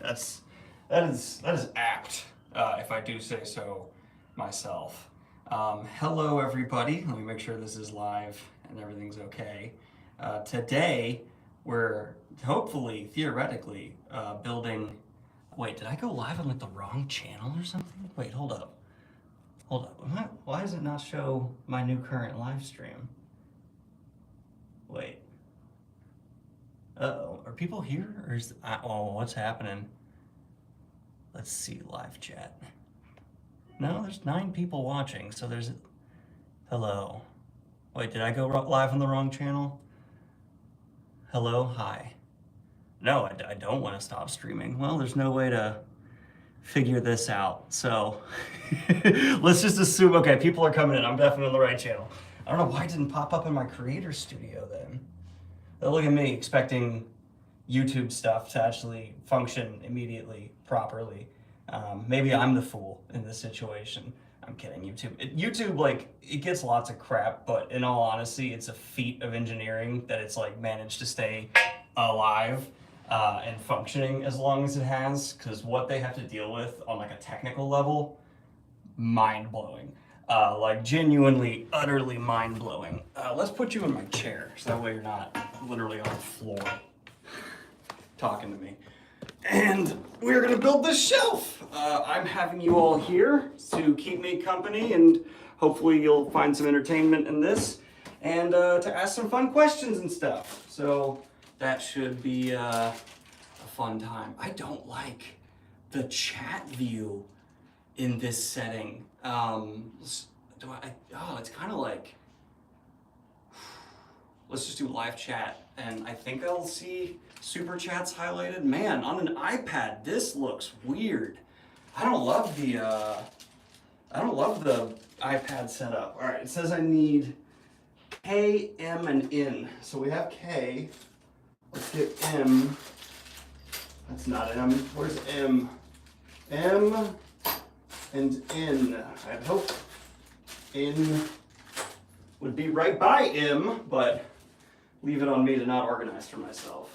that is apt, if I do say so myself. Hello, everybody. Let me make sure this is live and everything's okay. Today, we're hopefully, theoretically, building. Wait, did I go live on like the wrong channel or something? Wait, hold up. Hold up. Why does it not show my new current live stream? Wait. Uh-oh. Are people here? Or is oh, what's happening? Let's see live chat. No, there's 9 people watching, so there's... Hello. Wait, did I go live on the wrong channel? Hello, hi. No, I don't want to stop streaming. Well, there's no way to figure this out, so let's just assume, okay, people are coming in. I'm definitely on the right channel. I don't know why it didn't pop up in my creator studio then. Look at me expecting YouTube stuff to actually function immediately, properly. Maybe I'm the fool in this situation. I'm kidding, YouTube, like, it gets lots of crap, but in all honesty, it's a feat of engineering that it's, like, managed to stay alive and functioning as long as it has, because what they have to deal with on, like, a technical level, mind-blowing. Like, genuinely, utterly mind-blowing. Let's put you in my chair, so that way you're not literally on the floor talking to me. And we're gonna build this shelf. I'm having you all here to keep me company, and hopefully you'll find some entertainment in this, and to ask some fun questions and stuff. So that should be a fun time. I don't like the chat view in this setting. Oh, it's kind of like, let's just do live chat, and I think I'll see super chats highlighted. Man, on an iPad, this looks weird. I don't love the iPad setup. All right, it says I need K, M, and N. So we have K. Let's get M. That's not M. Where's M? M and N. I'd hope N would be right by M, but leave it on me to not organize for myself.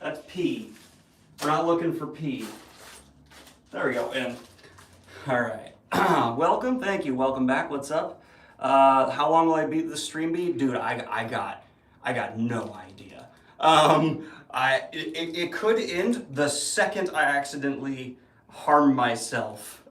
That's P. We're not looking for P. There we go, N. All right. Welcome, thank you. Welcome back. What's up? How long will I be the stream be? Dude, I got no idea. It could end the second I accidentally harm myself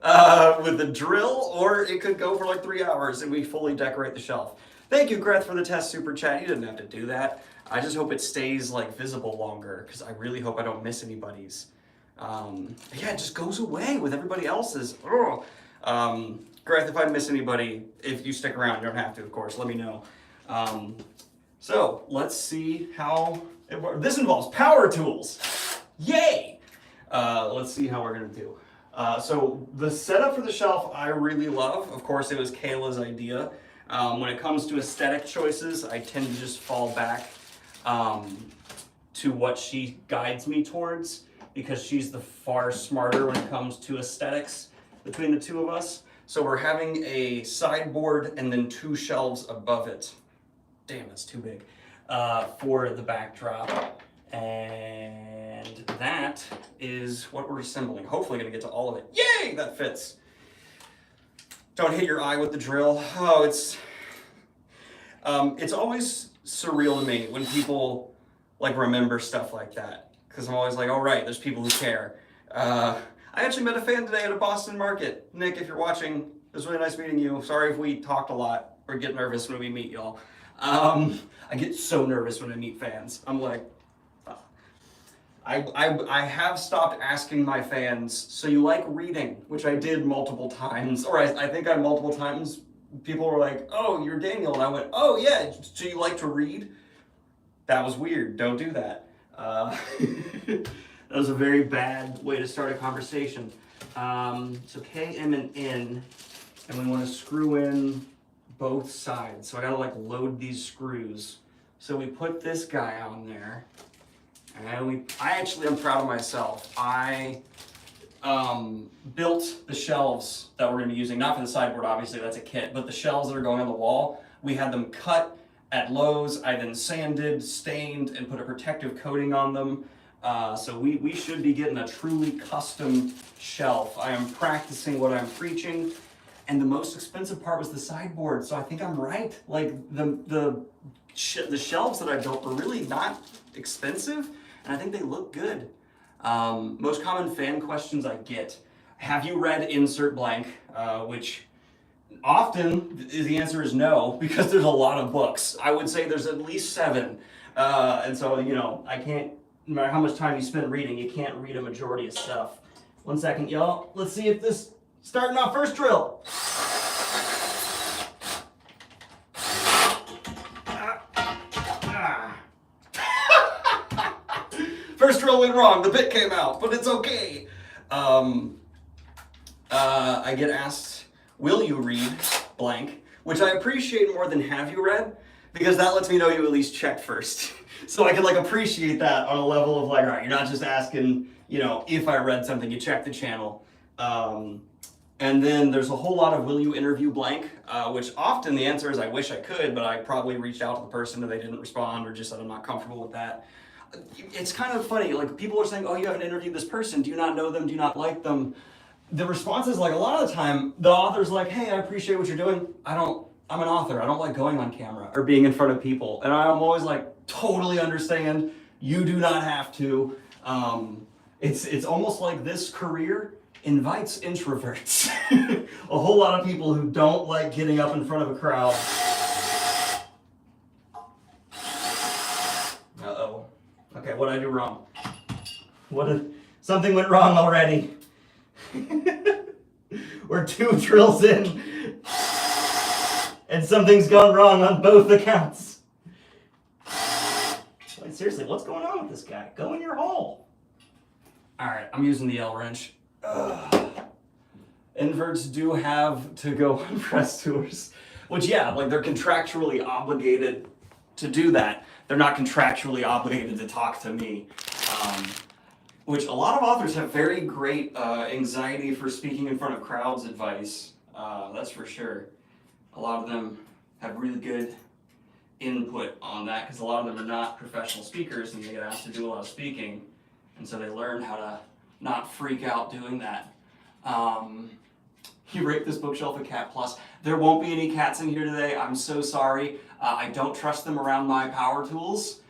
with the drill, or it could go for like 3 hours and we fully decorate the shelf. Thank you, Greth, for the test super chat. You didn't have to do that. I just hope it stays like visible longer, because I really hope I don't miss anybody's. Yeah, it just goes away with everybody else's. Greth, if I miss anybody, if you stick around, you don't have to, of course, let me know. So let's see how it works. This involves power tools. Yay! Let's see how we're gonna do. So the setup for the shelf I really love. Of course, it was Kayla's idea. When it comes to aesthetic choices, I tend to just fall back to what she guides me towards, because she's the far smarter when it comes to aesthetics between the two of us. So we're having a sideboard and then 2 shelves above it. Damn, that's too big. For the backdrop. And that is what we're assembling. Hopefully gonna get to all of it. Yay, that fits. Don't hit your eye with the drill. Oh, it's always surreal to me when people like remember stuff like that, because I'm always like, oh right, there's people who care. I actually met a fan today at a Boston market. Nick, if you're watching, it was really nice meeting you. Sorry if we talked a lot or get nervous when we meet y'all. I get so nervous when I meet fans. I'm like, I have stopped asking my fans, so you like reading, which I did multiple times, or I think I multiple times, people were like, oh, you're Daniel, and I went, oh yeah, so you like to read? That was weird, don't do that. That was a very bad way to start a conversation. So K, M, and N, and we want to screw in both sides, so I gotta like load these screws. So we put this guy on there. And I'm proud of myself. I built the shelves that we're going to be using, not for the sideboard, obviously, that's a kit, but the shelves that are going on the wall, we had them cut at Lowe's. I then sanded, stained, and put a protective coating on them. So we should be getting a truly custom shelf. I am practicing what I'm preaching, and the most expensive part was the sideboard. So I think I'm right. Like the shelves that I built were really not expensive, and I think they look good. Most common fan questions I get: have you read insert blank? Which often the answer is no, because there's a lot of books. I would say there's at least 7. And so, you know, I can't, no matter how much time you spend reading, you can't read a majority of stuff. 1 second, y'all. Let's see if this, starting off first drill. First drill went wrong, the bit came out, but it's okay. I get asked, will you read blank? Which I appreciate more than have you read, because that lets me know you at least checked first. So I can like appreciate that on a level of like, all right, you're not just asking, you know, if I read something, you check the channel. And then there's a whole lot of will you interview blank, which often the answer is I wish I could, but I probably reached out to the person and they didn't respond or just said I'm not comfortable with that. It's kind of funny, like people are saying, oh, you haven't interviewed this person, do you not know them, do you not like them? The response is like a lot of the time, the author's like, hey, I appreciate what you're doing. I'm an author, I don't like going on camera or being in front of people. And I'm always like, totally understand, you do not have to. It's almost like this career invites introverts. A whole lot of people who don't like getting up in front of a crowd. Uh-oh. Okay, what did I do wrong? Something went wrong already. We're 2 drills in, and something's gone wrong on both accounts. Like, seriously, what's going on with this guy? Go in your hole. Alright, I'm using the L wrench. Inverts do have to go on press tours, which, yeah, like they're contractually obligated to do that. They're not contractually obligated to talk to me. Which a lot of authors have very great anxiety for speaking in front of crowds advice. That's for sure. A lot of them have really good input on that because a lot of them are not professional speakers and they get asked to do a lot of speaking. And so they learn how to not freak out doing that. You rate this bookshelf a cat plus. There won't be any cats in here today. I'm so sorry. I don't trust them around my power tools.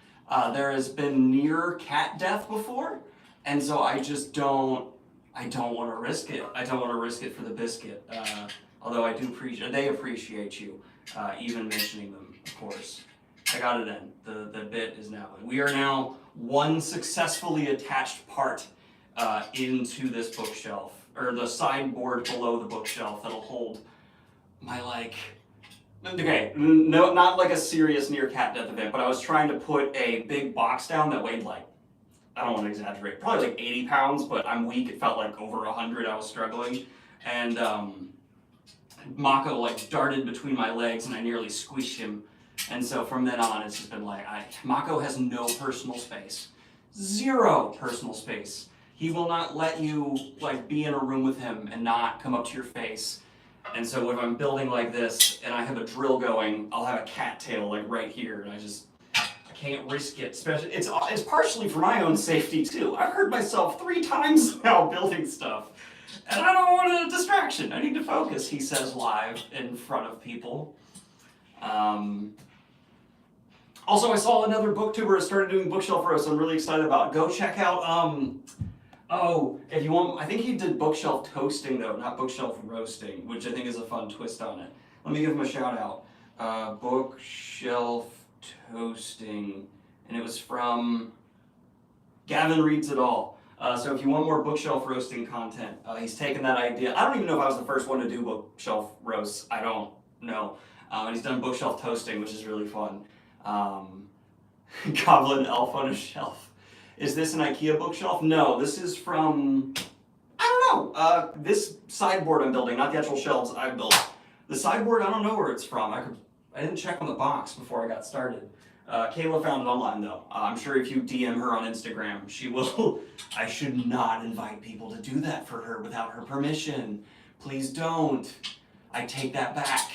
There has been near cat death before. And so I just don't want to risk it. I don't want to risk it for the biscuit. Although I do appreciate, they appreciate you even mentioning them, of course. I got it in. The bit is now in. We are now 1 successfully attached part into this bookshelf, or the sideboard below the bookshelf that'll hold my okay, no, not like a serious near cat death event, but I was trying to put a big box down that weighed like, I don't want to exaggerate, probably like 80 pounds, but I'm weak. It felt like over 100. I was struggling. And Mako like darted between my legs and I nearly squished him. And so from then on, it's just been like, Mako has no personal space. 0 personal space. He will not let you like be in a room with him and not come up to your face. And so if I'm building like this and I have a drill going, I'll have a cattail like right here. And I can't risk it, especially, it's partially for my own safety too. I've hurt myself 3 times now building stuff, and I don't want a distraction. I need to focus, he says live in front of people. Also, I saw another booktuber has started doing bookshelf roasts I'm really excited about. Go check out, if you want, I think he did bookshelf toasting though, not bookshelf roasting, which I think is a fun twist on it. Let me give him a shout out. Bookshelf toasting, and it was from Gavin Reads It All. So if you want more bookshelf roasting content, he's taken that idea. I don't even know if I was the first one to do bookshelf roasts. I don't know. And he's done bookshelf toasting, which is really fun. Goblin elf on a shelf. Is this an IKEA bookshelf? No, this is from, I don't know. This sideboard I'm building, not the actual shelves I built. The sideboard, I don't know where it's from. I didn't check on the box before I got started. Kayla found it online though. I'm sure if you DM her on Instagram, she will. I should not invite people to do that for her without her permission. Please don't. I take that back.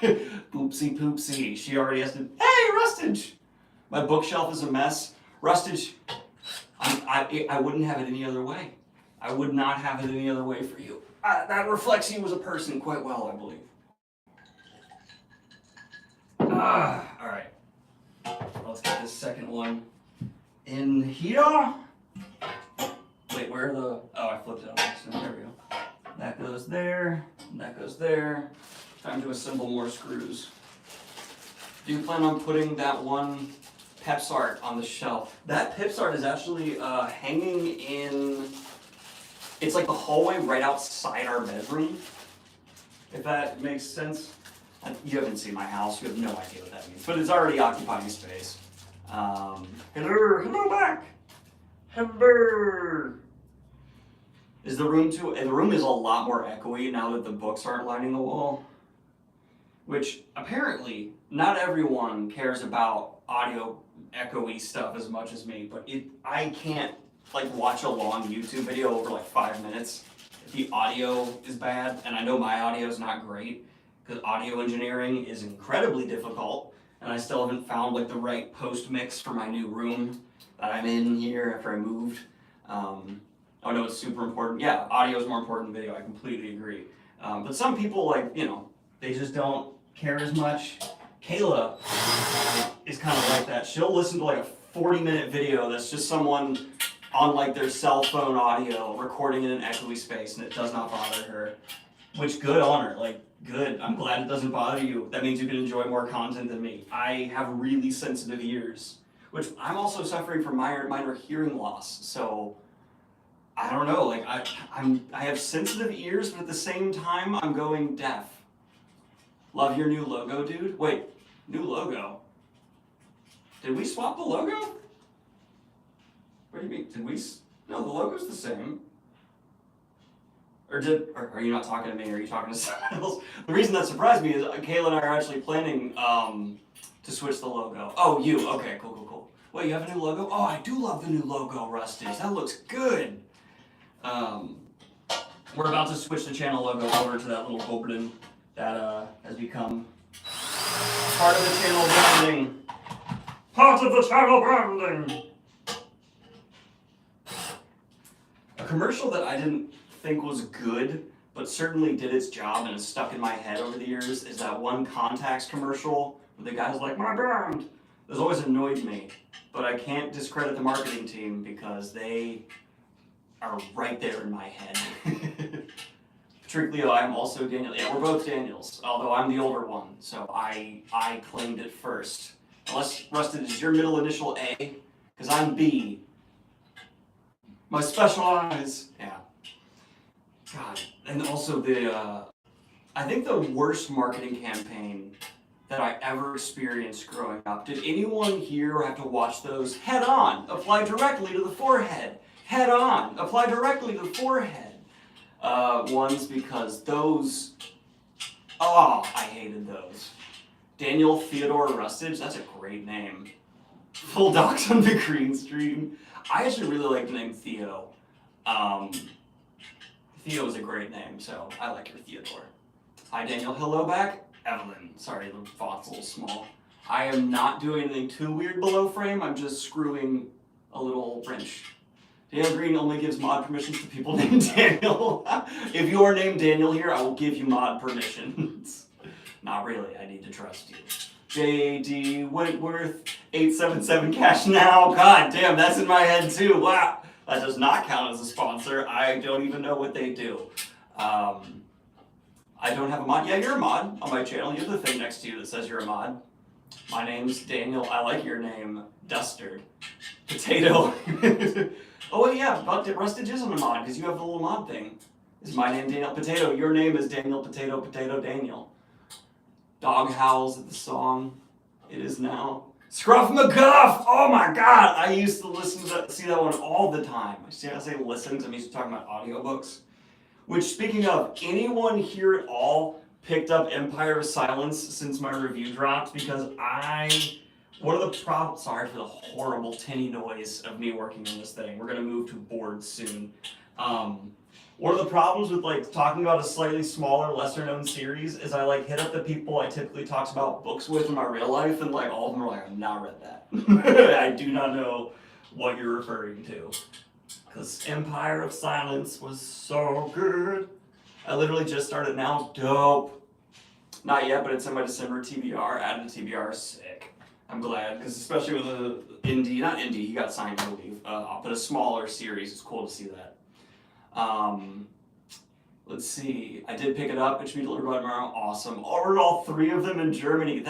Poopsie poopsie. She already has to, hey, Rustage! My bookshelf is a mess. Rustage, I wouldn't have it any other way. I would not have it any other way for you. That reflects you as a person quite well, I believe. All right. Let's get this second one in here. Wait, where are the... Oh, I flipped it on accident. There we go. That goes there. That goes there. Time to assemble more screws. Do you plan on putting that one PepsArt on the shelf? That PepsArt is actually hanging in... It's like the hallway right outside our bedroom, if that makes sense. You haven't seen my house, you have no idea what that means, but it's already occupying space. Hello back. Hello. Is the room too? The room is a lot more echoey now that the books aren't lining the wall. Which apparently not everyone cares about audio echoey stuff as much as me, but I can't like watch a long YouTube video over like 5 minutes if the audio is bad, and I know my audio is not great because audio engineering is incredibly difficult, and I still haven't found like the right post mix for my new room that I'm in here after I moved. I know it's super important. Yeah, audio is more important than video. I completely agree. But some people, like, you know, they just don't care as much. Kayla is kind of like that. She'll listen to like a 40-minute video that's just someone on like their cell phone audio recording in an echoey space, and it does not bother her. Which, good on her. Like, good. I'm glad it doesn't bother you. That means you can enjoy more content than me. I have really sensitive ears, which I'm also suffering from minor hearing loss. So I don't know. Like I have sensitive ears, but at the same time I'm going deaf. Love your new logo, dude. Wait, new logo. Did we swap the logo? What do you mean? Did we? No, the logo's the same. Or are you not talking to me? Or are you talking to someone else? The reason that surprised me is Kayla and I are actually planning to switch the logo. Oh, you? Okay, cool. Wait, you have a new logo? Oh, I do love the new logo, Rustage. That looks good. We're about to switch the channel logo over to that little golden that has become part of the channel branding. Part of the channel branding. A commercial that I didn't think was good, but certainly did its job and has stuck in my head over the years is that one contacts commercial where the guy's like, my brand. This always annoyed me, but I can't discredit the marketing team because they are right there in my head. Patrick Leo, I'm also Daniel. Yeah, we're both Daniels, although I'm the older one, so I claimed it first. Unless, Rusted, is your middle initial A? Because I'm B. My special eyes. Yeah. God. And also I think the worst marketing campaign that I ever experienced growing up. Did anyone here have to watch those? Head on, apply directly to the forehead. Head on, apply directly to the forehead. Ones, because those, oh, I hated those. Daniel Theodore Rustage, that's a great name. Full docs on the green stream. I actually really like the name Theo. Theo is a great name, so I like your Theodore. Hi Daniel, hello back. Evelyn, sorry, the font's a little small. I am not doing anything too weird below frame, I'm just screwing a little wrench. Daniel Green only gives mod permissions to people named Daniel. If you are named Daniel here, I will give you mod permissions. Not really, I need to trust you. JD Wentworth, 877 cash now. God damn, that's in my head too. Wow. That does not count as a sponsor. I don't even know what they do. I don't have a mod. Yeah, you're a mod on my channel. You have the thing next to you that says you're a mod. My name's Daniel. I like your name, Dustard. Potato. Oh, yeah, but Rustage isn't a mod because you have the little mod thing. Is my name Daniel Potato? Your name is Daniel Potato Daniel. Dog howls at the song. It is now. Scruff McGuff! Oh my god! I used to listen to that, see that one all the time. I say listen because I'm used to talking about audiobooks. Which, speaking of, anyone here at all picked up Empire of Silence since my review dropped? Because one of the problems, sorry for the horrible tinny noise of me working on this thing. We're gonna move to boards soon. One of the problems with like talking about a slightly smaller, lesser known series is I like hit up the people I typically talk about books with in my real life, and like all of them are like, I've not read that. I do not know what you're referring to. Because Empire of Silence was so good. I literally just started now. Dope. Not yet, but it's in my December TBR. Added to TBR. Sick. I'm glad, because especially with the indie, not indie, he got signed, I believe, but a smaller series. It's cool to see that. Let's see. I did pick it up. It should be delivered by tomorrow. Awesome. Ordered all 3 of them in Germany.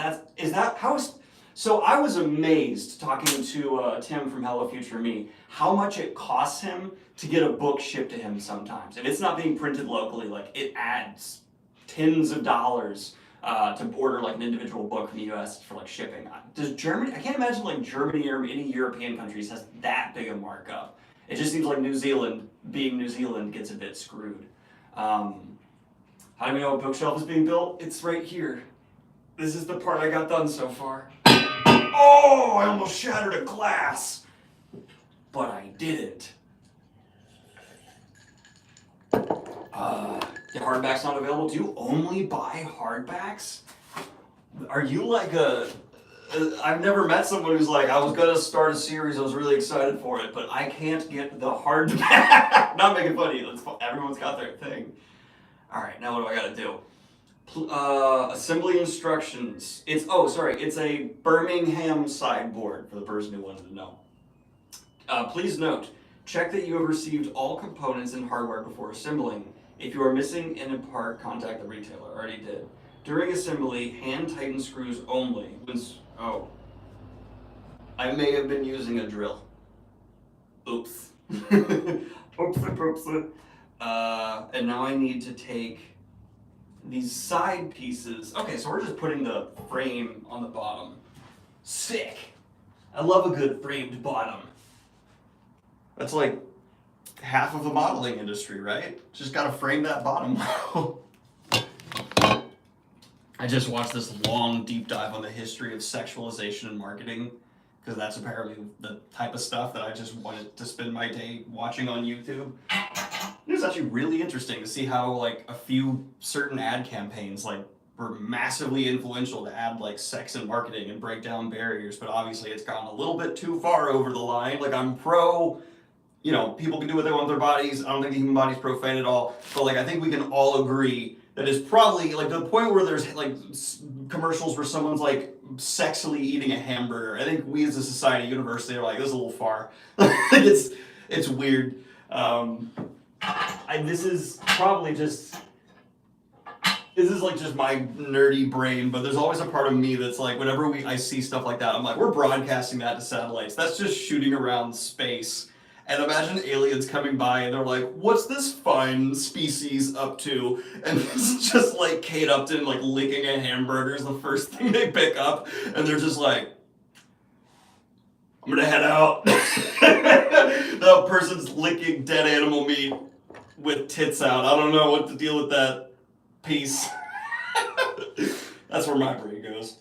So I was amazed talking to Tim from Hello Future Me how much it costs him to get a book shipped to him sometimes. If it's not being printed locally, like it adds tens of dollars to order like an individual book from the US for like shipping. Does Germany, I can't imagine like Germany or any European countries has that big a markup. It just seems like New Zealand, being New Zealand, gets a bit screwed. How do we know a bookshelf is being built? It's right here. This is the part I got done so far. Oh, I almost shattered a glass. But I didn't. The hardback's not available. Do you only buy hardbacks? Are you like I've never met someone who's like, I was gonna start a series, I was really excited for it, but I can't get the hardback. Not making fun of you, everyone's got their thing. Alright, now what do I gotta do? Assembly instructions. It's a Birmingham sideboard, for the person who wanted to know. Please note, check that you have received all components and hardware before assembling. If you are missing in a part, contact the retailer. Already did. During assembly, hand tighten screws only. I may have been using a drill. Oops. Oopsie. And now I need to take these side pieces. Okay, so we're just putting the frame on the bottom. Sick. I love a good framed bottom. That's like half of the modeling industry, right? Just gotta frame that bottom. I just watched this long deep dive on the history of sexualization in marketing, because that's apparently the type of stuff that I just wanted to spend my day watching on YouTube. It was actually really interesting to see how like a few certain ad campaigns like were massively influential to add like sex in marketing and break down barriers, but obviously it's gone a little bit too far over the line. Like I'm pro, people can do what they want with their bodies. I don't think the human body's profane at all, but like I think we can all agree that is probably like the point where there's like commercials where someone's like sexily eating a hamburger. I think we as a society, universally, are like, this is a little far. It's weird. This is like just my nerdy brain, but there's always a part of me that's like, whenever I see stuff like that, I'm like, we're broadcasting that to satellites. That's just shooting around space. And imagine aliens coming by and they're like, what's this fine species up to? And it's just like Kate Upton like licking a hamburger is the first thing they pick up. And they're just like, I'm gonna head out. The person's licking dead animal meat with tits out. I don't know what to deal with that piece. That's where my brain goes.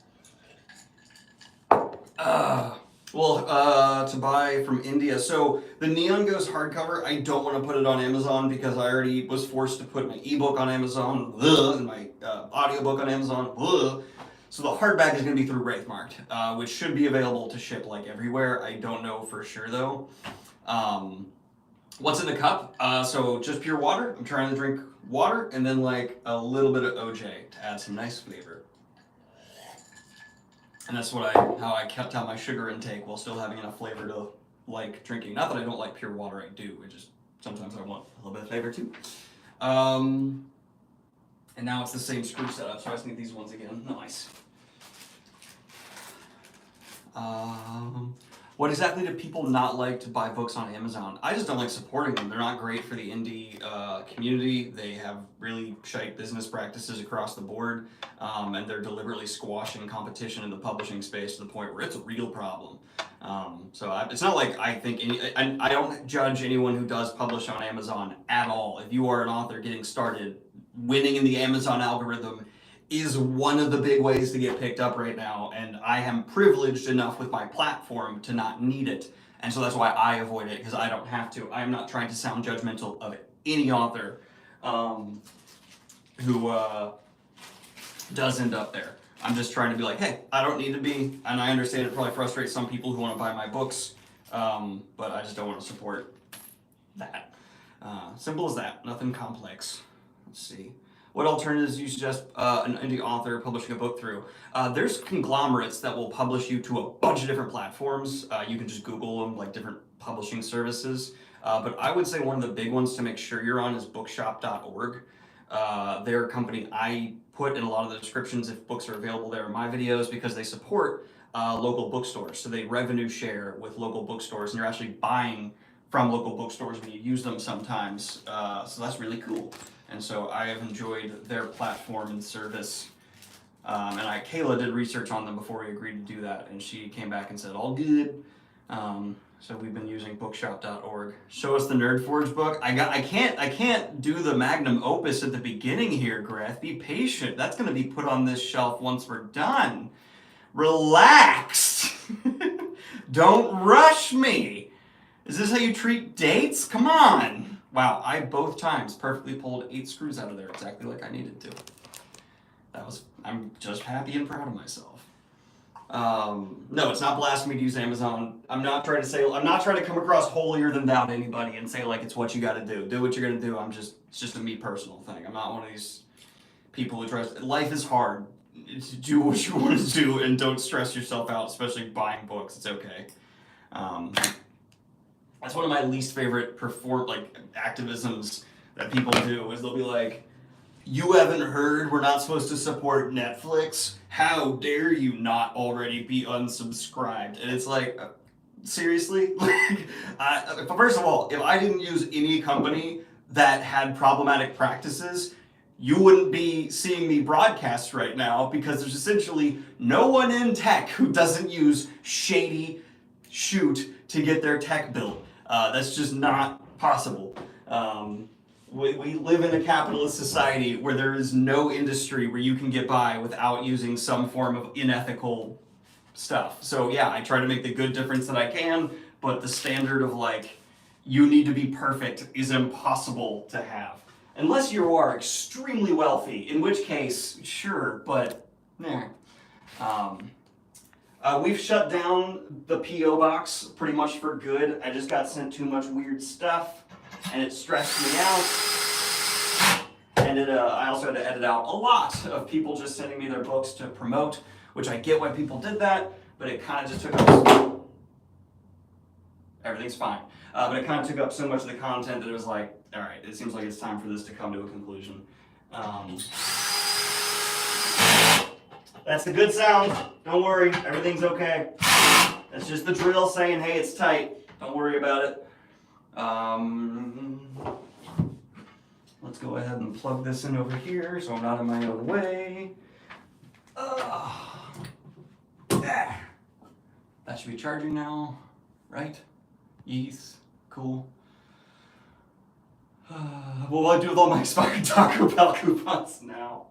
To buy from India. So the Neon Ghost hardcover, I don't want to put it on Amazon because I already was forced to put my ebook on Amazon and my audiobook on Amazon. So the hardback is going to be through Wraithmarked, which should be available to ship like everywhere. I don't know for sure though. What's in the cup? So just pure water. I'm trying to drink water and then like a little bit of OJ to add some nice flavor. And that's how I kept down my sugar intake while still having enough flavor to like drinking. Not that I don't like pure water, I do. It just, sometimes I want a little bit of flavor too. And now it's the same screw setup, so I just need these ones again. Nice. What exactly do people not like to buy books on Amazon? I just don't like supporting them. They're not great for the indie community. They have really shite business practices across the board, and they're deliberately squashing competition in the publishing space to the point where it's a real problem. It's not like I think I don't judge anyone who does publish on Amazon at all. If you are an author getting started, winning in the Amazon algorithm is one of the big ways to get picked up right now, and I am privileged enough with my platform to not need it, and so that's why I avoid it, because I don't have to. I am not trying to sound judgmental of any author who does end up there. I'm just trying to be like, hey, I don't need to be, and I understand it probably frustrates some people who want to buy my books but I just don't want to support that. Simple as that, nothing complex. Let's see. What alternatives you suggest an indie author publishing a book through? There's conglomerates that will publish you to a bunch of different platforms. You can just Google them, like different publishing services. But I would say one of the big ones to make sure you're on is bookshop.org. They're a company I put in a lot of the descriptions if books are available there in my videos because they support local bookstores. So they revenue share with local bookstores, and you're actually buying from local bookstores when you use them sometimes. So that's really cool. And so I have enjoyed their platform and service. And Kayla did research on them before we agreed to do that, and she came back and said, all good. So we've been using bookshop.org. Show us the Nerd Forge book. I can't do the magnum opus at the beginning here, Greth. Be patient. That's gonna be put on this shelf once we're done. Relax. Don't rush me. Is this how you treat dates? Come on. Wow, I both times perfectly pulled 8 screws out of there exactly like I needed to. I'm just happy and proud of myself. No, it's not blasphemy to use Amazon. I'm not trying to come across holier than thou to anybody and say like it's what you gotta do. Do what you're gonna do. It's just a me personal thing. I'm not one of these people who tries, life is hard. Do what you want to do and don't stress yourself out, especially buying books. It's okay. That's one of my least favorite activisms that people do is they'll be like, you haven't heard we're not supposed to support Netflix? How dare you not already be unsubscribed? And it's like, seriously? First of all, if I didn't use any company that had problematic practices, you wouldn't be seeing me broadcast right now because there's essentially no one in tech who doesn't use shady shoot to get their tech built. That's just not possible. We live in a capitalist society where there is no industry where you can get by without using some form of unethical stuff. So yeah, I try to make the good difference that I can, but the standard of you need to be perfect is impossible to have. Unless you are extremely wealthy, in which case, sure, but we've shut down the P.O. box pretty much for good. I just got sent too much weird stuff, and it stressed me out. And I also had to edit out a lot of people just sending me their books to promote, which I get why people did that, but it kind of just took up... Everything's fine. But it kind of took up so much of the content that it was like, all right, it seems like it's time for this to come to a conclusion. That's the good sound. Don't worry, everything's okay. That's just the drill saying, hey, it's tight. Don't worry about it. Let's go ahead and plug this in over here so I'm not in my own way. That should be charging now, right? Yes, cool. What will I do with all my expired Taco Bell coupons now?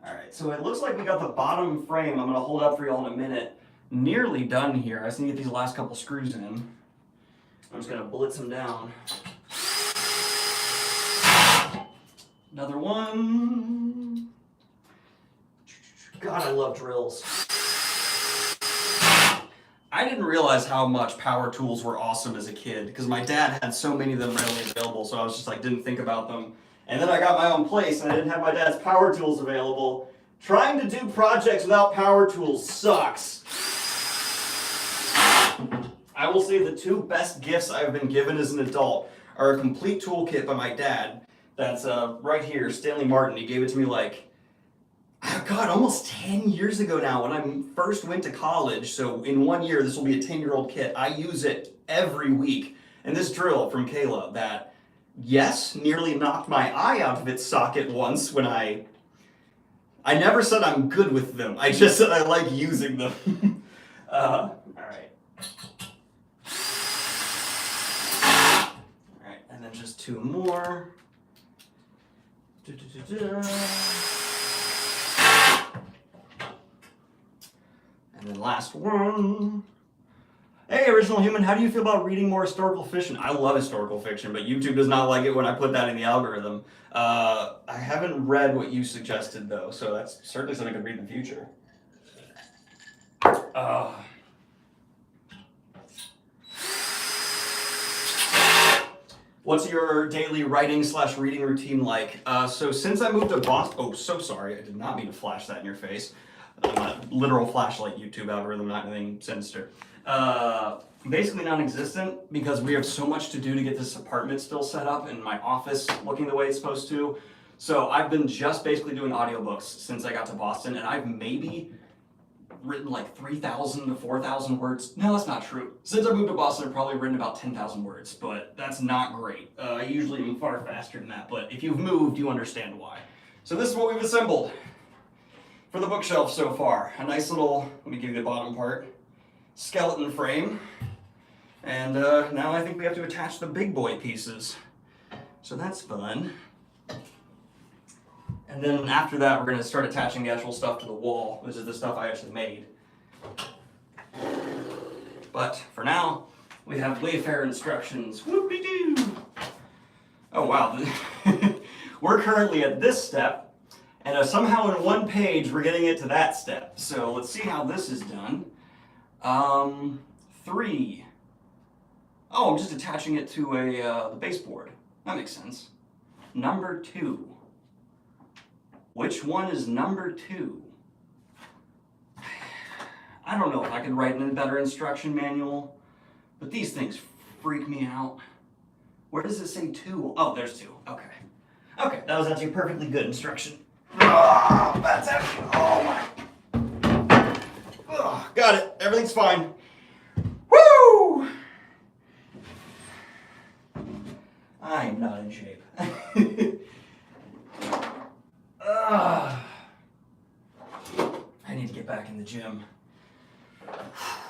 Alright, so it looks like we got the bottom frame. I'm going to hold up for y'all in a minute. Nearly done here. I just need to get these last couple screws in. I'm just going to blitz them down. Another one. God, I love drills. I didn't realize how much power tools were awesome as a kid because my dad had so many of them readily available, so I was just didn't think about them. And then I got my own place and I didn't have my dad's power tools available. Trying to do projects without power tools sucks. I will say the 2 best gifts I've been given as an adult are a complete toolkit by my dad. That's right here, Stanley Martin. He gave it to me almost 10 years ago now when I first went to college. So in 1 year, this will be a 10-year-old kit. I use it every week. And this drill from Kayla that, yes, nearly knocked my eye out of its socket once when I never said I'm good with them. I just said I like using them. All right. All right, and then just 2 more. And then last one. Hey, Original Human, how do you feel about reading more historical fiction? I love historical fiction, but YouTube does not like it when I put that in the algorithm. I haven't read what you suggested, though, so that's certainly something I could read in the future. What's your daily writing/reading routine like? So since I moved to Boston, oh, so sorry, I did not mean to flash that in your face. A literal flashlight YouTube algorithm, not anything sinister. Basically non-existent because we have so much to do to get this apartment still set up and my office looking the way it's supposed to. So I've been just basically doing audiobooks since I got to Boston, and I've maybe written like 3,000 to 4,000 words. No, that's not true. Since I moved to Boston, I've probably written about 10,000 words, but that's not great. I usually am far faster than that, but if you've moved, you understand why. So this is what we've assembled for the bookshelf so far. A nice little, let me give you the bottom part, skeleton frame. And now I think we have to attach the big boy pieces. So that's fun. And then after that, we're going to start attaching the actual stuff to the wall. This is the stuff I actually made. But for now, we have Wayfair instructions. Whoop-de-doo! Oh, wow. We're currently at this step, and somehow in one page, we're getting it to that step. So let's see how this is done. 3. Oh, I'm just attaching it to the baseboard. That makes sense. Number 2. Which one is number 2? I don't know if I could write in a better instruction manual, but these things freak me out. Where does it say 2? Oh, there's 2. Okay. Okay, that was actually perfectly good instruction. Oh, that's actually, oh my. Oh, got it. Everything's fine. Woo! I'm not in shape. I need to get back in the gym. All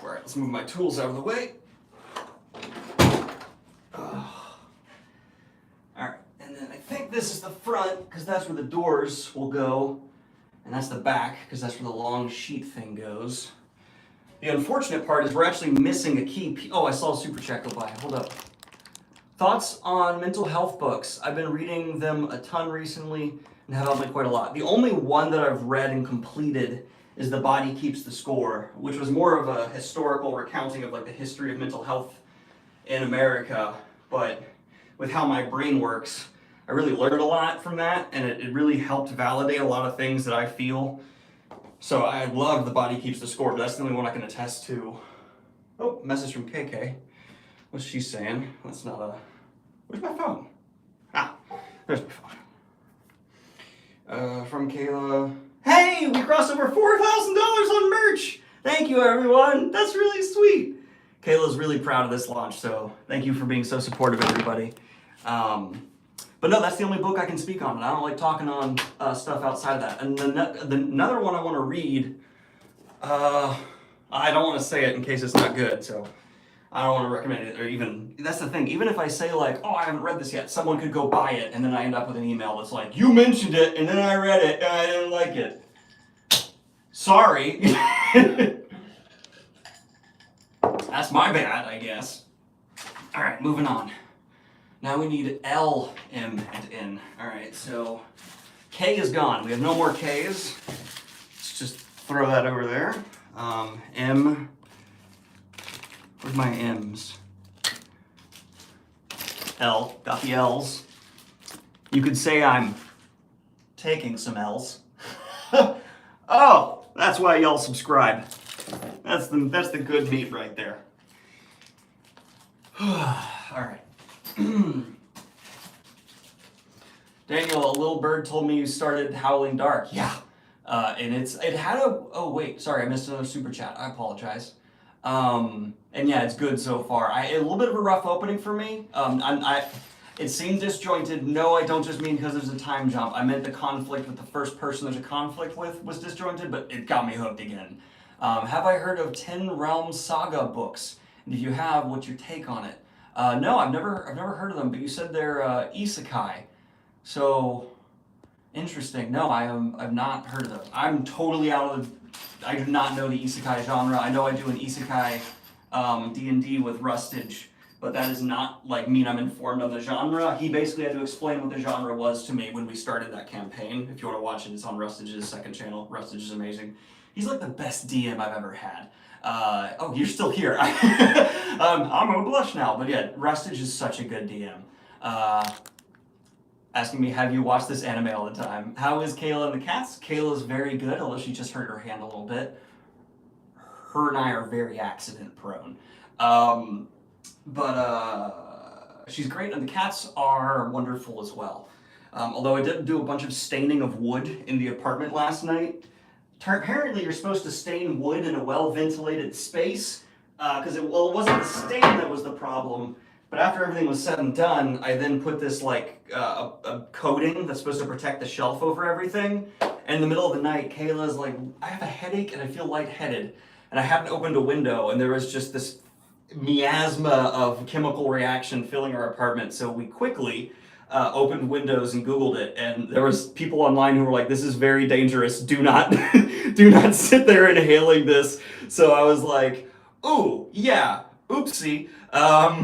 right, let's move my tools out of the way. All right, and then I think this is the front because that's where the doors will go, and that's the back because that's where the long sheet thing goes. The unfortunate part is we're actually missing a key. Oh, I saw a super chat go by. Hold up. Thoughts on mental health books? I've been reading them a ton recently and have helped me quite a lot. The only one that I've read and completed is The Body Keeps the Score, which was more of a historical recounting of like the history of mental health in America. But with how my brain works, I really learned a lot from that, and it really helped validate a lot of things that I feel. So I love The Body Keeps the Score, but that's the only one I can attest to. Oh, message from KK. What's she saying? That's not a... Where's my phone? Ah, there's my phone. From Kayla. Hey, we crossed over $4,000 on merch! Thank you, everyone. That's really sweet. Kayla's really proud of this launch, so thank you for being so supportive, everybody. But no, that's the only book I can speak on, and I don't like talking on stuff outside of that. And another one I want to read, I don't want to say it in case it's not good, so I don't want to recommend it, or even, that's the thing, even if I say like, oh, I haven't read this yet, someone could go buy it, and then I end up with an email that's like, you mentioned it, and then I read it, and I didn't like it. Sorry. That's my bad, I guess. All right, moving on. Now we need L, M, and N. All right, so K is gone. We have no more Ks. Let's just throw that over there. M, where's my M's? L, got the L's. You could say I'm taking some L's. Oh, that's why y'all subscribe. That's the good meat right there. All right. Daniel, a little bird told me you started Howling Dark. Yeah. And it had a, oh wait, sorry, I missed another super chat. I apologize. And yeah, it's good so far. A little bit of a rough opening for me. It seemed disjointed. No, I don't just mean because there's a time jump. I meant the conflict with the first person there's a conflict with was disjointed, but it got me hooked again. Have I heard of 10 Realms Saga books? And if you have, what's your take on it? No, I've never heard of them, but you said they're isekai. So interesting. No, I've not heard of them. I'm totally out of I do not know the isekai genre. I know I do an isekai D&D with Rustage, but that does not like mean I'm informed on the genre. He basically had to explain what the genre was to me when we started that campaign. If you want to watch it, it's on Rustage's second channel. Rustage is amazing. He's like the best DM I've ever had. Oh, you're still here. I'm gonna blush now, but yeah, Rustage is such a good DM. Asking me, have you watched this anime all the time? How is Kayla and the cats? Kayla's very good, although she just hurt her hand a little bit. Her and I are very accident prone. But she's great, and the cats are wonderful as well. Although I did do a bunch of staining of wood in the apartment last night. Apparently you're supposed to stain wood in a well-ventilated space, because it wasn't the stain that was the problem, but after everything was said and done, I then put this like a coating that's supposed to protect the shelf over everything. And in the middle of the night, Kayla's like, I have a headache and I feel lightheaded. And I happened to open a window and there was just this miasma of chemical reaction filling our apartment. So we quickly opened windows and Googled it, and there was people online who were like, this is very dangerous. Do not, do not sit there inhaling this. So I was like, ooh, yeah, oopsie.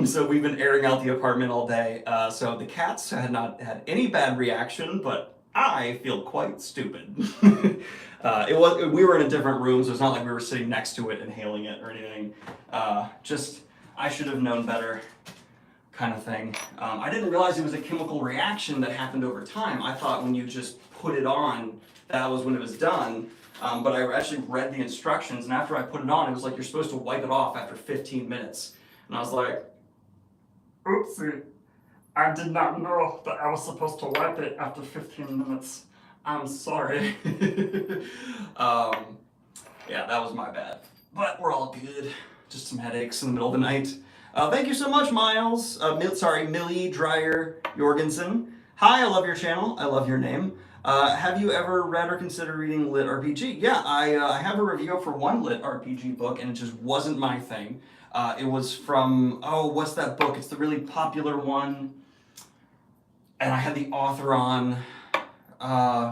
So we've been airing out the apartment all day. So the cats had not had any bad reaction, but I feel quite stupid. We were in a different room, so it's not like we were sitting next to it inhaling it or anything. Just, I should have known better kind of thing. I didn't realize it was a chemical reaction that happened over time. I thought when you just put it on, that was when it was done. But I actually read the instructions, and after I put it on, it was like you're supposed to wipe it off after 15 minutes. And I was like, oopsie, I did not know that I was supposed to wipe it after 15 minutes. I'm sorry. Yeah, that was my bad. But we're all good. Just some headaches in the middle of the night. Thank you so much, Miles. Millie Dreyer Jorgensen. Hi, I love your channel. I love your name. Have you ever read or considered reading lit RPG? Yeah, I have a review for one lit RPG book, and it just wasn't my thing. It was from, oh, what's that book? It's the really popular one. And I had the author on,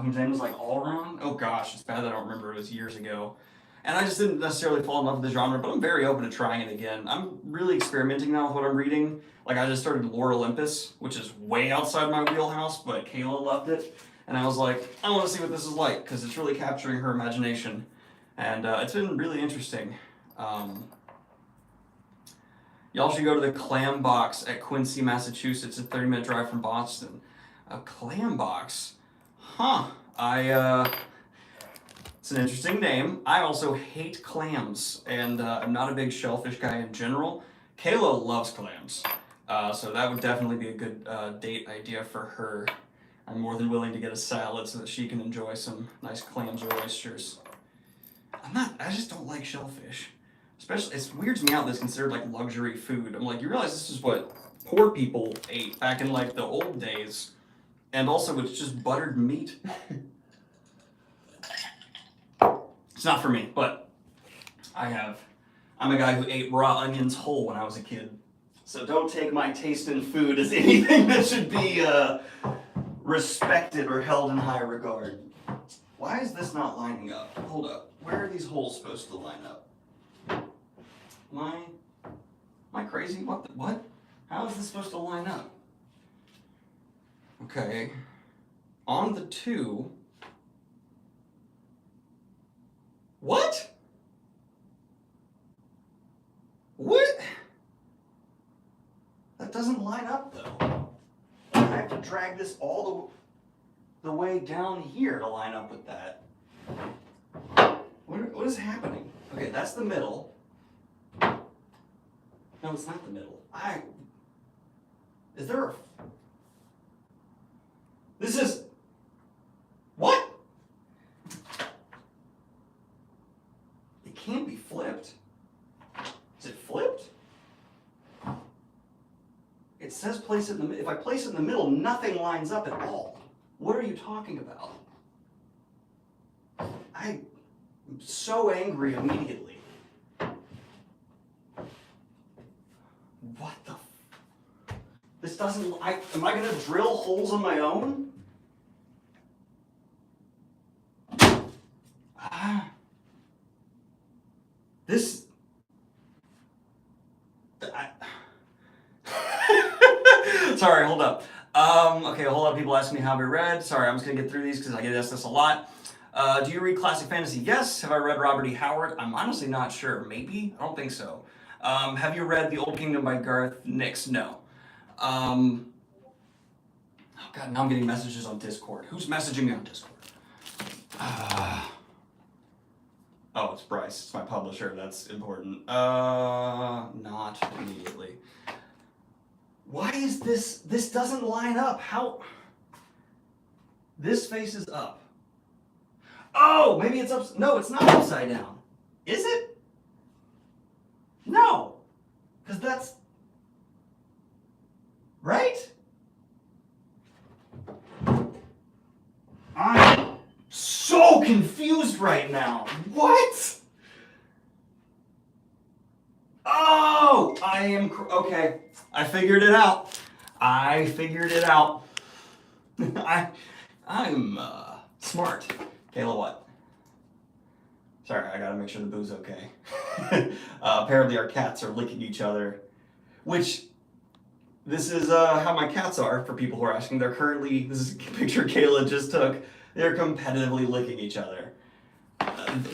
whose name was like All Around. Oh gosh, it's bad that I don't remember. It was years ago. And I just didn't necessarily fall in love with the genre, but I'm very open to trying it again. I'm really experimenting now with what I'm reading. Like, I just started Lore Olympus, which is way outside my wheelhouse, but Kayla loved it. And I was like, I want to see what this is like, because it's really capturing her imagination. And it's been really interesting. Y'all should go to the Clam Box at Quincy, Massachusetts, a 30-minute drive from Boston. A Clam Box? Huh. It's an interesting name. I also hate clams, and I'm not a big shellfish guy in general. Kayla loves clams, so that would definitely be a good date idea for her. I'm more than willing to get a salad so that she can enjoy some nice clams or oysters. I just don't like shellfish. Especially, it weirds me out that it's considered like luxury food. I'm like, you realize this is what poor people ate back in like the old days, and also it's just buttered meat. It's not for me, but I'm a guy who ate raw onions whole when I was a kid. So don't take my taste in food as anything that should be respected or held in high regard. Why is this not lining up? Hold up. Where are these holes supposed to line up? Am I crazy? What? How is this supposed to line up? Okay. On the 2. What? What? That doesn't line up though. I have to drag this all the way down here to line up with that. What is happening? Okay, that's the middle. No, it's not the middle. Is there a... This is... What? It can't be flipped. Is it flipped? It says place it in the middle. If I place it in the middle, nothing lines up at all. What are you talking about? I'm so angry immediately. What the... This doesn't... Am I going to drill holes on my own? This... Sorry, hold up. Okay, a whole lot of people ask me how I read. Sorry, I'm just gonna get through these because I get asked this a lot. Do you read classic fantasy? Yes. Have I read Robert E. Howard? I'm honestly not sure. Maybe? I don't think so. Have you read The Old Kingdom by Garth Nix? No. Oh God, now I'm getting messages on Discord. Who's messaging me on Discord? Oh, it's Bryce. It's my publisher. That's important. Not immediately. Why is this? This doesn't line up. How? This faces up. Oh, maybe it's up. No, it's not upside down. Is it? No. Because that's. Right? I'm so confused right now. What? Oh, I am. Okay. I figured it out. I'm smart. Kayla, what? Sorry, I gotta make sure the boo's okay. Apparently our cats are licking each other, which this is how my cats are, for people who are asking. They're currently, this is a picture Kayla just took, they're competitively licking each other.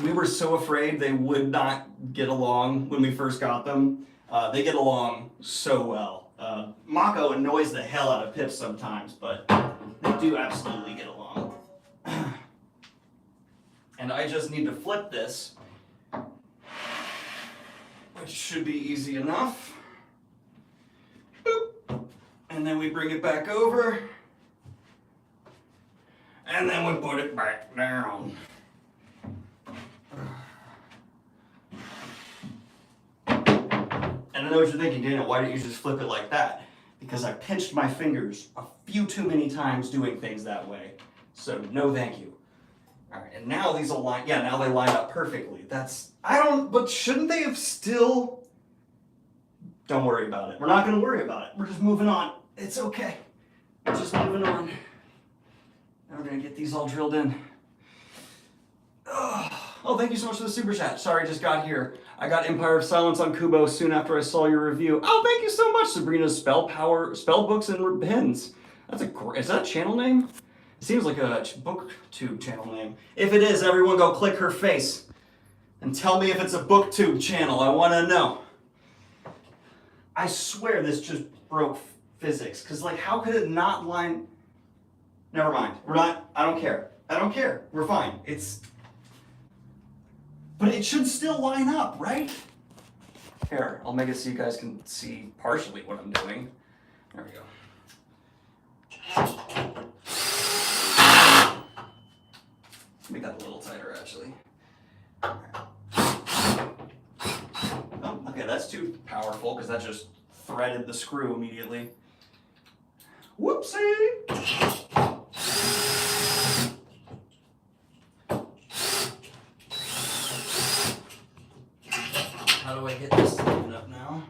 We were so afraid they would not get along when we first got them. They get along so well. Mako annoys the hell out of Pip sometimes, but they do absolutely get along. And I just need to flip this, which should be easy enough. Boop. And then we bring it back over. And then we put it back down. And I know what you're thinking, Daniel, why didn't you just flip it like that? Because I pinched my fingers a few too many times doing things that way. So no thank you. All right, and now these align, yeah, now they line up perfectly. But shouldn't they have still? Don't worry about it. We're not gonna worry about it. We're just moving on. It's okay. We're just moving on. Now we're gonna get these all drilled in. Oh, thank you so much for the super chat. Sorry, I just got here. I got Empire of Silence on Kubo soon after I saw your review. Oh, thank you so much, Sabrina's Spell Books and Pins. Is that a channel name? It seems like a booktube channel name. If it is, everyone go click her face and tell me if it's a booktube channel. I want to know. I swear this just broke physics. Because, like, how could it not line? Never mind. I don't care. We're fine. But it should still line up, right? Here, I'll make it so you guys can see partially what I'm doing. There we go. Make that a little tighter, actually. Oh, okay, that's too powerful because that just threaded the screw immediately. Whoopsie! How do I get this lined up now?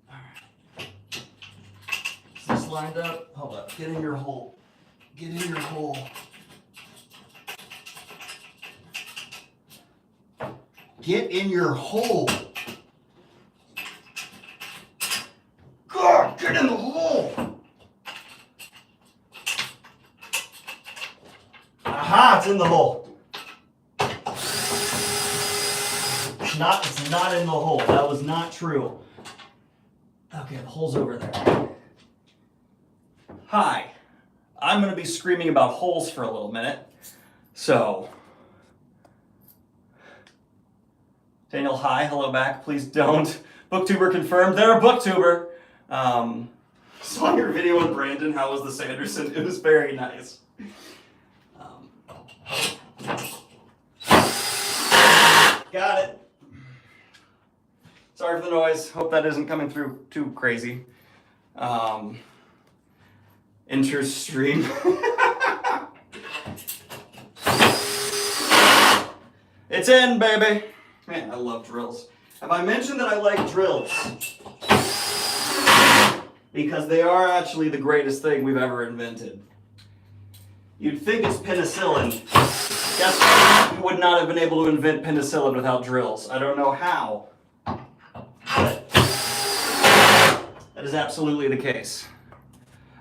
Alright. Is this lined up? Hold up. Get in your hole. Get in your hole. Get in your hole. God, get in the hole. Aha, it's in the hole. It's not in the hole. That was not true. Okay, the hole's over there. Hi. I'm going to be screaming about holes for a little minute. So, Daniel, hi, hello back. Please don't. Booktuber confirmed. They're a booktuber. Saw your video with Brandon. How was the Sanderson? It was very nice. Got it. Sorry for the noise. Hope that isn't coming through too crazy. Enter stream. It's in, baby. Man, I love drills. Have I mentioned that I like drills? Because they are actually the greatest thing we've ever invented. You'd think it's penicillin. Guess what? We would not have been able to invent penicillin without drills. I don't know how, but that is absolutely the case.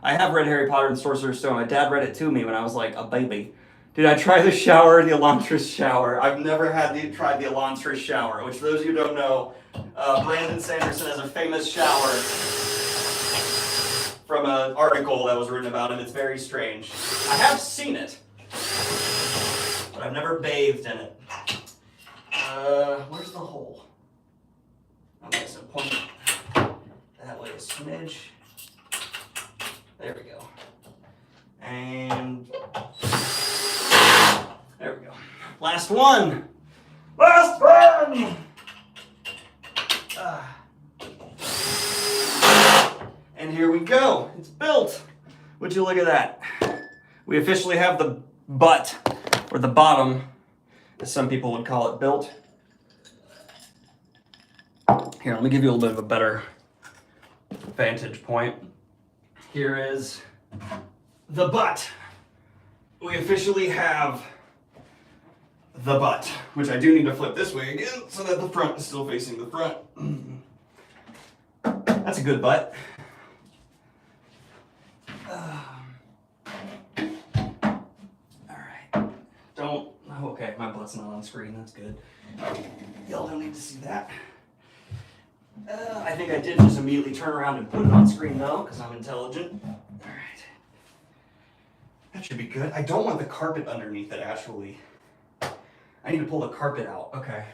I have read Harry Potter and the Sorcerer's Stone. My dad read it to me when I was like a baby. Did I try the shower, the Elantris shower? I've never tried the Elantris shower, which for those of you who don't know, Brandon Sanderson has a famous shower from an article that was written about it. It's very strange. I have seen it, but I've never bathed in it. Where's the hole? Okay, so point that way a smidge. There we go. And there we go. Last one! Last one! And here we go. It's built. Would you look at that? We officially have the butt, or the bottom, as some people would call it, built. Here, let me give you a little bit of a better vantage point. Here is the butt. We officially have the butt, which I do need to flip this way again so that the front is still facing the front. That's a good butt. Alright. Okay, my butt's not on screen, that's good. Y'all don't need to see that. I think I did just immediately turn around and put it on screen though, because I'm intelligent. Alright. That should be good. I don't want the carpet underneath it, actually. I need to pull the carpet out. Okay.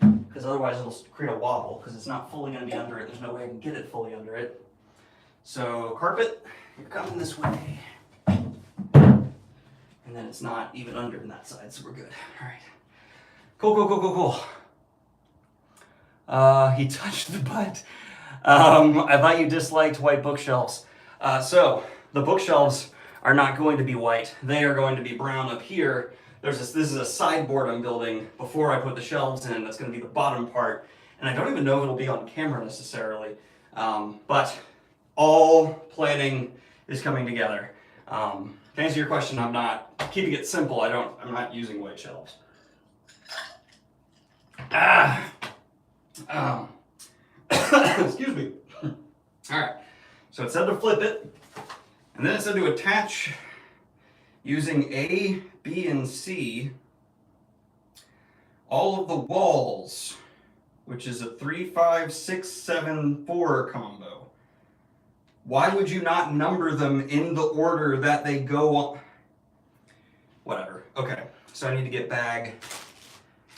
Because otherwise it'll create a wobble, because it's not fully going to be under it. There's no way I can get it fully under it. So, carpet, you're coming this way. And then it's not even under on that side, so we're good. Alright. Cool. He touched the butt. I thought you disliked white bookshelves. So, the bookshelves are not going to be white. They are going to be brown up here. This is a sideboard I'm building before I put the shelves in. That's going to be the bottom part. And I don't even know if it'll be on camera necessarily. But all planning is coming together. To answer your question, I'm not keeping it simple. I'm not using white shelves. Excuse me. Alright, so it said to flip it, and then it said to attach using A, B, and C all of the walls, which is a 3, 5, 6, 7, 4 combo. Why would you not number them in the order that they go on? Whatever. Okay, so I need to get bag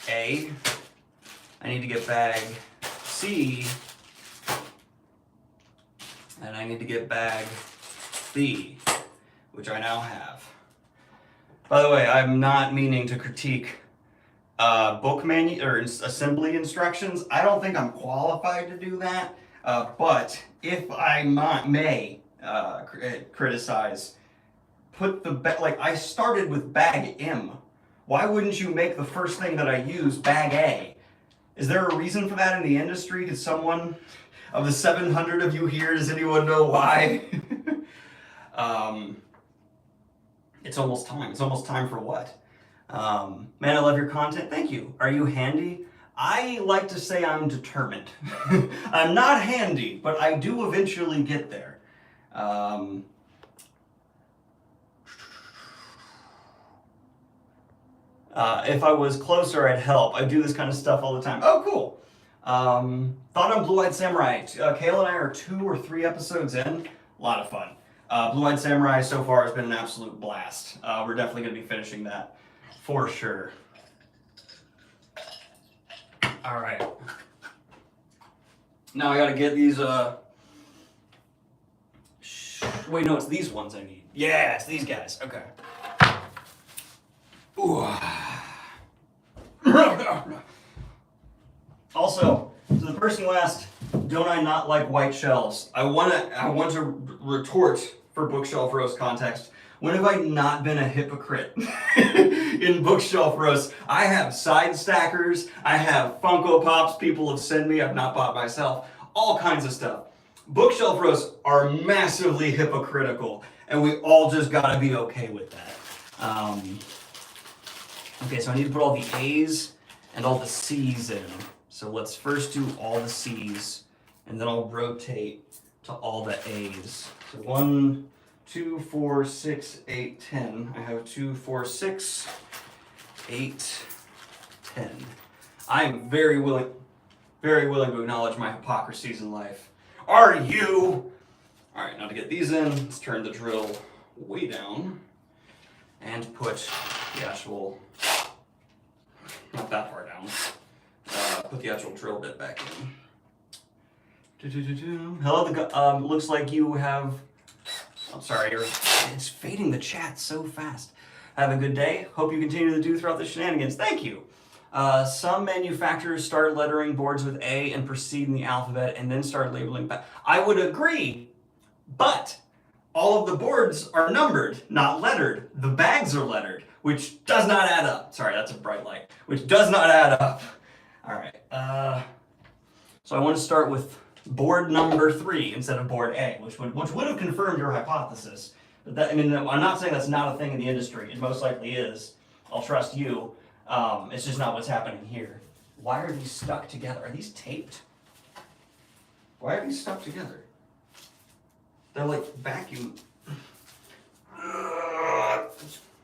A. I need to get bag C. And I need to get bag B, which I now have. By the way, I'm not meaning to critique book assembly instructions. I don't think I'm qualified to do that. But if I may criticize, put the I started with bag M. Why wouldn't you make the first thing that I use bag A? Is there a reason for that in the industry? Did someone, of the 700 of you here, does anyone know why? It's almost time. It's almost time for what? Man, I love your content. Thank you. Are you handy? I like to say I'm determined. I'm not handy, but I do eventually get there. If I was closer, I'd help. I do this kind of stuff all the time. Oh, cool. Thought on Blue-Eyed Samurai. Kayla and I are 2 or 3 episodes in. A lot of fun. Blue-Eyed Samurai so far has been an absolute blast. We're definitely going to be finishing that for sure. All right. Now I got to get these. Wait, no, it's these ones I need. Yeah, it's these guys. Okay. Ooh. Also, to the person who asked, don't I not like white shelves? I want to retort for bookshelf roast context. When have I not been a hypocrite in bookshelf roast? I have side stackers, I have Funko Pops people have sent me, I've not bought myself, all kinds of stuff. Bookshelf roasts are massively hypocritical, and we all just gotta be okay with that. Okay, so I need to put all the A's and all the C's in. So let's first do all the C's, and then I'll rotate to all the A's. So 1, 2, 4, 6, 8, 10. I have 2, 4, 6, 8, 10. I am very willing to acknowledge my hypocrisies in life. Are you? All right, now to get these in, let's turn the drill way down and put the actual, not that far down, put the actual drill bit back in. Hello, looks like you have, I'm sorry, it's fading the chat so fast. Have a good day. Hope you continue to do throughout the shenanigans. Thank you. Some manufacturers start lettering boards with A and proceed in the alphabet and then start labeling back. I would agree, but all of the boards are numbered, not lettered. The bags are lettered, which does not add up. Sorry, that's a bright light, which does not add up. All right. So I want to start with board number 3 instead of board A, which would have confirmed your hypothesis. But that, I mean, I'm not saying that's not a thing in the industry. It most likely is. I'll trust you. It's just not what's happening here. Why are these stuck together? Are these taped? Why are these stuck together? They're like vacuum.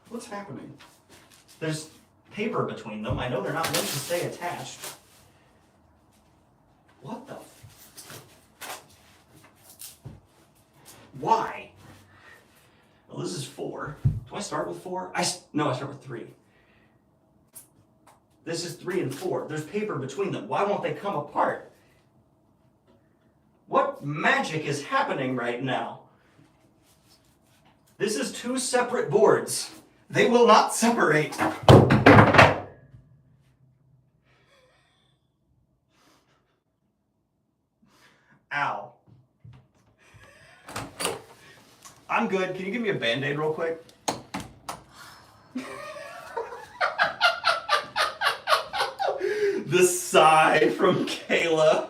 What's happening? There's paper between them. I know they're not meant to stay attached. What the? Why? Well, this is 4. Do I start with 4? No, I start with 3. This is 3 and 4. There's paper between them. Why won't they come apart? What magic is happening right now? This is 2 separate boards. They will not separate. Ow. I'm good. Can you give me a Band-Aid real quick? The sigh from Kayla.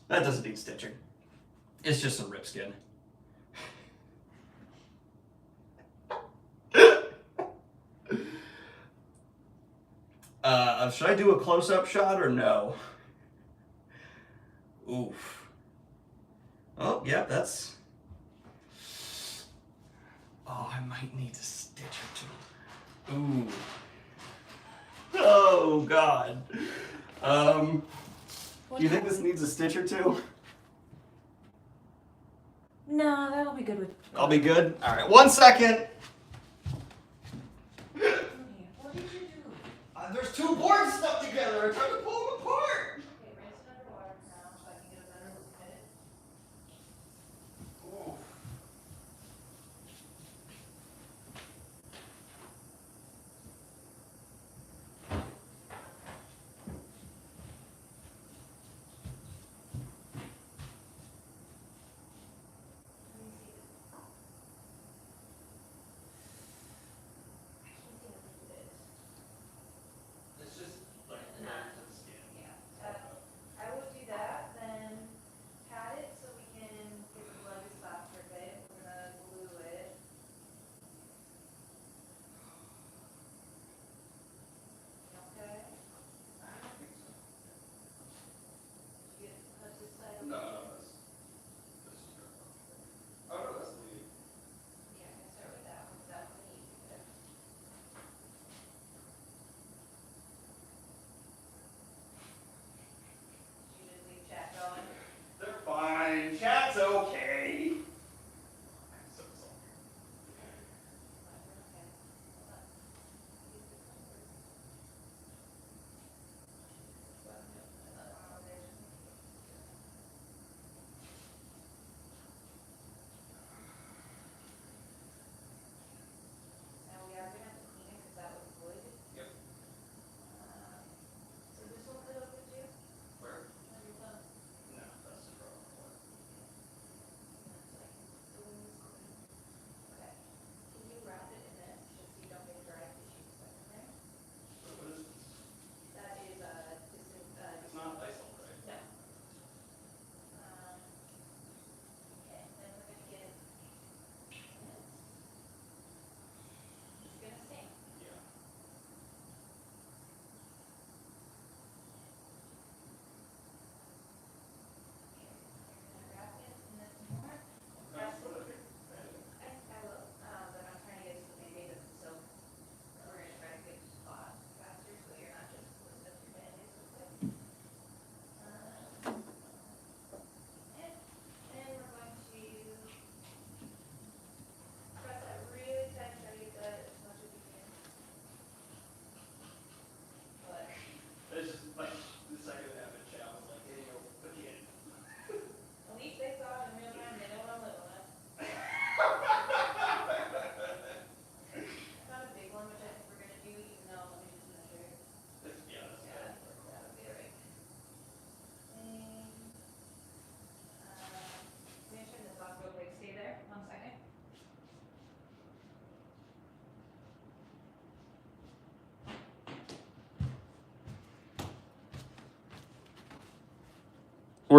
That doesn't need stitching. It's just some rip skin. Should I do a close-up shot or no? Oof. Oh, yeah, that's... Oh, I might need to stitch or 2. Ooh. Oh, God. Do you think this needs a stitch or 2? No, that'll be good with... I'll be good? All right, 1 second. What did you do? There's 2 boards stuck together. I'm trying to pull them apart. Okay, rinse it under water now so I can get a better look at it. Ooh. It's just like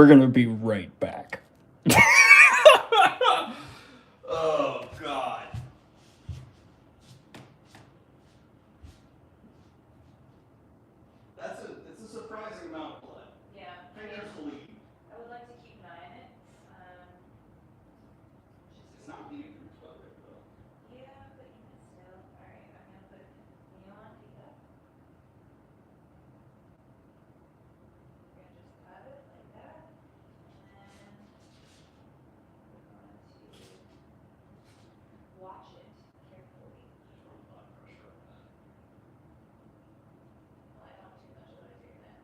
We're gonna be right back. Oh God. It's a surprising amount of blood. Yeah, Fingers bleed. I would like to keep an eye on it. It's not bleeding from his blood right though. Yeah, but even still. Alright, I'm gonna put neon makeup. We're gonna just cut it like that. And we're going to watch it carefully. Well, I don't too much of what I do then.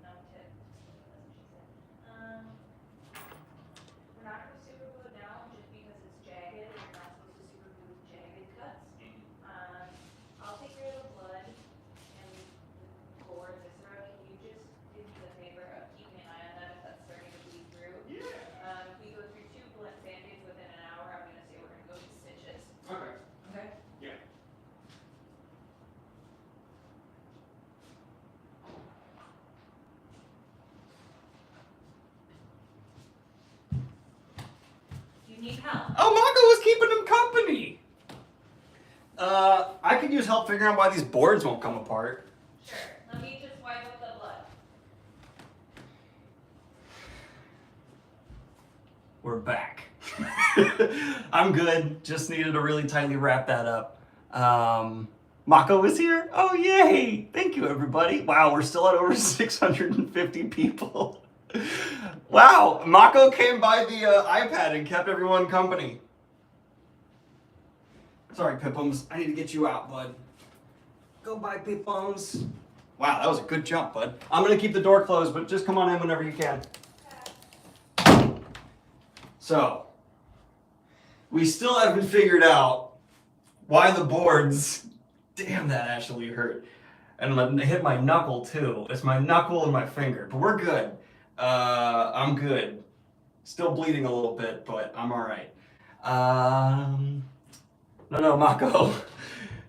No tip. That's what she said. We're not gonna super glue it down just because it's jagged. You're not supposed to super glue jagged cuts. I'll take care of the blood and the gore and viscera. Can you just do me the favor of keeping an eye on that if that's starting to bleed through? Yeah. If we go through 2 band-aids within an hour, I'm gonna say we're gonna go to stitches. Okay. Okay? Yeah. Do you need help? Oh, Mako was keeping him company. I could use help figuring out why these boards won't come apart. Sure. Let me just wipe up the blood. We're back. I'm good. Just needed to really tightly wrap that up. Mako is here. Oh, yay. Thank you, everybody. Wow, we're still at over 650 people. Wow, Mako came by the iPad and kept everyone company. Sorry, Pipums. I need to get you out, bud. Go by, Pipums. Wow, that was a good jump, bud. I'm going to keep the door closed, but just come on in whenever you can. So, we still haven't figured out why the boards. Damn, that actually hurt. And I hit my knuckle too. It's my knuckle and my finger, but we're good. I'm good. Still bleeding a little bit, but I'm all right. No, Mako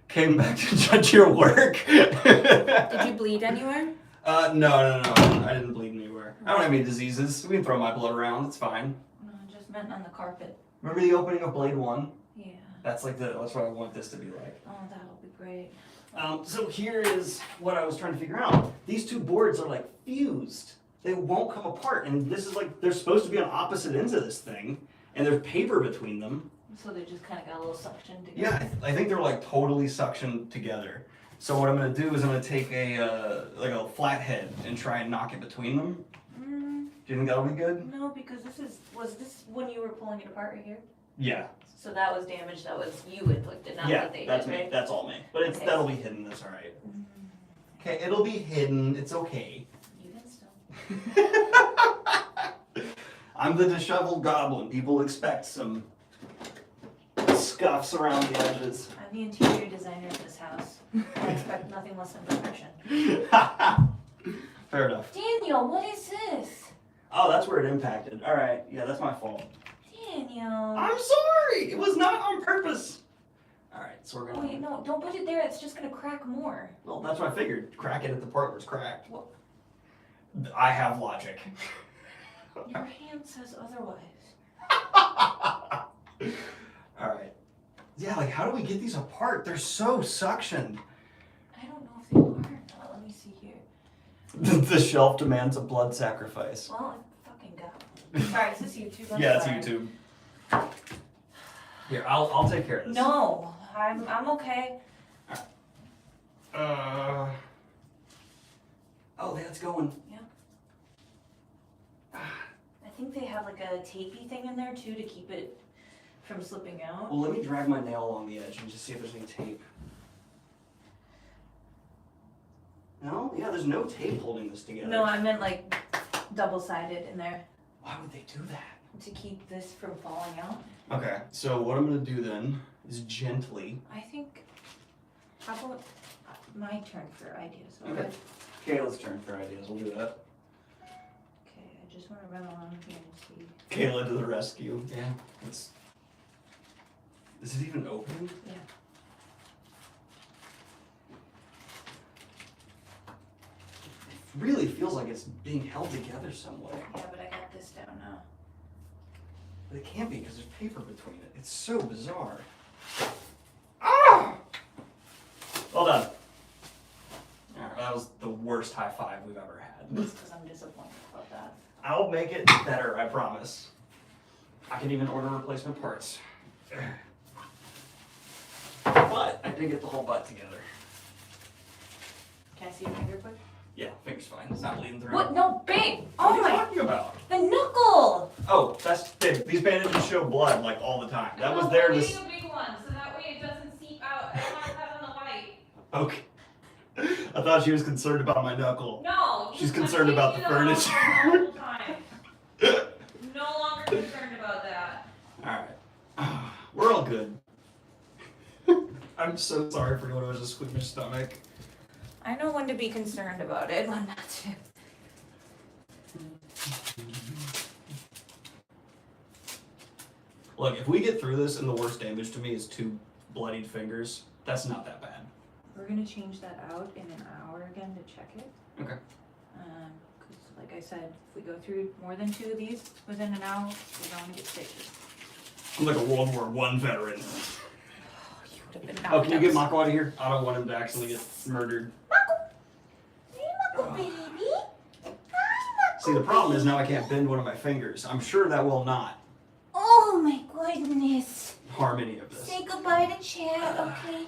came back to judge your work. Did you bleed anywhere? No. I didn't bleed anywhere. I don't have any diseases. We can throw my blood around. It's fine. No, I just meant on the carpet. Remember the opening of Blade 1? Yeah. That's what I want this to be like. Oh, that'll be great. So here is what I was trying to figure out. These two boards are like fused. They won't come apart. And this is like, they're supposed to be on opposite ends of this thing. And there's paper between them. So they just kind of got a little suction together. Yeah, I think they're like totally suctioned together. So what I'm gonna do is I'm gonna take a flathead and try and knock it between them. Do you think that'll be good? No, because was this when you were pulling it apart right here? Yeah. So that was damage that was you inflicted, not Yeah, what they that's did, me. right? That's all me. But Okay. that'll be hidden. That's all right. Okay, it'll be hidden. It's okay. You can still. I'm the disheveled goblin. People expect some scuffs around the edges. I'm the interior designer of this house. I expect nothing less than perfection. Fair enough. Daniel, what is this? Oh, that's where it impacted. All right. Yeah, that's my fault. Daniel. I'm sorry. It was not on purpose. All right, so we're gonna. Wait, no, don't put it there. It's just gonna crack more. Well, that's what I figured. Crack it at the part where it's cracked. What? I have logic. Your hand says otherwise. All right. Yeah, like how do we get these apart? They're so suctioned. I don't know if they are or not. Let me see here. The shelf demands a blood sacrifice. Well, I fucking got it. Sorry, is this YouTube? I'm Yeah, it's sorry. YouTube. Here, I'll take care of this. No, I'm okay. Oh, that's going. I think they have like a tapey thing in there too to keep it from slipping out. Well, let me drag my nail along the edge and just see if there's any tape. No? Yeah, there's no tape holding this together. No, I meant like double-sided in there Why would they do that? to keep this from falling out. Okay, so what I'm gonna do then is gently. I think, how about my turn for ideas? Okay. Okay, let's turn for ideas. We'll do that. Okay, I just want to run along here and see. Kayla to the rescue. Yeah. Is it even open? Yeah. really feels like it's being held together some way. Yeah, but I got this down now. But it can't be because there's paper between it. It's so bizarre. Ah! Well done. All right, that was the worst high five we've ever had. Just because I'm disappointed about that. I'll make it better, I promise. I can even order replacement parts. But I did get the whole butt together. Can I see your finger quick? Yeah, finger's fine. It's not bleeding through. What? No, babe! What are Oh you my! talking about? The knuckle! Oh, that's big. These bandages show blood like all the time. That was No, there we're to. getting a big one, so that way it doesn't seep out. I don't want that on the white. Okay. I thought she was concerned about my knuckle. No. She's I'm concerned about the taking it off furniture. the whole time. No longer concerned about that. Alright. We're all good. I'm so sorry for anyone who has a squeamish stomach. I know when to be concerned about it, when not to. Look, if we get through this and the worst damage to me is 2 bloodied fingers, that's not that bad. We're gonna change that out in an hour again to check it. Okay. Because like I said, if we go through more than 2 of these within an hour, we're going to get stitches. I'm like a World War I veteran. You would have been Oh, can you get knocked Mako out of here? I don't want him to accidentally get murdered. out. Baby. See, the problem is now I can't bend one of my fingers. I'm sure that will not Oh my goodness. harm any of this. Say goodbye to chat, okay?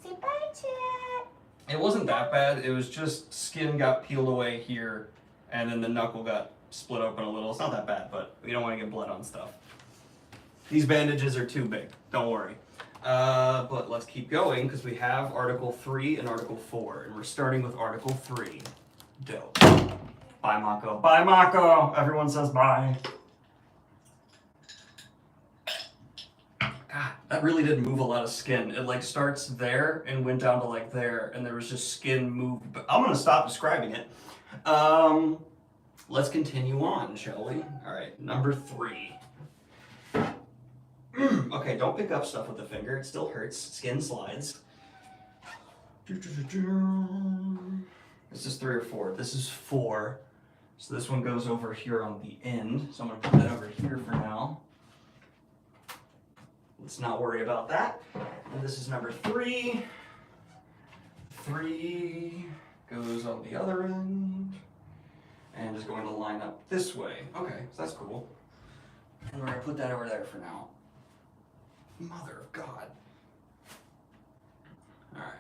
Say bye, chat. It wasn't that bad. It was just skin got peeled away here, and then the knuckle got split open a little. It's not that bad, but we don't want to get blood on stuff. These bandages are too big. Don't worry. But let's keep going because we have Article 3 and Article 4, and we're starting with Article 3. Dope. Bye, Mako. Bye, Mako. Everyone says bye. God, that really did move a lot of skin. It like starts there and went down to like there, and there was just skin moved. But I'm gonna stop describing it. Let's continue on, shall we? All right, number 3. Okay, don't pick up stuff with the finger. It still hurts. Skin slides. This is 3 or 4. This is 4. So this one goes over here on the end. So I'm gonna put that over here for now. Let's not worry about that. And this is number 3. 3 goes on the other end. And is going to line up this way. Okay, so that's cool. And we're gonna put that over there for now. Mother of God. Alright.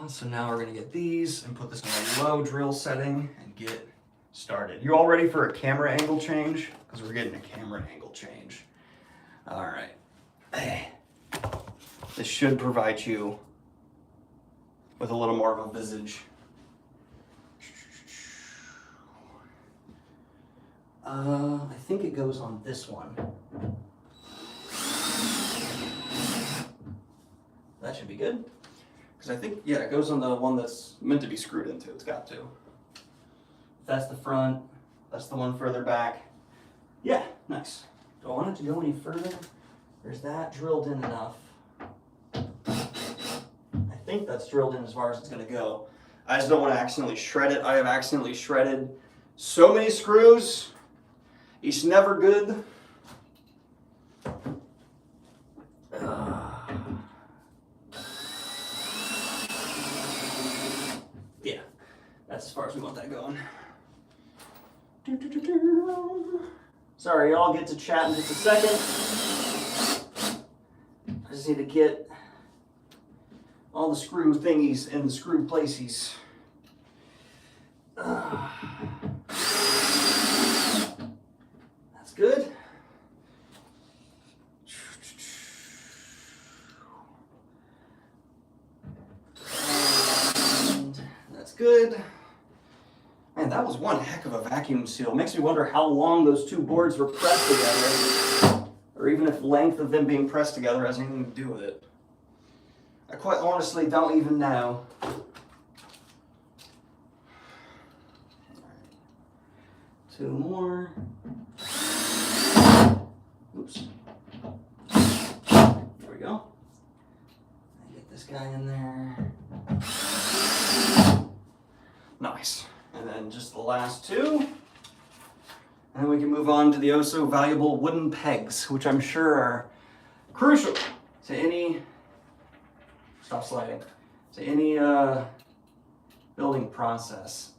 So now we're gonna get these and put this in a low drill setting and get started. You all ready for a camera angle change? Because we're getting a camera angle change. Alright. This should provide you with a little more of a visage. I think it goes on this one. That should be good. Because I think, yeah, it goes on the one that's meant to be screwed into. It's got to. If that's the front, that's the one further back. Yeah, nice. Do I want it to go any further? There's that drilled in enough. I think that's drilled in as far as it's going to go. I just don't want to accidentally shred it. I have accidentally shredded so many screws. It's never good. Yeah, that's as far as we want that going. Sorry, y'all, get to chat in just a second. I just need to get all the screw thingies in the screw places. That's good. And that's good. Man, that was one heck of a vacuum seal. Makes me wonder how long those 2 boards were pressed together, or even if length of them being pressed together has anything to do with it. I quite honestly don't even know. Two more. Oops. There we go. Get this guy in there. last two. And then we can move on to the oh so valuable wooden pegs, which I'm sure are crucial to any, stop sliding, to any building process.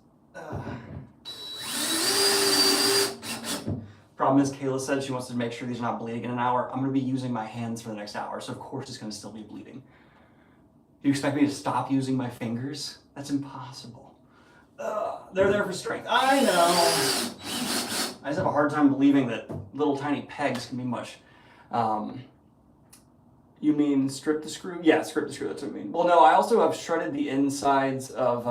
Problem is, Kayla said she wants to make sure these are not bleeding in an hour. I'm going to be using my hands for the next hour, so of course it's going to still be bleeding. Do you expect me to stop using my fingers? That's impossible. They're there for strength. I know. I just have a hard time believing that little tiny pegs can be much. You mean strip the screw? Yeah, strip the screw, that's what I mean. Well, no, I also have shredded the insides of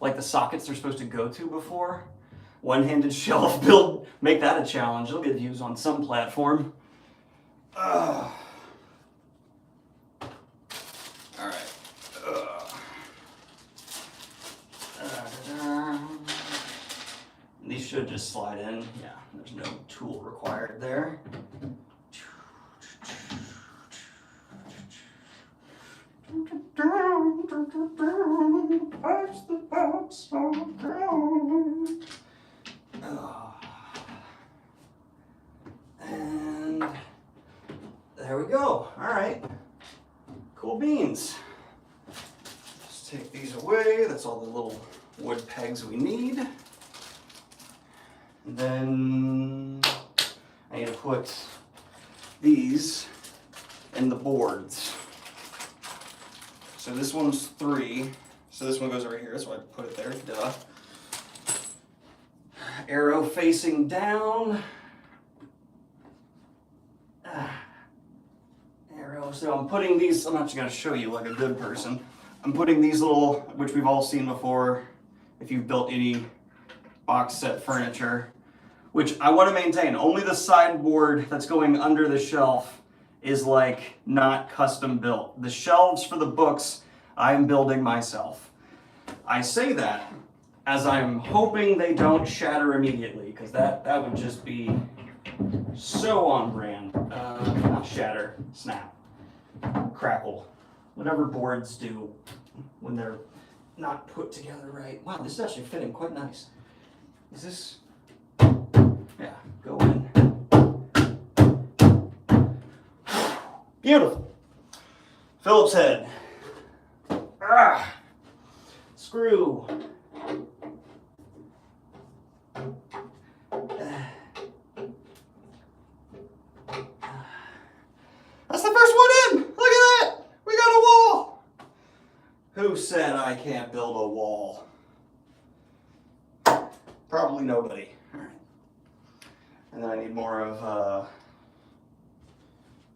like the sockets they're supposed to go to before. One-handed shelf build, make that a challenge. It'll get views on some platform. All right. These should just slide in. Yeah, there's no tool required there. And there we go. All right. Cool beans. Just take these away. That's all the little wood pegs we need. And then I need to put these in the boards. So this one's 3. So this one goes over here, so I put it there, duh. Arrow facing down. Arrow, so I'm putting these, I'm not just gonna show you like a good person. I'm putting these little, which we've all seen before, if you've built any box set furniture, which I wanna maintain. Only the sideboard that's going under the shelf is like not custom built. The shelves for the books, I'm building myself. I say that as I'm hoping they don't shatter immediately, because that would just be so on brand. Not shatter, snap, crackle, whatever boards do when they're not put together right. Wow, this is actually fitting quite nice. Is this, yeah, go in. Beautiful. Phillips head. Screw. That's the first one in. Look at that. We got a wall. Who said I can't build a wall? Probably nobody. All right. And then I need more of,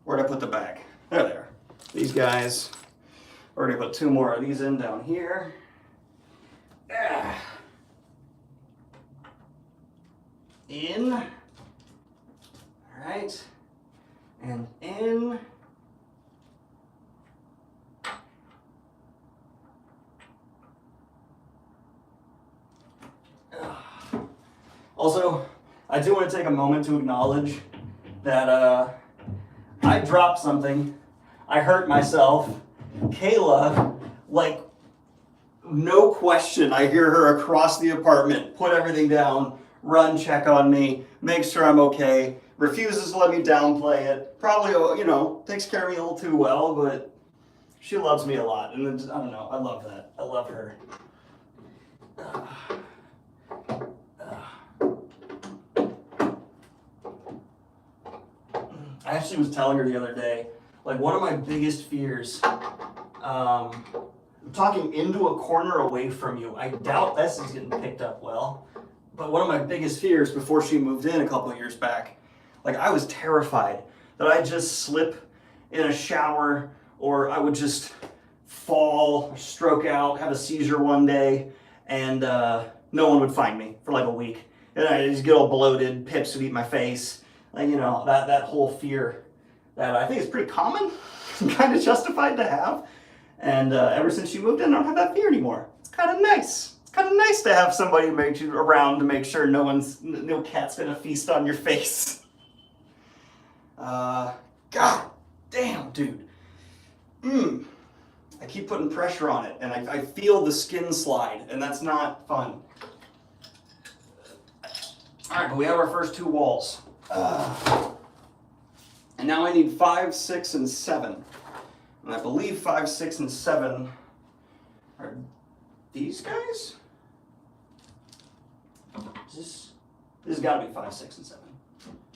where'd I put the bag? There they are. These guys. Already put 2 more of these in down here. In. All right. And in. Also, I do want to take a moment to acknowledge that I dropped something. I hurt myself. Kayla, like, no question, I hear her across the apartment, put everything down, run, check on me, make sure I'm okay, refuses to let me downplay it. Probably, you know, takes care of me a little too well, but she loves me a lot. And I don't know, I love that. I love her. I actually was telling her the other day, like, one of my biggest fears, talking into a corner away from you, I doubt this is getting picked up well, but one of my biggest fears before she moved in a couple of years back, like, I was terrified that I'd just slip in a shower, or I would just fall, stroke out, have a seizure one day, and no one would find me for like a week. And I'd just get all bloated, pips would eat my face. Like, you know, that whole fear that I think is pretty common, kind of justified to have. And ever since she moved in, I don't have that fear anymore. It's kind of nice. It's kind of nice to have somebody around to make sure no cat's gonna feast on your face. God damn, dude. I keep putting pressure on it, and I feel the skin slide, and that's not fun. All right, but we have our first 2 walls. And now I need 5, 6, and 7. And I believe 5, 6, and 7 are these guys? This has got to be 5, 6, and 7.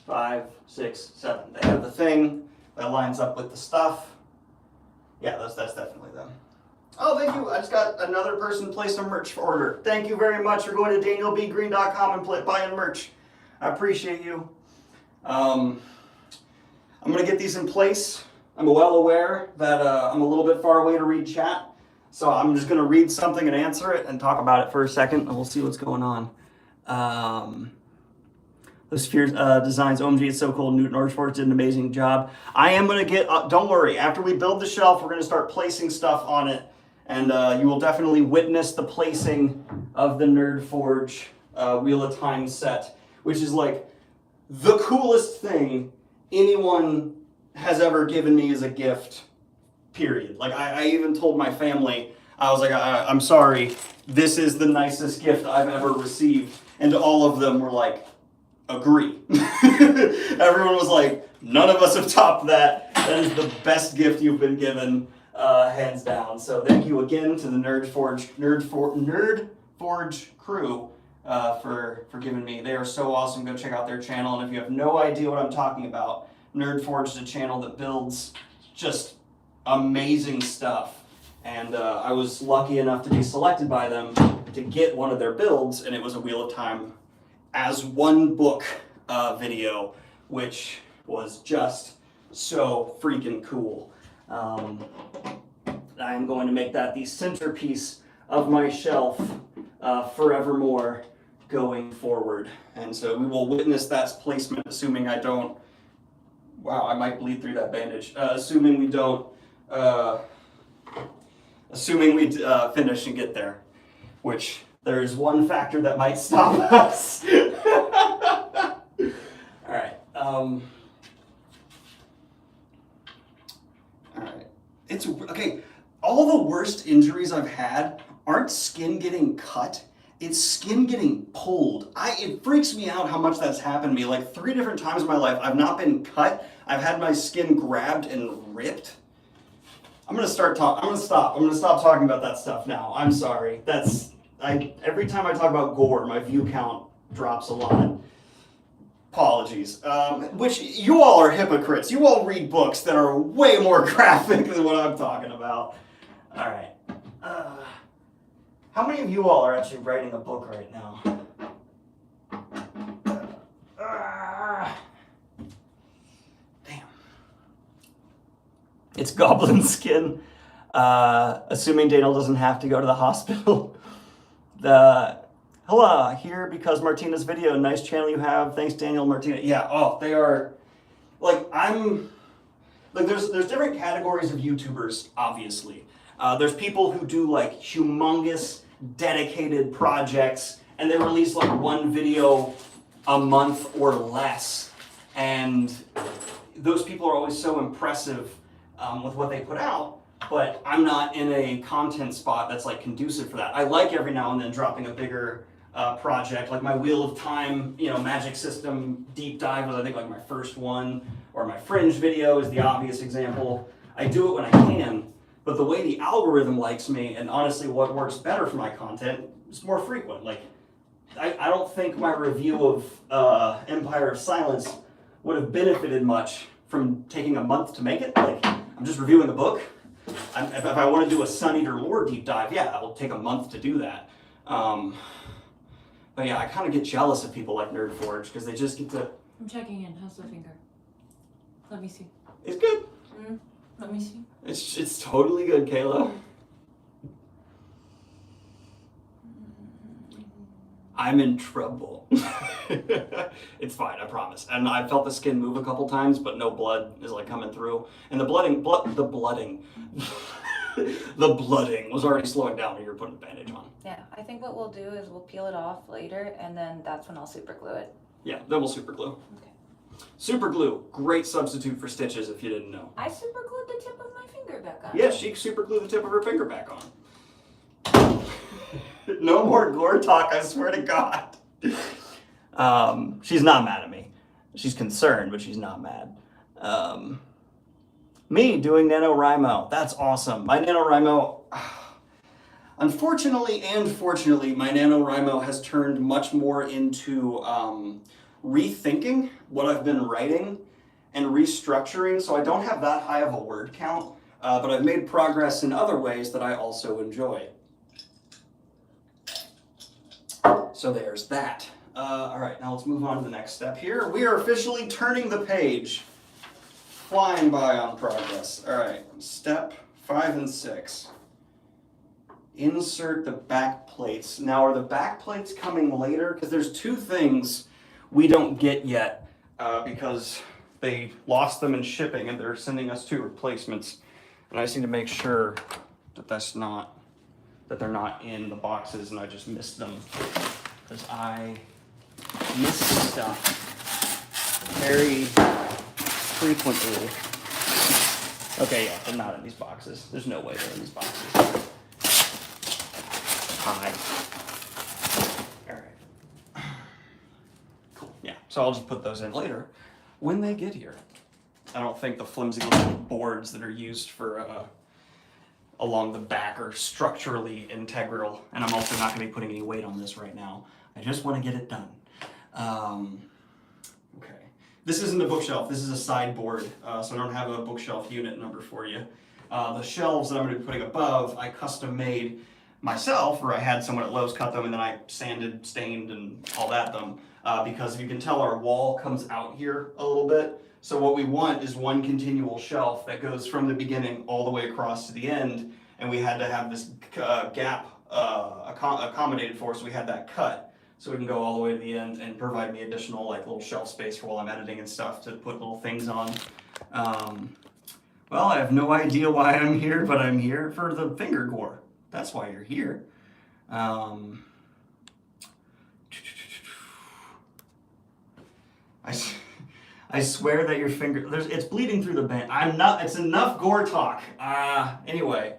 5, 6, 7. They have the thing that lines up with the stuff. Yeah, that's definitely them. Oh, thank you. I just got another person place a merch order. Thank you very much for going to danielbgreen.com and buying merch. I appreciate you. I'm going to get these in place. I'm well aware that I'm a little bit far away to read chat. So I'm just going to read something and answer it and talk about it for a second, and we'll see what's going on. Those Sphere designs, OMG, it's so cool. Newton Archforce did an amazing job. I am going to get, don't worry, after we build the shelf, we're going to start placing stuff on it. And you will definitely witness the placing of the NerdForge Wheel of Time set, which is like the coolest thing anyone has ever given me as a gift, period. Like I even told my family, I was like, I'm sorry, this is the nicest gift I've ever received. And all of them were like, agree. Everyone was like, none of us have topped that. That is the best gift you've been given, hands down. So thank you again to the NerdForge crew for giving me. They are so awesome. Go check out their channel. And if you have no idea what I'm talking about, NerdForge is a channel that builds just amazing stuff. And I was lucky enough to be selected by them to get one of their builds, and it was a Wheel of Time as one book video, which was just so freaking cool. I am going to make that the centerpiece of my shelf forevermore going forward. And so we will witness that placement, assuming I don't, wow, I might bleed through that bandage. Assuming we don't, assuming we finish and get there, which there is one factor that might stop us. All right. All right. It's okay. All the worst injuries I've had aren't skin getting cut. It's skin getting pulled. It freaks me out how much that's happened to me. Like 3 different times in my life, I've not been cut. I've had my skin grabbed and ripped. I'm gonna stop. I'm gonna stop talking about that stuff now. I'm sorry. Every time I talk about gore, my view count drops a lot. Apologies. Which you all are hypocrites. You all read books that are way more graphic than what I'm talking about. All right. How many of you all are actually writing a book right now? Damn. It's goblin skin. Assuming Daniel doesn't have to go to the hospital. Hello, here because Martina's video. Nice channel you have. Thanks, Daniel, Martina. Yeah, oh, they are, like, there's different categories of YouTubers, obviously. There's people who do, like, humongous, dedicated projects, and they release, like, 1 video a month or less. And those people are always so impressive with what they put out. But I'm not in a content spot that's like conducive for that. I like every now and then dropping a bigger project, like my Wheel of Time, Magic System deep dive was I think like my first one, or my Fringe video is the obvious example. I do it when I can, but the way the algorithm likes me, and honestly what works better for my content, is more frequent. Like, I don't think my review of Empire of Silence would have benefited much from taking a month to make it. Like, I'm just reviewing a book. If I want to do a Sun Eater lore deep dive, yeah, it will take a month to do that. But yeah, I kind of get jealous of people like NerdForge because they just get to... I'm checking in. How's the finger? Let me see. It's good. Let me see. It's totally good, Kayla. I'm in trouble. It's fine, I promise. And I felt the skin move a couple times, but no blood is like coming through. And the blooding was already slowing down when you were putting the bandage on. Yeah, I think what we'll do is we'll peel it off later, and then that's when I'll super glue it. Yeah, then we'll super glue. Okay. Super glue, great substitute for stitches if you didn't know. I super glued the tip of my finger back on. Yeah, she super glued the tip of her finger back on. No more gore talk, I swear to God. She's not mad at me. She's concerned, but she's not mad. Me doing NaNoWriMo. That's awesome. My NaNoWriMo, unfortunately and fortunately, my NaNoWriMo has turned much more into rethinking what I've been writing and restructuring, so I don't have that high of a word count, but I've made progress in other ways that I also enjoy. So there's that. All right, now let's move on to the next step here. We are officially turning the page. Flying by on progress. All right, step 5 and 6. Insert the back plates. Now, are the back plates coming later? Because there's two things we don't get yet because they lost them in shipping and they're sending us 2 replacements. And I just need to make sure that that they're not in the boxes and I just missed them. Because I miss stuff very frequently. Okay, yeah, they're not in these boxes. There's no way they're in these boxes. Hi. Alright. Cool. Yeah, so I'll just put those in later when they get here. I don't think the flimsy little boards that are used for along the back are structurally integral, and I'm also not going to be putting any weight on this right now. I just want to get it done. Okay. This isn't a bookshelf, this is a sideboard, so I don't have a bookshelf unit number for you. The shelves that I'm going to be putting above, I custom made myself, or I had someone at Lowe's cut them, and then I sanded, stained, and all that them, because if you can tell, our wall comes out here a little bit. So what we want is one continual shelf that goes from the beginning all the way across to the end, and we had to have this gap accommodated for, so we had that cut. So we can go all the way to the end and provide me additional like little shelf space for while I'm editing and stuff to put little things on. Well, I have no idea why I'm here, but I'm here for the finger gore. That's why you're here. I swear that your finger, it's bleeding through the band. It's enough gore talk. Anyway,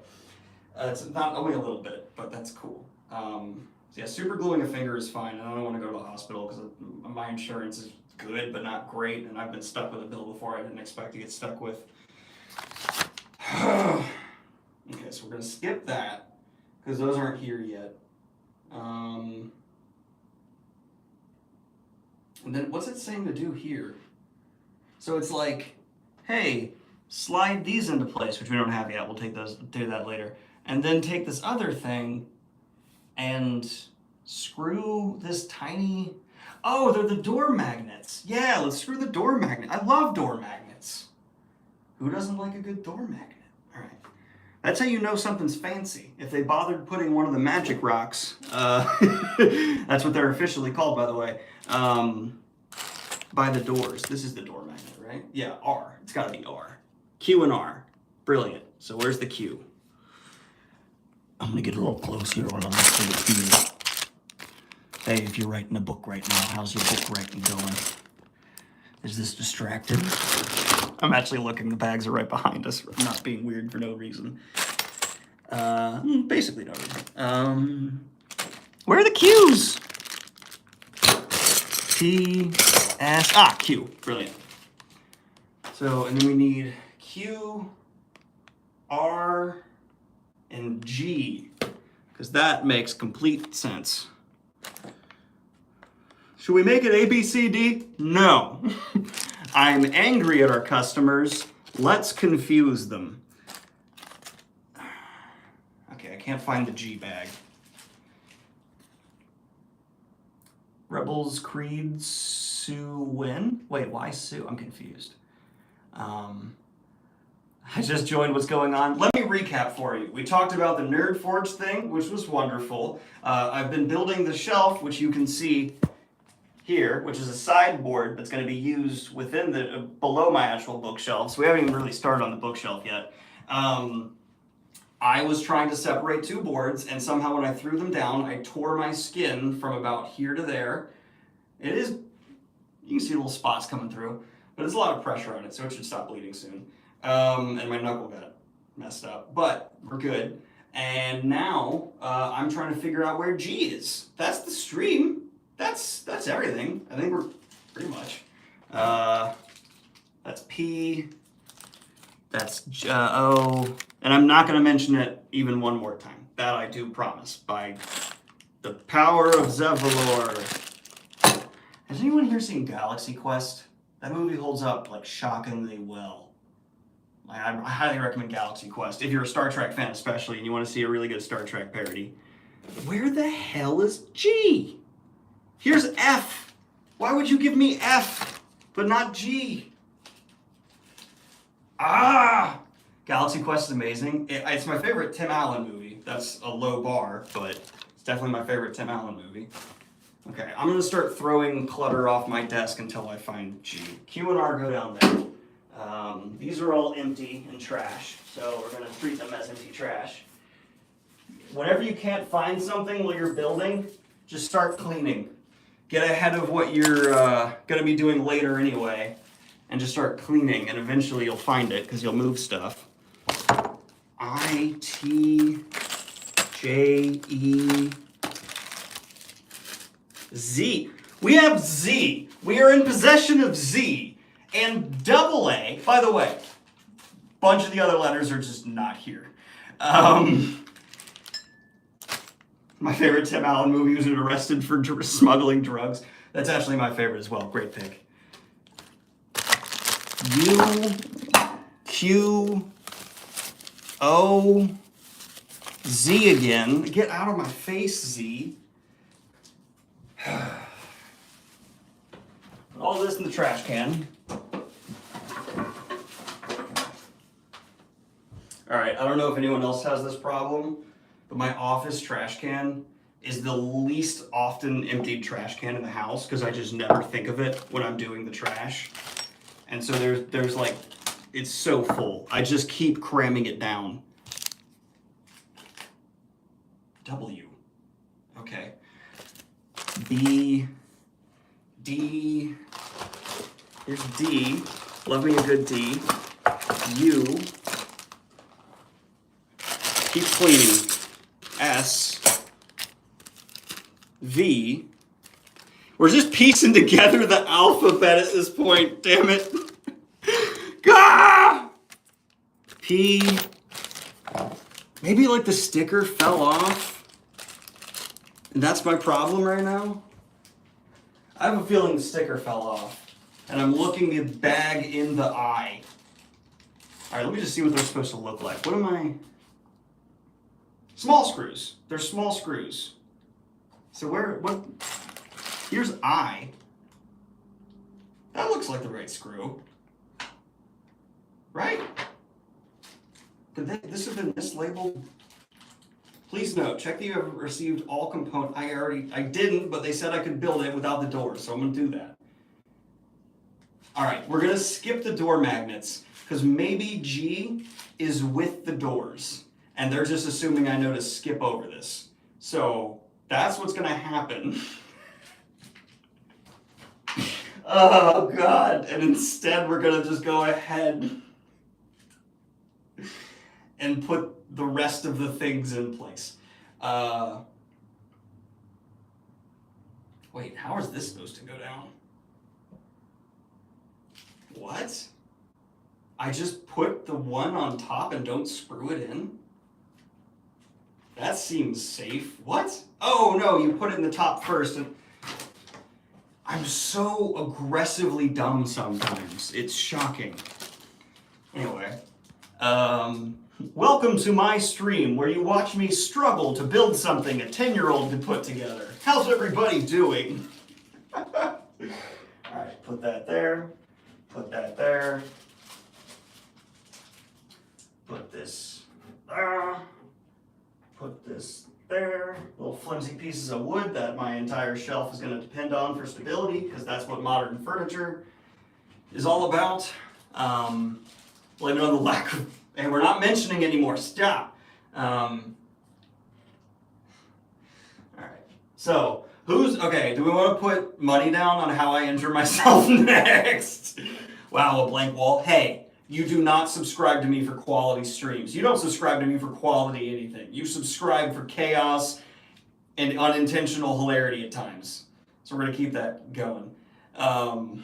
it's not only a little bit, but that's cool. So yeah, super gluing a finger is fine. I don't want to go to the hospital because my insurance is good, but not great. And I've been stuck with a bill before I didn't expect to get stuck with. Okay, so we're gonna skip that because those aren't here yet. And then what's it saying to do here? So it's like, hey, slide these into place, which we don't have yet. We'll do that later. And then take this other thing and screw this tiny, oh, they're the door magnets. Yeah, let's screw the door magnet. I love door magnets. Who doesn't like a good door magnet? All right. That's how you know something's fancy. If they bothered putting one of the magic rocks, that's what they're officially called, by the way, by the doors. This is the door magnet, right? Yeah, R. It's gotta be R. Q and R. Brilliant. So where's the Q? I'm gonna get a little close here on the Q. Hey, if you're writing a book right now, how's your book writing going? Is this distracting? I'm actually looking, the bags are right behind us. I'm not being weird for no reason. Basically no reason. Where are the Q's? T, S, Q, brilliant. So, and then we need Q, R, and G, because that makes complete sense. Should we make it A, B, C, D? No. I'm angry at our customers. Let's confuse them. Okay, I can't find the G bag. Rebels, Creed, Sue, win? Wait, why Sue? I'm confused. I just joined what's going on. Let me recap for you. We talked about the Nerd Forge thing, which was wonderful. I've been building the shelf, which you can see here, which is a sideboard that's going to be used within the below my actual bookshelf. So we haven't even really started on the bookshelf yet. I was trying to separate 2 boards, and somehow when I threw them down, I tore my skin from about here to there. It is, you can see little spots coming through, but there's a lot of pressure on it, so it should stop bleeding soon. And my knuckle got messed up, but we're good. And now I'm trying to figure out where G is. That's the stream. that's everything. I think we're pretty much. That's P. That's O. And I'm not going to mention it even one more time. That I do promise. By the power of Zevlor. Has anyone here seen Galaxy Quest? That movie holds up like shockingly well. I highly recommend Galaxy Quest if you're a Star Trek fan, especially, and you want to see a really good Star Trek parody. Where the hell is G? Here's F. Why would you give me F but not G? Ah! Galaxy Quest is amazing. It's my favorite Tim Allen movie. That's a low bar, but it's definitely my favorite Tim Allen movie. Okay, I'm going to start throwing clutter off my desk until I find G. Q and R go down there. These are all empty and trash, so we're going to treat them as empty trash. Whenever you can't find something while you're building, just start cleaning. Get ahead of what you're going to be doing later anyway, and just start cleaning, and eventually you'll find it because you'll move stuff. I, T, J, E, Z. We have Z. We are in possession of Z. And double A, by the way, bunch of the other letters are just not here. My favorite Tim Allen movie was arrested for smuggling drugs. That's actually my favorite as well. Great pick. U, Q, O, Z again. Get out of my face, Z. All this in the trash can. All right, I don't know if anyone else has this problem, but my office trash can is the least often emptied trash can in the house because I just never think of it when I'm doing the trash. And so there's like, it's so full. I just keep cramming it down. W. Okay. B. D. Here's D. Love me a good D. U. Keep cleaning. S. V. We're just piecing together the alphabet at this point. Damn it. Gah! P. Maybe like the sticker fell off. And that's my problem right now. I have a feeling the sticker fell off. And I'm looking at bag in the eye. All right, let me just see what they're supposed to look like. What am I? Small screws. They're small screws. So what? Here's I. That looks like the right screw. Right? Could this have been mislabeled? Please note, check that you have received all components. I didn't, but they said I could build it without the doors, so I'm gonna do that. All right, we're gonna skip the door magnets, because maybe G is with the doors, and they're just assuming I know to skip over this. So that's what's gonna happen. Oh God, and instead we're gonna just go ahead and put the rest of the things in place. Wait, how is this supposed to go down? What? I just put the one on top and don't screw it in? That seems safe. What? Oh no, you put it in the top first. And I'm so aggressively dumb sometimes. It's shocking. Anyway, welcome to my stream where you watch me struggle to build something a 10-year-old could put together. How's everybody doing? All right, put that there. Put that there. Put this there. Put this there. Little flimsy pieces of wood that my entire shelf is going to depend on for stability, because that's what modern furniture is all about. Blame it on the lack of... And we're not mentioning anymore. Stop. All right. So, okay, do we want to put money down on how I injure myself next? Wow, a blank wall. Hey, you do not subscribe to me for quality streams. You don't subscribe to me for quality anything. You subscribe for chaos and unintentional hilarity at times. So we're gonna keep that going. Alright,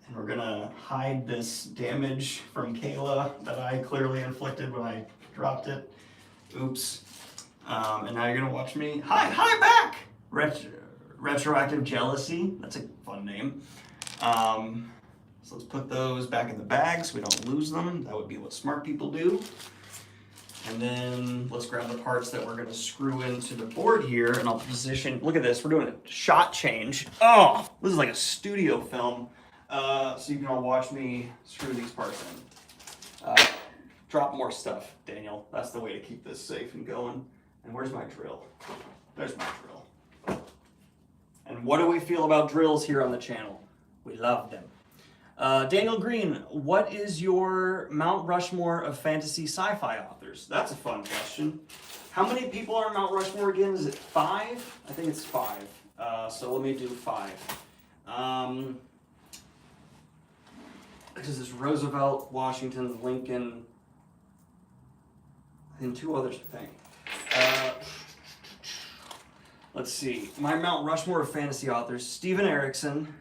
and we're gonna hide this damage from Kayla that I clearly inflicted when I dropped it. Oops. And now you're gonna watch me. Hi back! Retroactive Jealousy. That's a fun name. So let's put those back in the bag so we don't lose them. That would be what smart people do. And then let's grab the parts that we're gonna screw into the board here, and I'll position. Look at this, we're doing a shot change. Oh, this is like a studio film. So you can all watch me screw these parts in. Drop more stuff, Daniel. That's the way to keep this safe and going. And where's my drill? There's my drill. And what do we feel about drills here on the channel? We love them. Daniel Green, what is your Mount Rushmore of fantasy sci-fi authors? That's a fun question. How many people are in Mount Rushmore again? Is it 5? I think it's 5. So let me do 5. Because it's Roosevelt, Washington, Lincoln, and 2 others, I think. Let's see. My Mount Rushmore of fantasy authors: Steven Erikson,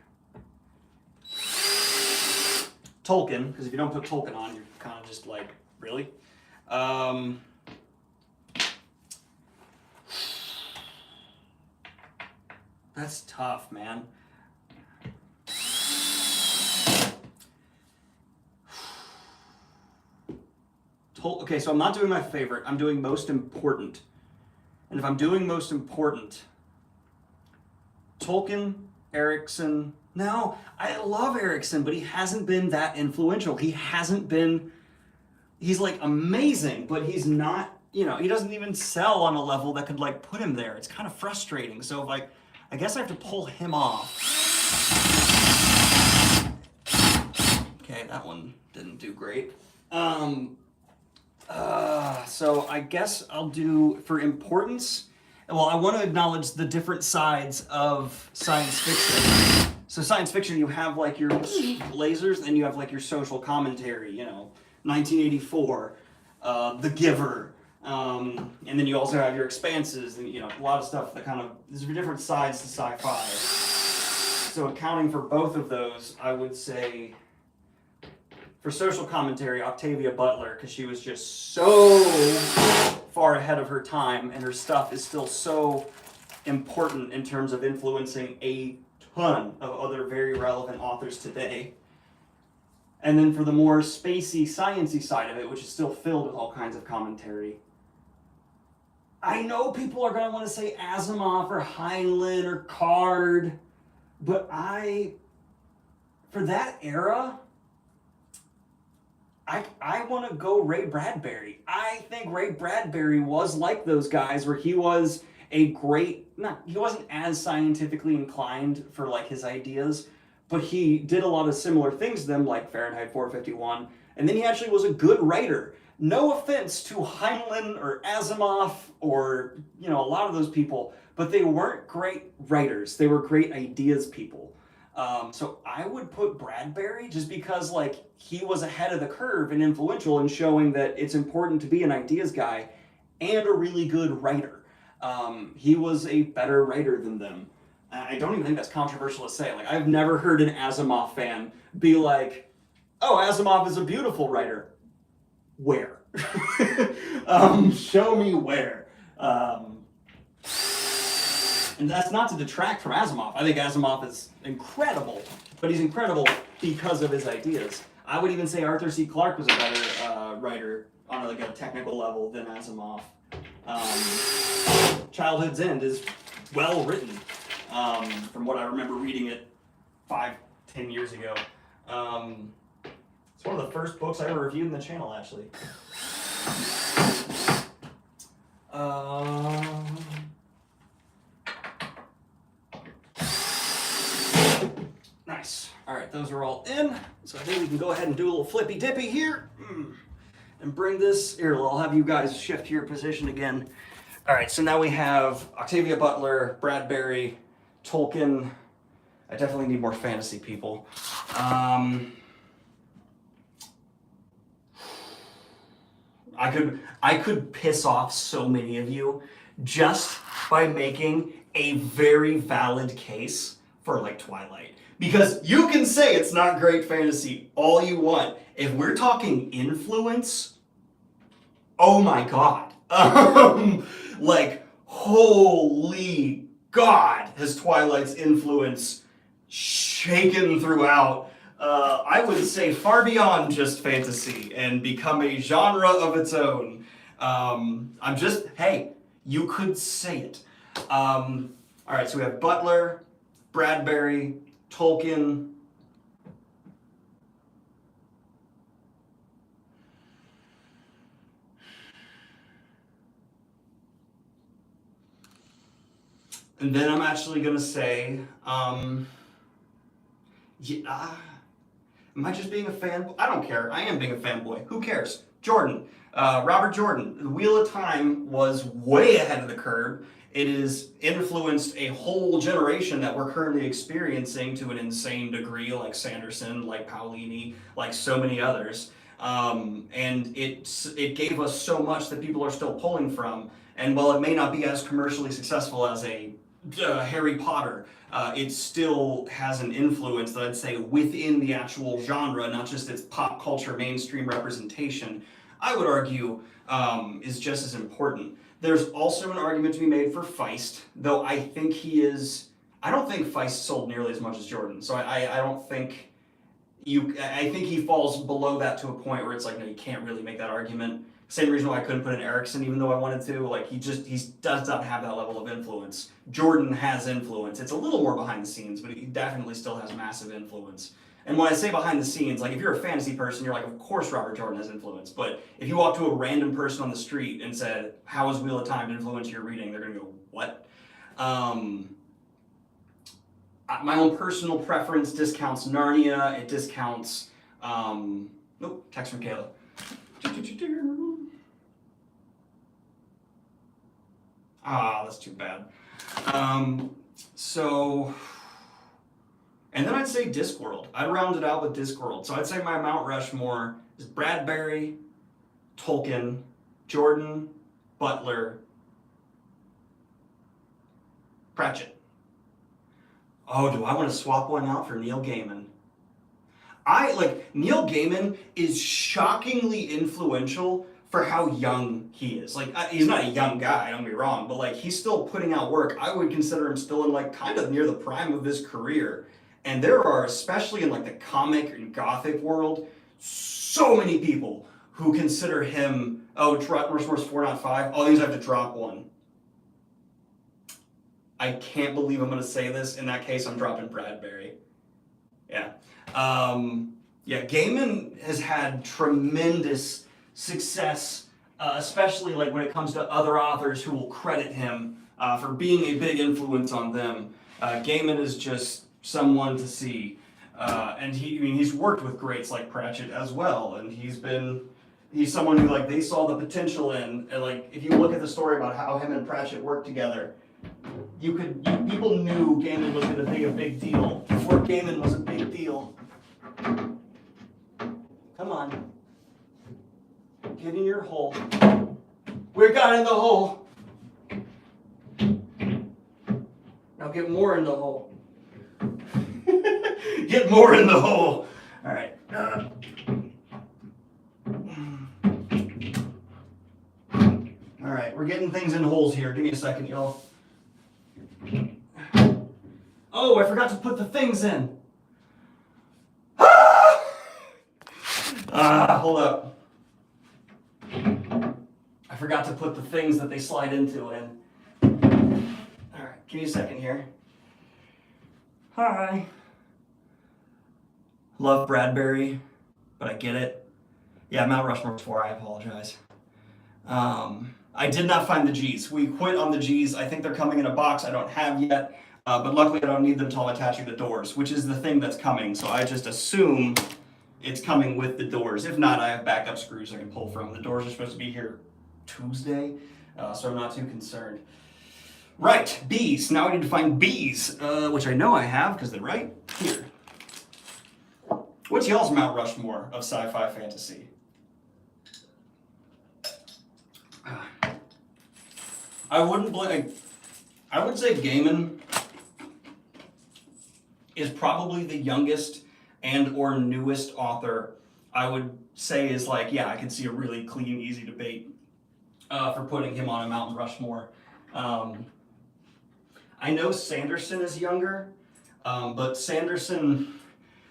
Tolkien, because if you don't put Tolkien on, you're kind of just like, really? That's tough, man. Okay, so I'm not doing my favorite. I'm doing most important. And if I'm doing most important, Tolkien, Erikson. No, I love Erikson, but he hasn't been that influential. He's like amazing, but he's not, he doesn't even sell on a level that could like put him there. It's kind of frustrating. So like, I guess I have to pull him off. Okay, that one didn't do great. So I guess I'll do, for importance, well, I want to acknowledge the different sides of science fiction. So science fiction, you have like your lasers, and you have like your social commentary, 1984, The Giver, and then you also have your expanses, and a lot of stuff that kind of, these are different sides to sci-fi. So accounting for both of those, I would say, for social commentary, Octavia Butler, because she was just so far ahead of her time, and her stuff is still so important in terms of influencing a ton of other very relevant authors today. And then for the more spacey, sciencey side of it, which is still filled with all kinds of commentary, I know people are going to want to say Asimov or Heinlein or Card, but for that era, I want to go Ray Bradbury. I think Ray Bradbury was like those guys where he was he wasn't as scientifically inclined for like his ideas, but he did a lot of similar things to them, like Fahrenheit 451, and then he actually was a good writer. No offense to Heinlein or Asimov or, a lot of those people, but they weren't great writers. They were great ideas people. So I would put Bradbury just because like he was ahead of the curve and influential in showing that it's important to be an ideas guy and a really good writer. He was a better writer than them. I don't even think that's controversial to say. Like, I've never heard an Asimov fan be like, oh, Asimov is a beautiful writer. Where? Show me where. And that's not to detract from Asimov. I think Asimov is incredible, but he's incredible because of his ideas. I would even say Arthur C. Clarke was a better writer on like a technical level than Asimov. Childhood's End is well written, from what I remember reading it 5-10 years ago. It's one of the first books I ever reviewed in the channel, actually. Nice. All right, those are all in. So I think we can go ahead and do a little flippy dippy here. And bring this, here, I'll have you guys shift to your position again. All right, so now we have Octavia Butler, Bradbury, Tolkien. I definitely need more fantasy people. I could piss off so many of you just by making a very valid case for like Twilight. Because you can say it's not great fantasy all you want. If we're talking influence, oh my god. Like, holy god, has Twilight's influence shaken throughout, I would say far beyond just fantasy and become a genre of its own. Hey, you could say it. Alright, so we have Butler, Bradbury, Tolkien. And then I'm actually gonna say, am I just being a fanboy? I don't care. I am being a fanboy. Who cares? Jordan. Robert Jordan. The Wheel of Time was way ahead of the curve. It has influenced a whole generation that we're currently experiencing to an insane degree, like Sanderson, like Paolini, like so many others. And it gave us so much that people are still pulling from. And while it may not be as commercially successful as a Harry Potter, it still has an influence that I'd say within the actual genre, not just its pop culture mainstream representation, I would argue is just as important. There's also an argument to be made for Feist, though I don't think Feist sold nearly as much as Jordan, so I don't think I think he falls below that to a point where it's like, no, you can't really make that argument. Same reason why I couldn't put in Erickson even though I wanted to. Like, he does not have that level of influence. Jordan has influence. It's a little more behind the scenes, but he definitely still has massive influence. And when I say behind the scenes, like, if you're a fantasy person, you're like, of course Robert Jordan has influence. But if you walk to a random person on the street and said, how has Wheel of Time influenced your reading? They're gonna go, what? My own personal preference discounts Narnia. It discounts, text from Kayla. That's too bad. And then I'd say Discworld. I'd round it out with Discworld. So I'd say my Mount Rushmore is Bradbury, Tolkien, Jordan, Butler, Pratchett. Oh, do I want to swap one out for Neil Gaiman? Neil Gaiman is shockingly influential for how young he is. Like, he's not a young guy, don't get me wrong, but like, he's still putting out work. I would consider him still in like kind of near the prime of his career. And there are, especially in like the comic and gothic world, so many people who consider him, Rushmore's 4, not 5. Oh, these I have to drop one. I can't believe I'm going to say this. In that case, I'm dropping Bradbury. Yeah. Gaiman has had tremendous success, especially like when it comes to other authors who will credit him for being a big influence on them. Gaiman is just someone to see. And he's worked with greats like Pratchett as well. And he's someone who like they saw the potential in. And like, if you look at the story about how him and Pratchett worked together, people knew Gaiman was going to be a big deal before Gaiman was a big deal. Come on. Get in your hole. We got in the hole. Now get more in the hole. Get more in the hole. All right. All right, we're getting things in holes here. Give me a second, y'all. Oh, I forgot to put the things in. Hold up. I forgot to put the things that they slide into in. All right, give me a second here. Hi. Love Bradbury, but I get it. Yeah, Mount Rushmore's 4, I apologize. I did not find the G's. We quit on the G's. I think they're coming in a box I don't have yet, but luckily I don't need them until I'm attaching the doors, which is the thing that's coming, so I just assume it's coming with the doors. If not, I have backup screws I can pull from. The doors are supposed to be here Tuesday, so I'm not too concerned. Right, B's. Now I need to find B's, which I know I have because they're right here. What's y'all's Mount Rushmore of sci-fi fantasy? I I would say Gaiman is probably the youngest and or newest author. I would say is like, yeah, I could see a really clean, easy debate for putting him on a Mount Rushmore. I know Sanderson is younger, but Sanderson,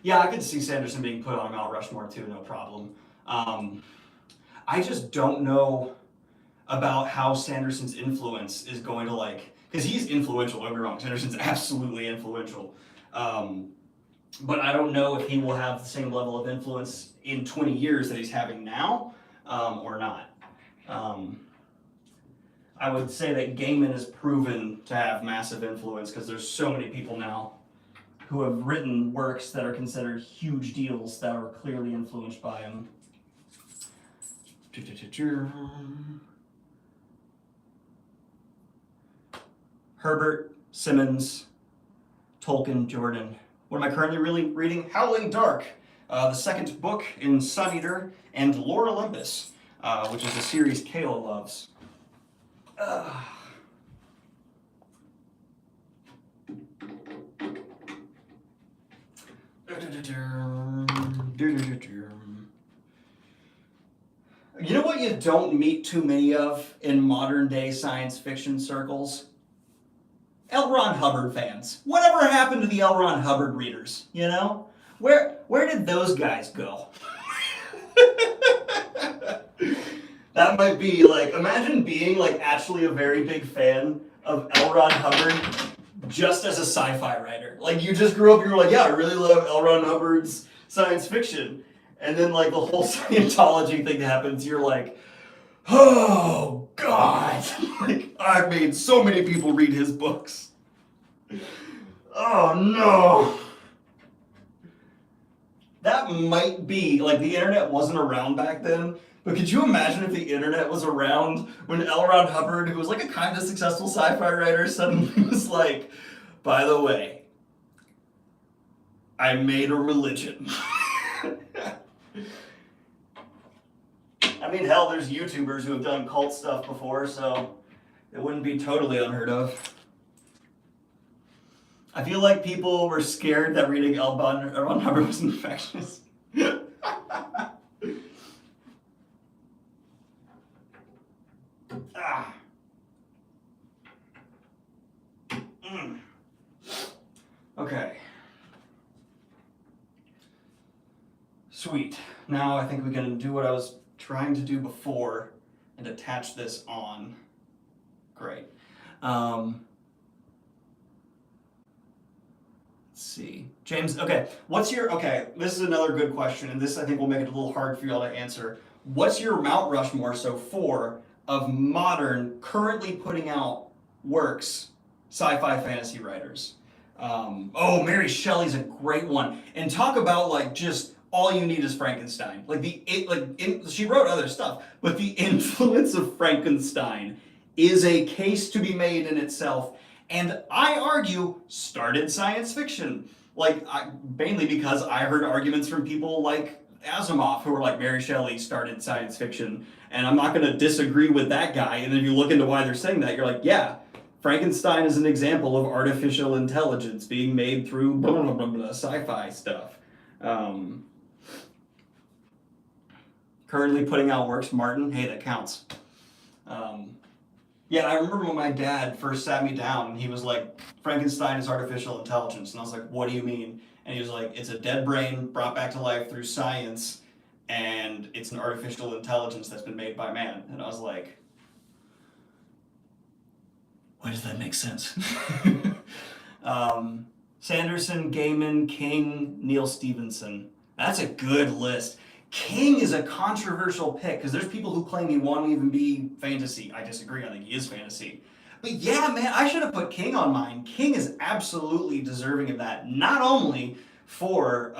yeah, I could see Sanderson being put on a Mount Rushmore too, no problem. I just don't know about how Sanderson's influence is going to like, because he's influential, don't get me wrong, Sanderson's absolutely influential. But I don't know if he will have the same level of influence in 20 years that he's having now, or not. I would say that Gaiman has proven to have massive influence because there's so many people now who have written works that are considered huge deals that are clearly influenced by him. Herbert, Simmons, Tolkien, Jordan. What am I currently really reading? Howling Dark, the second book in Sun Eater, and Lore Olympus, which is a series Kayla loves. You know what you don't meet too many of in modern day science fiction circles? L. Ron Hubbard fans. Whatever happened to the L. Ron Hubbard readers, you know? Where did those guys go? That might be like, imagine being like actually a very big fan of L. Ron Hubbard just as a sci-fi writer. Like you just grew up and you were like, yeah, I really love L. Ron Hubbard's science fiction. And then like the whole Scientology thing happens, you're like, oh God. Like I've made so many people read his books. Oh no. That might be, like the internet wasn't around back then, but could you imagine if the internet was around when L. Ron Hubbard, who was like a kind of successful sci-fi writer, suddenly was like, by the way, I made a religion. I mean, hell, there's YouTubers who have done cult stuff before, so it wouldn't be totally unheard of. I feel like people were scared that reading L. Ron Hubbard was infectious. Okay. Sweet. Now I think we can do what I was trying to do before and attach this on. Great. Let's see. James, okay. Okay, this is another good question, and this I think will make it a little hard for y'all to answer. What's your Mount Rushmore, so 4, of modern, currently putting out works, sci-fi fantasy writers? Mary Shelley's a great one. And talk about like just all you need is Frankenstein. She wrote other stuff, but the influence of Frankenstein is a case to be made in itself. And I argue started science fiction. Mainly because I heard arguments from people like Asimov who were like, Mary Shelley started science fiction. And I'm not going to disagree with that guy. And if you look into why they're saying that, you're like, yeah, Frankenstein is an example of artificial intelligence being made through blah, blah, blah, blah, sci-fi stuff. Currently putting out works, Martin. Hey, that counts. Yeah, I remember when my dad first sat me down and he was like, Frankenstein is artificial intelligence. And I was like, what do you mean? And he was like, it's a dead brain brought back to life through science, and it's an artificial intelligence that's been made by man. And I was like, why does that make sense? Sanderson, Gaiman, King, Neil Stephenson. That's a good list. King is a controversial pick because there's people who claim he won't even be fantasy. I disagree. I think he is fantasy. But yeah, man, I should have put King on mine. King is absolutely deserving of that. Not only for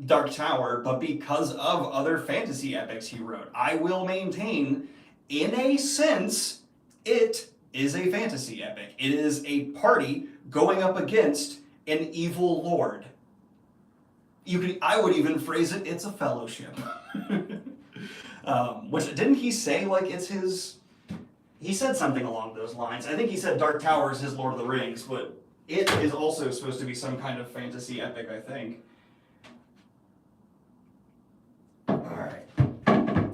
Dark Tower, but because of other fantasy epics he wrote. I will maintain, in a sense, it is a fantasy epic. It is a party going up against an evil lord. I would even phrase it, it's a fellowship. Which, didn't he say, like, it's his... He said something along those lines. I think he said Dark Tower is his Lord of the Rings, but it is also supposed to be some kind of fantasy epic, I think. Alright.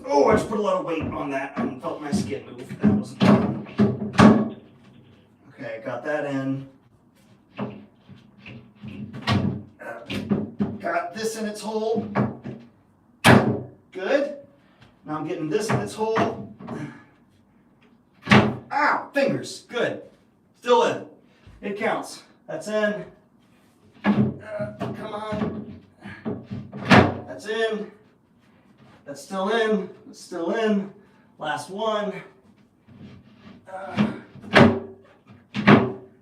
Oh, I just put a lot of weight on that and felt my skin move. That wasn't fun. Okay, got that in. Got this in its hole. Good. Now I'm getting this in its hole. Ow! Fingers. Good. Still in. It counts. That's in. Come on. That's in. That's still in. That's still in. Last one.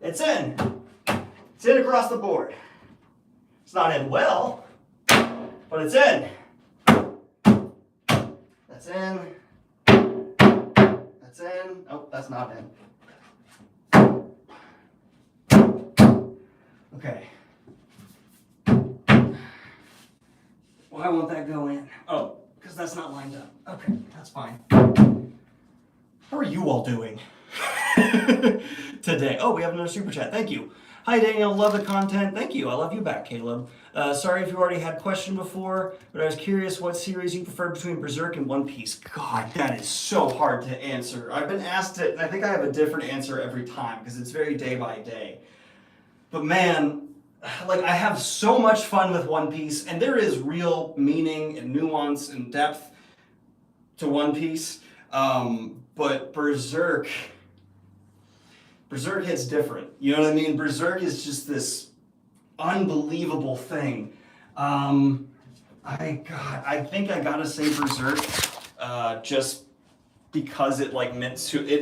It's in. It's in across the board. It's not in well, but it's in. That's in. That's in. Oh, that's not in. Okay. Why won't that go in? Oh, because that's not lined up. Okay, that's fine. How are you all doing today? Oh, we have another super chat. Thank you. Hi, Daniel. Love the content. Thank you. I love you back, Caleb. Sorry if you already had a question before, but I was curious what series you prefer between Berserk and One Piece. God, that is so hard to answer. I've been asked it, and I think I have a different answer every time because it's very day by day. But man, like I have so much fun with One Piece, and there is real meaning and nuance and depth to One Piece. But Berserk hits different. You know what I mean? Berserk is just this unbelievable thing. I think I gotta say Berserk, just because it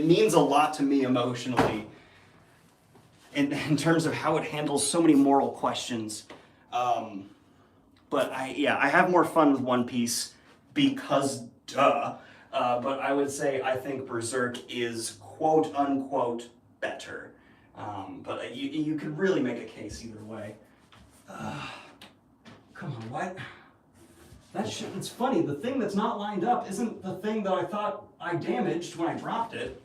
means a lot to me emotionally. In terms of how it handles so many moral questions. But I have more fun with One Piece because duh. But I would say I think Berserk is quote unquote better. But you could really make a case either way. Come on, what? It's funny, the thing that's not lined up isn't the thing that I thought I damaged when I dropped it.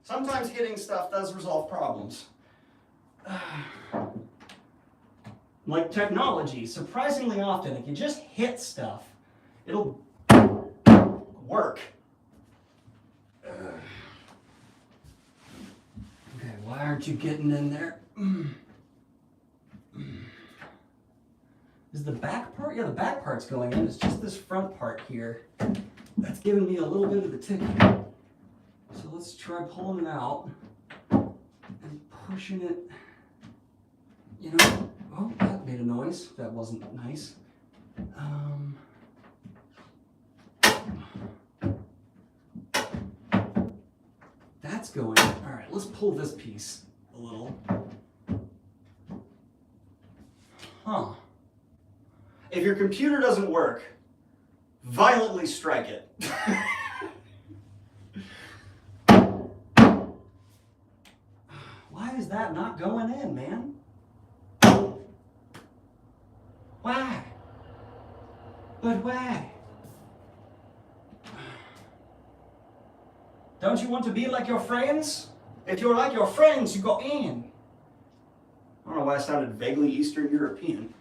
Sometimes hitting stuff does resolve problems. Like technology, surprisingly often, if you just hit stuff, it'll work. Okay, why aren't you getting in there? Is the back part? Yeah, the back part's going in. It's just this front part here that's giving me a little bit of the ticket. So let's try pulling it out and pushing it, you know, oh, that made a noise. That wasn't nice. That's going, all right, let's pull this piece a little. Huh. If your computer doesn't work, violently strike it. Why is that not going in, man? Why? But why? Don't you want to be like your friends? If you're like your friends, you go in. I don't know why I sounded vaguely Eastern European.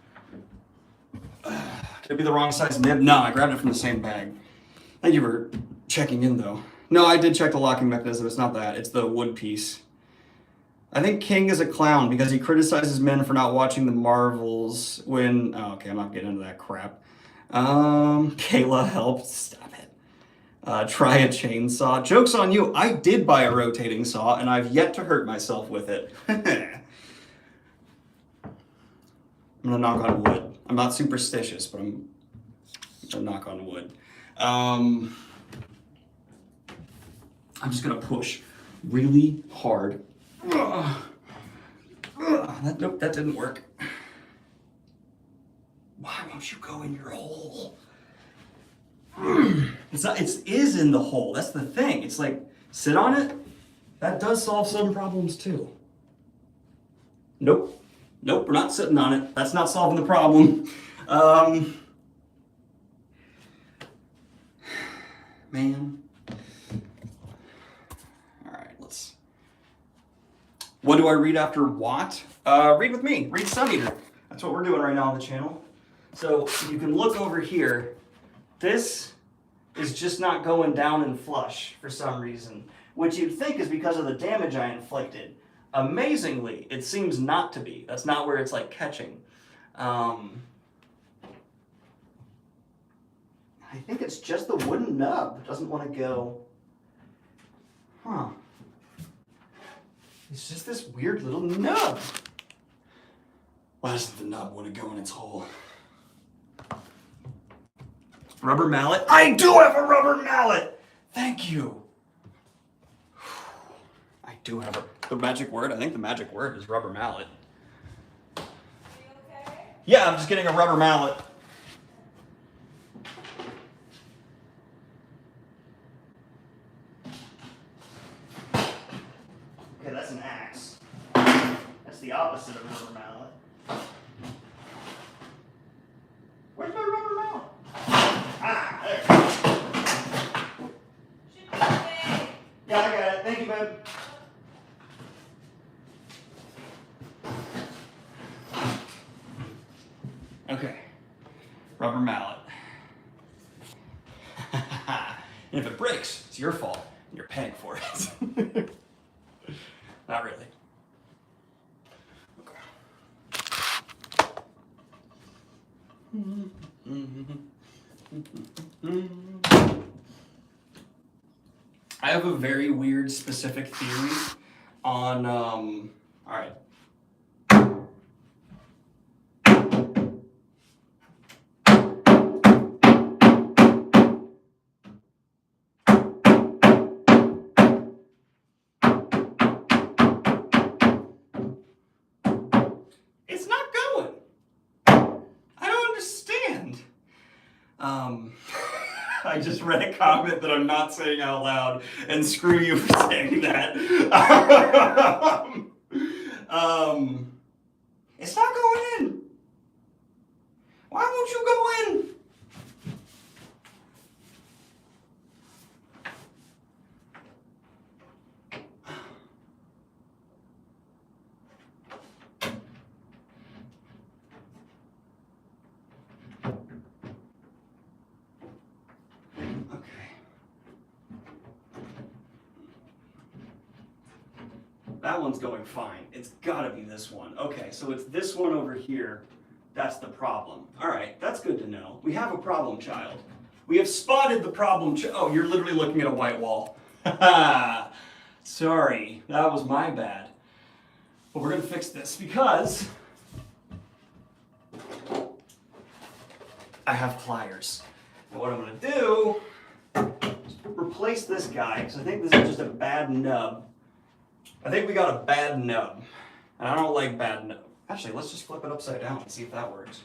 Could it be the wrong size nib? No, I grabbed it from the same bag. Thank you for checking in, though. No, I did check the locking mechanism. It's not that. It's the wood piece. I think King is a clown because he criticizes men for not watching the Marvels when... Oh, okay, I'm not getting into that crap. Kayla helped. Stop it. Try a chainsaw. Joke's on you. I did buy a rotating saw, and I've yet to hurt myself with it. I'm gonna knock on wood. I'm not superstitious, but I'm gonna knock on wood. I'm just gonna push really hard. Nope, that didn't work. Why won't you go in your hole? It is in the hole. That's the thing. It's like, sit on it. That does solve some problems too. Nope, we're not sitting on it. That's not solving the problem. Man. What do I read after what? Read with me. Read Sun Eater. That's what we're doing right now on the channel. So you can look over here. This is just not going down in flush for some reason, which you'd think is because of the damage I inflicted. Amazingly, it seems not to be. That's not where it's like catching. I think it's just the wooden nub. It doesn't want to go. Huh. It's just this weird little nub. Why doesn't the nub want to go in its hole? Rubber mallet? I do have a rubber mallet! Thank you. I do have the magic word. I think the magic word is rubber mallet. Are you okay? Yeah, I'm just getting a rubber mallet. Okay, that's an axe. That's the opposite of a rubber mallet. Where's my rubber mallet? Ah, there. Should be okay. Yeah, I got it. Thank you, babe. Okay. Rubber mallet. And if it breaks, it's your fault. You're paying for it. Not really. I have a very weird specific theory on, alright. It's not going. I don't understand. I just read a comment that I'm not saying out loud, and screw you for saying that. It's not going in. Why won't you go in? That one's going fine. It's gotta be this one. Okay, so it's this one over here. That's the problem. All right, that's good to know. We have a problem child. We have spotted the problem oh, you're literally looking at a white wall. Sorry, that was my bad. But we're gonna fix this because I have pliers. And what I'm gonna do is replace this guy, because I think this is just a bad nub. I think we got a bad nub, and I don't like bad nub. Actually, let's just flip it upside down and see if that works.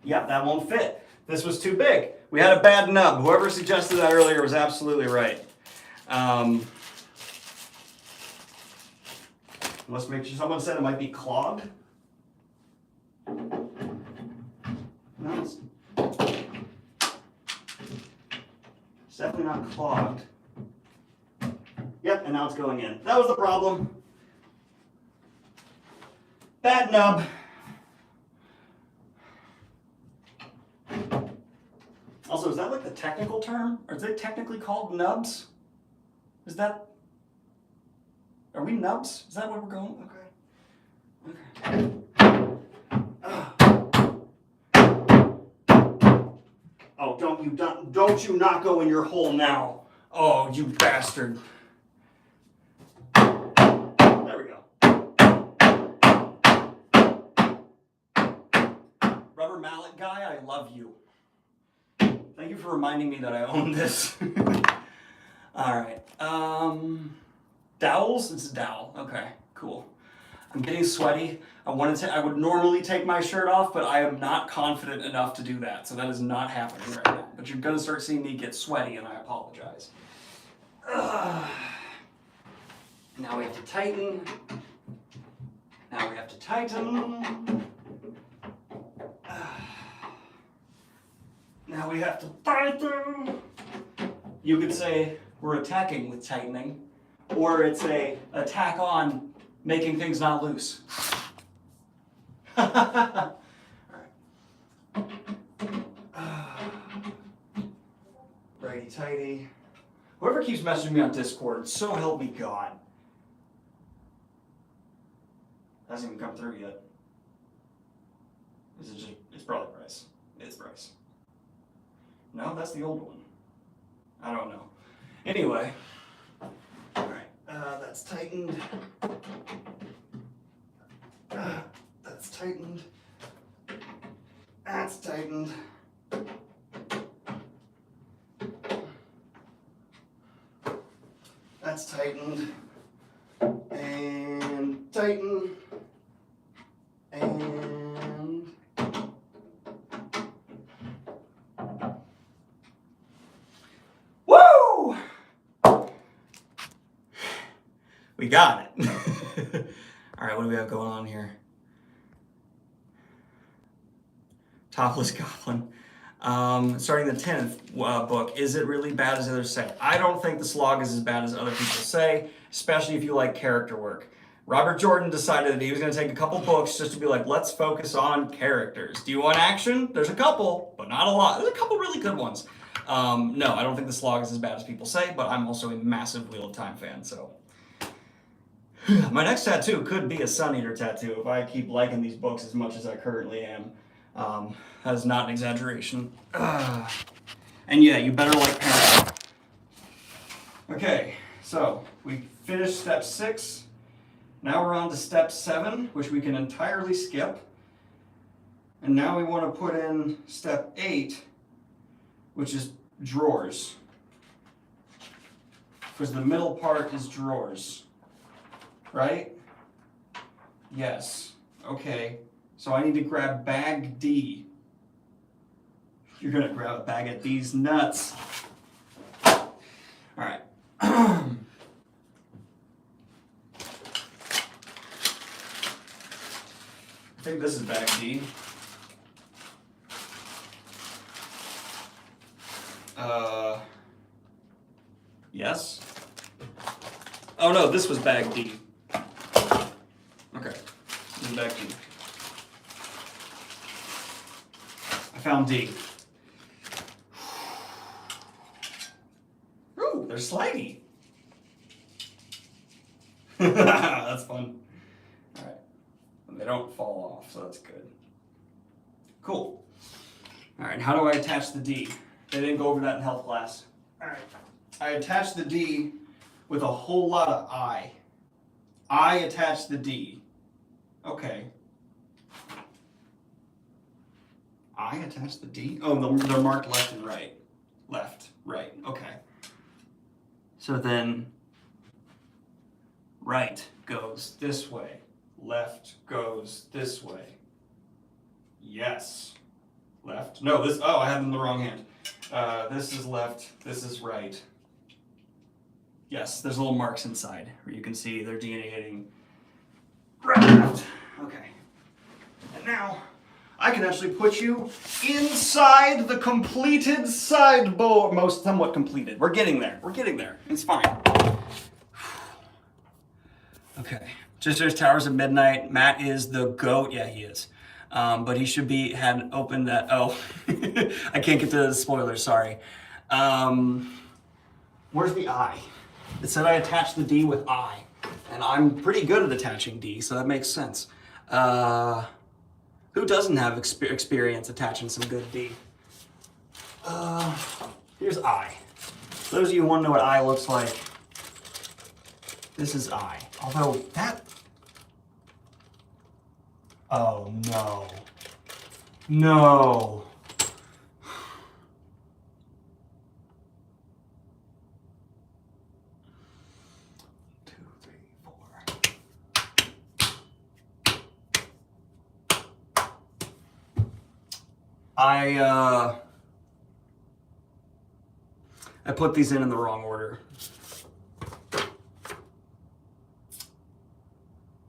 Yeah, that won't fit. This was too big. We had a bad nub. Whoever suggested that earlier was absolutely right. Let's make sure. Someone said it might be clogged. No, it's definitely not clogged. Yep, and now it's going in. That was the problem. Bad nub. Also, is that like the technical term? Or is it technically called nubs? Is that... Are we nubs? Is that where we're going? Okay. Oh, don't you not go in your hole now. Oh, you bastard. There we go. Rubber mallet guy, I love you. Thank you for reminding me that I own this. Alright. Dowels? It's a dowel. Okay, cool. I'm getting sweaty. I would normally take my shirt off, but I am not confident enough to do that. So that is not happening right now. But you're gonna start seeing me get sweaty, and I apologize. Now we have to tighten. Now we have to tighten. Now we have to tighten. You could say we're attacking with tightening, or it's a attack on making things not loose. All right. Righty tighty. Whoever keeps messaging me on Discord, so help me God. Hasn't even come through yet. Is it just, it's probably Bryce. It's Bryce. No, that's the old one. I don't know. Anyway. Alright, that's tightened. That's tightened. That's tightened. That's tightened. And tighten. And woo! We got it. All right, what do we have going on here? Topless Goblin. Starting the 10th book. Is it really bad as others say? I don't think the slog is as bad as other people say, especially if you like character work. Robert Jordan decided that he was going to take a couple books just to be like, let's focus on characters. Do you want action? There's a couple, but not a lot. There's a couple really good ones. No, I don't think the slog is as bad as people say, but I'm also a massive Wheel of Time fan, so. My next tattoo could be a Sun Eater tattoo if I keep liking these books as much as I currently am. That is not an exaggeration. And yeah, you better like parents. Okay, so we finished step 6. Now we're on to step 7, which we can entirely skip. And now we want to put in step 8, which is drawers. Because the middle part is drawers. Right? Yes. Okay. So I need to grab bag D. You're going to grab a bag of these nuts. All right. I think this is bag D. Yes. Oh no, this was bag D. Okay, this is bag D. I found D. Ooh, they're slidey. That's fun. All right. They don't fall off, so that's good. Cool. All right, how do I attach the D? They didn't go over that in health class. All right. I attach the D with a whole lot of I. I attach the D. Okay. I attach the D? Oh, they're marked left and right. Left, right, okay. So then, right goes this way. Left goes this way. Yes. Left. No, this, oh, I have them in the wrong hand. This is left, this is right. Yes, there's little marks inside where you can see they're delineating right and left. Okay. And now, I can actually put you inside the completed sideboard. Most somewhat completed. We're getting there. We're getting there. It's fine. Okay. Just there's Towers of Midnight. Matt is the GOAT. Yeah, he is. But he should be had opened that. Oh, I can't get to the spoilers. Sorry. Where's the I? It said I attached the D with I, and I'm pretty good at attaching D, so that makes sense. Who doesn't have experience attaching some good D? Here's I. For those of you who want to know what I looks like, this is I. Although that. Oh no. No. I put these in the wrong order.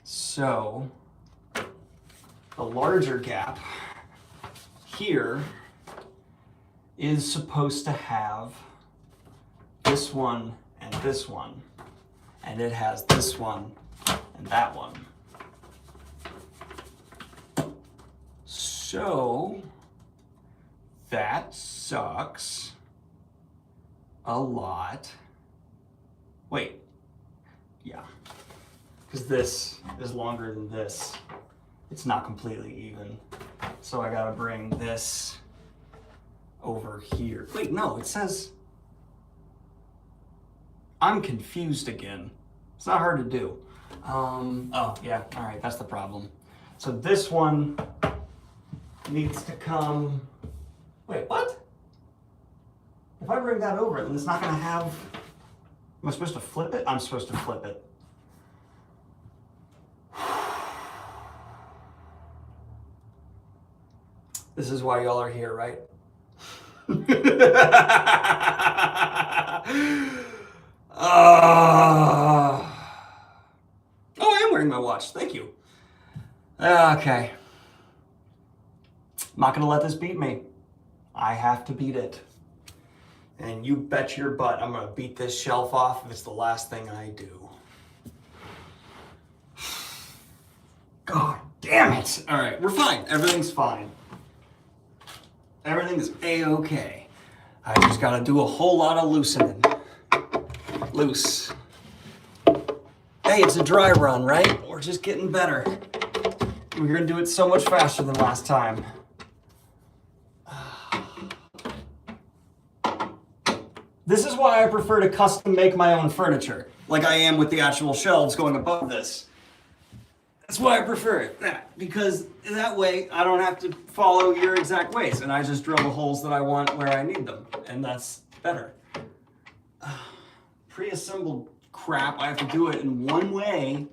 So, the larger gap here is supposed to have this one and this one. and it has this one and that one. So that sucks a lot. Wait, yeah, because this is longer than this. It's not completely even. So I gotta bring this over here. Wait, no, it says, I'm confused again. It's not hard to do. Oh yeah, all right, that's the problem. So this one needs to come, wait, what? If I bring that over, then it's not gonna have, am I supposed to flip it? I'm supposed to flip it. This is why y'all are here, right? Oh, I am wearing my watch. Thank you. Okay. I'm not gonna let this beat me. I have to beat it. And you bet your butt I'm gonna beat this shelf off if it's the last thing I do. God damn it. All right, we're fine. Everything's fine. Everything is A-okay. I just gotta do a whole lot of loosening. Loose. Hey, it's a dry run, right? We're just getting better. We're gonna do it so much faster than last time. This is why I prefer to custom make my own furniture, like I am with the actual shelves going above this. That's why I prefer it, because that way I don't have to follow your exact ways, and I just drill the holes that I want where I need them, and that's better. Pre-assembled crap, I have to do it in one way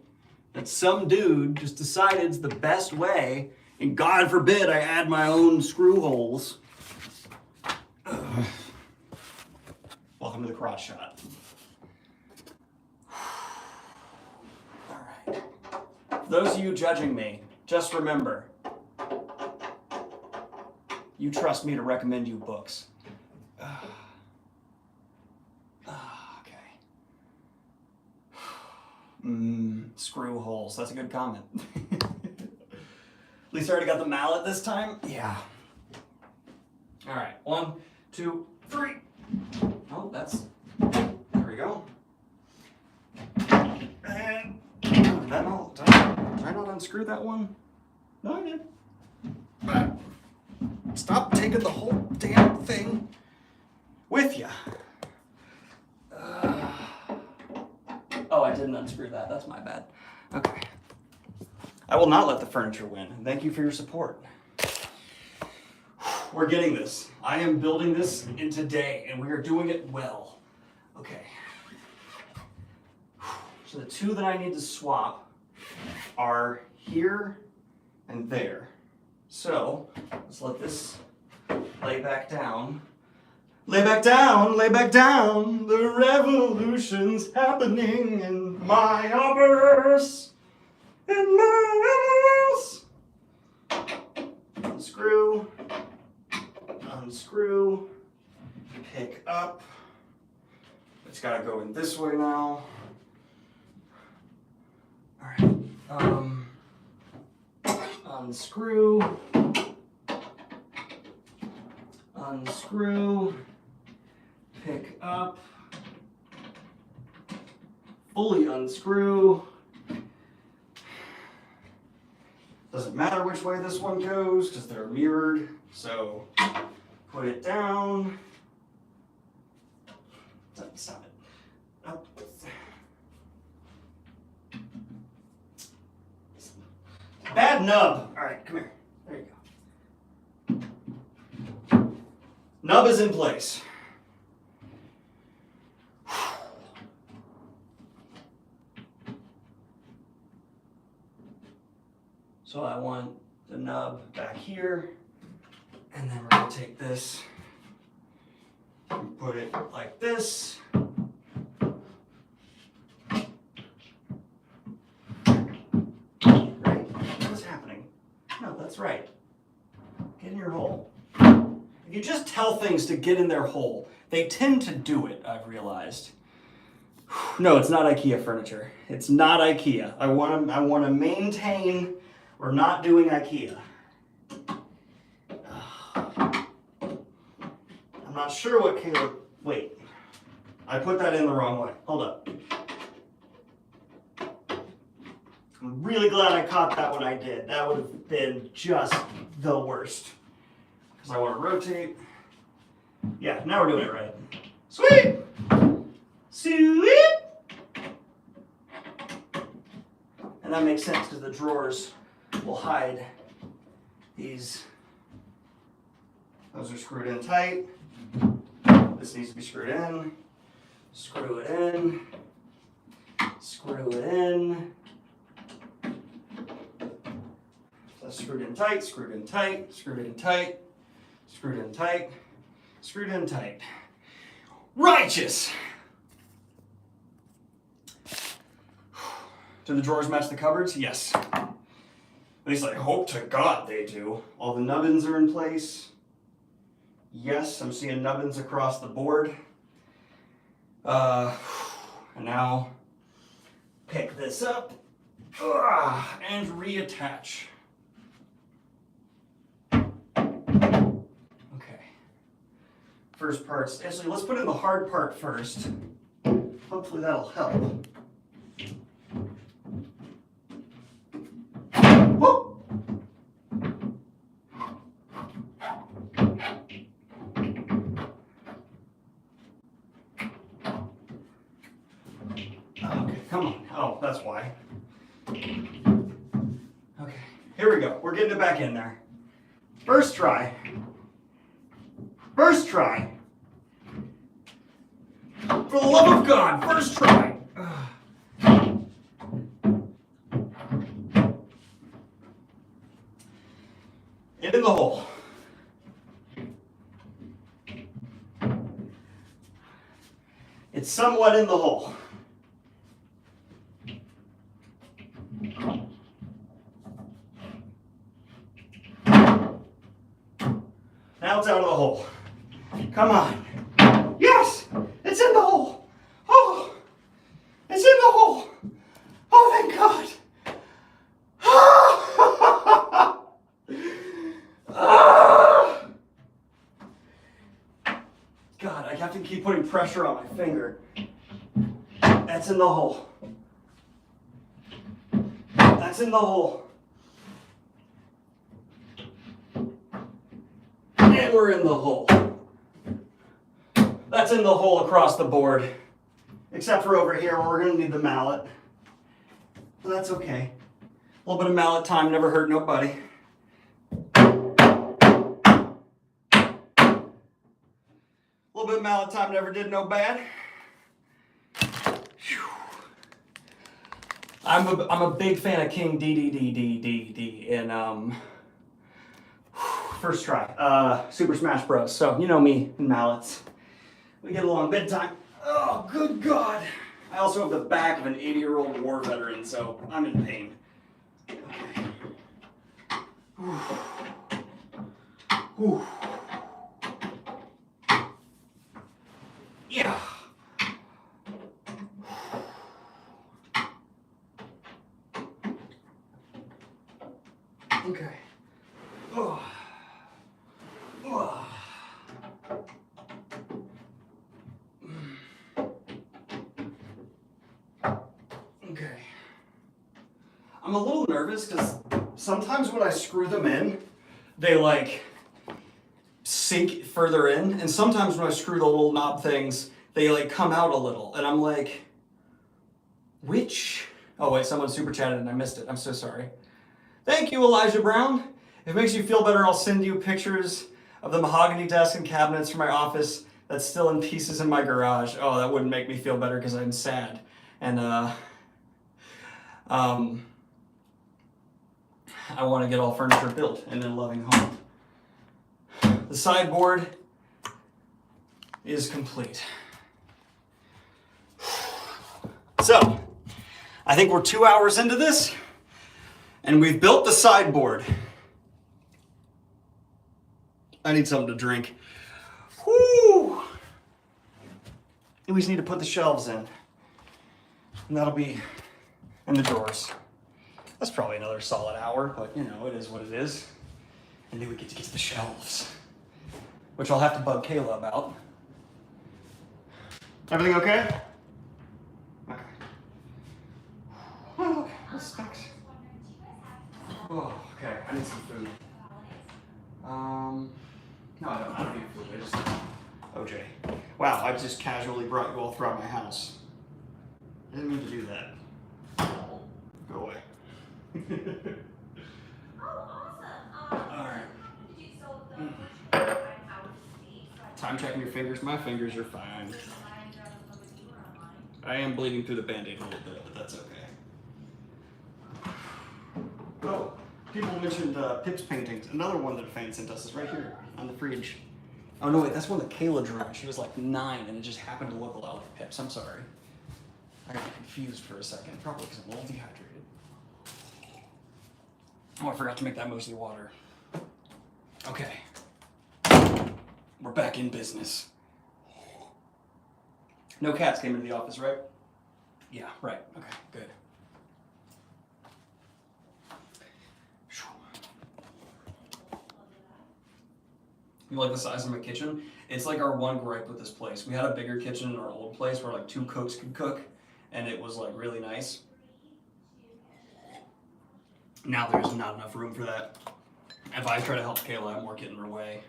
that some dude just decided is the best way, and God forbid I add my own screw holes. Welcome to the crotch shot. All right. For those of you judging me, just remember, you trust me to recommend you books. Screw holes. That's a good comment. At least I already got the mallet this time. Yeah. All right. 1, 2, 3. Oh, that's. There we go. And that all. Did I not unscrew that one? No, I did. Stop taking the whole damn thing with you. Oh, I didn't unscrew that. That's my bad. Okay. I will not let the furniture win. Thank you for your support. We're getting this. I am building this in today, and we are doing it well. Okay. So the two that I need to swap are here and there. So let's let this lay back down. Lay back down, lay back down. The revolution's happening in my universe. In my universe. Unscrew. Unscrew. Pick up. It's gotta go in this way now. Alright. Unscrew. Unscrew. Pick up. Fully unscrew. Doesn't matter which way this one goes because they're mirrored. So put it down. Stop it. Oh. Bad nub. All right, come here. There you go. Nub is in place. So I want the nub back here, and then we're gonna take this and put it like this. Right? What's happening? No, that's right. Get in your hole. If you just tell things to get in their hole, they tend to do it, I've realized. No, it's not IKEA furniture. It's not IKEA. I want to maintain. We're not doing IKEA. I'm not sure what Caleb. Wait, I put that in the wrong way. Hold up. I'm really glad I caught that when I did. That would have been just the worst. Because I want to rotate. Yeah, now we're doing it right. Sweet! Sweet! And that makes sense because the drawers will hide these. Those are screwed in tight. This needs to be screwed in. Screw it in. Screw it in. So screwed in tight, screwed in tight, screwed in tight, screwed in tight, screwed in tight. Righteous! Do the drawers match the cupboards? Yes. At least I hope to God they do. All the nubbins are in place. Yes, I'm seeing nubbins across the board. And now pick this up and reattach. Okay. First part's, actually let's put in the hard part first. Hopefully that'll help. Whoop! Okay, come on. Oh, that's why. Okay, here we go. We're getting it back in there. First try. First try. For the love of God, first try. It in the hole. It's somewhat in the hole. Now it's out of the hole. Come on. Yes! It's in the hole. Oh! It's in the hole. Oh, thank God. God, I have to keep putting pressure on my finger. That's in the hole. That's in the hole. And we're in the hole. That's in the hole across the board. Except for over here where we're going to need the mallet. But that's okay. A little bit of mallet time never hurt nobody. A little bit of mallet time never did no bad. Whew. I'm a big fan of King D in first try. Super Smash Bros. So you know me and mallets. We get along big time. Oh, good God. I also have the back of an 80-year-old war veteran, so I'm in pain. Okay. Whew. Whew. Yeah. Okay. Oh. Oh. Okay. I'm a little nervous because sometimes when I screw them in, they like sink further in, and sometimes when I screw the little knob things, they like come out a little, and I'm like, which? Oh wait, someone super chatted and I missed it. I'm so sorry. Thank you, Elijah Brown. If it makes you feel better, I'll send you pictures of the mahogany desk and cabinets from my office that's still in pieces in my garage. Oh, that wouldn't make me feel better because I'm sad. And I want to get all furniture built in a loving home. The sideboard is complete. So, I think we're 2 hours into this, and we've built the sideboard. I need something to drink. Whoo! We just need to put the shelves in. And that'll be in the drawers. That's probably another solid hour, but you know, it is what it is. And then we get to the shelves, which I'll have to bug Kayla about. Everything okay? Okay. Oh, look, what's next? Oh, okay, I need some food. No, I don't need food, I just, OJ. Wow, I just casually brought you all throughout my house. I didn't mean to do that. Go away. Oh, awesome. Alright. Did you, so the first one, I how to see, so I Time checking your fingers. My fingers are fine. can find rather than what you were online. I am bleeding through the Band-Aid a little bit, but that's okay. Oh, people mentioned Pip's paintings. Another one that a fan sent us is right here on the fridge. Oh no, wait, that's one that Kayla drew. She was like 9, and it just happened to look a lot like Pip's. I'm sorry. I got confused for a second, probably because I'm a little dehydrated. Oh, I forgot to make that mostly water. Okay. We're back in business. No cats came into the office, right? Yeah, right. Okay, good. You like the size of my kitchen? It's like our one gripe with this place. We had a bigger kitchen in our old place where like 2 cooks could cook, and it was like really nice. Now there's not enough room for that. If I try to help Kayla, I'm more getting in her way.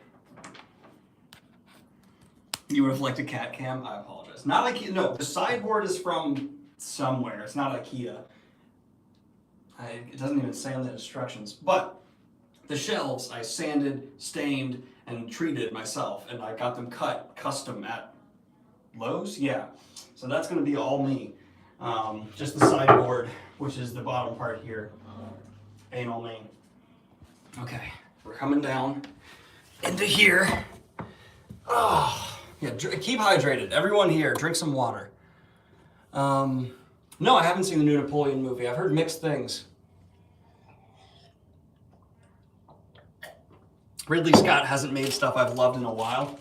You would have liked a cat cam? I apologize. Not IKEA. No, the sideboard is from somewhere. It's not IKEA. It doesn't even say on the instructions. But the shelves I sanded, stained, and treated myself, and I got them cut custom at Lowe's. Yeah. So that's going to be all me. Just the sideboard, which is the bottom part here, ain't all me. Okay, we're coming down into here. Oh, yeah, keep hydrated. Everyone here, drink some water. No, I haven't seen the new Napoleon movie. I've heard mixed things. Ridley Scott hasn't made stuff I've loved in a while,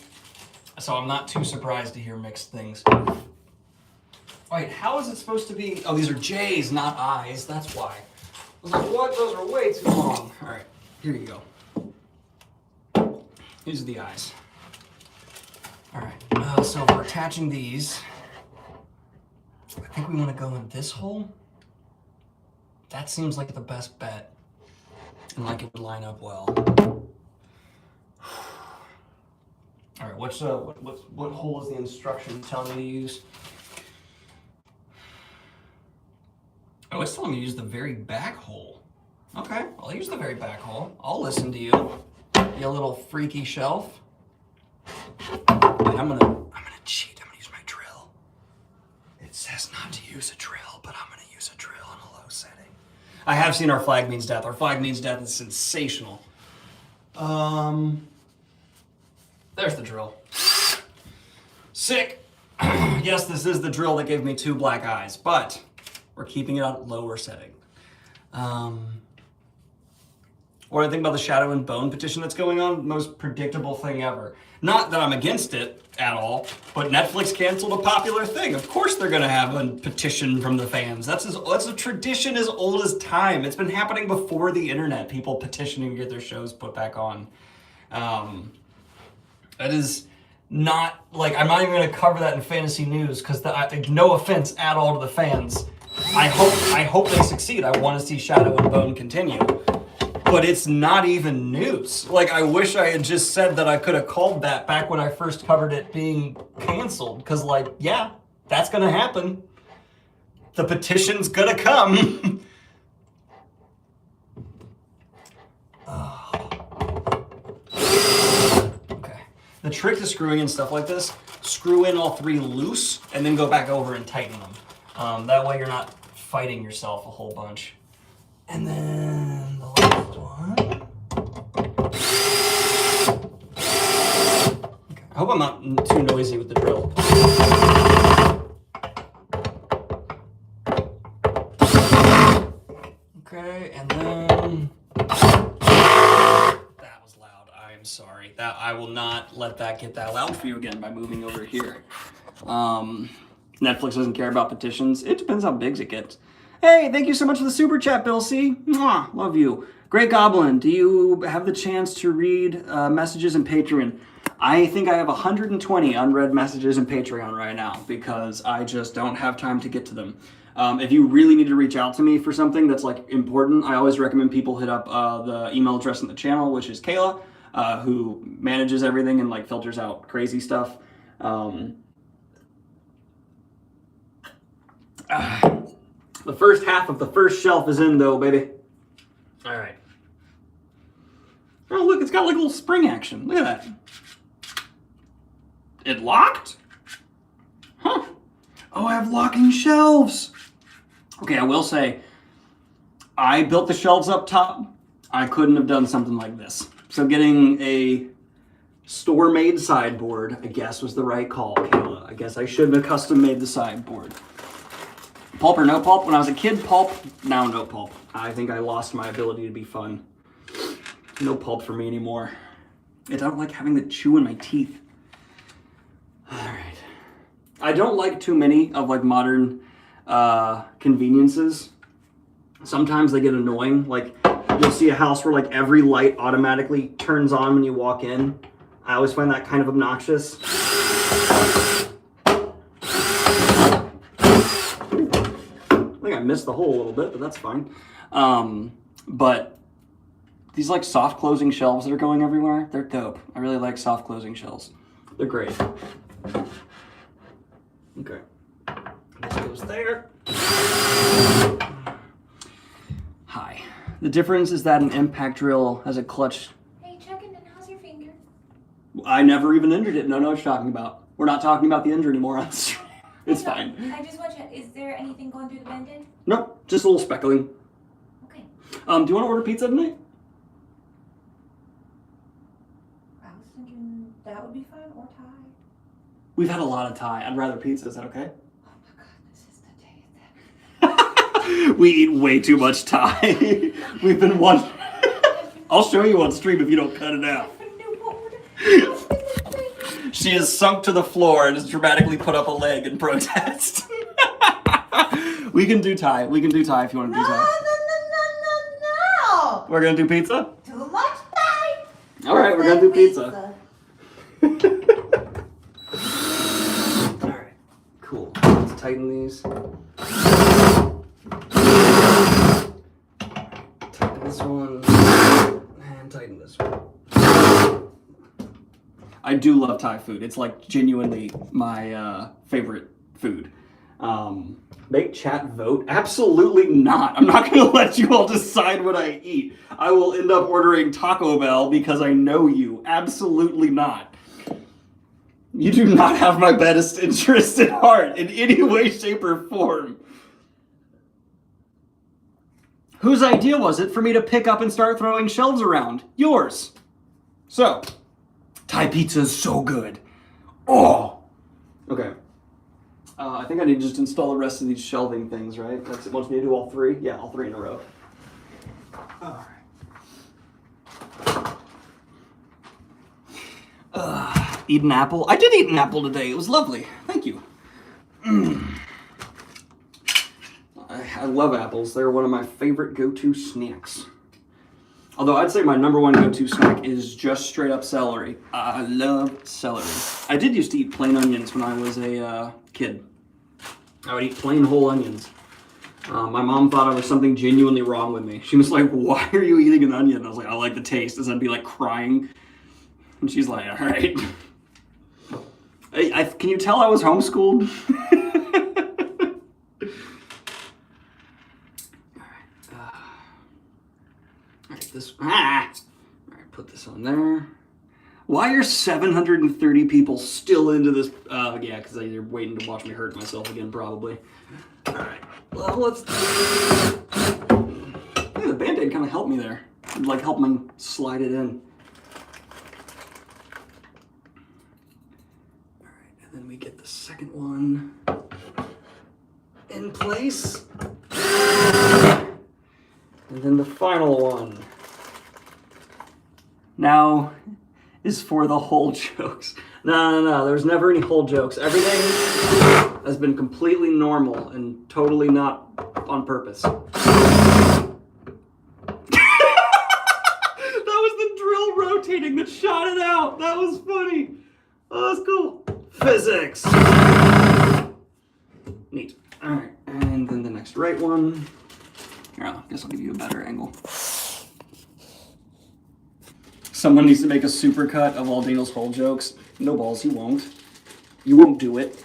so I'm not too surprised to hear mixed things. Wait, how is it supposed to be? Oh, these are J's, not I's. That's why. I was like, what? Those are way too long. All right, here you go. These are the I's. All right, so we're attaching these. I think we want to go in this hole. That seems like the best bet, and like it would line up well. All right, what hole is the instruction telling me to use? Oh, it's telling me to use the very back hole. Okay, I'll use the very back hole. I'll listen to you, you little freaky shelf. And I'm gonna cheat. I'm gonna use my drill. It says not to use a drill, but I'm gonna use a drill in a low setting. I have seen Our Flag Means Death. Our Flag Means Death is sensational. There's the drill. Sick. Yes, this is the drill that gave me 2 black eyes, but we're keeping it on lower setting. What do I think about the Shadow and Bone petition that's going on? Most predictable thing ever. Not that I'm against it at all, but Netflix canceled a popular thing. Of course they're gonna have a petition from the fans. That's a tradition as old as time. It's been happening before the internet, people petitioning to get their shows put back on. That is not, like, I'm not even gonna cover that in fantasy news, because no offense at all to the fans. I hope they succeed. I want to see Shadow and Bone continue. But it's not even news. Like, I wish I had just said that I could have called that back when I first covered it being canceled. Because, like, yeah, that's going to happen. The petition's going to come. Okay. The trick to screwing in stuff like this, screw in all 3 loose and then go back over and tighten them. That way you're not fighting yourself a whole bunch. And then the last one. Okay. I hope I'm not too noisy with the drill. Okay, and then that was loud. I am sorry. That I will not let that get that loud for you again by moving over here. Netflix doesn't care about petitions. It depends how big it gets. Hey, thank you so much for the super chat, Bill C. Mwah, love you. Great Goblin, do you have the chance to read messages in Patreon? I think I have 120 unread messages in Patreon right now because I just don't have time to get to them. If you really need to reach out to me for something that's like important, I always recommend people hit up the email address in the channel, which is Kayla, who manages everything and like filters out crazy stuff. The first half of the first shelf is in though, baby. All right. Oh, look, it's got like a little spring action. Look at that. It locked? Huh. Oh, I have locking shelves. Okay, I will say, I built the shelves up top. I couldn't have done something like this. So getting a store-made sideboard, I guess, was the right call, Kayla. I guess I shouldn't have custom-made the sideboard. Pulp or no pulp? When I was a kid, pulp. Now no pulp. I think I lost my ability to be fun. No pulp for me anymore. I don't like having to chew in my teeth. All right. I don't like too many of like modern conveniences. Sometimes they get annoying. Like you'll see a house where like every light automatically turns on when you walk in. I always find that kind of obnoxious. I think I missed the hole a little bit, but that's fine. But these like soft closing shelves that are going everywhere, they're dope. I really like soft closing shelves. They're great. Okay. This goes there. Hi. The difference is that an impact drill has a clutch. Hey, check in, and how's your finger? I never even injured it. No, what you're talking about. We're not talking about the injury anymore. It's fine. I just want to check, is there anything going through the band-aid? Nope, just a little speckling. Okay. Do you want to order pizza tonight? I was thinking that would be fine, or Thai. We've had a lot of Thai. I'd rather pizza. Is that okay? Oh my god, this is the day that... We eat way too much Thai. We've been one. I'll show you on stream if you don't cut it out. She is sunk to the floor and has dramatically put up a leg in protest. We can do Thai. We can do Thai if you want to do Thai. No! We're going to do pizza? Too much Thai! All right, we're going to do pizza. All right, cool. Let's tighten these. Tighten this one. And tighten this one. I do love Thai food. It's like genuinely my favorite food. Make chat vote? Absolutely not. I'm not going to let you all decide what I eat. I will end up ordering Taco Bell because I know you. Absolutely not. You do not have my best interest at heart in any way, shape, or form. Whose idea was it for me to pick up and start throwing shelves around? Yours. So, Thai pizza is so good. Oh! Okay. I think I need to just install the rest of these shelving things, right? That's it. Wants me to do all three? Yeah, all three in a row. All right. Eat an apple? I did eat an apple today. It was lovely. Thank you. I love apples. They're one of my favorite go-to snacks. Although I'd say my number one go-to snack is just straight up celery. I love celery. I did used to eat plain onions when I was a kid. I would eat plain whole onions. My mom thought I was something genuinely wrong with me. She was like, "Why are you eating an onion?" I was like, "I like the taste." And I'd be like crying. And she's like, "All right." Can you tell I was homeschooled? All right, put this on there. Why are 730 people still into this? Yeah, because they're waiting to watch me hurt myself again, probably. All right, well, let's. Yeah, the Band-Aid kind of helped me there. It'd like help me slide it in. All right, and then we get the second one in place. And then the final one. Now, is for the whole jokes. No. There's never any whole jokes. Everything has been completely normal and totally not on purpose. That was the drill rotating that shot it out. That was funny. Oh, that's cool. Physics. Neat. All right, and then the next right one. Here, I guess I'll give you a better angle. Someone needs to make a supercut of all Daniel's whole jokes. No balls, you won't. You won't do it.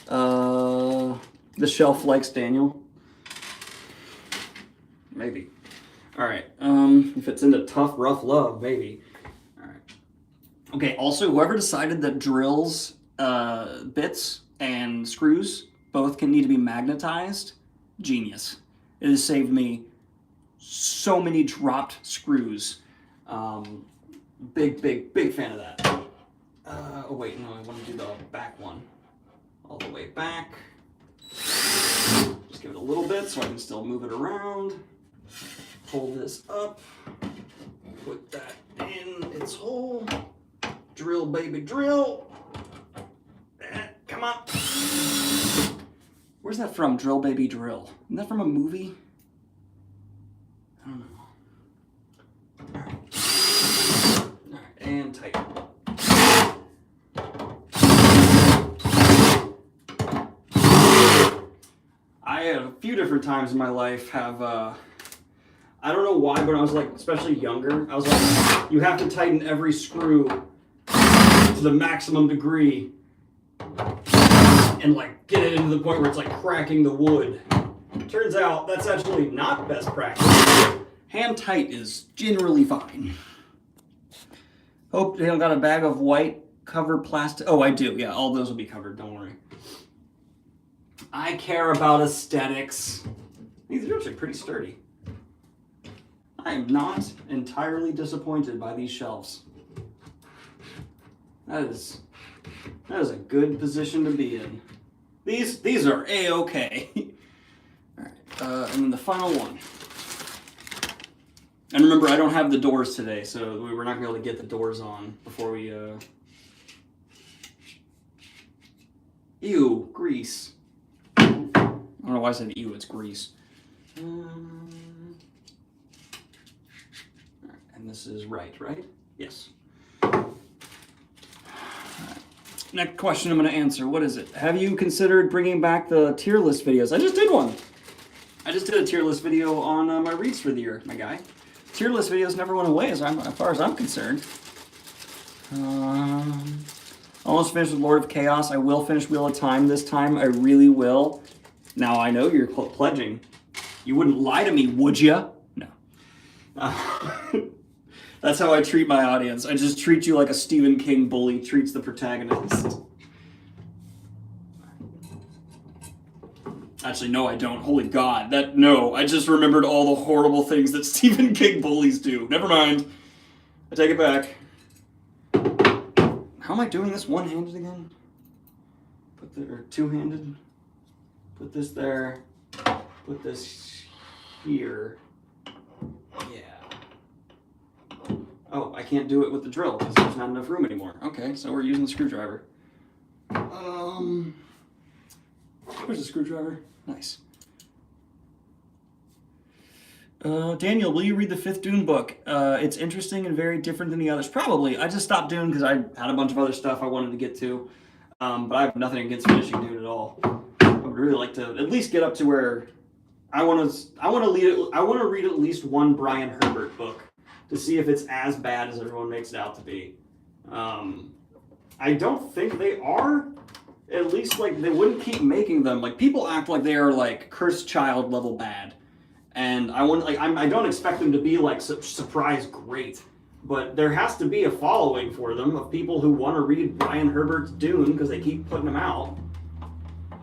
The shelf likes Daniel. Maybe. All right. If it's into tough, rough love, maybe. All right. Okay. Also, whoever decided that drills, bits, and screws both can need to be magnetized, genius. It has saved me so many dropped screws. Big fan of that. Oh wait, no, I want to do the back one. All the way back. Just give it a little bit so I can still move it around. Pull this up. Put that in its hole. Drill, baby, drill. Come on. Where's that from? Drill, baby, drill. Isn't that from a movie? I don't know. Alright, and tighten. I had a few different times in my life have, I don't know why, but I was like, especially younger, I was like, you have to tighten every screw to the maximum degree and like get it into the point where it's like cracking the wood. Turns out that's actually not best practice. Hand tight is generally fine. Hope they got a bag of white cover plastic. Oh, I do. Yeah, all those will be covered. Don't worry. I care about aesthetics. These are actually pretty sturdy. I am not entirely disappointed by these shelves. That is a good position to be in. These are A-okay. All right, and then the final one. And remember, I don't have the doors today, so we're not going to be able to get the doors on before we, Ew, grease. I don't know why I said ew, it's grease. And this is right? Yes. Next question I'm going to answer. What is it? Have you considered bringing back the tier list videos? I just did one. I just did a tier list video on my reads for the year, my guy. Tier list videos never went away as far as I'm concerned. Almost finished with Lord of Chaos. I will finish Wheel of Time this time. I really will. Now, I know you're pledging. You wouldn't lie to me, would ya? No. That's how I treat my audience. I just treat you like a Stephen King bully treats the protagonist. Actually, no, I don't. Holy God. No, I just remembered all the horrible things that Stephen King bullies do. Never mind. I take it back. How am I doing this one-handed again? Or two-handed? Put this there. Put this here. Yeah. Oh, I can't do it with the drill because there's not enough room anymore. Okay, so we're using the screwdriver. Where's the screwdriver? Nice. Daniel, will you read the 5th Dune book? It's interesting and very different than the others. Probably. I just stopped Dune because I had a bunch of other stuff I wanted to get to. But I have nothing against finishing Dune at all. I would really like to at least get up to where I want to read at least one Brian Herbert book to see if it's as bad as everyone makes it out to be. I don't think they are. At least, like, they wouldn't keep making them. Like, people act like they are, like, Cursed Child level bad. And I don't expect them to be, like, surprise great. But there has to be a following for them of people who want to read Brian Herbert's Dune because they keep putting them out.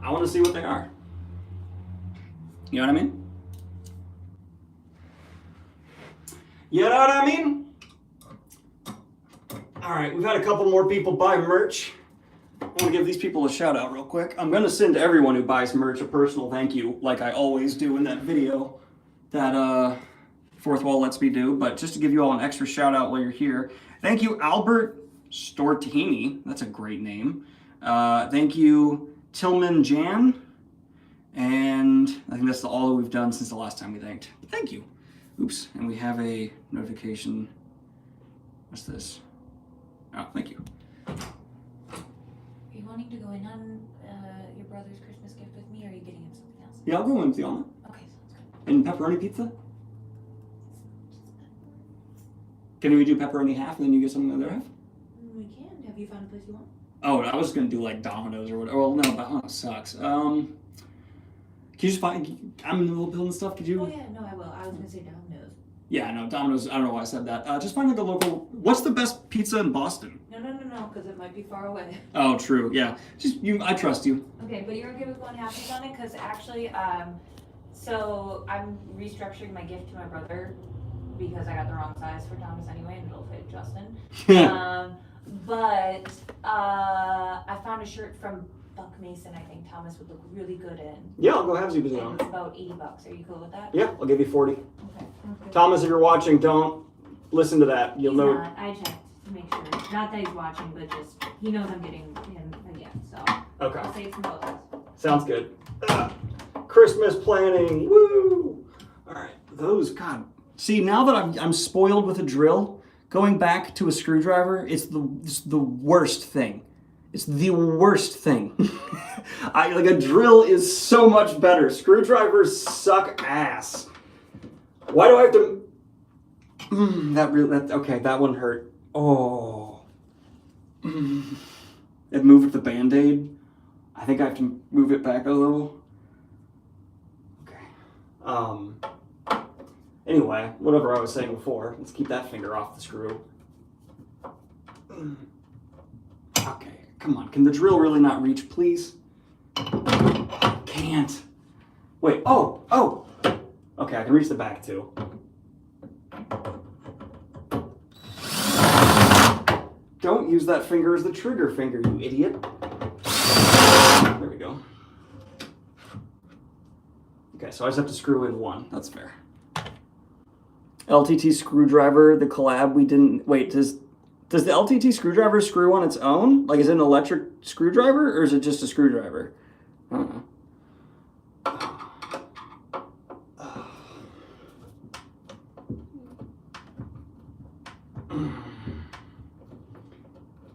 I want to see what they are. You know what I mean? You know what I mean? Alright, we've had a couple more people buy merch. I want to give these people a shout out real quick. I'm going to send everyone who buys merch a personal thank you, like I always do in that video that Fourth wall lets me do, but just to give you all an extra shout out while you're here, thank you, Albert Stortini. That's a great name. Thank you, Tillman Jan. And I think that's all that we've done since the last time we thanked. Thank you. Oops, and we have a notification. What's this? Oh, thank you. Are you wanting to go in on your brother's Christmas gift with me, or are you getting him something else? Yeah, I'll go in with you on it. Okay, sounds good. And pepperoni pizza? Can we do pepperoni half and then you get something the other half? We can. Have you found a place you want? Oh, I was gonna do like Domino's or whatever. Well, no, Domino's sucks. Can you just find? I'm in the middle of building stuff. Could you? Oh yeah, no, I will. I was gonna say Domino's. Yeah, no, Domino's. I don't know why I said that. Just find like a local. What's the best pizza in Boston? No, because it might be far away. Oh, true. Yeah, just you. I trust you. Okay, but you're okay with going half on it, because actually, so I'm restructuring my gift to my brother because I got the wrong size for Thomas anyway, and it'll fit Justin. But I found a shirt from Buck Mason. I think Thomas would look really good in. Yeah, I'll go have you And it's about $80. Are you cool with that? Yeah, I'll give you 40. Okay. Thomas, if you're watching, don't listen to that. You'll He's know. not. I checked to make sure. Not that he's watching, but just he knows I'm getting him again. So Okay. I'll save some photos. Sounds good. Christmas planning, woo! All right, those, God. See, now that I'm spoiled with a drill, going back to a screwdriver, it's the worst thing. It's the worst thing. Like a drill is so much better. Screwdrivers suck ass. Why do I have to? Okay, that one hurt. Oh. It moved the Band-Aid. I think I have to move it back a little. Okay. Anyway, whatever I was saying before, let's keep that finger off the screw. Okay, come on. Can the drill really not reach, please? I can't. Wait, oh! Okay, I can reach the back too. Don't use that finger as the trigger finger, you idiot. There we go. Okay, so I just have to screw in one. That's fair. LTT screwdriver, the collab we didn't... Wait, does the LTT screwdriver screw on its own? Like, is it an electric screwdriver, or is it just a screwdriver? I don't know.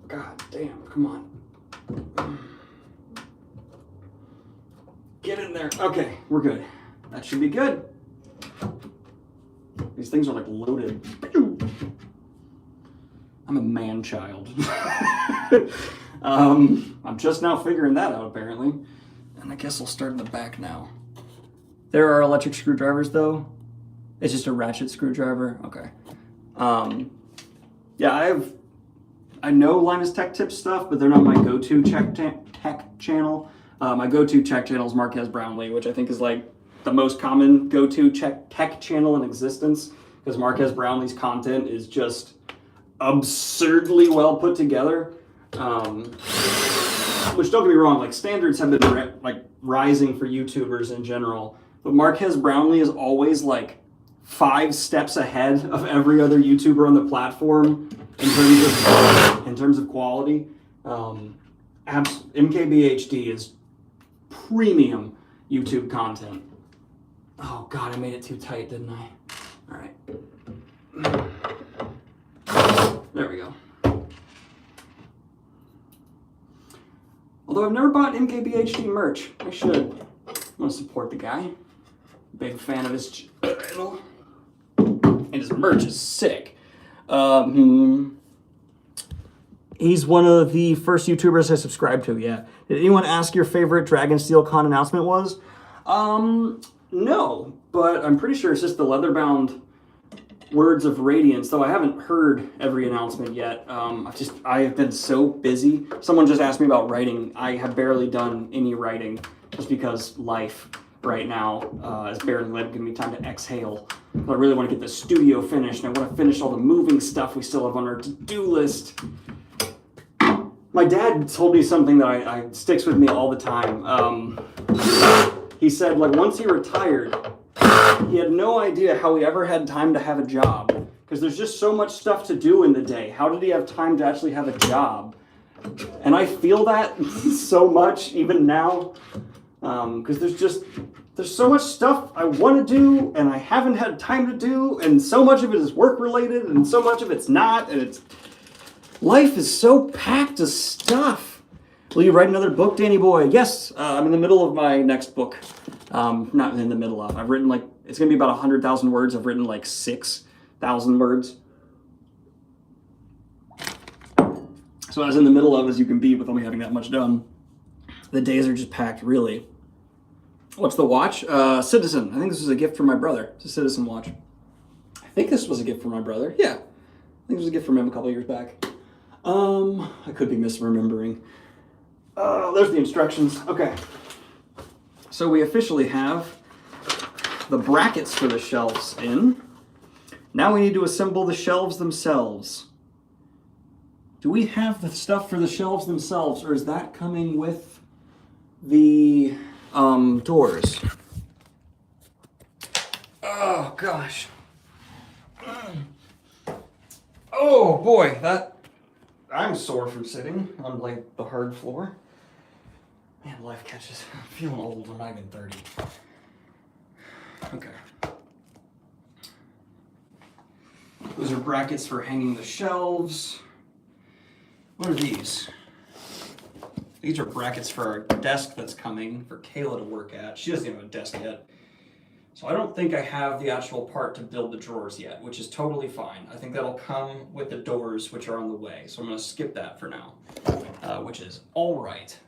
God damn, come on. Get in there. Okay, we're good. That should be good. These things are like loaded. I'm a man-child. I'm just now figuring that out, apparently. And I guess I'll start in the back now. There are electric screwdrivers, though. It's just a ratchet screwdriver. Okay. Yeah, I know Linus Tech Tips stuff, but they're not my go-to tech channel. My go-to tech channel is Marquez Brownlee, which I think is like the most common go-to tech channel in existence, because Marquez Brownlee's content is just absurdly well put together. Which, don't get me wrong, like standards have been rising for YouTubers in general, but Marquez Brownlee is always like 5 steps ahead of every other YouTuber on the platform in terms of quality. MKBHD is premium YouTube content. Oh God, I made it too tight, didn't I? All right. There we go. Although I've never bought MKBHD merch, I should. I want to support the guy. Big fan of his channel. And his merch is sick. He's one of the first YouTubers I subscribed to, yeah. Did anyone ask your favorite Dragonsteel Con announcement was? No, but I'm pretty sure it's just the leather-bound Words of Radiance, though I haven't heard every announcement yet. I have been so busy. Someone just asked me about writing. I have barely done any writing just because life right now has barely given me time to exhale. But I really want to get the studio finished, and I want to finish all the moving stuff we still have on our to-do list. My dad told me something that I sticks with me all the time. He said, like, once he retired, He had no idea how he ever had time to have a job, because there's just so much stuff to do in the day. How did he have time to actually have a job? And I feel that so much even now, because there's so much stuff I want to do and I haven't had time to do, and so much of it is work related and so much of it's not, and life is so packed of stuff. Will you write another book, Danny boy? Yes, I'm in the middle of my next book. Not in the middle of. I've written it's gonna be about 100,000 words. I've written 6,000 words. So as in the middle of as you can be with only having that much done. The days are just packed, really. What's the watch? Citizen. I think this was a gift from my brother. It's a Citizen watch. I think this was a gift from my brother. Yeah. I think it was a gift from him a couple years back. I could be misremembering. There's the instructions. Okay. So we officially have the brackets for the shelves in. Now we need to assemble the shelves themselves. Do we have the stuff for the shelves themselves, or is that coming with the doors? Oh gosh. Oh boy, I'm sore from sitting on the hard floor. Man, life catches. I'm feeling old. I'm not even 30. Okay. Those are brackets for hanging the shelves. What are these? These are brackets for our desk that's coming for Kayla to work at. She doesn't even have a desk yet. So I don't think I have the actual part to build the drawers yet, which is totally fine. I think that'll come with the doors, which are on the way. So I'm going to skip that for now, which is all right.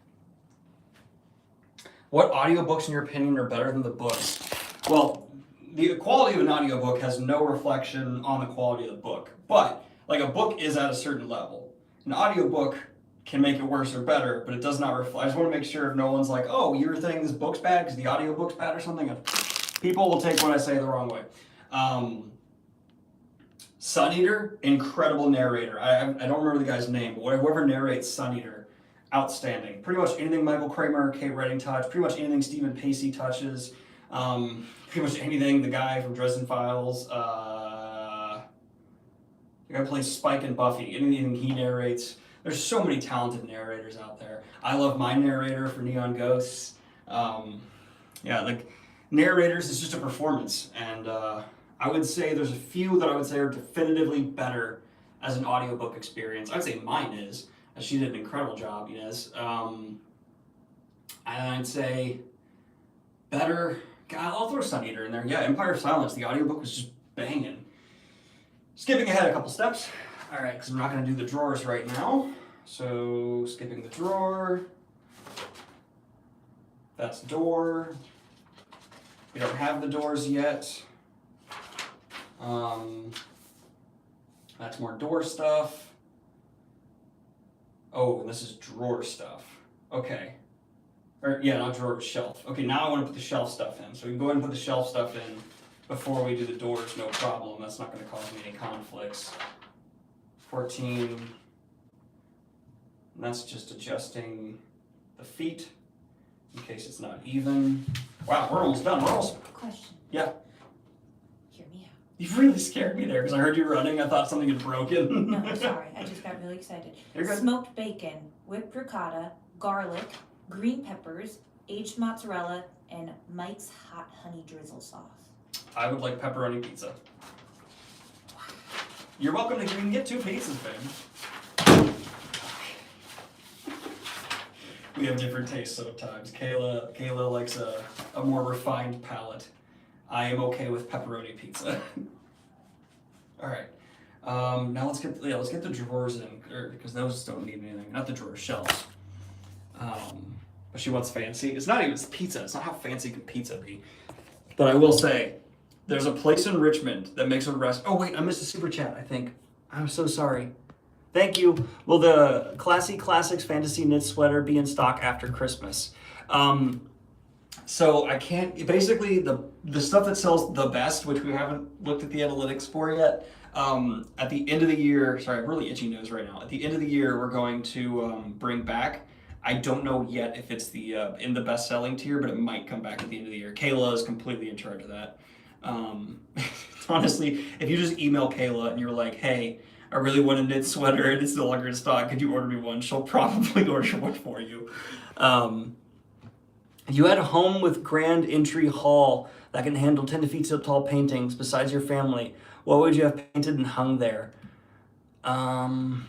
What audiobooks, in your opinion, are better than the books? Well, the quality of an audiobook has no reflection on the quality of the book. But, a book is at a certain level. An audiobook can make it worse or better, but it does not reflect. I just want to make sure if no one's like, oh, you were saying this book's bad because the audiobook's bad or something. People will take what I say the wrong way. Sun Eater, incredible narrator. I don't remember the guy's name, but whoever narrates Sun Eater, outstanding. Pretty much anything Michael Kramer, Kate Redding touch, pretty much anything Stephen Pacey touches, pretty much anything the guy from Dresden Files, the guy who plays Spike and Buffy, anything he narrates. There's so many talented narrators out there. I love my narrator for Neon Ghosts. Narrators is just a performance, and I would say there's a few that I would say are definitively better as an audiobook experience. I'd say mine is, as she did an incredible job, Inez. And I'd say better, God, I'll throw Sun Eater in there. Yeah, Empire of Silence, the audiobook was just banging. Skipping ahead a couple steps. All right, because we're not going to do the drawers right now. So, skipping the drawer. That's door. We don't have the doors yet. That's more door stuff. Oh, and this is drawer stuff. Okay. Or, yeah, not drawer, shelf. Okay, now I want to put the shelf stuff in. So we can go ahead and put the shelf stuff in before we do the doors, no problem. That's not going to cause me any conflicts. 14. And that's just adjusting the feet in case it's not even. Wow, we're almost done. We're almost. Question. Yeah. Hear me out. You really scared me there because I heard you running. I thought something had broken. No, sorry. I just got really excited. You're good. Smoked bacon, whipped ricotta, garlic, green peppers, aged mozzarella, and Mike's hot honey drizzle sauce. I would like pepperoni pizza. You're welcome to you can get 2 pizzas, babe. We have different tastes sometimes. Kayla likes a more refined palate. I am okay with pepperoni pizza. All right. Now let's get the drawers in, because those don't need anything. Not the drawers, shelves. But she wants fancy. It's pizza. It's not how fancy can pizza be. But I will say, there's a place in Richmond that makes a Oh wait, I missed a super chat. I think. I'm so sorry. Thank you. Will the Classy Classics Fantasy Knit Sweater be in stock after Christmas? So I can't, basically the stuff that sells the best, which we haven't looked at the analytics for yet, at the end of the year, sorry, I have really itchy nose right now. At the end of the year, we're going to bring back, I don't know yet if it's in the best-selling tier, but it might come back at the end of the year. Kayla is completely in charge of that. Honestly, if you just email Kayla and you're like, hey, I really want a knit sweater and it's no longer in stock, could you order me one? She'll probably order one for you. You had a home with grand entry hall that can handle 10 to feet tall paintings besides your family. What would you have painted and hung there? Oh,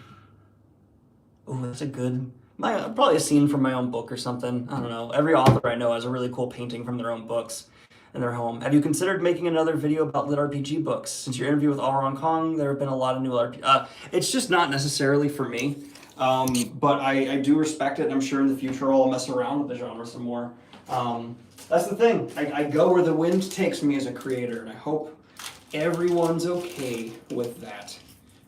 that's a good... probably a scene from my own book or something. I don't know. Every author I know has a really cool painting from their own books in their home. Have you considered making another video about lit RPG books? Since your interview with Aurong Kong, there have been a lot of new RPG... it's just not necessarily for me, but I do respect it, and I'm sure in the future I'll mess around with the genre some more. That's the thing. I go where the wind takes me as a creator, and I hope everyone's okay with that.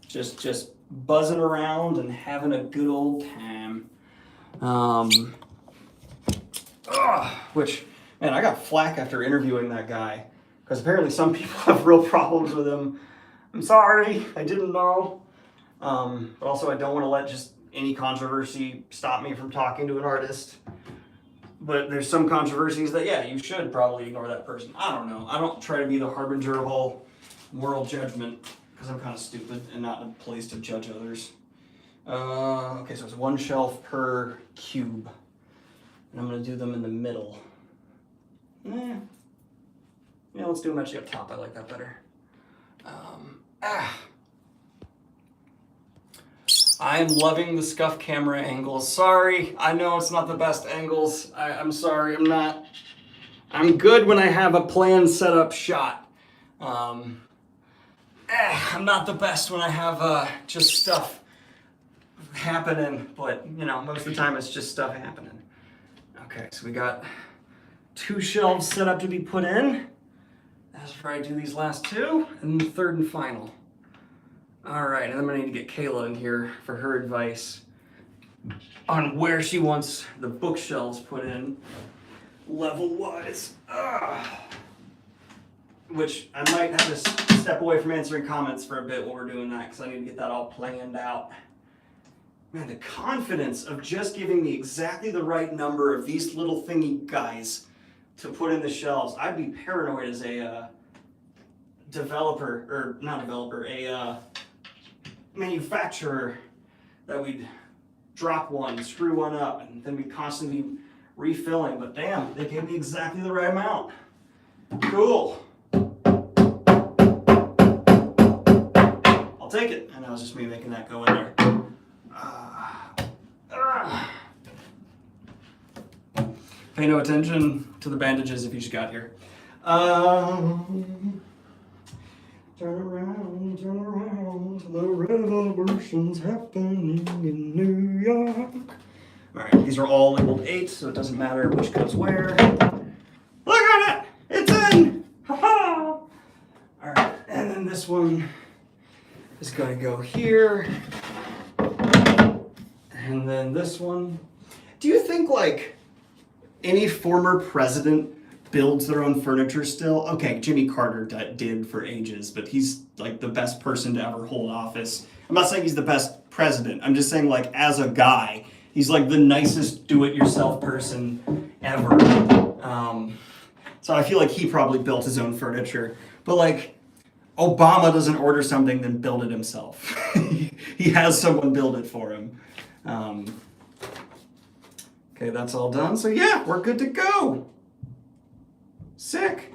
Just buzzing around and having a good old time. Which, man, I got flack after interviewing that guy, because apparently some people have real problems with him. I'm sorry, I didn't know. But also I don't want to let just any controversy stop me from talking to an artist. But there's some controversies that, yeah, you should probably ignore that person. I don't know. I don't try to be the harbinger of all moral judgment, because I'm kind of stupid and not in a place to judge others. Okay, so it's one shelf per cube. And I'm going to do them in the middle. Yeah, let's do them actually up top. I like that better. I'm loving the scuff camera angles. Sorry, I know it's not the best angles. I'm sorry, I'm not. I'm good when I have a planned setup shot. I'm not the best when I have just stuff happening, but you know, most of the time it's just stuff happening. Okay, so we got 2 shelves set up to be put in. That's where I do these last 2, and the third and final. All right, and I'm gonna need to get Kayla in here for her advice on where she wants the bookshelves put in, level-wise. Which I might have to step away from answering comments for a bit while we're doing that, because I need to get that all planned out. Man, the confidence of just giving me exactly the right number of these little thingy guys to put in the shelves. I'd be paranoid as a manufacturer, that we'd drop one, screw one up, and then we'd constantly be refilling. But damn, they gave me exactly the right amount. Cool. I'll take it. And that was just me making that go in there. Pay no attention to the bandages if you just got here. Turn around, the revolution's happening in New York. Alright, these are all labeled 8, so it doesn't matter which goes where. Look at it! It's in! Ha-ha! Alright, and then this one is going to go here. And then this one. Do you think, like, any former president builds their own furniture still? Okay, Jimmy Carter did for ages, but he's like the best person to ever hold office. I'm not saying he's the best president. I'm just saying, like, as a guy, he's like the nicest do-it-yourself person ever. So I feel like he probably built his own furniture. But like, Obama doesn't order something then build it himself. He has someone build it for him. Okay, that's all done. So yeah, we're good to go. Sick.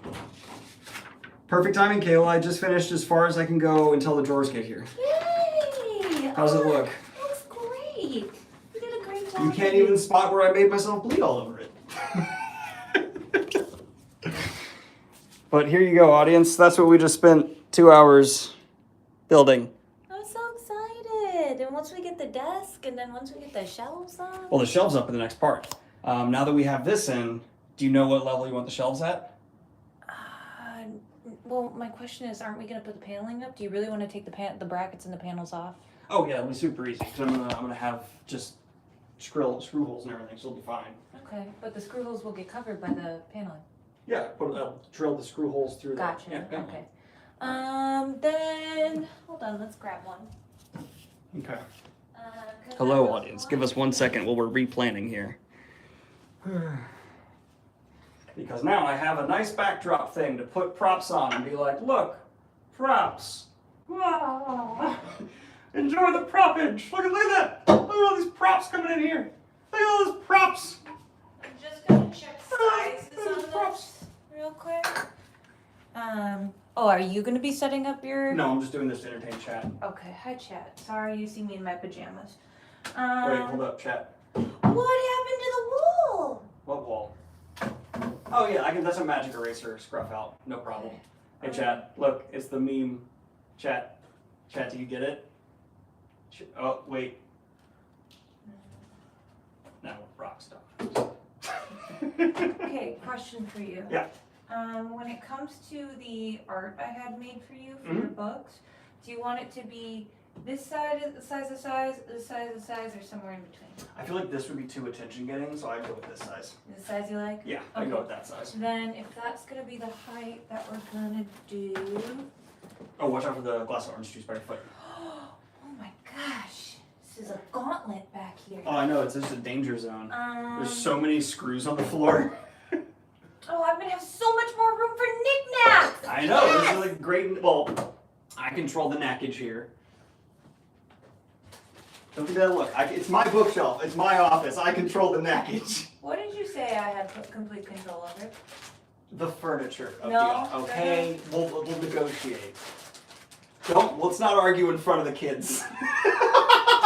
Perfect timing, Kayla. I just finished as far as I can go until the drawers get here. Yay! How's it look? It looks great. You did a great job. You can't even spot where I made myself bleed all over it. But here you go, audience. That's what we just spent 2 hours building. I'm so excited. And once we get the desk, and then once we get the shelves on. Well, the shelves up in the next part. Now that we have this in, do you know what level you want the shelves at? Well, my question is, aren't we gonna put the paneling up? Do you really want to take the brackets and the panels off? Oh yeah, it'll be super easy. Cause I'm gonna have just screw holes and everything, so it'll be fine. Okay, but the screw holes will get covered by the paneling. Yeah, drill the screw holes through. Gotcha. Yeah, yeah. Okay. Then hold on. Let's grab one. Okay. 'Cause Hello, I was audience. Give us 1 second while we're replanning here. Because now I have a nice backdrop thing to put props on and be like, look, props. Wow. Enjoy the propage. Look at that. Look at all these props coming in here. Look at all those props. I'm just gonna check sizes Those on props. this real quick. Oh, are you gonna be setting up your? No, I'm just doing this to entertain chat. Okay, hi chat. Sorry you see me in my pajamas. Wait, hold up, chat. What happened to the wall? What wall? Oh yeah, that's a magic eraser scruff out. No problem. Hey chat, look, it's the meme. Chat, do you get it? Oh, wait. Now rock stuff. Okay, question for you. Yeah. When it comes to the art I had made for you for your books, do you want it to be this size, this size, or somewhere in between? I feel like this would be too attention getting, so I'd go with this size. The size you like? Yeah, I'd go with that size. Then if that's gonna be the height that we're gonna do. Oh, watch out for the glass of orange juice by your foot. Oh my gosh, this is a gauntlet back here. Oh, I know, it's just a danger zone. There's Um, so many screws on the floor. Oh, I'm gonna have so much more room for knickknacks. I know, Yes! this is like great. Well, I control the knackage here. Don't give me that look. It's my bookshelf. It's my office. I control the knackage. What did you say I had complete control over? The furniture of No, the office. Okay, we'll negotiate. Let's not argue in front of the kids.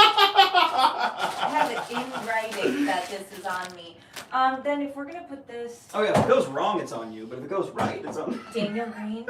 I have it in writing that this is on me. Then if we're gonna put this Oh yeah, if it goes wrong, it's on you. But if it goes right, it's on. Daniel Green,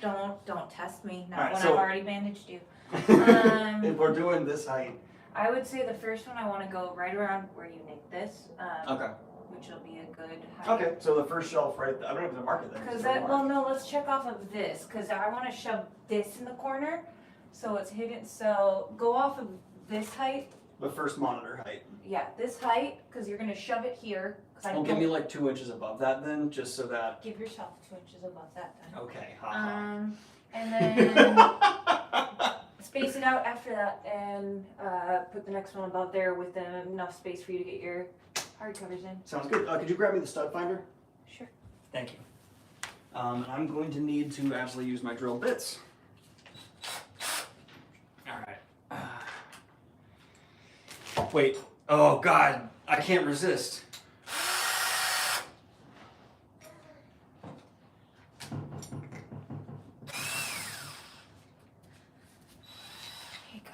don't test me. Not Alright, when so- I've already bandaged you. If we're doing this height. I would say the first one I want to go right around where you nicked this, Okay. which will be a good height. Okay, so the first shelf right there. I don't have to mark it there. Because Just well, no, let's check off of this because I want to shove this in the corner, so it's hidden. So go off of this height. the first monitor height. Yeah, this height because you're gonna shove it here. Because I Well, don't give me like 2 inches above that then, just so that. give yourself 2 inches above that then. Okay. Haha. And then space it out after that, and put the next one above there with enough space for you to get your hardcovers in. Sounds good. Could you grab me the stud finder? Sure. Thank you. I'm going to need to actually use my drill bits. All right. Wait. Oh God, I can't resist. Hey God.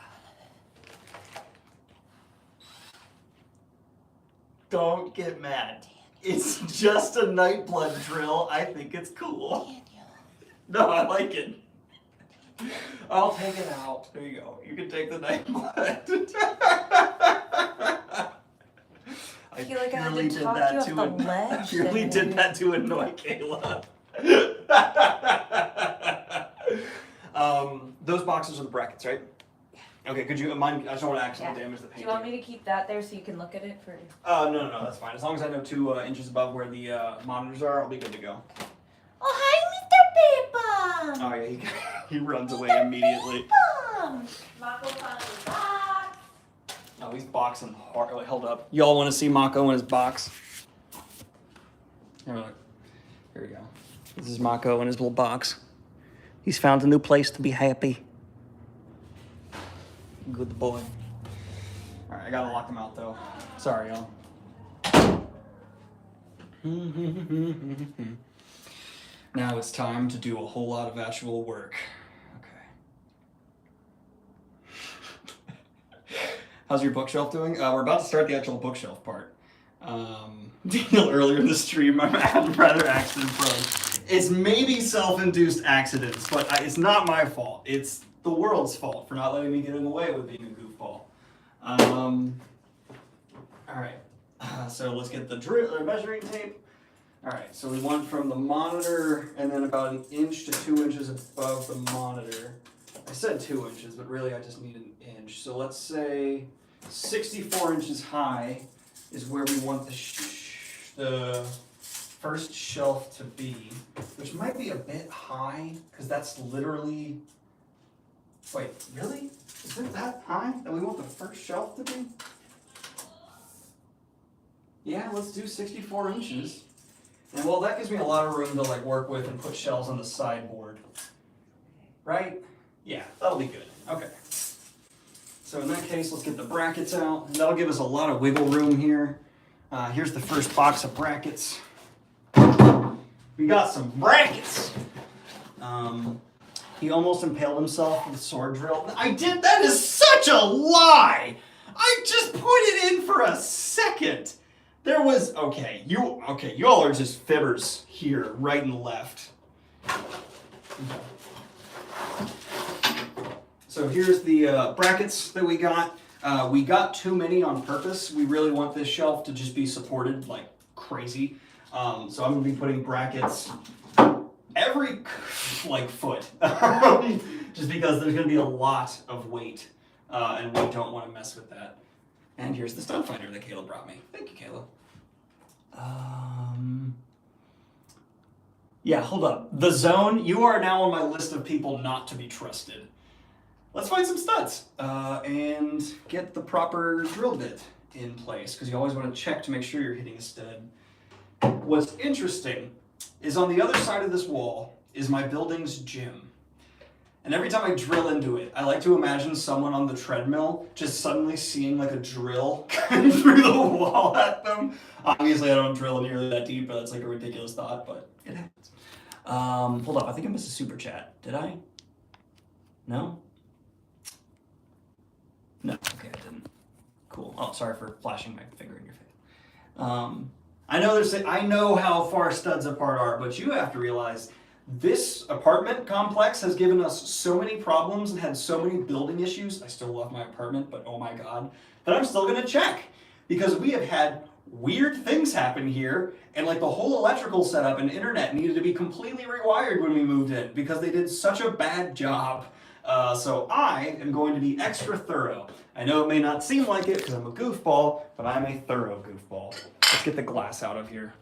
Don't get mad. It's just a nightblood drill. I think it's cool. No, I like it. I'll take it out. There you go. You can take the nightblood. I feel like I had purely to did talk that you off to the an- ledge. purely did that to annoy Kayla. Those boxes are the brackets, right? Yeah. Okay, could you mind? I just don't want to accidentally damage the Do painting. you want me to keep that there so you can look at it for? No, that's fine. As long as I know 2 inches above where the monitors are, I'll be good to go. Oh, hi, Mr. Peepum! Oh yeah, he runs away immediately. Mako found his box. Oh, he's boxing hard. Like, hold up. Y'all want to see Mako in his box? Here, look. Here we go. This is Mako in his little box. He's found a new place to be happy. Good boy. All right, I gotta lock him out though. Sorry, y'all. Now it's time to do a whole lot of actual work. Okay. How's your bookshelf doing? We're about to start the actual bookshelf part. Daniel, earlier in the stream, I'm rather accident prone. It's maybe self-induced accidents, but it's not my fault. It's the world's fault for not letting me get in the way with being a goofball. All right, so let's get the measuring tape. All right, so we went from the monitor and then about 1 inch to 2 inches above the monitor. I said 2 inches, but really I just need 1 inch. So let's say 64 inches high is where we want the first shelf to be, which might be a bit high because that's literally. Wait, really? Is it that high that we want the first shelf to be? Yeah, let's do 64 inches. And well, that gives me a lot of room to like work with and put shelves on the sideboard. Right? Yeah, that'll be good. Okay. So in that case, let's get the brackets out. And that'll give us a lot of wiggle room here. Here's the first box of brackets. We got some brackets. He almost impaled himself with a sword drill. I did? That is such a lie! I just put it in for a second. There was, okay, you all are just fibbers here, right and left. So here's the brackets that we got. We got too many on purpose. We really want this shelf to just be supported like crazy. So I'm gonna be putting brackets every like foot, just because there's gonna be a lot of weight, and we don't want to mess with that. And here's the stud finder that Kayla brought me. Thank you, Kayla. Yeah, hold up. The Zone, you are now on my list of people not to be trusted. Let's find some studs and get the proper drill bit in place, because you always want to check to make sure you're hitting a stud. What's interesting is on the other side of this wall is my building's gym. And every time I drill into it, I like to imagine someone on the treadmill just suddenly seeing like a drill come through the wall at them. Obviously, I don't drill nearly that deep, but that's like a ridiculous thought, but it happens. Hold up, I think I missed a super chat. Did I? No? No, okay, I didn't. Cool. Oh, sorry for flashing my finger in your face. I know how far studs apart are, but you have to realize this apartment complex has given us so many problems and had so many building issues. I still love my apartment, but oh my God, that I'm still gonna check, because we have had weird things happen here, and like the whole electrical setup and internet needed to be completely rewired when we moved in because they did such a bad job. So I am going to be extra thorough. I know it may not seem like it because I'm a goofball, but I'm a thorough goofball. Let's get the glass out of here.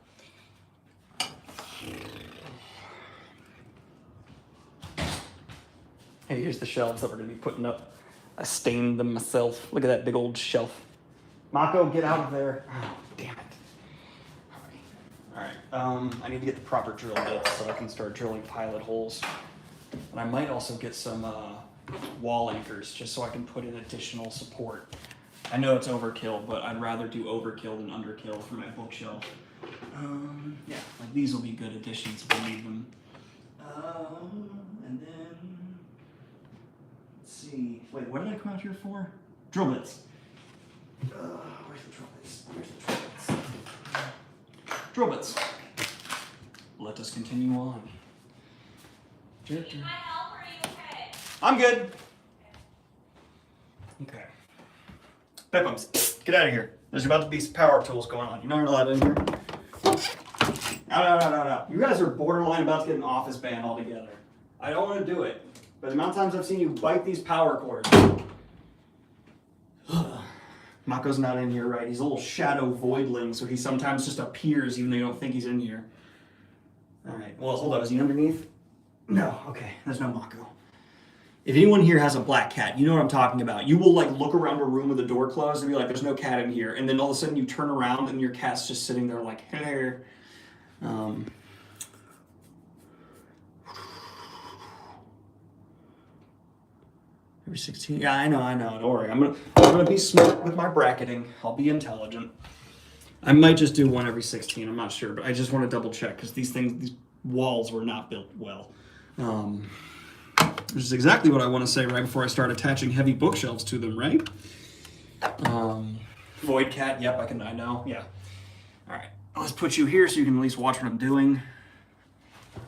Hey, here's the shelves that we're going to be putting up. I stained them myself. Look at that big old shelf. Mako, get out of there. Oh, damn it. All right. I need to get the proper drill bits so I can start drilling pilot holes. And I might also get some wall anchors just so I can put in additional support. I know it's overkill, but I'd rather do overkill than underkill for my bookshelf. Yeah, like these will be good additions if we need them. And then, let's see. Wait, what did I come out here for? Drill bits. Where's the drill bits? Where's the drill bits? Drill bits. Let us continue on. Need my help, or are you okay? I'm good. Okay. Peppums, get out of here. There's about to be some power tools going on. You're not allowed in here. No. You guys are borderline about to get an office ban altogether. I don't want to do it. But the amount of times I've seen you bite these power cords. Mako's not in here, right? He's a little shadow voidling, so he sometimes just appears even though you don't think he's in here. All right. Well, hold on. Is he underneath? No. Okay. There's no Mako. If anyone here has a black cat, you know what I'm talking about. You will like look around a room with the door closed and be like, there's no cat in here. And then all of a sudden you turn around and your cat's just sitting there like, hey. Every 16, yeah, I know, don't worry. I'm gonna be smart with my bracketing. I'll be intelligent. I might just do one every 16, I'm not sure, but I just want to double check because these walls were not built well. Which is exactly what I want to say right before I start attaching heavy bookshelves to them, right? Void cat, yep, I know, yeah. All right, let's put you here so you can at least watch what I'm doing.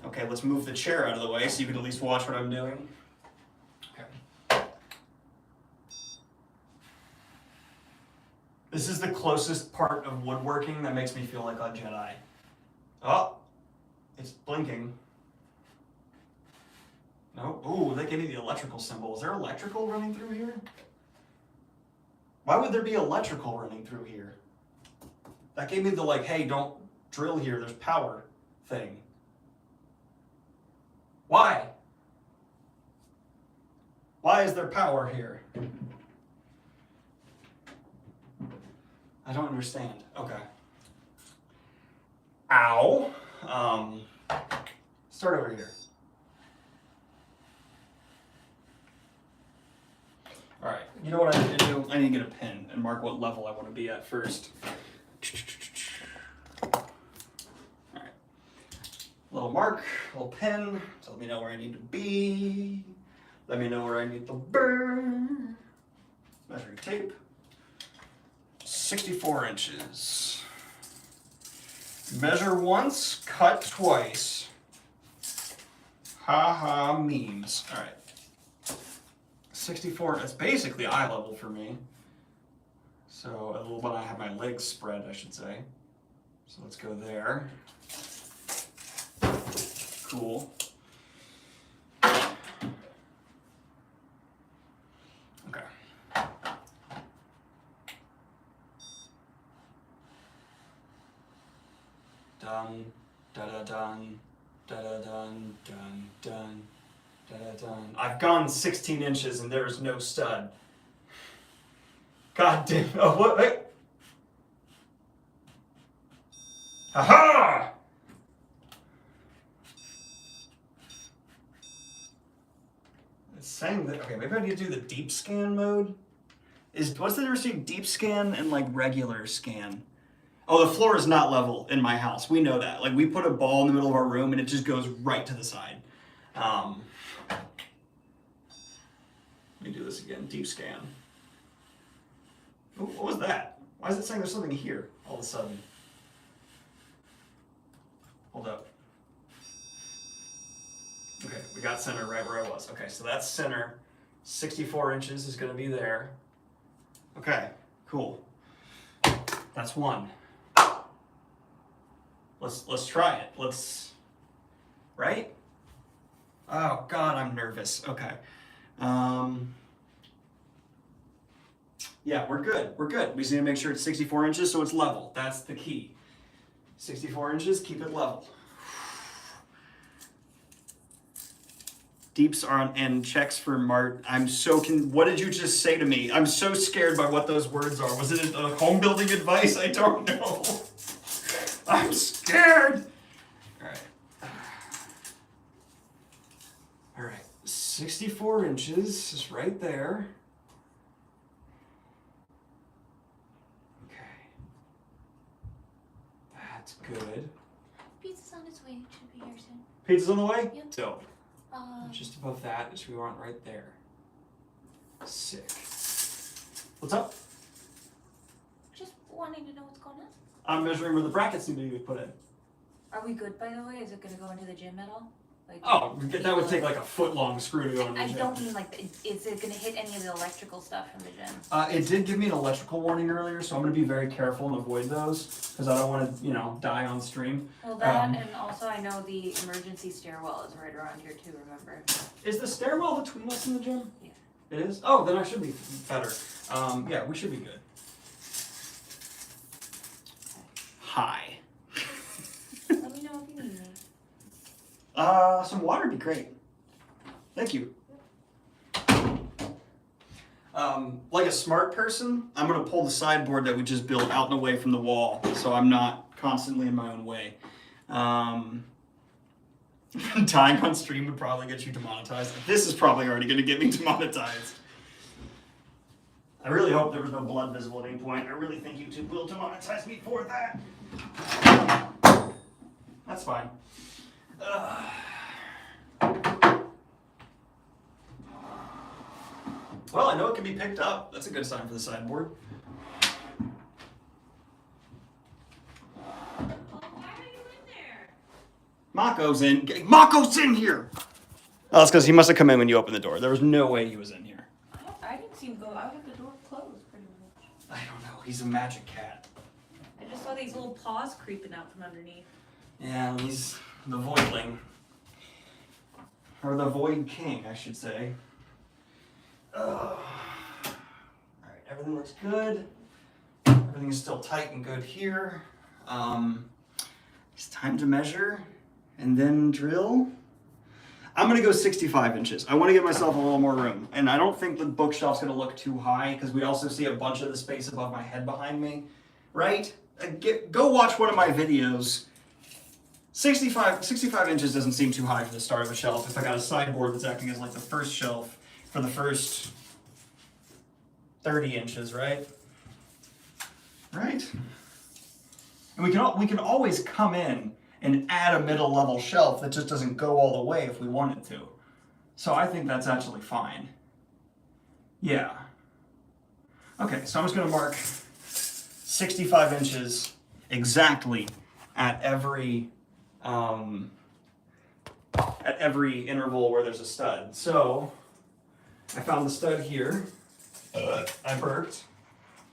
Okay, let's move the chair out of the way so you can at least watch what I'm doing. Okay. This is the closest part of woodworking that makes me feel like a Jedi. Oh, it's blinking. No, ooh, they gave me the electrical symbol. Is there electrical running through here? Why would there be electrical running through here? That gave me the like, hey, don't drill here, there's power thing. Why? Why is there power here? I don't understand. Okay. Ow. Start over here. All right, you know what I need to do? I need to get a pen and mark what level I want to be at first. All right, little mark, little pen, to let me know where I need to be. Let me know where I need to burn. Measuring tape. 64 inches. Measure once, cut twice. Ha ha memes. All right. 64, that's basically eye level for me. So a little bit, I have my legs spread, I should say. So let's go there. Cool. Okay. Done, da-da-done, da-da-done, done, done. Da-da-dun. I've gone 16 inches and there's no stud. God damn. Oh, what? Wait. Ha-ha! It's saying that. Okay, maybe I need to do the deep scan mode. What's the difference between deep scan and like regular scan? Oh, the floor is not level in my house. We know that. Like, we put a ball in the middle of our room and it just goes right to the side. Let me do this again. Deep scan. Ooh, what was that? Why is it saying there's something here all of a sudden? Hold up. Okay, we got center right where I was. Okay, so that's center. 64 inches is going to be there. Okay, cool. That's one. Let's try it. Right? Oh God, I'm nervous. Okay. Yeah, we're good. We're good. We just need to make sure it's 64 inches so it's level. That's the key. 64 inches, keep it level. Deeps are on and checks for Mart. What did you just say to me? I'm so scared by what those words are. Was it a home building advice? I don't know. I'm scared. All right. 64 inches is right there. Okay. That's good. Pizza's on its way. It should be here soon. Pizza's on the way? Yep. So, just above that is we want right there. Sick. What's up? Just wanting to know what's going on. I'm measuring where the brackets need to be put in. Are we good, by the way? Is it gonna go into the gym at all? Like, Oh, that would take like a foot-long screw to go in the I gym. don't mean like, is it gonna hit any of the electrical stuff from the gym? It did give me an electrical warning earlier, so I'm going to be very careful and avoid those because I don't want to, die on stream. Well, that, and also I know the emergency stairwell is right around here too, remember? Is the stairwell between us in the gym? Yeah. It is? Oh, then I should be better. Yeah, we should be good. Hi. Let me know if you need me. Some water would be great. Thank you. Like a smart person, I'm gonna pull the sideboard that we just built out and away from the wall, so I'm not constantly in my own way. Dying on stream would probably get you demonetized. This is probably already gonna get me demonetized. I really hope there was no blood visible at any point. I really think YouTube will demonetize me for that. That's fine. Well, I know it can be picked up. That's a good sign for the sideboard. Well, why are you in there? Mako's in. Mako's in here! Oh, that's because he must have come in when you opened the door. There was no way he was in here. I didn't see him go out of the door closed pretty much. I don't know. He's a magic cat. I just saw these little paws creeping out from underneath. Yeah, he's the voidling. Or the void king, I should say. Alright, everything looks good. Everything is still tight and good here. It's time to measure and then drill. I'm gonna go 65 inches. I wanna give myself a little more room. And I don't think the bookshelf's gonna look too high because we also see a bunch of the space above my head behind me, right? Go watch one of my videos 65 inches doesn't seem too high for the start of a shelf. If I got a sideboard that's acting as like the first shelf for the first 30 inches, right? Right? And we can always come in and add a middle level shelf that just doesn't go all the way if we wanted to. So I think that's actually fine. Yeah. Okay, so I'm just gonna mark 65 inches exactly at every interval where there's a stud. So I found the stud here. I burped,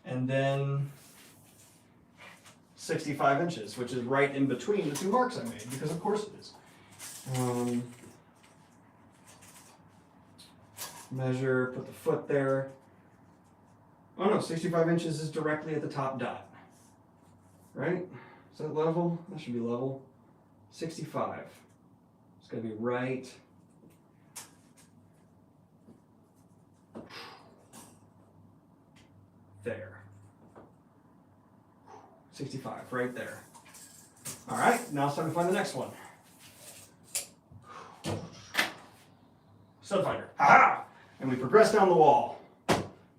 and then 65 inches, which is right in between the two marks I made, because of course it is. Measure, put the foot there. Oh no, 65 inches is directly at the top dot. Right? Is that level? That should be level. 65. It's gotta be right. There. 65, right there. All right, now it's time to find the next one. Stud finder. Ha! And we progress down the wall.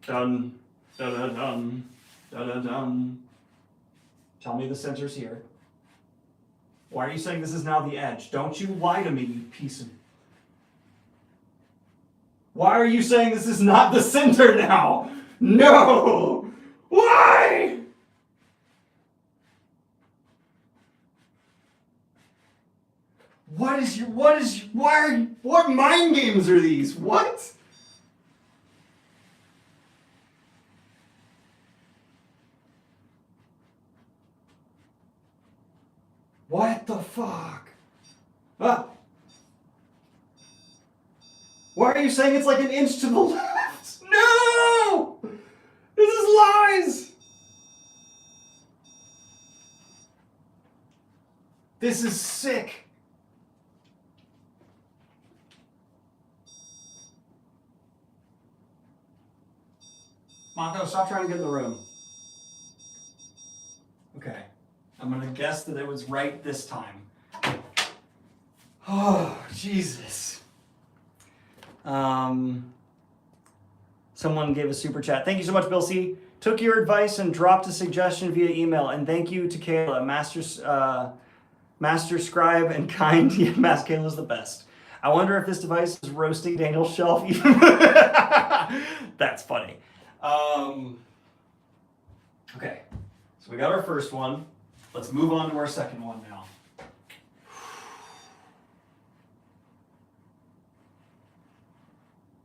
Dun, da da dun, da da dun. Tell me the center's here. Why are you saying this is now the edge? Don't you lie to me, you piece of... Why are you saying this is not the center now? No! Why? What mind games are these? What? What the fuck? Ah. Why are you saying it's like an inch to the left? No! This is lies! This is sick. Mako, stop trying to get in the room. Okay. I'm gonna guess that it was right this time. Oh, Jesus. Someone gave a super chat. Thank you so much, Bill C. Took your advice and dropped a suggestion via email. And thank you to Kayla, master scribe and kind. Yeah, Kayla's the best. I wonder if this device is roasting Daniel's shelf even. That's funny. Okay, so we got our first one. Let's move on to our second one now.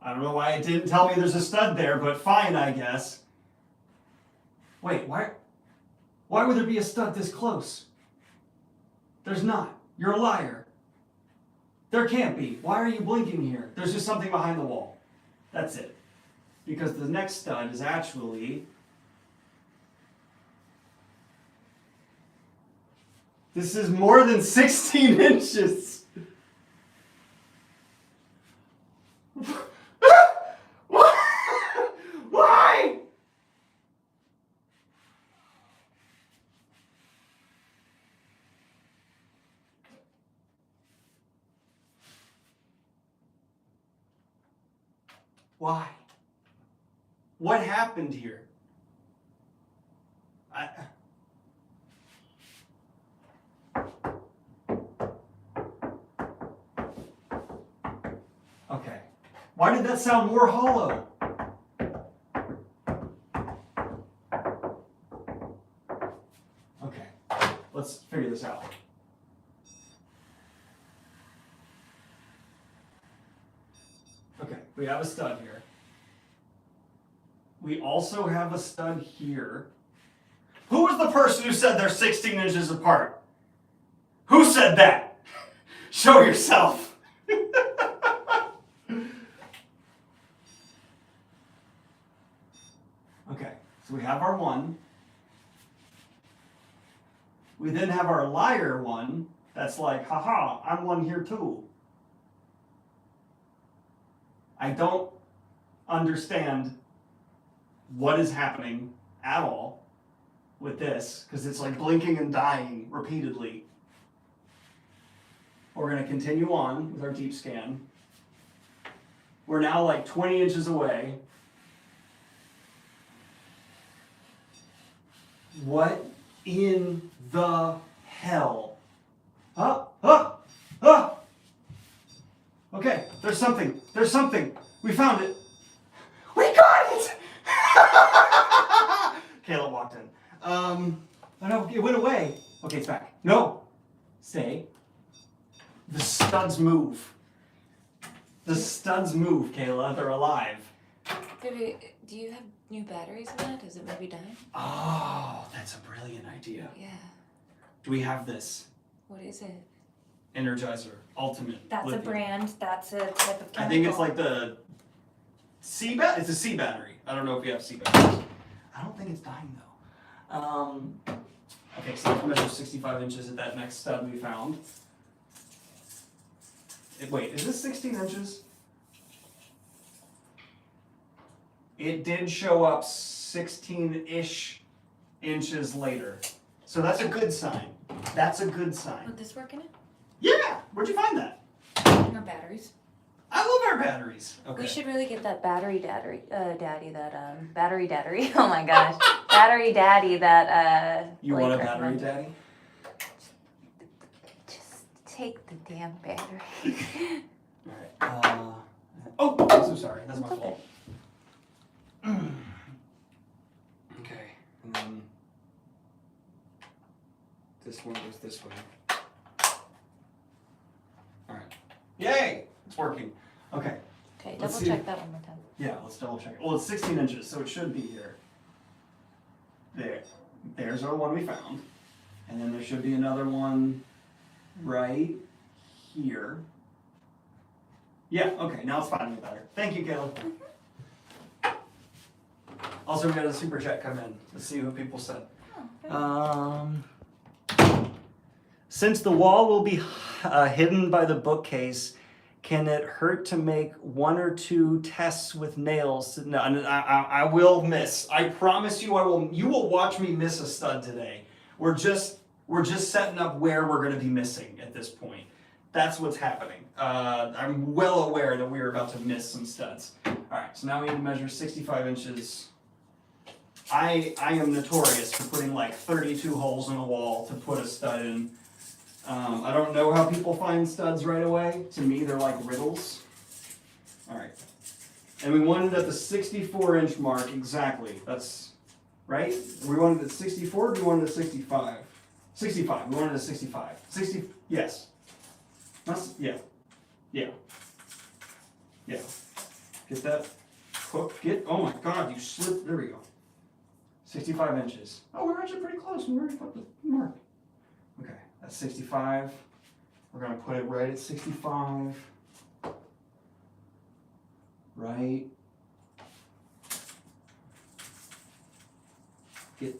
I don't know why it didn't tell me there's a stud there, but fine, I guess. Wait, why would there be a stud this close? There's not. You're a liar. There can't be. Why are you blinking here? There's just something behind the wall. That's it. Because the next stud is actually... This is more than 16 inches. Why? Why? What happened here? Okay. Why did that sound more hollow? Okay. Let's figure this out. Okay, we have a stud here. We also have a stud here. Who was the person who said they're 16 inches apart? Who said that? Show yourself. Okay, so we have our one. We then have our liar one. That's like, haha, I'm one here too. I don't understand what is happening at all with this, because it's like blinking and dying repeatedly. We're gonna continue on with our deep scan. We're now like 20 inches away. What in the hell? Okay, there's something. There's something. We found it. We got it! Caleb walked in. Oh no, it went away. Okay, it's back. No. Stay. The studs move. The studs move, Kayla. They're alive. Baby, do you have new batteries in that? Is it maybe dying? Oh, that's a brilliant idea. Yeah. Do we have this? What is it? Energizer Ultimate. That's lithium. a brand. That's a type of chemical. I think it's like the C bat. It's a C battery. I don't know if we have C batteries. I don't think it's dying though. Okay, so let's measure 65 inches at that next stud we found. Wait, is this 16 inches? It did show up 16-ish inches later. So that's a good sign. That's a good sign. Would this work in it? Yeah! Where'd you find that? No batteries. I love our batteries. Okay. We should really get that battery daddy, battery daddy. Oh my gosh. Battery daddy that, You Blake want a battery recommended. daddy? Just take the damn battery. Alright. Oh, I'm so sorry. That's my It's okay. fault. Okay. And then this one goes this way. Alright. Yay! It's working. Okay. Okay, Let's double see. check that one more time. Yeah, let's double check it. Well, it's 16 inches, so it should be here. There. There's our one we found. And then there should be another one right here. Yeah, okay, now it's finally better. Thank you, Caleb. Also, we got a super chat come in. Let's see what people said. Oh, Since the wall will be hidden by the bookcase, can it hurt to make one or two tests with nails? No, I will miss. I promise you, I will. You will watch me miss a stud today. We're just setting up where we're going to be missing at this point. That's what's happening. I'm well aware that we are about to miss some studs. All right, so now we need to measure 65 inches. I am notorious for putting like 32 holes in a wall to put a stud in. I don't know how people find studs right away. To me, they're like riddles. All right. And we wanted at the 64-inch mark exactly. That's right? We wanted at 64 or we wanted at 65? 65. We wanted at 65. 60, yes. Yeah. Yeah. Yeah. Get that hook. Oh my God, you slipped. There we go. 65 inches. Oh, we're actually pretty close. We already put the mark. Okay, that's 65. We're going to put it right at 65. Right.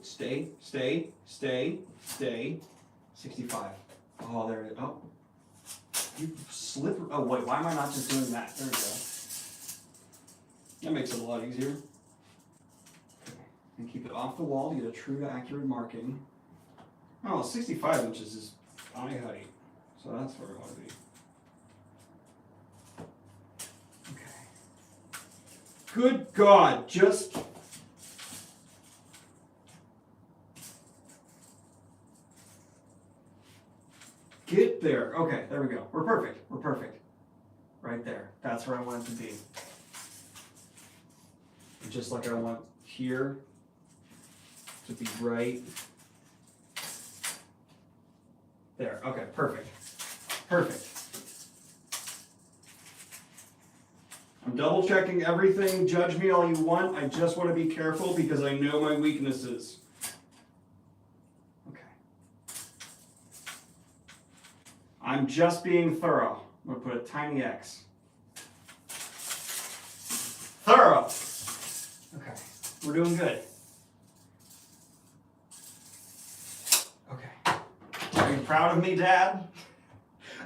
Stay. 65. Oh, there it is. Oh. You slip. Oh, wait, why am I not just doing that? There we go. That makes it a lot easier. And keep it off the wall to get a true to accurate marking. Oh, 65 inches is eye height. So that's where we want to be. Okay. Good God, just... Get there. Okay, there we go. We're perfect. We're perfect. Right there. That's where I want it to be. And just like I want here to be right there. Okay, perfect. Perfect. I'm double checking everything. Judge me all you want. I just want to be careful because I know my weaknesses. Okay. I'm just being thorough. I'm going to put a tiny X. Thorough. Okay, we're doing good. Okay. Are you proud of me, Dad?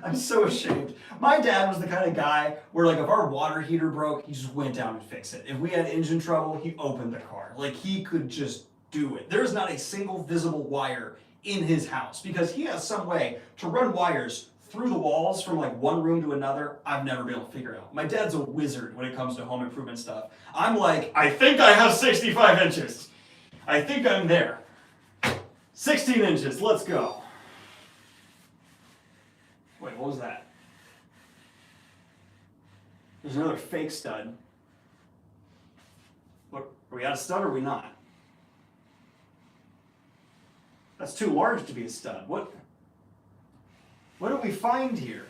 I'm so ashamed. My dad was the kind of guy where, like, if our water heater broke, he just went down and fixed it. If we had engine trouble, he opened the car. Like, he could just do it. There's not a single visible wire in his house because he has some way to run wires through the walls from like one room to another, I've never been able to figure out. My dad's a wizard when it comes to home improvement stuff. I'm like, I think I have 65 inches. I think I'm there. 16 inches, let's go. Wait, what was that? There's another fake stud. What, are we out of stud or are we not? That's too large to be a stud. What do we find here?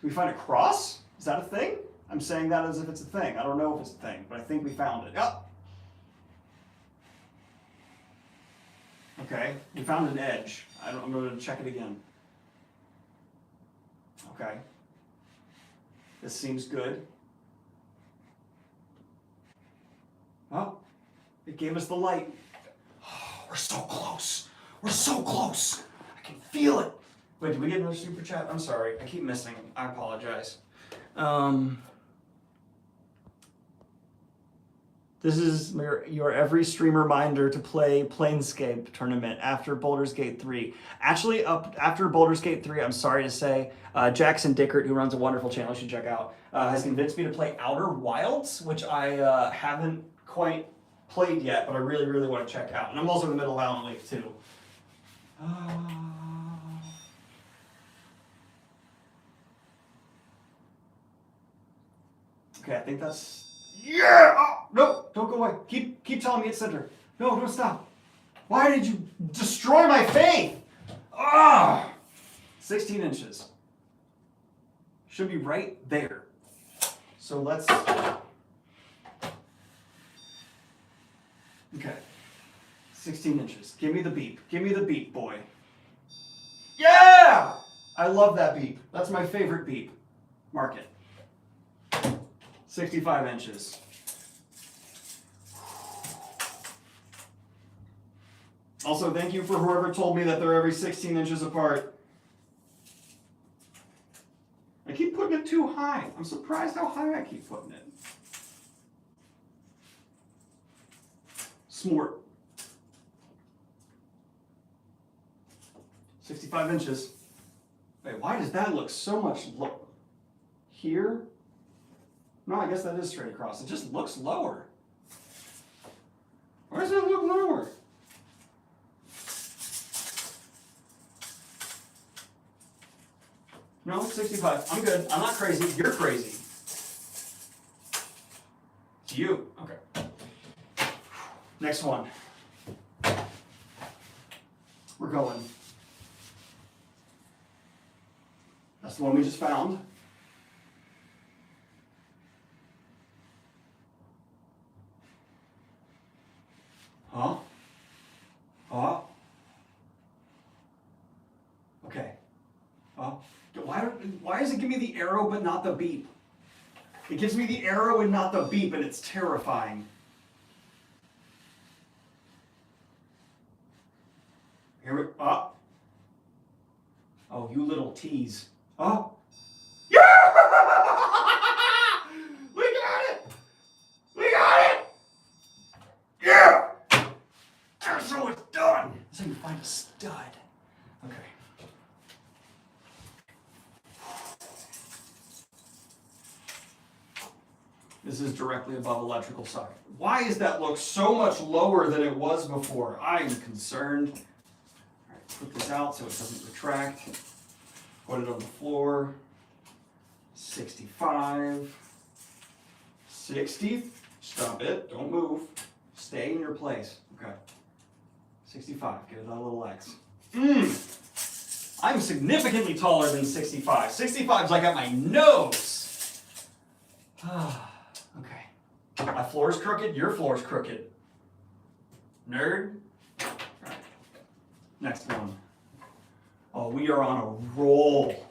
Do we find a cross? Is that a thing? I'm saying that as if it's a thing. I don't know if it's a thing, but I think we found it. Oh. Okay, we found an edge. I'm going to check it again. Okay. This seems good. Oh, it gave us the light. Oh, we're so close. We're so close. I can feel it. Wait, did we get another super chat? I'm sorry. I keep missing. I apologize. This is your every stream reminder to play Planescape tournament after Baldur's Gate 3. Actually, up after Baldur's Gate 3, I'm sorry to say, Jackson Dickert, who runs a wonderful channel you should check out, has convinced me to play Outer Wilds, which I haven't quite played yet, but I really, really want to check out. And I'm also in the middle of Alan Wake 2. Okay, I think that's... Yeah! Oh, no, don't go away. Keep telling me it's center. No, don't stop. Why did you destroy my faith? Ah! 16 inches. Should be right there. So let's... Okay. 16 inches. Give me the beep. Give me the beep, boy. Yeah! I love that beep. That's my favorite beep. Mark it. 65 inches. Also, thank you for whoever told me that they're every 16 inches apart. I keep putting it too high. I'm surprised how high I keep putting it. Smart. 65 inches. Wait, why does that look so much lower? Here? No, I guess that is straight across. It just looks lower. Why does it look lower? No, 65. I'm good. I'm not crazy. You're crazy. It's you. Okay. Next one. We're going. That's the one we just found. Huh? Huh? Okay. Why does it give me the arrow but not the beep? It gives me the arrow and not the beep, and it's terrifying. Here we Oh, you little tease. Oh. Yeah! We got it! We got it! Yeah! So it's done. So you find a stud. Okay. This is directly above electrical socket. Why does that look so much lower than it was before? I'm concerned. All right, put this out so it doesn't retract. Put it on the floor. 65. 60. Stop it. Don't move. Stay in your place. Okay. 65. Give it a little X. I'm significantly taller than 65. 65 is like at my nose. Okay. My floor's crooked. Your floor's crooked. Nerd. All right. Next one. Oh, we are on a roll.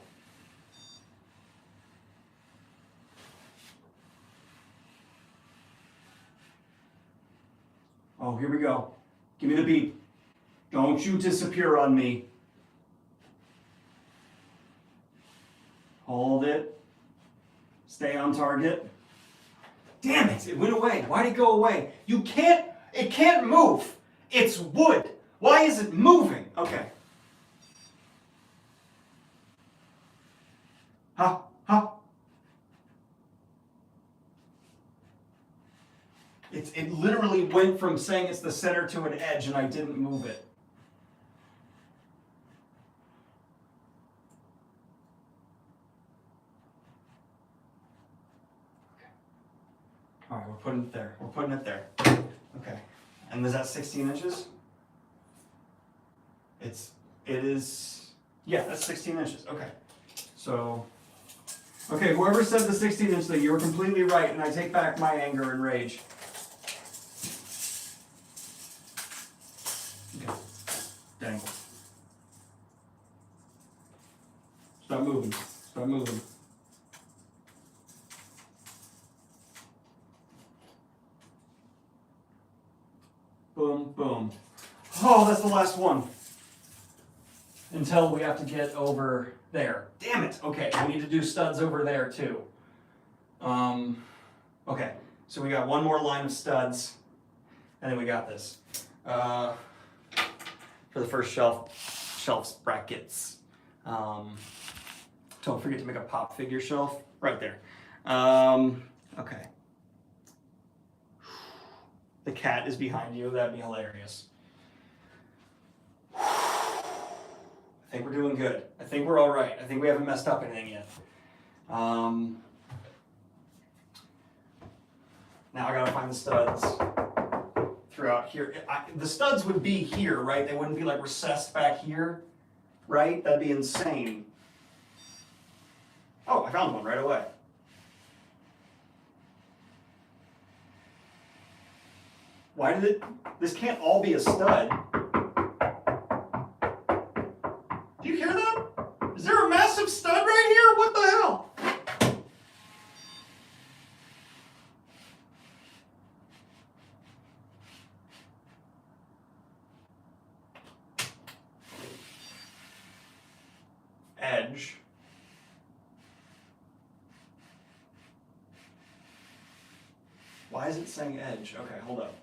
Oh, here we go. Give me the beep. Don't you disappear on me. Hold it. Stay on target. Damn it, it went away. Why'd it go away? It can't move. It's wood. Why is it moving? Okay. Ha, ha. It literally went from saying it's the center to an edge and I didn't move it. All right, we're putting it there. We're putting it there. Okay. And is that 16 inches? It is, yeah, that's 16 inches. Okay. So, okay, whoever said the 16 inch thing, you were completely right, and I take back my anger and rage. Okay. Dangle. Stop moving. Stop moving. Boom, boom. Oh, that's the last one. Until we have to get over there. Damn it. Okay, we need to do studs over there too. Okay, so we got one more line of studs, and then we got this. For the first shelves brackets. Don't forget to make a pop figure shelf right there. Okay. The cat is behind you. That'd be hilarious. I think we're doing good. I think we're all right. I think we haven't messed up anything yet. Now I gotta find the studs throughout here. The studs would be here, right? They wouldn't be like recessed back here, right? That'd be insane. Oh, I found one right away. Why did it? This can't all be a stud. Do you hear that? Is there a massive stud right here? What the hell? Edge. Why is it saying edge? Okay, hold up.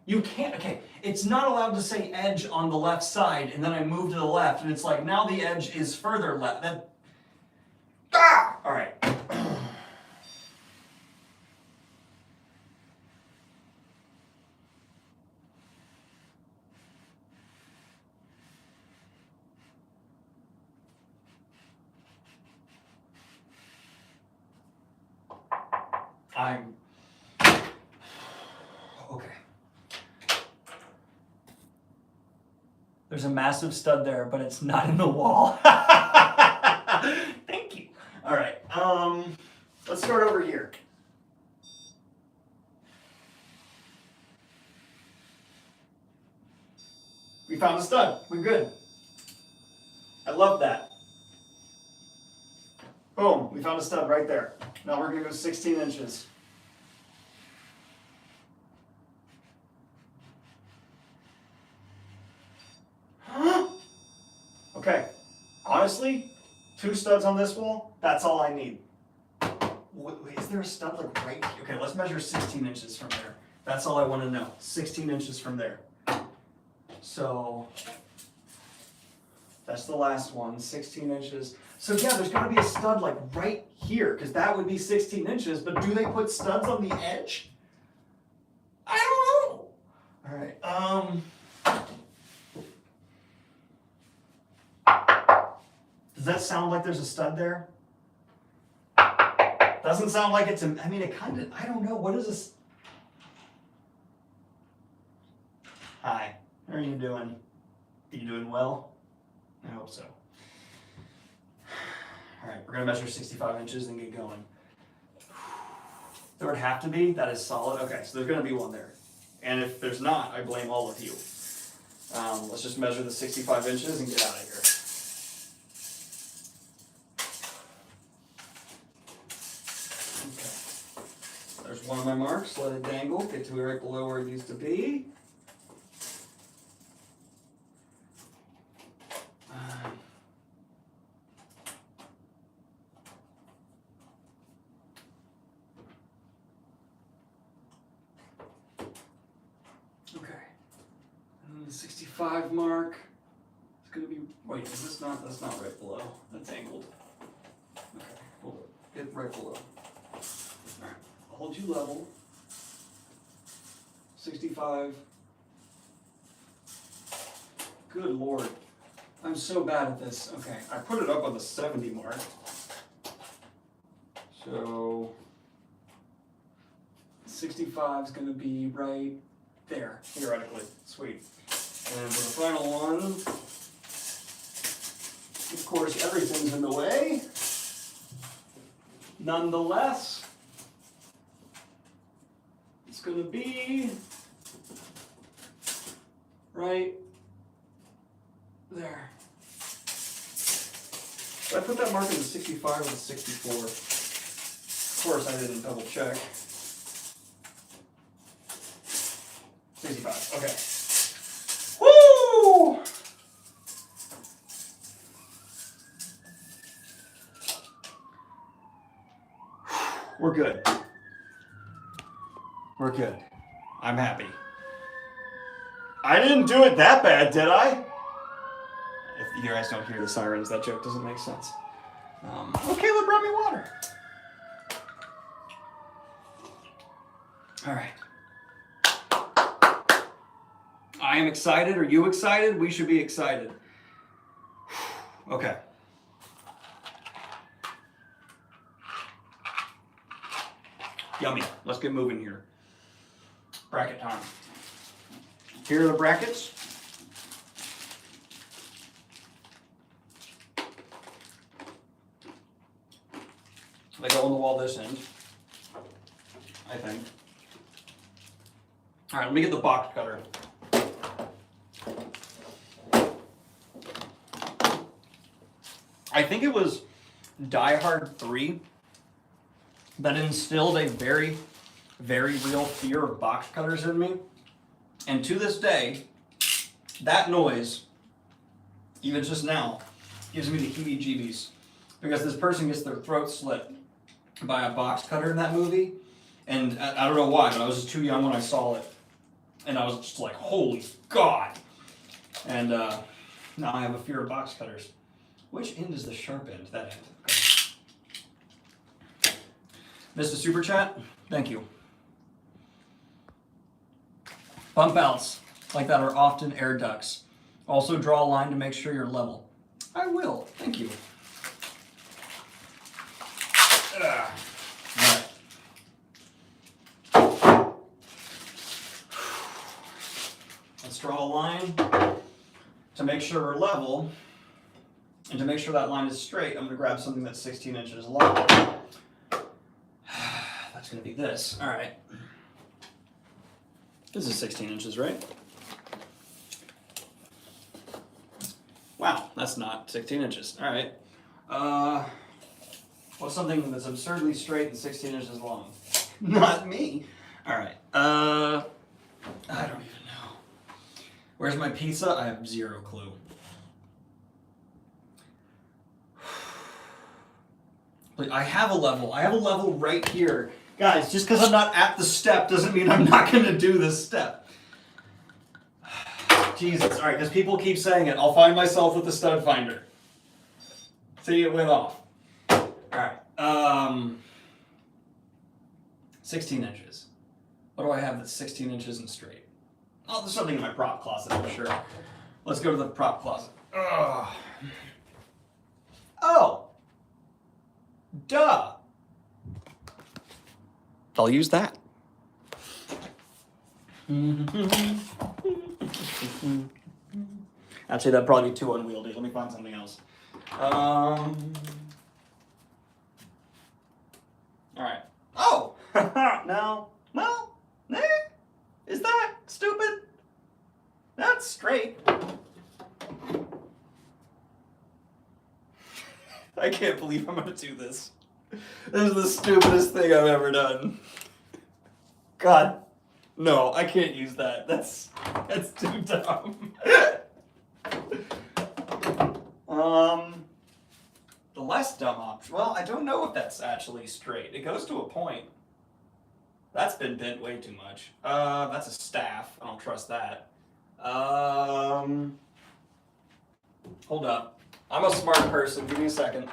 You can't, okay, it's not allowed to say edge on the left side, and then I move to the left, and it's like, now the edge is further left. That, all right. Okay. There's a massive stud there, but it's not in the wall. Thank you. All right. Let's start over here. We found a stud. We're good. I love that. Boom. We found a stud right there. Now we're going to go 16 inches. Okay, honestly, 2 studs on this wall, that's all I need. Wait, is there a stud like right here? Okay, let's measure 16 inches from there. That's all I want to know, 16 inches from there. So, that's the last one, 16 inches. So yeah, there's got to be a stud like right here, because that would be 16 inches, but do they put studs on the edge? I don't know. All right, does that sound like there's a stud there? Doesn't sound like it's I mean, it kind of, I don't know, what is this? Hi, how are you doing? Are you doing well? I hope so. All right, we're gonna measure 65 inches and get going. There would have to be, that is solid. Okay, so there's gonna be one there. And if there's not, I blame all of you. Let's just measure the 65 inches and get out of here. There's one of my marks, let it dangle, get to right below where it needs to be. Okay, and the 65 mark, it's gonna be, wait, is this not, that's not right below, that's angled. Get right below. Alright, I'll hold you level. 65. Good lord. I'm so bad at this. Okay, I put it up on the 70 mark. So 65 is going to be right there, theoretically. Sweet. And for the final one, of course, everything's in the way. Nonetheless, it's going to be right there. So I put that mark in the 65 or the 64. Of course, I didn't double check. 65, okay. Woo! We're good. We're good. I'm happy. I didn't do it that bad, did I? If you guys don't hear the sirens, that joke doesn't make sense. Oh, Caleb brought me water. All right. I am excited. Are you excited? We should be excited. Okay. Yummy. Let's get moving here. Bracket time. Here are the brackets. They go on the wall this end, I think. All right, let me get the box cutter. I think it was Die Hard 3 that instilled a very, very real fear of box cutters in me. And to this day, that noise, even just now, gives me the heebie-jeebies. Because this person gets their throat slit by a box cutter in that movie. And I don't know why, but I was just too young when I saw it. And I was just like, holy God. And now I have a fear of box cutters. Which end is the sharp end? That end. Okay. Missed a super chat? Thank you. Bump outs like that are often air ducts. Also draw a line to make sure you're level. I will. Thank you. Alright. Let's draw a line to make sure we're level. And to make sure that line is straight, I'm going to grab something that's 16 inches long. That's going to be this. All right. This is 16 inches, right? Wow, that's not 16 inches. All right. What's something that's absurdly straight and 16 inches long? Not me. All right. I don't even know. Where's my pizza? I have zero clue. I have a level. I have a level right here. Guys, just because I'm not at the step doesn't mean I'm not going to do this step. Jesus. All right, because people keep saying it. I'll find myself with the stud finder. See, it went off. All right. 16 inches. What do I have that's 16 inches and straight? Oh, there's something in my prop closet, I'm sure. Let's go to the prop closet. Ugh. Oh! Duh! I'll use that. Actually, that'd probably be too unwieldy. Let me find something else. Alright. Oh! No. Is that stupid? That's straight. I can't believe I'm gonna do this. This is the stupidest thing I've ever done. God, no, I can't use that. That's too dumb. The less dumb option. Well, I don't know if that's actually straight. It goes to a point. That's been bent way too much. That's a staff. I don't trust that. Hold up. I'm a smart person. Give me a second.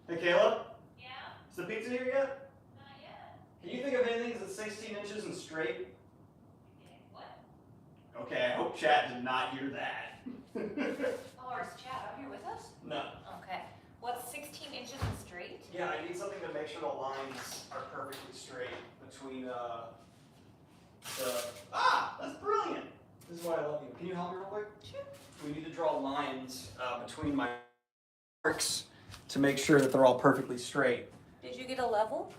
Hey, Kayla? Yeah? Is the pizza here yet? Not yet. Can you think of anything that's 16 inches and straight? Okay, what? Okay, I hope chat did not hear that. Oh, or is Chad up here with us? No. Okay. What's 16 inches and straight? Yeah, I need something to make sure the lines are perfectly straight between that's brilliant. This is why I love you. Can you help me real quick? Sure. We need to draw lines between my marks to make sure that they're all perfectly straight. Did you get a level?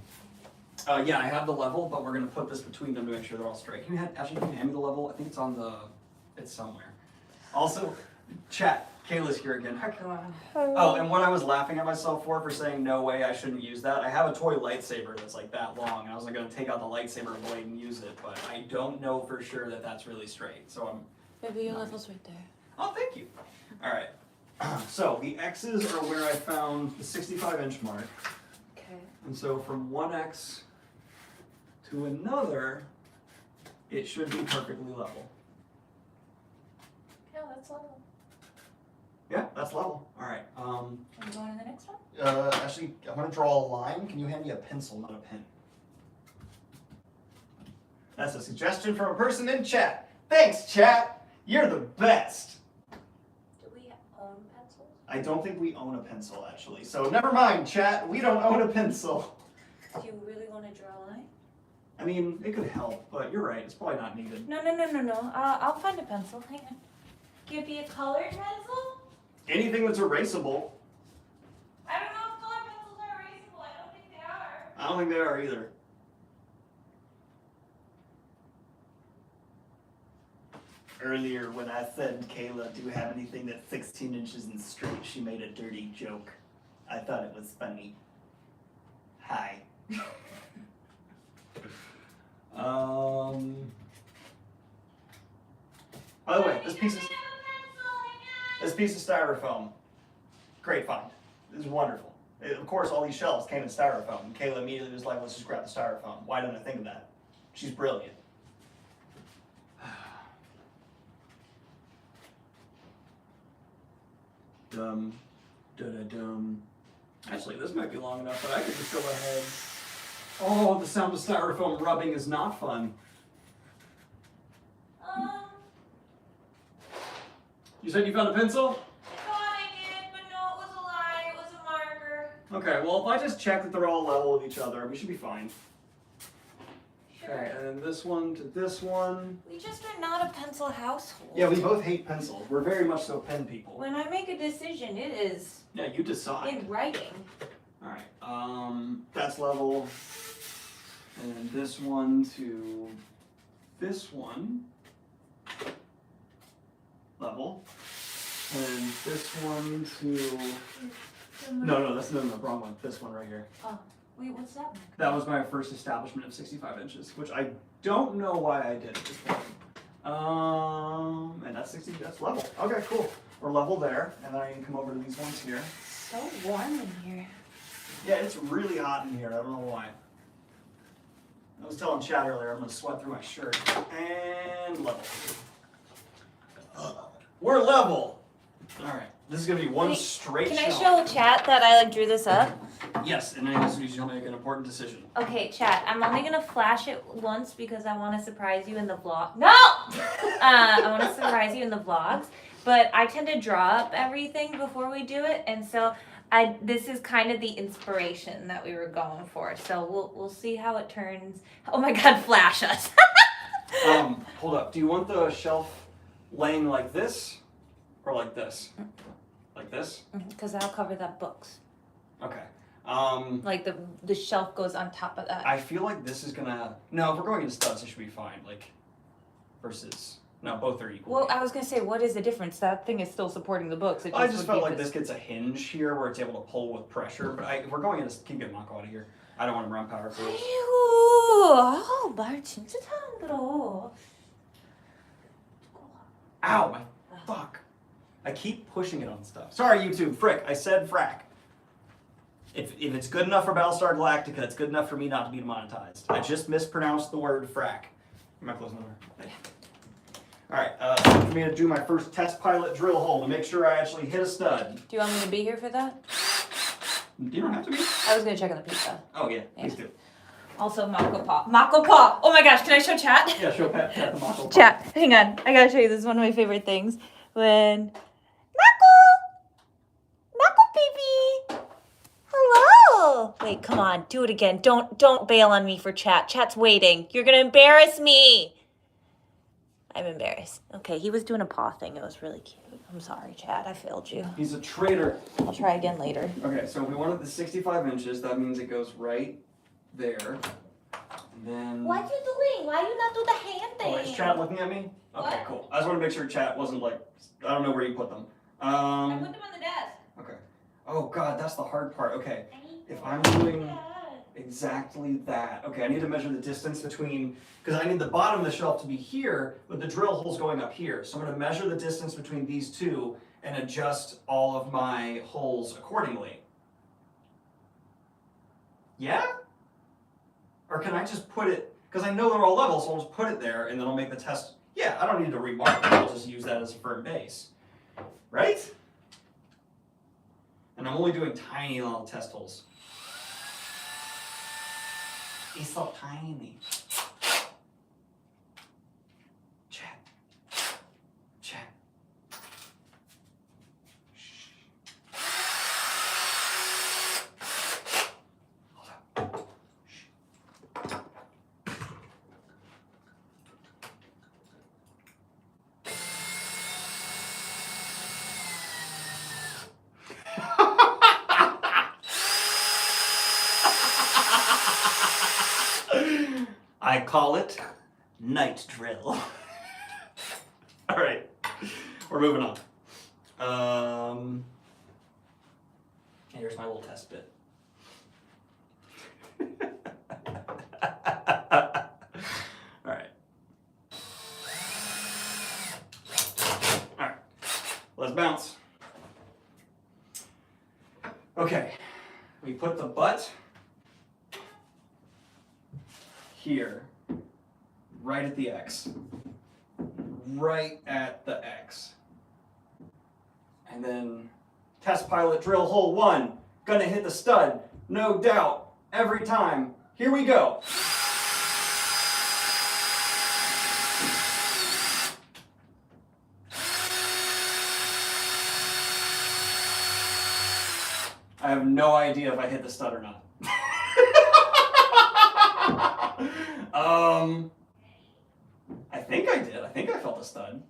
Yeah, I have the level, but we're gonna put this between them to make sure they're all straight. Can you hand me the level? I think it's somewhere. Also, chat, Kayla's here again. Hi, Kayla. Oh, and what I was laughing at myself for saying no way I shouldn't use that. I have a toy lightsaber that's like that long, and I was like gonna take out the lightsaber blade and use it, but I don't know for sure that that's really straight. So I'm. Maybe your level's right there. Oh, thank you. All right. So the X's are where I found the 65-inch mark. Okay. And so from one X to another, it should be perfectly level. Yeah, that's level. Yeah, that's level. All right. Are we going to the next one? Actually, I want to draw a line. Can you hand me a pencil, not a pen? That's a suggestion from a person in chat. Thanks, chat. You're the best. Do we own pencils? I don't think we own a pencil, actually. So never mind, chat. We don't own a pencil. Do you really want to draw a line? I mean, it could help, but you're right. It's probably not needed. No. I'll find a pencil. Hang on. Give me a colored pencil? Anything that's erasable. I don't know if colored pencils are erasable. I don't think they are. I don't think they are either. Earlier, when I said, Kayla, do you have anything that's 16 inches and straight, she made a dirty joke. I thought it was funny. Hi. By the way, this piece of styrofoam, great find. This is wonderful. Of course, all these shelves came in styrofoam. And Kayla immediately was like, let's just grab the styrofoam. Why didn't I think of that? She's brilliant. Dum. Actually, this might be long enough, but I could just go ahead. Oh, the sound of styrofoam rubbing is not fun. You said you found a pencil? I thought I did, but no, it was a lie. It was a marker. Okay, well, if I just check that they're all level with each other, we should be fine. Sure. Okay, and then this one to this one. We just are not a pencil household. Yeah, we both hate pencils. We're very much so pen people. When I make a decision, it is Yeah, you decide. in writing. Alright, that's level. And this one to this one. Level. And this one to. No, that's the wrong one. This one right here. Oh, wait, what's that marker? That was my first establishment of 65 inches, which I don't know why I did at this point. And that's level. Okay, cool. We're level there, and then I can come over to these ones here. So warm in here. Yeah, it's really hot in here. I don't know why. I was telling Chad earlier, I'm gonna sweat through my shirt. And level. We're level. All right, this is gonna be one straight Can I shelf. show chat that I drew this up? Yes, and then this you'll make an important decision. Okay, chat. I'm only gonna flash it once because I want to surprise you in the vlog. No. I want to surprise you in the vlogs, but I tend to draw up everything before we do it, and so this is kind of the inspiration that we were going for. So we'll see how it turns. Oh my God, flash us. Hold up. Do you want the shelf laying like this or like this? Like this? Because I'll cover that books. Okay. Like the shelf goes on top of that. I feel like this is gonna. No, if we're going into studs, it should be fine. Like, versus. No, both are equal. Well, I was gonna say, what is the difference? That thing is still supporting the books. It I just would felt be like this gets a hinge here where it's able to pull with pressure. But if we're going into. Keep getting Mako out of here. I don't want to run power for this. 아이고, 말 진짜 잘 들어. Ow, my fuck. I keep pushing it on stuff. Sorry, YouTube. Frick. I said frack. If it's good enough for Battlestar Galactica, it's good enough for me not to be demonetized. I just mispronounced the word frack. Am I close enough? Okay. Alright, for me to do my first test pilot drill hole to make sure I actually hit a stud. Do you want me to be here for that? You don't have to be. I was gonna check on the pizza. Oh yeah, please do. Also, Mako Pop. Mako Pop! Oh my gosh, can I show chat? Yeah, show Pat the Mako. Chat, hang on. I gotta show you. This is one of my favorite things. When Mako baby! Hello! Wait, come on. Do it again. Don't bail on me for chat. Chat's waiting. You're gonna embarrass me. I'm embarrassed. Okay, he was doing a paw thing. It was really cute. I'm sorry, chat. I failed you. He's a traitor. I'll try again later. Okay, so if we wanted the 65 inches, that means it goes right there. And then. What you doing? Why you not do the hand thing? Oh, is chat looking at me? Okay, What? cool. I just want to make sure chat wasn't like. I don't know where you put them. I put them on the desk. Okay. Oh god, that's the hard part. Okay. I need If to I'm do doing that. exactly that. Okay, I need to measure the distance between, because I need the bottom of the shelf to be here, with the drill holes going up here. So I'm going to measure the distance between these two and adjust all of my holes accordingly. Yeah? Or can I just put it, because I know they're all level, so I'll just put it there and then I'll make the test. Yeah, I don't need to remark it, I'll just use that as a firm base. Right? And I'm only doing tiny little test holes. It's so tiny. Chat. Chat. Shh. Hold up. Shh. I call it night drill. All right, we're moving on. Here's my little test bit. All right. All right, let's bounce. Okay, we put the butt here, right at the X. Right at the X. And then test pilot drill hole 1. Gonna hit the stud, no doubt, every time. Here we go. I have no idea if I hit the stud or not. I think I did. I think I felt a stud.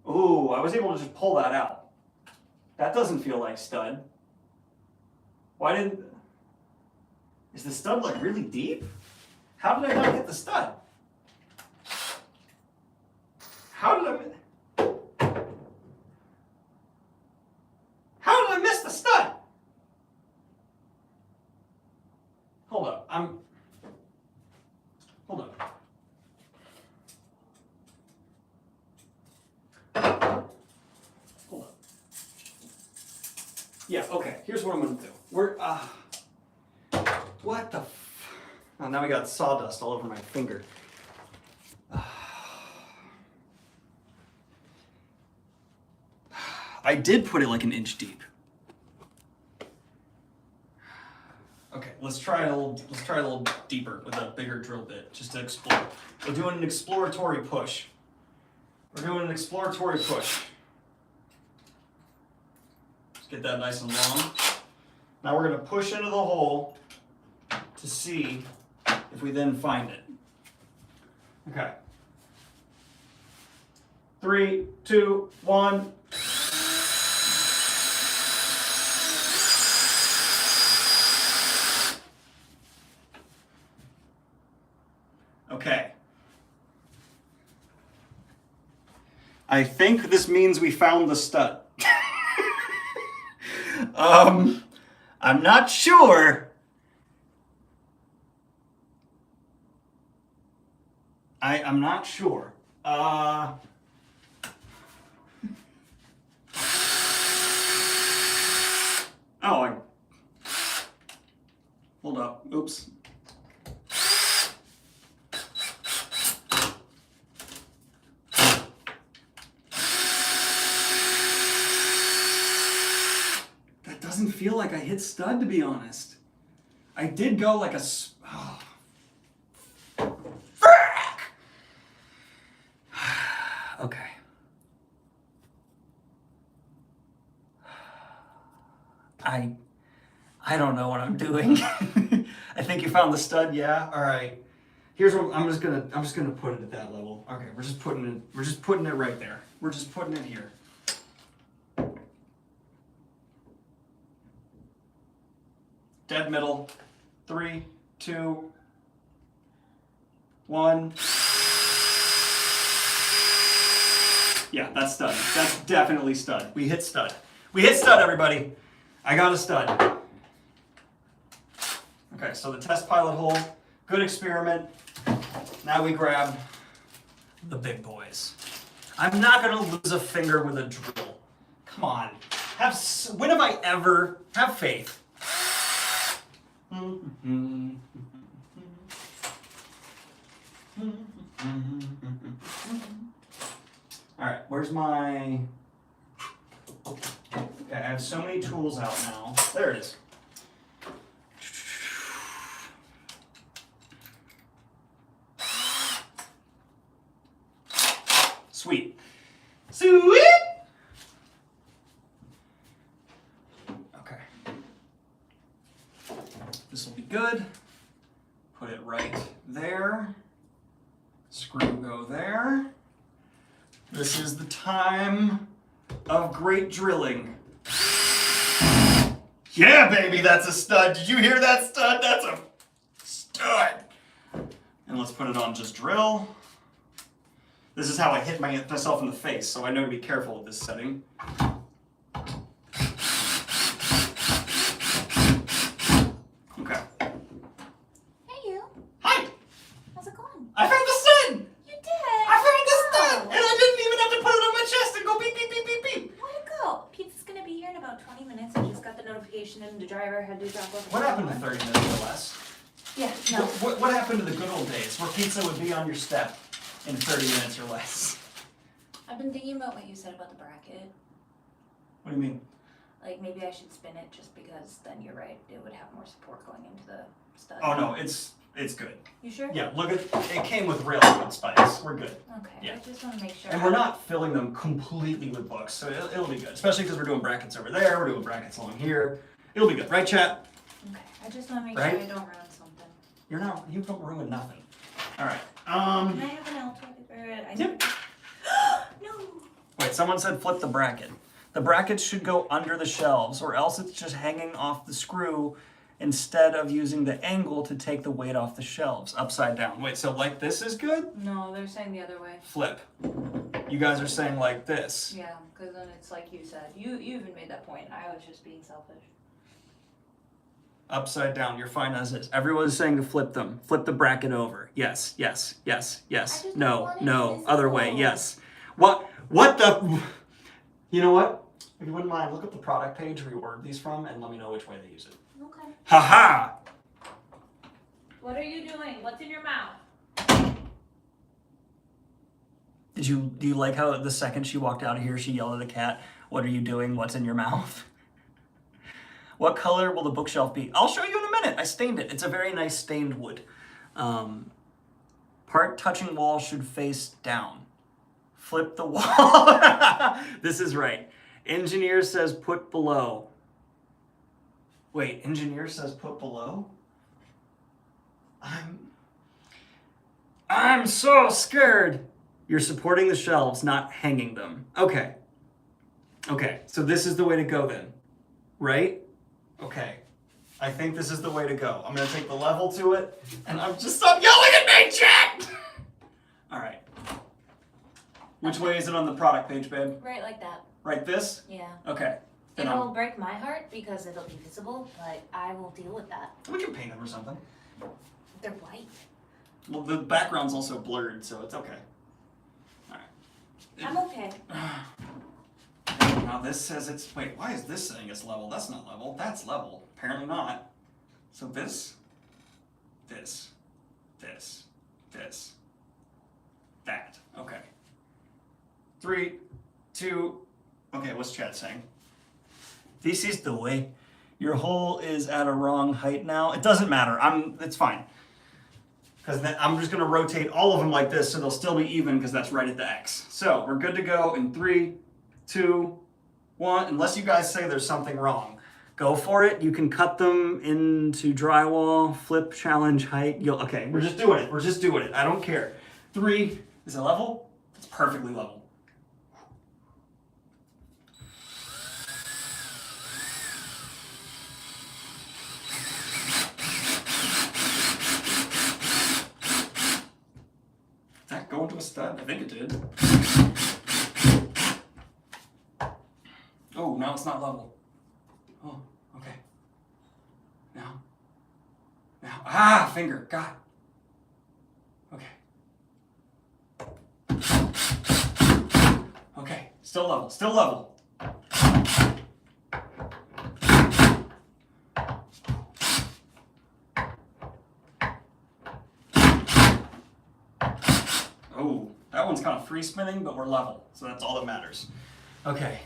Ooh, I was able to just pull that out. That doesn't feel like stud. Why didn't... Is the stud like really deep? How did I not hit the stud? How did I... How did I miss the stud? Hold up, hold up. Hold up. Yeah, okay, here's what I'm gonna do. What the oh, now we got sawdust all over my finger. I did put it like an inch deep. Okay, let's try a little deeper with a bigger drill bit, just to explore. We're doing an exploratory push. Let's get that nice and long. Now we're gonna push into the hole to see if we then find it. Okay. 3, 2, 1. Okay. I think this means we found the stud. I'm not sure. I'm not sure. Hold up. Oops. doesn't feel like I hit stud, to be honest. I did go like a... Oh. Frick! Okay. I don't know what I'm doing. I think you found the stud, yeah? All right. Here's what I'm just gonna put it at that level. Okay, we're just putting it right there. We're just putting it here. Dead middle. 3, 2, 1. Yeah, that's stud. That's definitely stud. We hit stud. We hit stud, everybody. I got a stud. Okay, so the test pilot hole, good experiment. Now we grab the big boys. I'm not gonna lose a finger with a drill. Come on. When have I ever? Have faith. All right, where's my... Okay, I have so many tools out now. There it is. Sweet. Sweet! Okay. This will be good. Put it right there. Screw go there. This is the time of great drilling. Yeah, baby, that's a stud. Did you hear that, stud? That's a stud. And let's put it on just drill. This is how I hit myself in the face, so I know to be careful with this setting. Okay. Hey, you. Hi! How's it going? I found the stud! You did. I found the stud! And I didn't even have to put it on my chest and go beep, beep, beep, beep, beep. Way to go. Pizza's gonna be here in about 20 minutes. I just got the notification and the driver had to drop off. What happened to 30 minutes or less? Yeah, no. What happened to the good old days where pizza would be on your step in 30 minutes or less? I've been thinking about what you said about the bracket. What do you mean? Like, maybe I should spin it just because then you're right, it would have more support going into the stud. Oh no, it's good. You sure? Yeah, look at it came with real wood spikes. We're good. Okay, Yeah. I just want to make sure. And we're not filling them completely with books, so it'll be good. Especially because we're doing brackets over there, we're doing brackets along here. It'll be good, right, chat? Okay, I just want to make Right? sure I don't ruin something. You don't ruin nothing. All right. Can I have an alto? Yep. No. Wait, someone said flip the bracket. The brackets should go under the shelves, or else it's just hanging off the screw instead of using the angle to take the weight off the shelves, upside down. Wait, so like this is good? No, they're saying the other way. Flip. You guys are saying like this. Yeah, because then it's like you said. You even made that point. I was just being selfish. Upside down, you're fine as is. Everyone's saying to flip them. Flip the bracket over. Yes, yes, yes, yes. I just No, don't want it no, visible. other way, yes. What the? You know what? If you wouldn't mind, look up the product page we ordered these from and let me know which way they use it. Okay. Haha! What are you doing? What's in your mouth? Do you like how the second she walked out of here, she yelled at the cat, "What are you doing? What's in your mouth?" What color will the bookshelf be? I'll show you in a minute. I stained it. It's a very nice stained wood. Part touching wall should face down. Flip the wall. This is right. Engineer says put below. Wait, engineer says put below? I'm so scared. You're supporting the shelves, not hanging them. Okay. Okay, so this is the way to go then, right? Okay. I think this is the way to go. I'm gonna take the level to it, and I'm just stop yelling at me, chat! All right. Which way is it on the product page, babe? Right like that. Right this? Yeah. Okay. Then It'll break my heart because it'll be visible, but I will deal with that. we can paint them or something. They're white. Well, the background's also blurred, so it's okay. All right. I'm okay. Now this says it's, wait, why is this saying it's level? That's not level, that's level. Apparently not. So this, this, that. Okay. 3, 2, okay, what's chat saying? This is the way. Your hole is at a wrong height now. It doesn't matter. It's fine. Because I'm just going to rotate all of them like this so they'll still be even because that's right at the X. So we're good to go in 3, 2, 1. Unless you guys say there's something wrong. Go for it. You can cut them into drywall, flip, challenge, height. Okay, we're just doing it. We're just doing it. I don't care. 3, is it level? It's perfectly level. Go into a stud? I think it did. Oh, now it's not level. Oh, okay. Now. Ah, finger. God. Okay. Okay. Still level. Still level. Oh, that one's kind of free spinning, but we're level, so that's all that matters. Okay.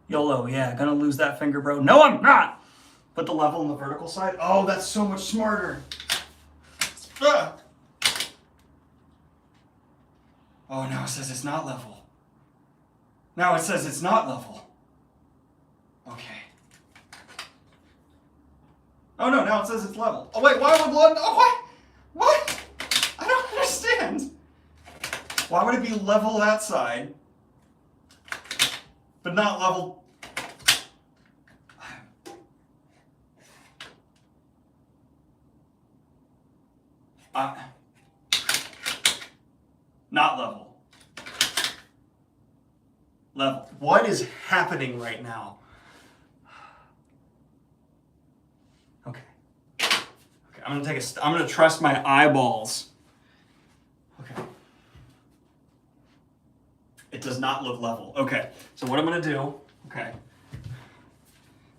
YOLO, yeah, gonna lose that finger, bro. No, I'm not! Put the level on the vertical side. Oh, that's so much smarter. Ah. Oh, now it says it's not level. Now it says it's not level. Okay. Oh no, now it says it's level. Oh wait, why would one? Oh, what? What? I don't understand. Why would it be level that side, but not level? Not level. Level. What is happening right now? Okay. I'm gonna trust my eyeballs. Okay. It does not look level. Okay. So what I'm gonna do? Okay.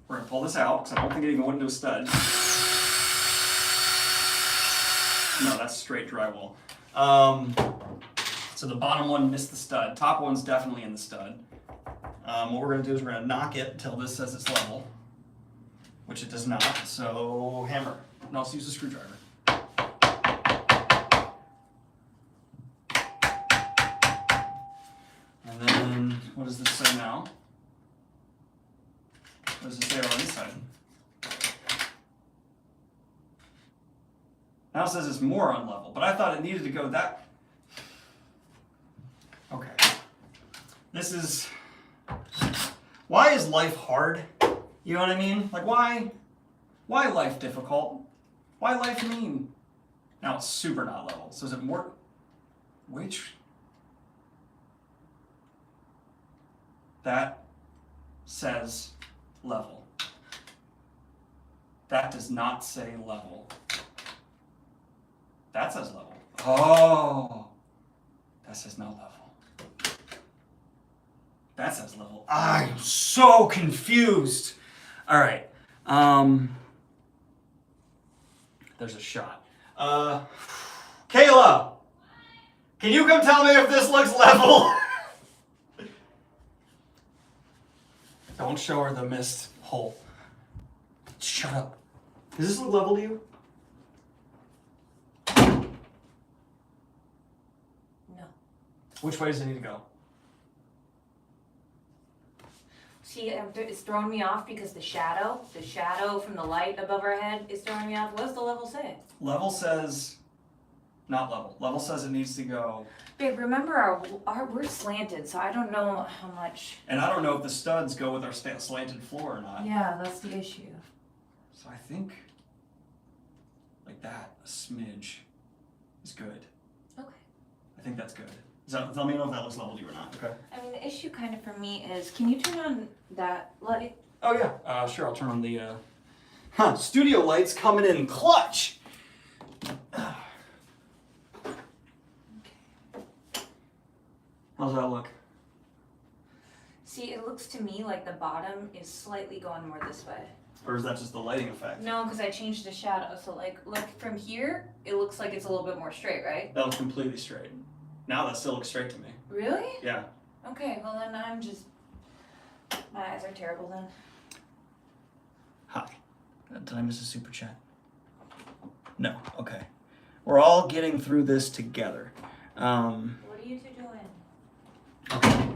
We're gonna pull this out because I don't think it even went into a stud. No, that's straight drywall. So the bottom one missed the stud. Top one's definitely in the stud. What we're gonna do is we're gonna knock it until this says it's level, which it does not. So hammer. And also use a screwdriver. And then what does this say now? What does it say on this side? Now it says it's more on level, but I thought it needed to go that. Okay. This is. Why is life hard? You know what I mean? Like why life difficult? Why life mean? Now it's super not level. So is it more? Which? That says level. That does not say level. That says level. Oh, that says not level. That says level. I'm so confused. All right. There's a shot. Kayla, can you come tell me if this looks level? Don't show her the missed hole. Shut up. Does this look level to you? No. Which way does it need to go? See, it's throwing me off because the shadow from the light above our head is throwing me off. What does the level say? Level says, not level. Level says it needs to go. Babe, remember we're slanted, so I don't know how much. And I don't know if the studs go with our slanted floor or not. Yeah, that's the issue. So I think like that, a smidge is good. Okay. I think that's good. Tell me if that looks level to you or not, okay? I mean, the issue kind of for me is, can you turn on that light? Oh yeah, sure, I'll turn on the, studio lights coming in clutch! How's that look? See, it looks to me like the bottom is slightly going more this way. Or is that just the lighting effect? No, because I changed the shadow. So like, look from here, it looks like it's a little bit more straight, right? That looks completely straight. Now that still looks straight to me. Really? Yeah. Okay, well then my eyes are terrible then. Hi. Did I miss a super chat? No. Okay. We're all getting through this together. What are you two doing? Okay.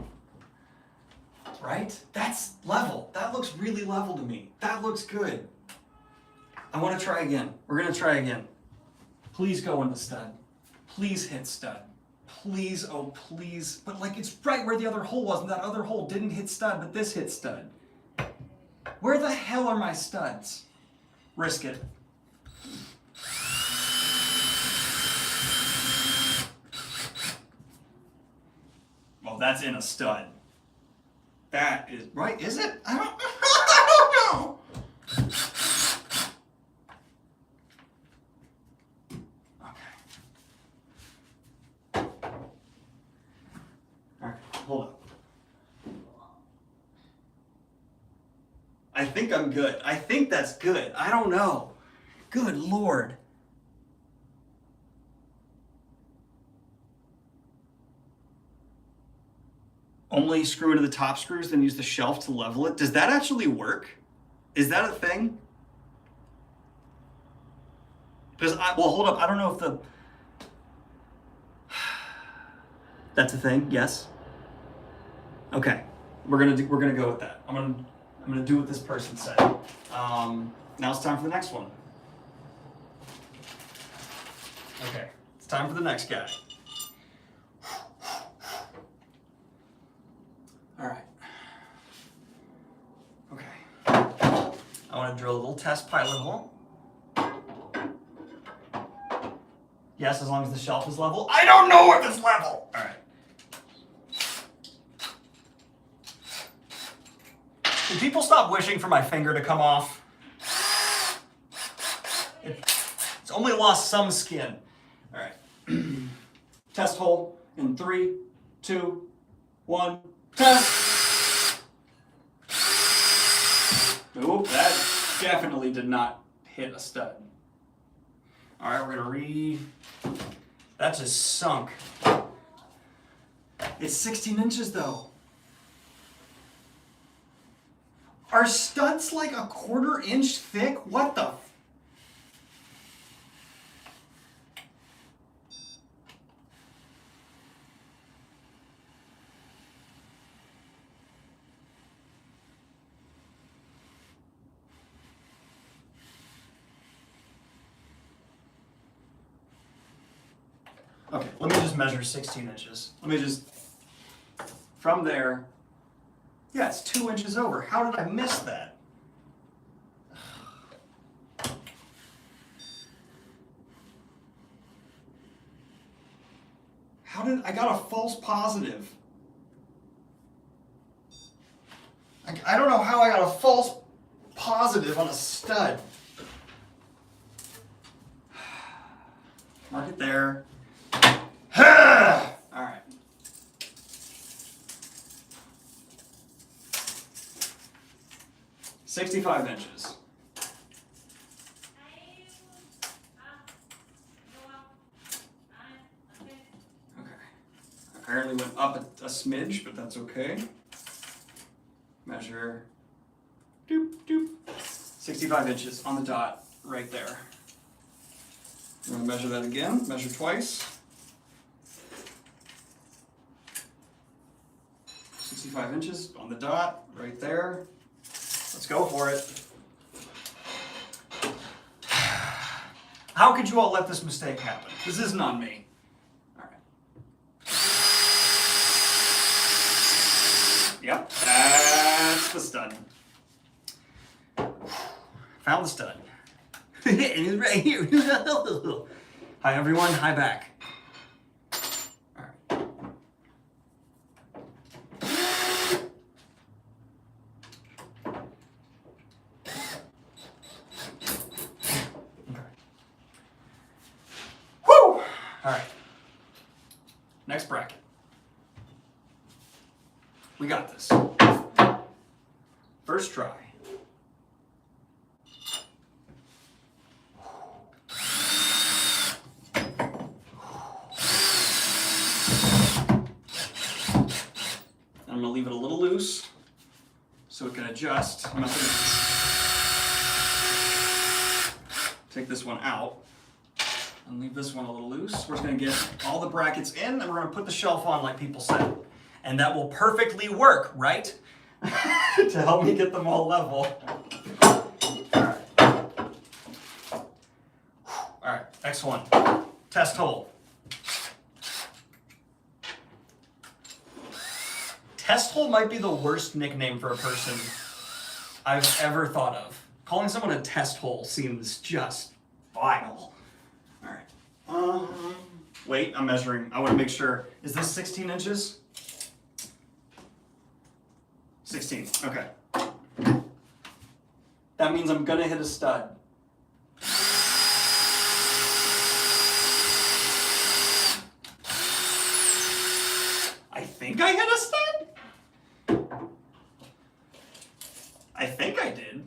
Right? That's level. That looks really level to me. That looks good. I want to try again. We're going to try again. Please go into stud. Please hit stud. Please, oh please. But like it's right where the other hole was, and that other hole didn't hit stud, but this hit stud. Where the hell are my studs? Risk it. Well, that's in a stud. That is, right, is it? I don't know. Okay. All right, hold up. I think I'm good. I think that's good. I don't know. Good Lord. Only screw into the top screws, then use the shelf to level it. Does that actually work? Is that a thing? Because well, hold up. I don't know if the that's a thing. Yes. Okay, we're gonna go with that. I'm gonna do what this person said. Now it's time for the next one. Okay, it's time for the next guy. All right. Okay. I want to drill a little test pilot hole. Yes, as long as the shelf is level. I don't know if it's level. All right. Can people stop wishing for my finger to come off? It's only lost some skin. All right. Test hole in 3, 2, 1. Test. Nope, that definitely did not hit a stud. All right, we're gonna that just sunk. It's 16 inches though. Are studs like a 1/4 inch thick? What the? Okay, let me just measure 16 inches. Let me just, from there, yeah, it's 2 inches over. How did I miss that? How did, I got a false positive. I don't know how I got a false positive on a stud. Mark it there. All right. $65 inches. Okay. Apparently went up a smidge, but that's okay. Measure. Doop, doop. 65 inches on the dot right there. I'm going to measure that again. Measure twice. 65 inches on the dot, right there. Let's go for it. How could you all let this mistake happen? This isn't on me. All right. Yep, that's the stud. Found the stud. And he's right here. Hi everyone, hi back. Alright, next bracket. We got this. First try. I'm going to leave it a little loose so it can adjust. I'm not gonna... take this one out and leave this one a little loose. We're just gonna get all the brackets in and we're gonna put the shelf on like people said. And that will perfectly work, right? To help me get them all level. All right, next one. Test hole. Test hole might be the worst nickname for a person I've ever thought of. Calling someone a test hole seems just vile. All right. Wait, I'm measuring. I want to make sure. Is this 16 inches? 16. Okay. That means I'm gonna hit a stud. I think I hit a stud? I think I did.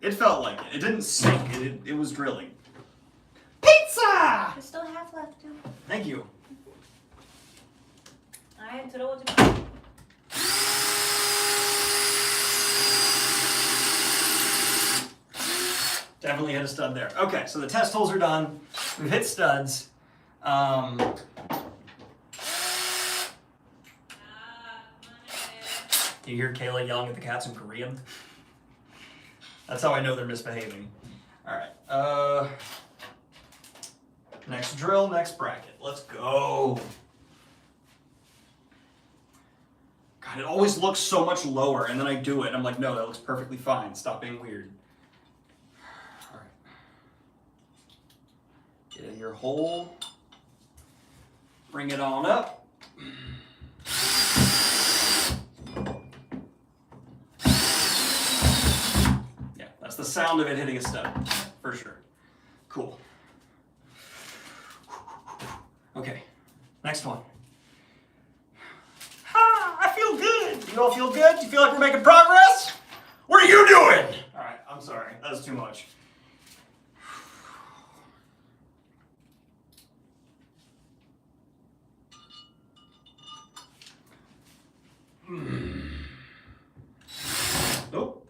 It felt like it. It didn't sink. It was drilling. Pizza! There's still half left too. Thank you. Alright, 들어오지. Definitely hit a stud there. Okay, so the test holes are done. We've hit studs. You hear Kayla yelling at the cats in Korean? That's how I know they're misbehaving. All right. Next drill, next bracket. Let's go. God, it always looks so much lower, and then I do it, and I'm like, no, that looks perfectly fine. Stop being weird. All right. Get in your hole. Bring it on up. Yeah, that's the sound of it hitting a stud, for sure. Cool. Okay, next one. I feel good. You all feel good? You feel like we're making progress? What are you doing? All right, I'm sorry. That was too much. Nope.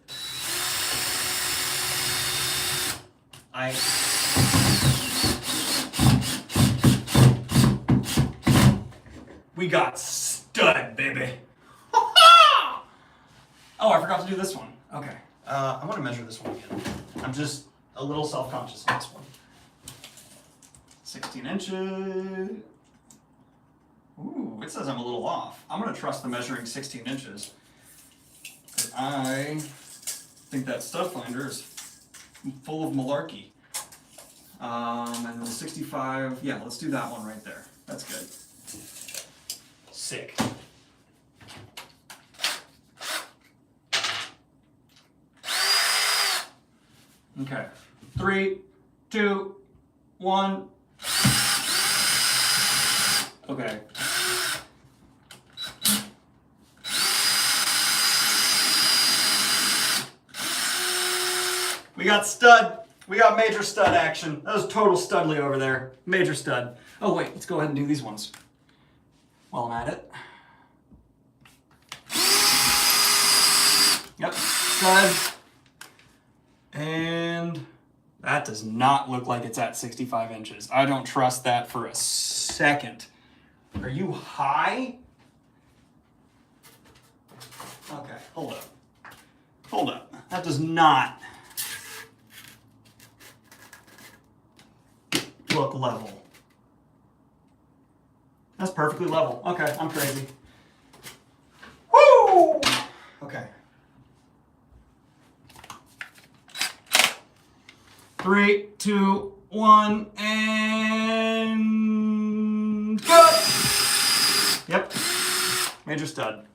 We got stud, baby. Oh, I forgot to do this one. Okay. I want to measure this one again. I'm just a little self-conscious on this one. 16 inches. Ooh, it says I'm a little off. I'm going to trust the measuring 16 inches. I think that stud finder is full of malarkey. And then the 65, yeah, let's do that one right there. That's good. Sick. Okay. 3, 2, 1. Okay. We got stud. We got major stud action. That was total studly over there. Major stud. Oh wait, let's go ahead and do these ones while I'm at it. Yep, stud. And that does not look like it's at 65 inches. I don't trust that for a second. Are you high? Okay, hold up. Hold up. That does not look level. That's perfectly level. Okay, I'm crazy. Woo! Okay. 3, 2, 1, and go! Yep. Major stud.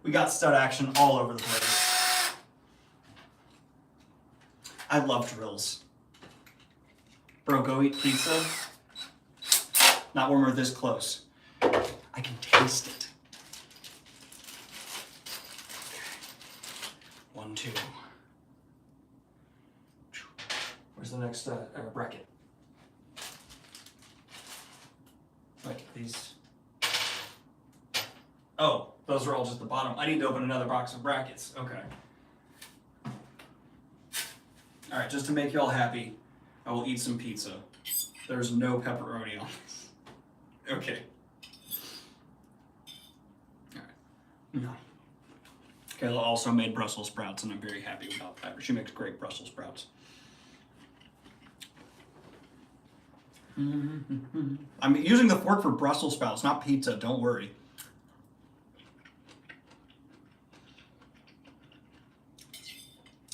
We got stud action all over the place. I love drills. Bro, go eat pizza. Not when we're this close. I can taste it. 1, 2. Where's the next bracket? Wait, these. Oh, Those are all just the bottom. I need to open another box of brackets. Okay. All right, just to make y'all happy, I will eat some pizza. There's no pepperoni on this. Okay. All right. No. Kayla also made Brussels sprouts, and I'm very happy about that. She makes great Brussels sprouts. I'm using the fork for Brussels sprouts, not pizza. Don't worry.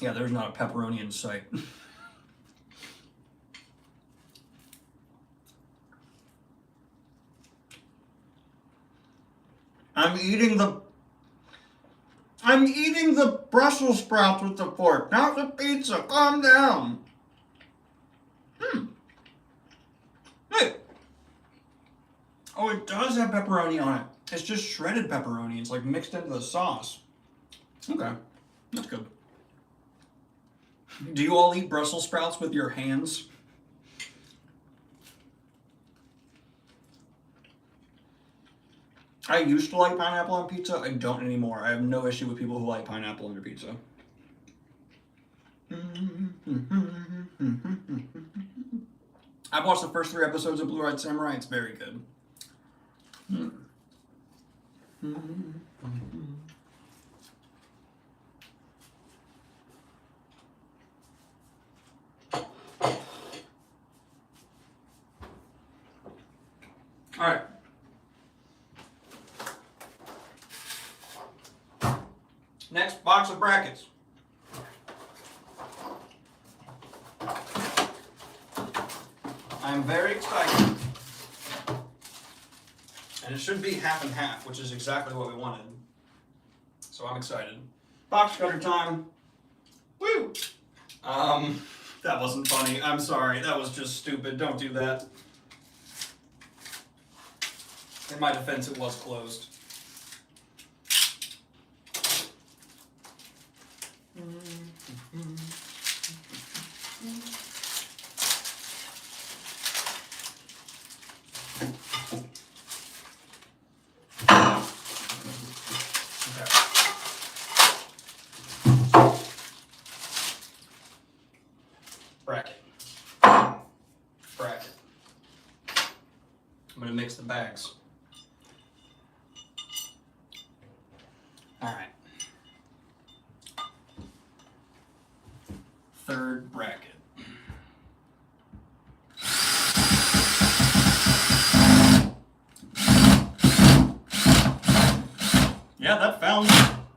Yeah, there's not a pepperoni in sight. I'm eating the Brussels sprouts with the fork, not the pizza. Calm down. Hey. Oh, it does have pepperoni on it. It's just shredded pepperoni. It's like mixed into the sauce. Okay, that's good. Do you all eat Brussels sprouts with your hands? I used to like pineapple on pizza. I don't anymore. I have no issue with people who like pineapple on their pizza. I've watched the first 3 episodes of Blue Eyed Samurai. It's very good. All right. Next box of brackets. I'm very excited. And it should be half and half, which is exactly what we wanted. So I'm excited. Box cutter time. Woo! That wasn't funny. I'm sorry. That was just stupid. Don't do that. In my defense, it was closed. Bracket. Bracket. I'm going to mix the bags. All right. Third bracket. Yeah, that found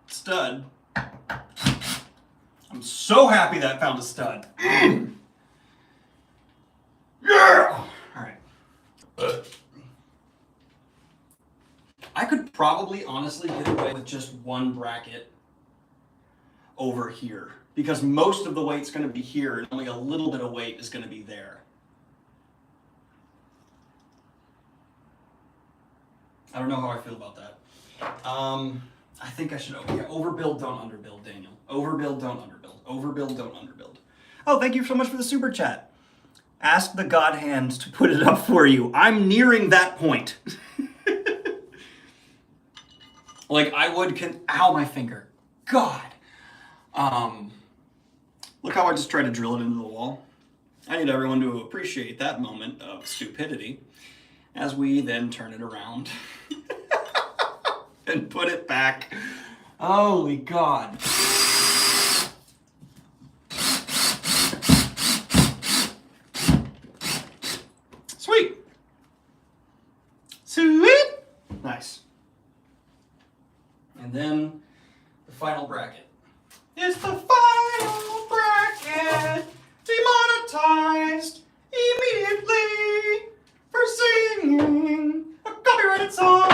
stud. I'm so happy that found a stud. Yeah! Alright. I could probably honestly get away with just one bracket over here, because most of the weight's going to be here and only a little bit of weight is going to be there. I don't know how I feel about that. I think I should overbuild, don't underbuild, Daniel. Overbuild, don't underbuild. Overbuild, don't underbuild. Oh, thank you so much for the super chat. Ask the God Hands to put it up for you. I'm nearing that point. Like I would ow, my finger. God. Look how I just tried to drill it into the wall. I need everyone to appreciate that moment of stupidity as we then turn it around and put it back. Holy God. Sweet. Sweet. Nice. And then the final bracket. It's the final bracket, demonetized immediately for singing a copyrighted song.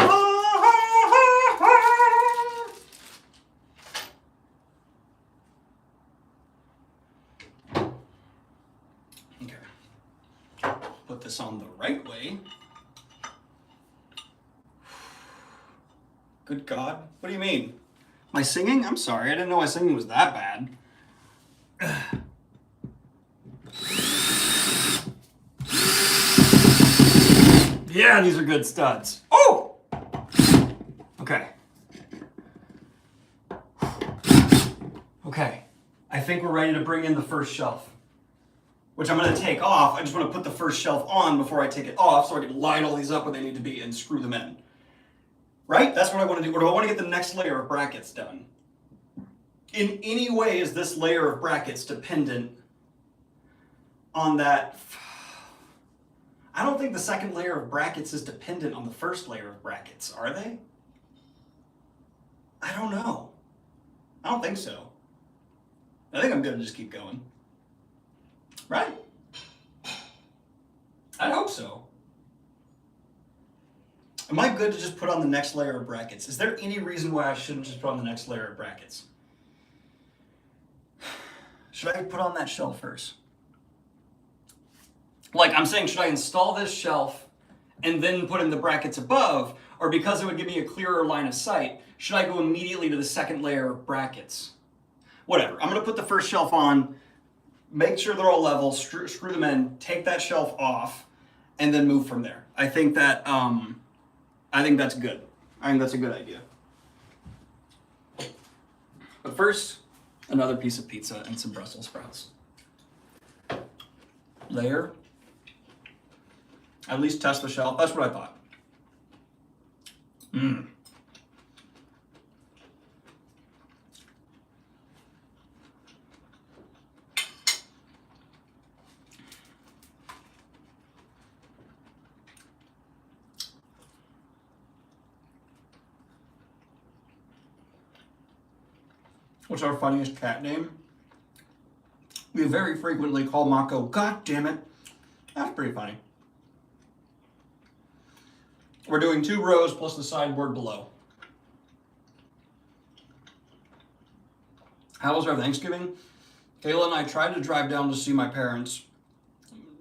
Okay. Put this on the right way. Good God. What do you mean? My singing? I'm sorry. I didn't know my singing was that bad. Yeah, these are good studs. Oh! Okay. Okay, I think we're ready to bring in the first shelf, which I'm going to take off. I just want to put the first shelf on before I take it off so I can line all these up where they need to be and screw them in. Right? That's what I want to do. Or do I want to get the next layer of brackets done? In any way is this layer of brackets dependent on that? I don't think the second layer of brackets is dependent on the first layer of brackets, are they? I don't know. I don't think so. I think I'm going to just keep going. Right? I hope so. Am I good to just put on the next layer of brackets? Is there any reason why I shouldn't just put on the next layer of brackets? Should I put on that shelf first? Like, I'm saying, should I install this shelf and then put in the brackets above? Or because it would give me a clearer line of sight, should I go immediately to the second layer of brackets? Whatever. I'm going to put the first shelf on, make sure they're all level, screw them in, take that shelf off, and then move from there. I think that's good. I think that's a good idea. But first, another piece of pizza and some Brussels sprouts. Layer. At least test the shelf. That's what I thought. What's our funniest cat name? We very frequently call Mako, God damn it. That's pretty funny. We're doing 2 rows plus the sideboard below. How was our Thanksgiving? Kayla and I tried to drive down to see my parents.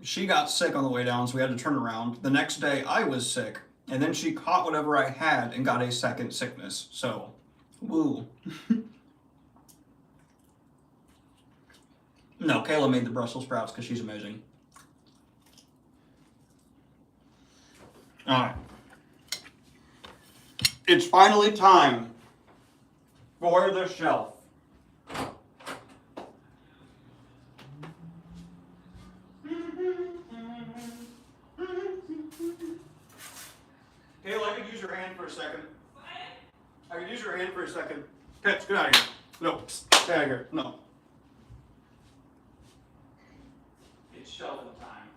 She got sick on the way down, so we had to turn around. The next day, I was sick, and then she caught whatever I had and got a second sickness. So, woo. No, Kayla made the Brussels sprouts because she's amazing. All right. It's finally time for the shelf. Kayla, I could use your hand for a second. What? I could use your hand for a second. Pitch, get out of here. No, stay out of here. No. It's shelving time.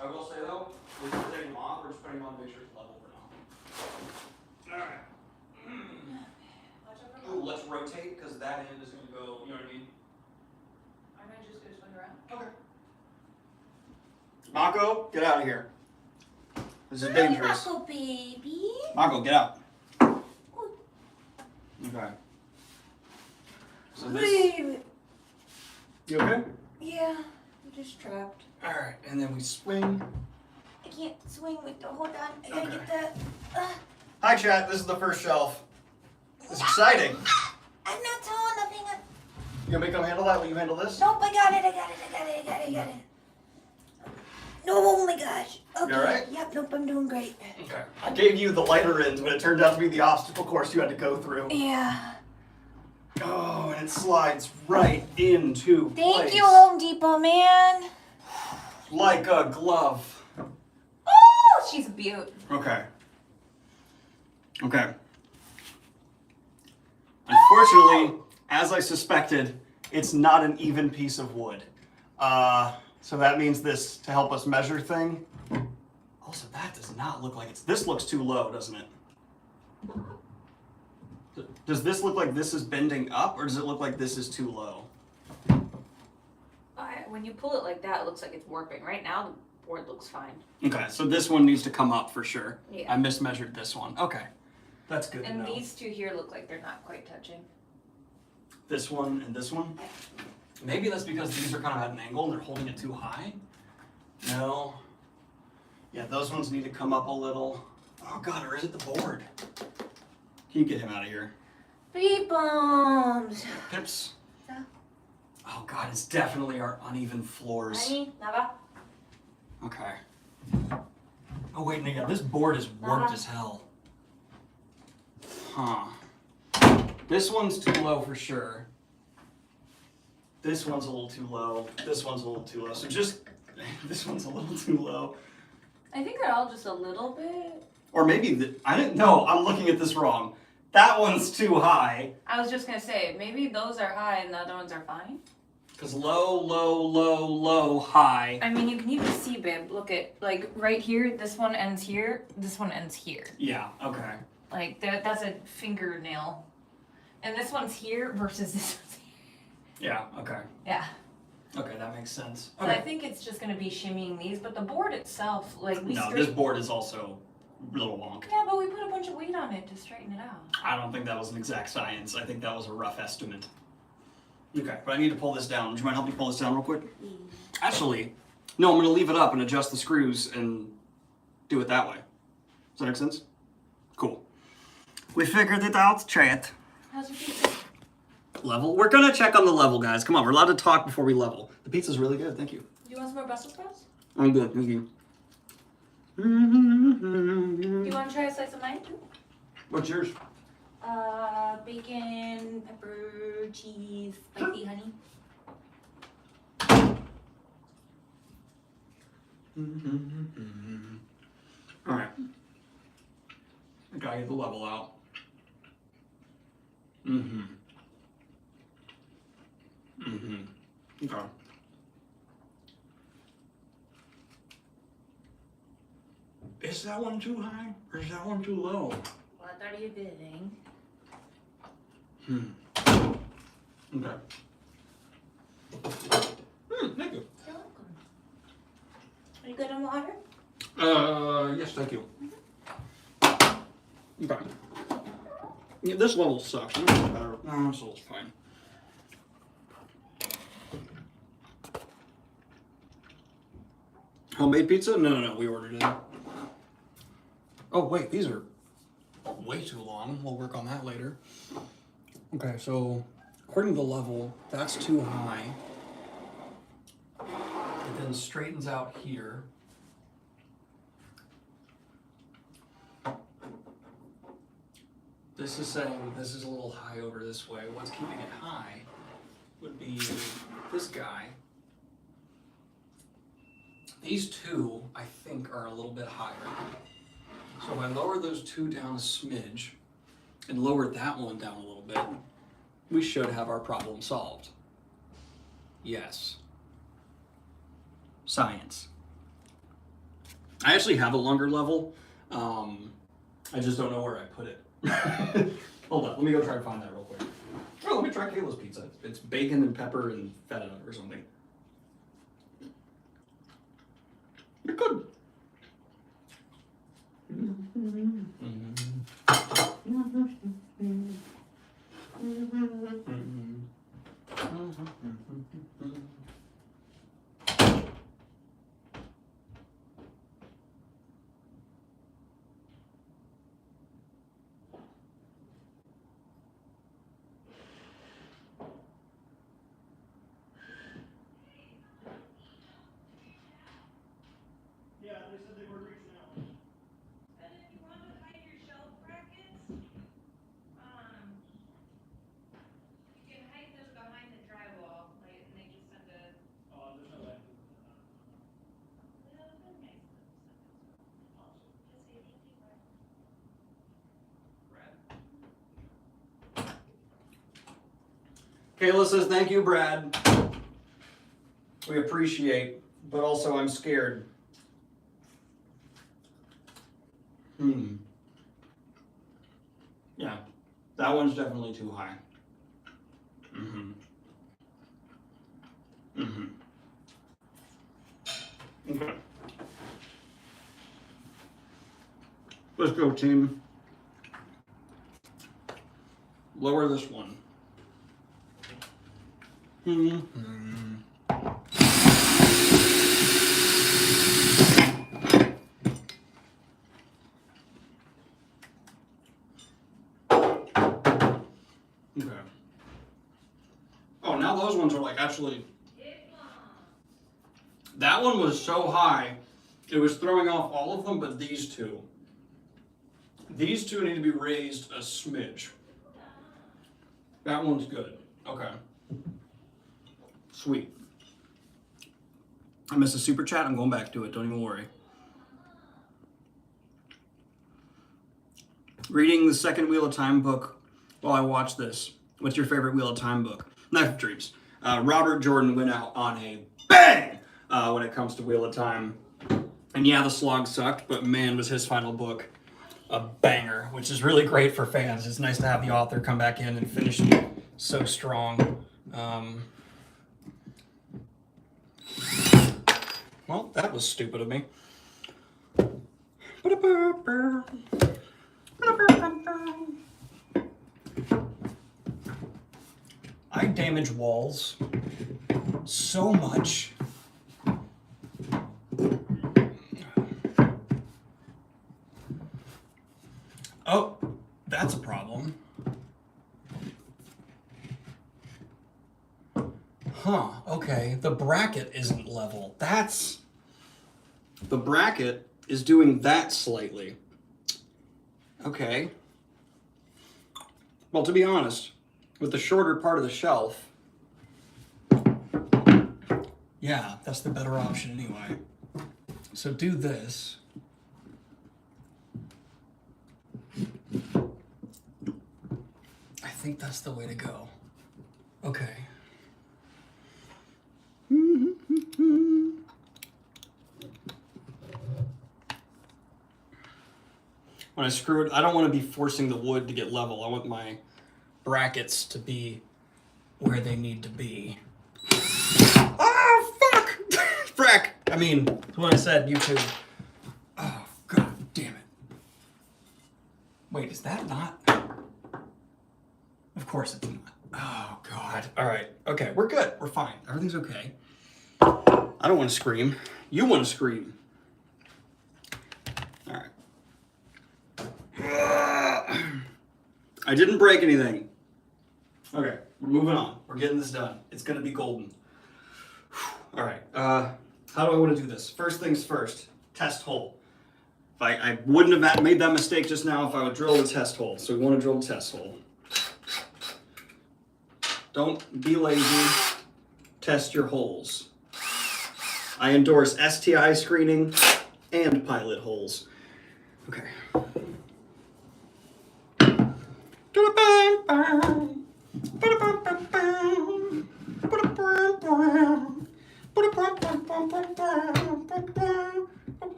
I will say though, we're just taking them off, we're just putting them on to make sure it's level for now. Alright. Ooh, let's rotate, because that end is going to go, you know what I mean? I'm gonna just go swing around. Okay. Mako, get out of here. This is dangerous. Mako, baby. Mako, get out. Okay. So this... You okay? Yeah, I'm just trapped. Alright, and then we swing. I can't swing with the, hold on, I gotta get that. Hi chat, this is the first shelf. It's exciting. I'm not tall enough, hang on. You want me to come handle that? Will you handle this? Nope, I got it. No, oh my gosh. Okay. You alright? Yep, nope, I'm doing great. Okay. I gave you the lighter end, but it turned out to be the obstacle course you had to go through. Yeah. Oh, and it slides right into place. Thank you, Home Depot, man. Like a glove. Oh, she's a beaut. Okay. Okay. Unfortunately, as I suspected, it's not an even piece of wood. So that means this, to help us measure thing. Also, that does not look like it's... This looks too low, doesn't it? Does this look like this is bending up, or does it look like this is too low? When you pull it like that, it looks like it's warping. Right now, the board looks fine. Okay, so this one needs to come up for sure. Yeah. I mismeasured this one. Okay. That's good to And know. these two here look like they're not quite touching. This one and this one? Maybe that's because these are kind of at an angle and they're holding it too high? No. Yeah, those ones need to come up a little. Oh god, or is it the board? Can you get him out of here? Beep bombs. Pips? Yeah. Oh god, it's definitely our uneven floors. Honey, Nava. Okay. Oh wait, no, yeah, this board is warped Uh-huh. as hell. Huh. This one's too low for sure. This one's a little too low. This one's a little too low. So just, this one's a little too low. I think they're all just a little bit. Or maybe, I didn't know, I'm looking at this wrong. That one's too high. I was just gonna say, maybe those are high and the other ones are fine. Because low, low, low, low, high. I mean, you can even see, babe, look at, like, right here, this one ends here, this one ends here. Yeah, okay. Like, that's a fingernail. And this one's here versus this one's here. Yeah, okay. Yeah. Okay, that makes sense. So Okay. I think it's just gonna be shimmying these, but the board itself, like, we No, this board is also a little wonk. Yeah, but we put a bunch of weight on it to straighten it out. I don't think that was an exact science. I think that was a rough estimate. Okay, but I need to pull this down. Would you mind helping me pull this down real quick? Actually, no, I'm going to leave it up and adjust the screws and do it that way. Does that make sense? Cool. We figured it out, chat. How's your pizza? Level? We're going to check on the level, guys. Come on, we're allowed to talk before we level. The pizza's really good, thank you. Do you want some more Brussels sprouts? I'm good, thank you. Do you want to try a slice of mine too? What's yours? Bacon, pepper, cheese, spicy honey. Alright. I gotta get the level out. Okay. Is that one too high or is that one too low? What are you doing? Okay. Thank you. You're welcome. Are you good on water? Yes, thank you. Okay. Yeah, this level sucks. No, this level's fine. Homemade pizza? No, we ordered it. Oh, wait, these are way too long. We'll work on that later. Okay, so according to the level, that's too high. It then straightens out here. This is saying this is a little high over this way. What's keeping it high would be this guy. These two, I think, are a little bit higher. So if I lower those two down a smidge and lower that one down a little bit, we should have our problem solved. Yes. Science. I actually have a longer level. I just don't know where I put it. Hold on, let me go try and find that real quick. Oh, let me try Kayla's pizza. It's bacon and pepper and feta or something. You're good. Yeah, they said they were reaching out. And if you want to hide your shelf brackets, you can hide them behind the drywall, like, and they just send a. Oh, there's no way. Well, they're nice little stuff. Just say thank you, Brad. Kayla says, thank you, Brad. We appreciate, but also I'm scared. Yeah, that one's definitely too high. Okay. Let's go, team. Lower this one. Okay. Oh, now those ones are like actually. That one was so high, it was throwing off all of them, but these two. These two need to be raised a smidge. That one's good. Okay. Sweet. I missed a super chat. I'm going back to it. Don't even worry. Reading the second Wheel of Time book while I watch this. What's your favorite Wheel of Time book? Knife of Dreams. Robert Jordan went out on a bang when it comes to Wheel of Time. And yeah, the slog sucked, but man, was his final book a banger, which is really great for fans. It's nice to have the author come back in and finish so strong. Well, that was stupid of me. I damage walls so much. Oh, that's a problem. Huh, okay, the bracket isn't level. The bracket is doing that slightly. Okay. Well, to be honest, with the shorter part of the shelf, yeah, that's the better option anyway. So do this. I think that's the way to go. Okay. When I screw it, I don't want to be forcing the wood to get level. I want my brackets to be where they need to be. Oh, fuck! Frack! I mean, when I said YouTube. Oh, god damn it. Wait, is that not? Of course it's not. Oh, God. All right. Okay, we're good. We're fine. Everything's okay. I don't want to scream. You want to scream. All right. I didn't break anything. Okay, we're moving on. We're getting this done. It's going to be golden. All right. How do I want to do this? First things first. Test hole. I wouldn't have made that mistake just now if I would drill the test hole. So we want to drill the test hole. Don't be lazy. Test your holes. I endorse STI screening and pilot holes. Okay.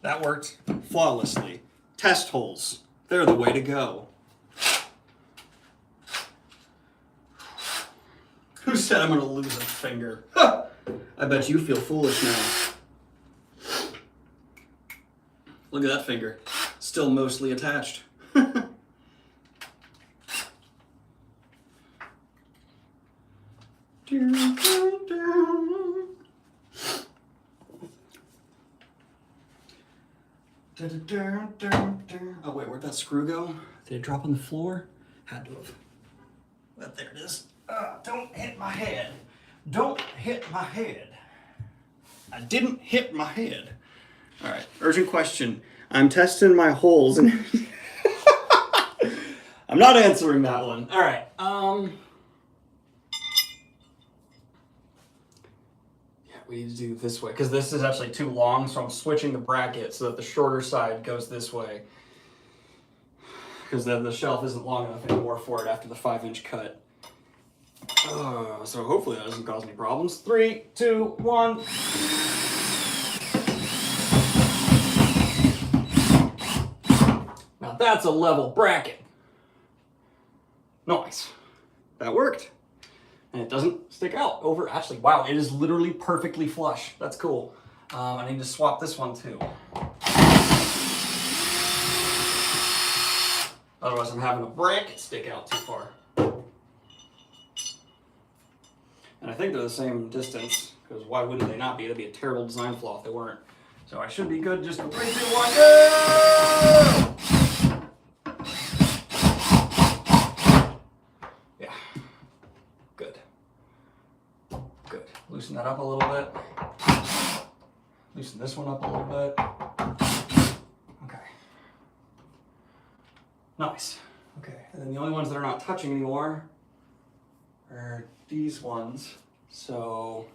That worked flawlessly. Test holes. They're the way to go. Who said I'm going to lose a finger? Huh. I bet you feel foolish now. Look at that finger. Still mostly attached. Oh wait, where'd that screw go? Did it drop on the floor? Had to have. But there it is. Don't hit my head. Don't hit my head. I didn't hit my head. All right, urgent question. I'm testing my holes and I'm not answering that one. All right. Yeah, we need to do this way because this is actually too long, so I'm switching the bracket so that the shorter side goes this way because then the shelf isn't long enough anymore for it after the 5-inch cut. So hopefully that doesn't cause any problems. 3, 2, 1. Now that's a level bracket. Nice. That worked. And it doesn't stick out over. Actually, wow, it is literally perfectly flush. That's cool. I need to swap this one too. Otherwise I'm having a bracket stick out too far. And I think they're the same distance, because why wouldn't they not be? That'd be a terrible design flaw if they weren't. So I should be good. Just 3, 2, 1, go! Yeah. Good. Good. Loosen that up a little bit. Loosen this one up a little bit. Nice. Okay, and then the only ones that are not touching anymore are these ones. So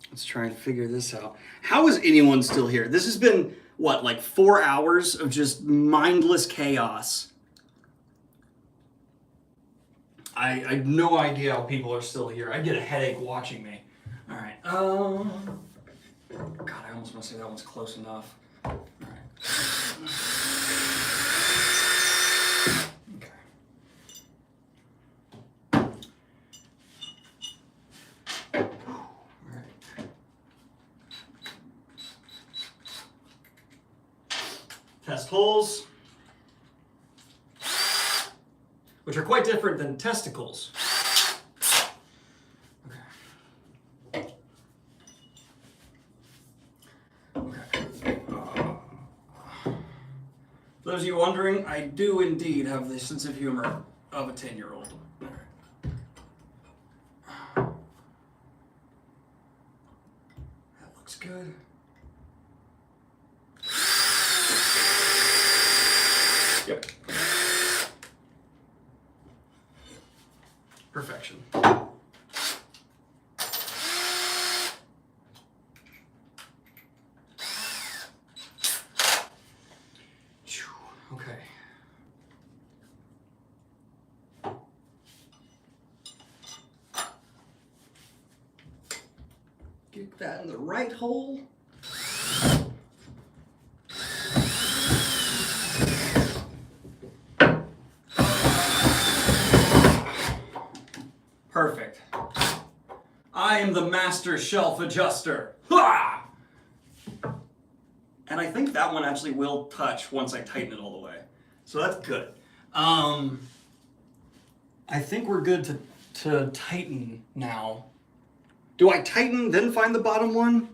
let's try and figure this out. How is anyone still here? This has been, what, like 4 hours of just mindless chaos. I have no idea how people are still here. I get a headache watching me. All right. God, I almost want to say that one's close enough. All right. Okay. All right. Test holes, which are quite different than testicles. Okay. Okay. For those of you wondering, I do indeed have the sense of humor of a 10-year-old. That looks good. Yep. Perfection. Okay. Get that in the right hole. Perfect. I am the master shelf adjuster. Ha! And I think that one actually will touch once I tighten it all the way. So that's good. I think we're good to tighten now. Do I tighten, then find the bottom one?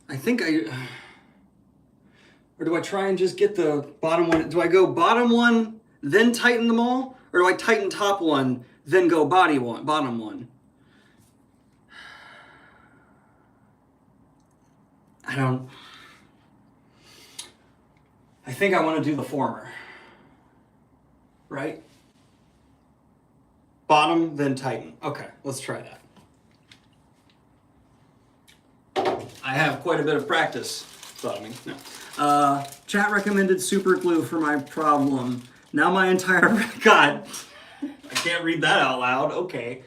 I think or do I try and just get the bottom one? Do I go bottom one, then tighten them all? Or do I tighten top one, then go bottom one? I think I want to do the former. Right? Bottom, then tighten. Okay, let's try that. I have quite a bit of practice. Thought of me. No. Chat recommended super glue for my problem. Now my entire... God, I can't read that out loud. Okay.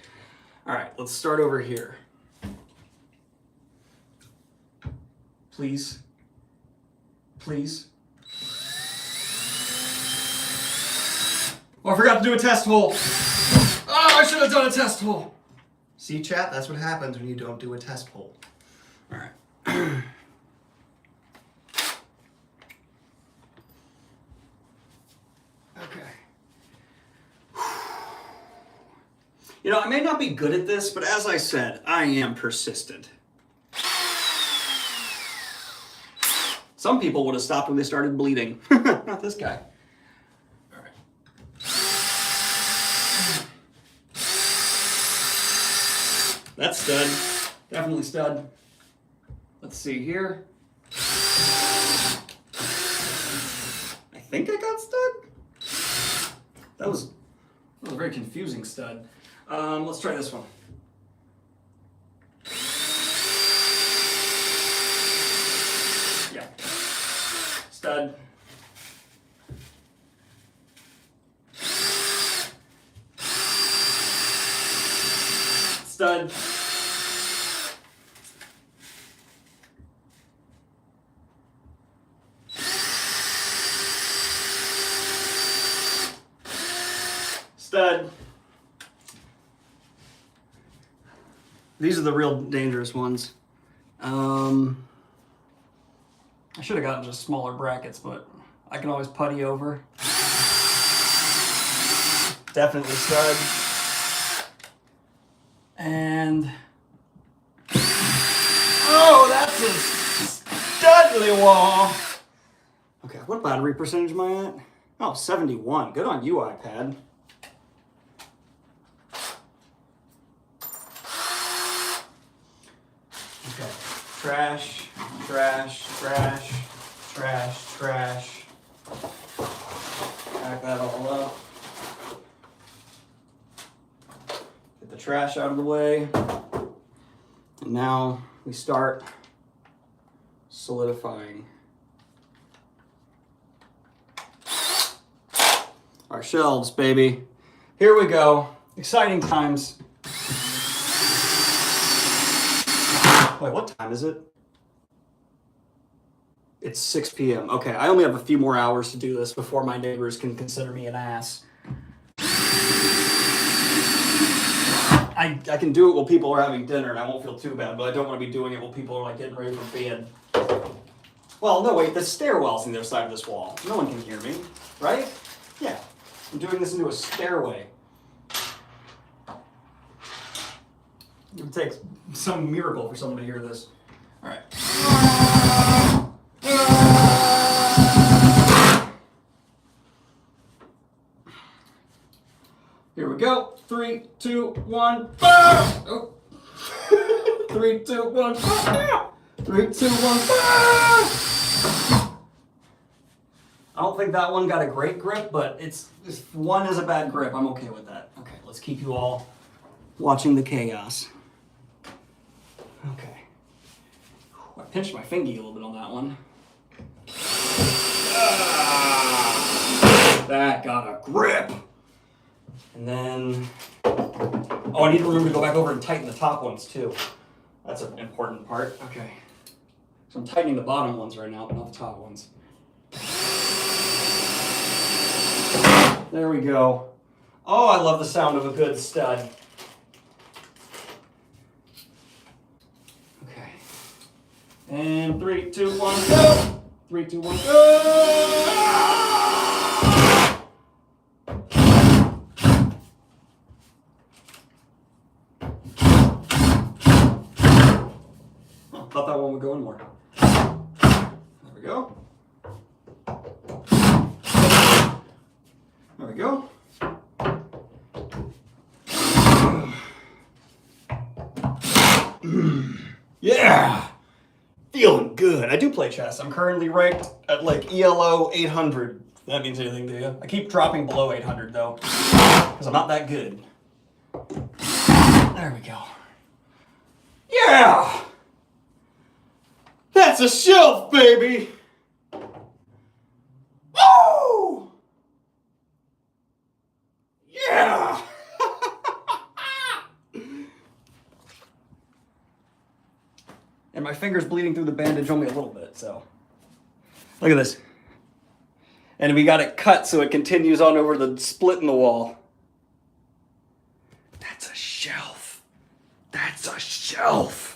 All right, let's start over here. Please. Please. Oh, I forgot to do a test hole. Oh, I should have done a test hole. See, chat? That's what happens when you don't do a test hole. All right. Okay. You know, I may not be good at this, but as I said, I am persistent. Some people would have stopped when they started bleeding. Not this guy. All right. That's stud. Definitely stud. Let's see here. I think I got stud. That was a very confusing stud. Let's try this one. Yeah. Stud. Stud. Stud. These are the real dangerous ones. I should have gotten just smaller brackets, but I can always putty over. Definitely stud. And oh, that's a studly wall. Okay, what battery percentage am I at? Oh, 71. Good on you, iPad. Okay, trash, trash, trash, trash. Pack that all up. Get the trash out of the way. And now we start solidifying our shelves, baby. Here we go. Exciting times. Wait, what time is it? It's 6 p.m. Okay, I only have a few more hours to do this before my neighbors can consider me an ass. I can do it while people are having dinner and I won't feel too bad, but I don't want to be doing it while people are like getting ready for bed. Well, no, wait, the stairwell's on the other side of this wall. No one can hear me, right? Yeah, I'm doing this into a stairway. It would take some miracle for someone to hear this. All right. Here we go. 3, 2, 1. Oh. 3, 2, 1. 3, 2, 1. I don't think that one got a great grip, but if one is a bad grip, I'm okay with that. Okay, let's keep you all watching the chaos. Okay. I pinched my fingy a little bit on that one. That got a grip. And then, oh, I need to remember to go back over and tighten the top ones too. That's an important part. Okay. So I'm tightening the bottom ones right now, but not the top ones. There we go. Oh, I love the sound of a good stud. Okay. And 3, 2, 1, go! 3, 2, 1, go! Thought that one would go in more. There we go. There we go. Yeah! Feeling good. I do play chess. I'm currently ranked at like ELO 800. If that means anything to you. I keep dropping below 800 though, because I'm not that good. There we go. Yeah! That's a shelf, baby! Woo! Yeah! And my finger's bleeding through the bandage only a little bit, so. Look at this. And we got it cut so it continues on over the split in the wall. That's a shelf. That's a shelf.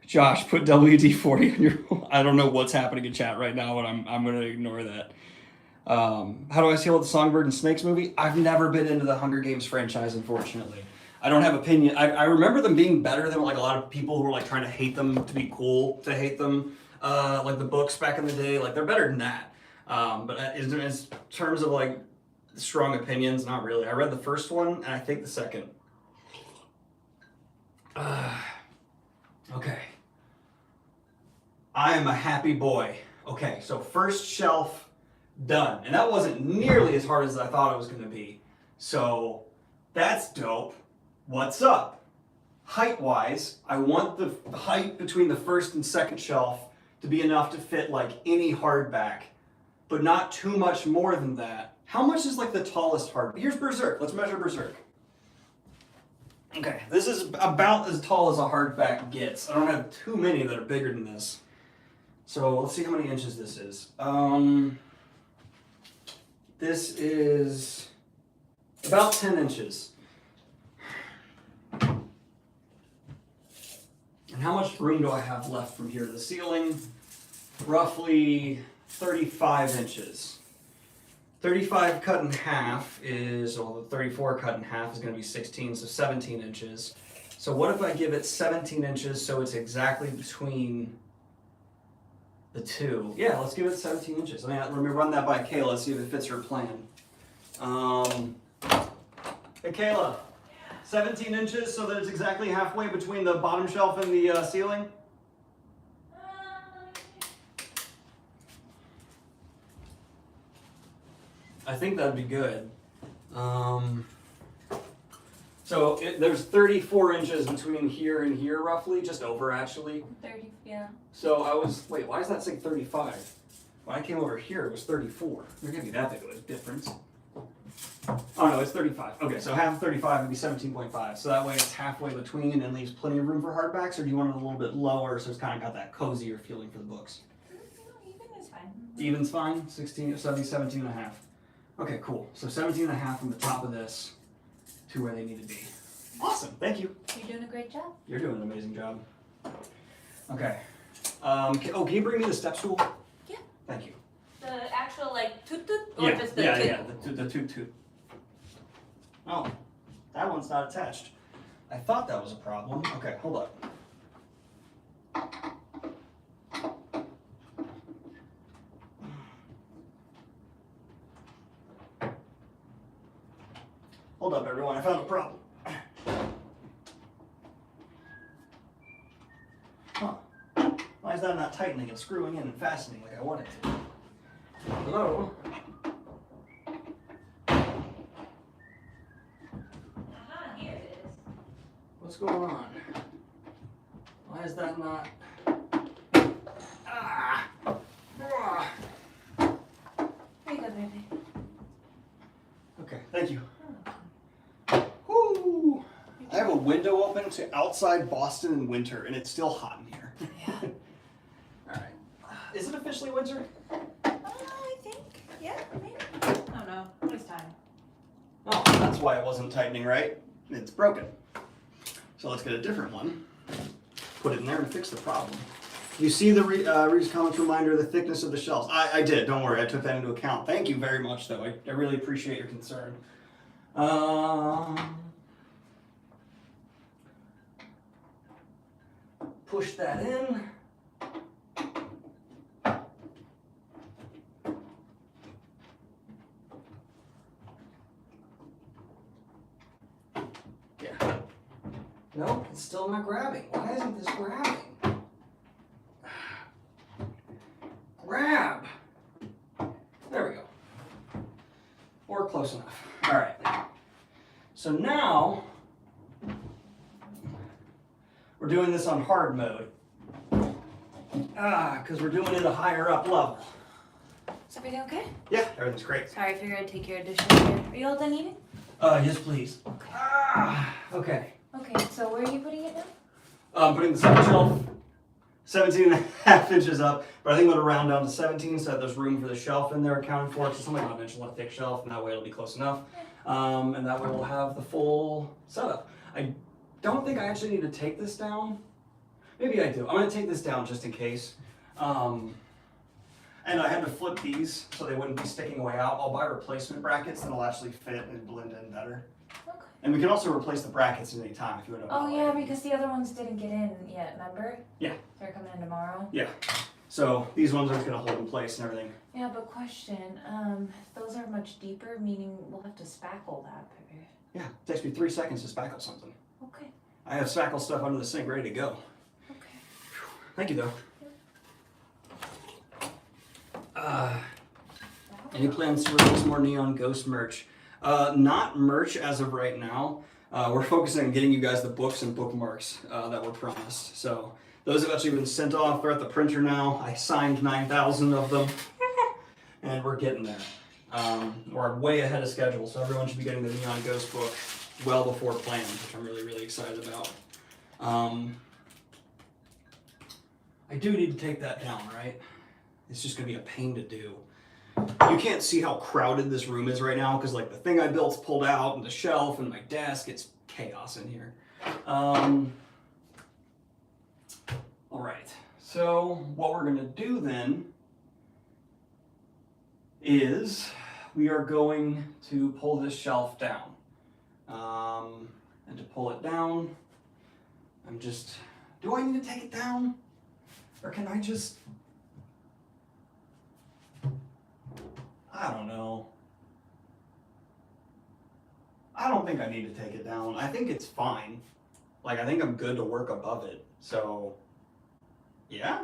Josh, put WD-40 on your... I don't know what's happening in chat right now, but I'm going to ignore that. How do I feel about the Songbird and Snakes movie? I've never been into the Hunger Games franchise, unfortunately. I don't have opinion. I remember them being better than like a lot of people who were like trying to hate them to be cool to hate them. Like the books back in the day, like they're better than that. But in terms of like strong opinions, not really. I read the first one and I think the second. Okay. I am a happy boy. Okay, so first shelf done. And that wasn't nearly as hard as I thought it was going to be. So that's dope. What's up? Height-wise, I want the height between the first and second shelf to be enough to fit like any hardback, but not too much more than that. How much is like the tallest hardback? Here's Berserk. Let's measure Berserk. Okay, this is about as tall as a hardback gets. I don't have too many that are bigger than this. So let's see how many inches this is. This is about 10 inches. And how much room do I have left from here to the ceiling? Roughly 35 inches. 35 cut in half is, well, the 34 cut in half is going to be 16, so 17 inches. So what if I give it 17 inches so it's exactly between the two? Yeah, let's give it 17 inches. Let me run that by Kayla, see if it fits her plan. Hey Kayla, 17 inches so that it's exactly halfway between the bottom shelf and the ceiling? I think that'd be good. So there's 34 inches between here and here, roughly, just over actually. 30, yeah. So wait, why does that say 35? When I came over here, it was 34. There can't be that big of a difference. Oh no, it's 35. Okay, so half of 35 would be 17.5. So that way it's halfway between and leaves plenty of room for hardbacks, or do you want it a little bit lower so it's kind of got that cozier feeling for the books? Even is fine. Even's fine, 17 and a half. Okay, cool. So 17 and a half from the top of this to where they need to be. Awesome, thank you. You're doing a great job. You're doing an amazing job. Okay. Can you bring me the step stool? Yeah. Thank you. The actual like toot toot or just the toot? The toot toot. Oh, that one's not attached. I thought that was a problem. Okay, hold up. Hold up, everyone. I found a problem. Huh. Why is that not tightening and screwing in and fastening like I want it to? Hello? Here it is. What's going on? Why is that not... Ah! Ah! Here you go, baby. Okay, thank you. Woo! I have a window open to outside Boston in winter, and it's still hot in here. Yeah. Alright. Is it officially winter? I think. Yeah, maybe. Oh no. What is time? Oh, that's why it wasn't tightening right. It's broken. So let's get a different one. Put it in there and fix the problem. You see the Reader's Comments reminder of the thickness of the shelves. I did, don't worry, I took that into account. Thank you very much, though. I really appreciate your concern. Push that in. Yeah. No, it's still not grabbing. Why isn't this grabbing? Grab! There we go. Or close enough. Alright. So now, we're doing this on hard mode. Because we're doing it a higher up level. Is everything okay? Yeah, everything's great. Sorry, I figured I'd take your dishes here. Are you all done eating? Yes, please. Okay. Okay. Okay, so where are you putting it now? I'm putting the second shelf 17 and a half inches up, but I think I'm going to round down to 17 so that there's room for the shelf in there accounted for. It's only about an inch and a thick shelf, and that way it'll be close enough. And that way we'll have the full setup. I don't think I actually need to take this down. Maybe I do. I'm going to take this down just in case. And I had to flip these so they wouldn't be sticking way out. I'll buy replacement brackets that'll actually fit and blend in better. Okay. And we can also replace the brackets at any time if you want to. Oh yeah, because the other ones didn't get in yet, remember? Yeah. They're coming in tomorrow. Yeah. So these ones are just going to hold in place and everything. Yeah, but question, those are much deeper, meaning we'll have to spackle that, baby. Yeah, it takes me 3 seconds to spackle something. Okay. I have spackle stuff under the sink ready to go. Okay. Thank you, though. Any plans to release more Neon Ghost merch? Not merch as of right now. We're focusing on getting you guys the books and bookmarks that were promised. So those have actually been sent off. They're at the printer now. I signed 9,000 of them, and we're getting there. We're way ahead of schedule, so everyone should be getting the Neon Ghost book well before planned, which I'm really, really excited about. I do need to take that down, right? It's just gonna be a pain to do. You can't see how crowded this room is right now because like the thing I built's pulled out and the shelf and my desk, it's chaos in here. All right, so what we're gonna do then is we are going to pull this shelf down. And to pull it down, do I need to take it down? Or can I just, I don't know. I don't think I need to take it down. I think it's fine. Like, I think I'm good to work above it. So, yeah.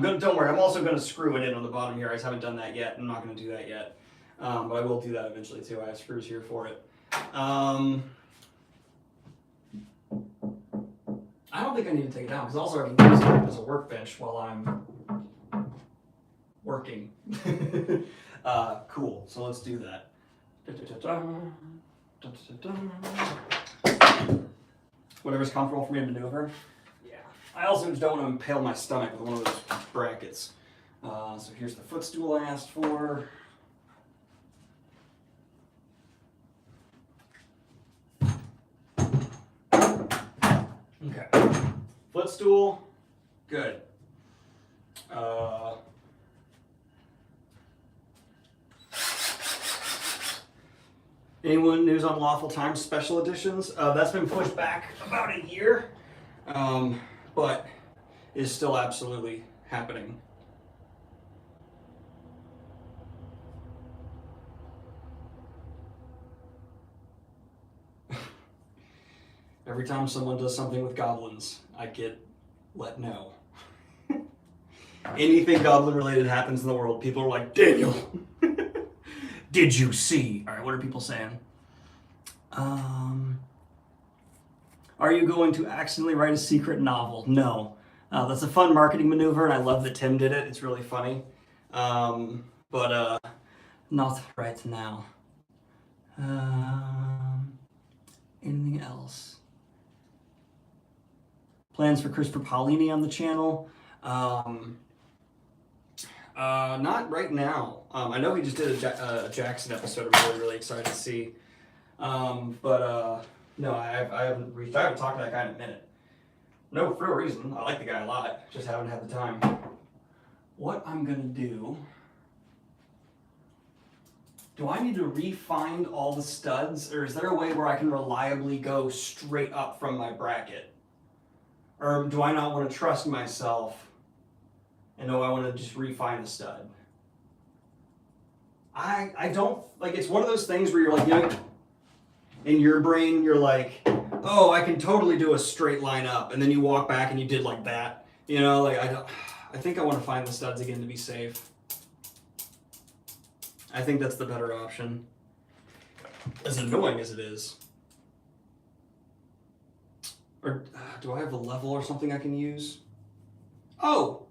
Don't worry, I'm also gonna screw it in on the bottom here. I just haven't done that yet. I'm not gonna do that yet. But I will do that eventually too. I have screws here for it. I don't think I need to take it down because also I can use it as a workbench while I'm working. Cool. So let's do that. Whatever's comfortable for me to maneuver. Yeah. I also just don't want to impale my stomach with one of those brackets. So here's the footstool I asked for. Okay. Footstool, good. Anyone news on Lawful Times special editions? That's been pushed back about a year, but is still absolutely happening. Every time someone does something with goblins, I get let know. Anything goblin related happens in the world, people are like, Daniel, did you see? All right, what are people saying? Are you going to accidentally write a secret novel? No. That's a fun marketing maneuver, and I love that Tim did it. It's really funny. But not right now. Anything else? Plans for Christopher Paolini on the channel? Not right now. I know he just did a Jackson episode. I'm really, really excited to see. No, I haven't talked to that guy in a minute. No real reason. I like the guy a lot. Just haven't had the time. What I'm gonna do? Do I need to re-find all the studs, or is there a way where I can reliably go straight up from my bracket? Or do I not want to trust myself and know I want to just refine the stud? I don't, like, it's one of those things where you're like, you know, in your brain, you're like, oh, I can totally do a straight line up. And then you walk back and you did like that. You know, like, I think I want to find the studs again to be safe. I think that's the better option. As annoying as it is. Or do I have a level or something I can use? Oh!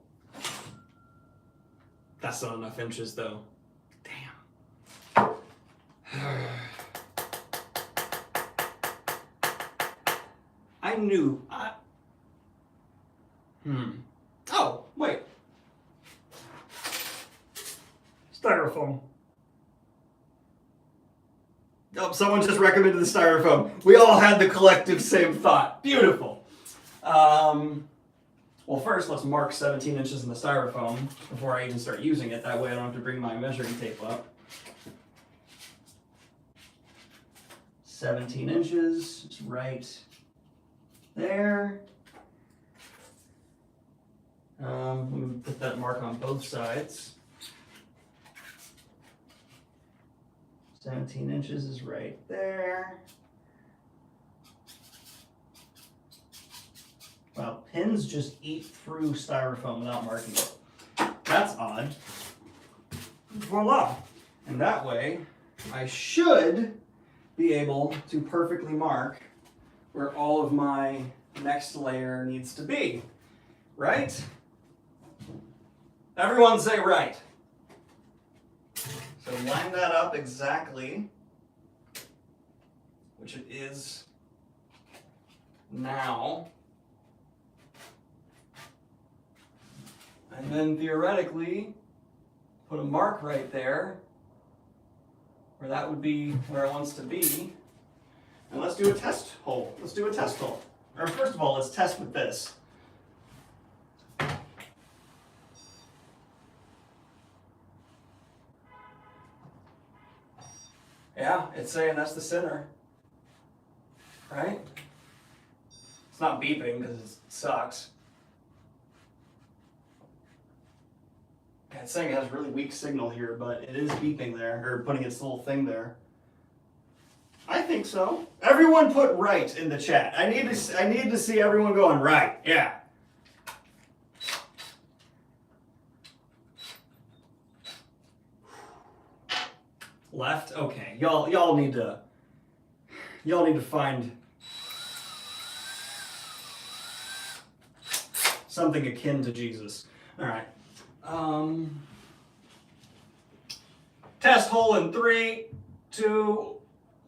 That's not enough inches though. Damn. I knew. Oh, wait. Styrofoam. Oh, someone just recommended the styrofoam. We all had the collective same thought. Beautiful. Well, first, let's mark 17 inches in the styrofoam before I even start using it. That way I don't have to bring my measuring tape up. 17 inches is right there. Let me put that mark on both sides. 17 inches is right there. Wow, pins just eat through styrofoam without marking it. That's odd. Voila. And that way, I should be able to perfectly mark where all of my next layer needs to be. Right? Everyone say right. So line that up exactly, which it is now. And then theoretically, put a mark right there, where that would be where it wants to be. And let's do a test hole. Let's do a test hole. Or first of all, let's test with this. Yeah, it's saying that's the center, right? It's not beeping because it sucks. Yeah, it's saying it has really weak signal here, but it is beeping there, or putting its little thing there. I think so. Everyone put right in the chat. I need to see everyone going right. Yeah. Left? Okay. Y'all need to find something akin to Jesus. All right. Test hole in 3, 2,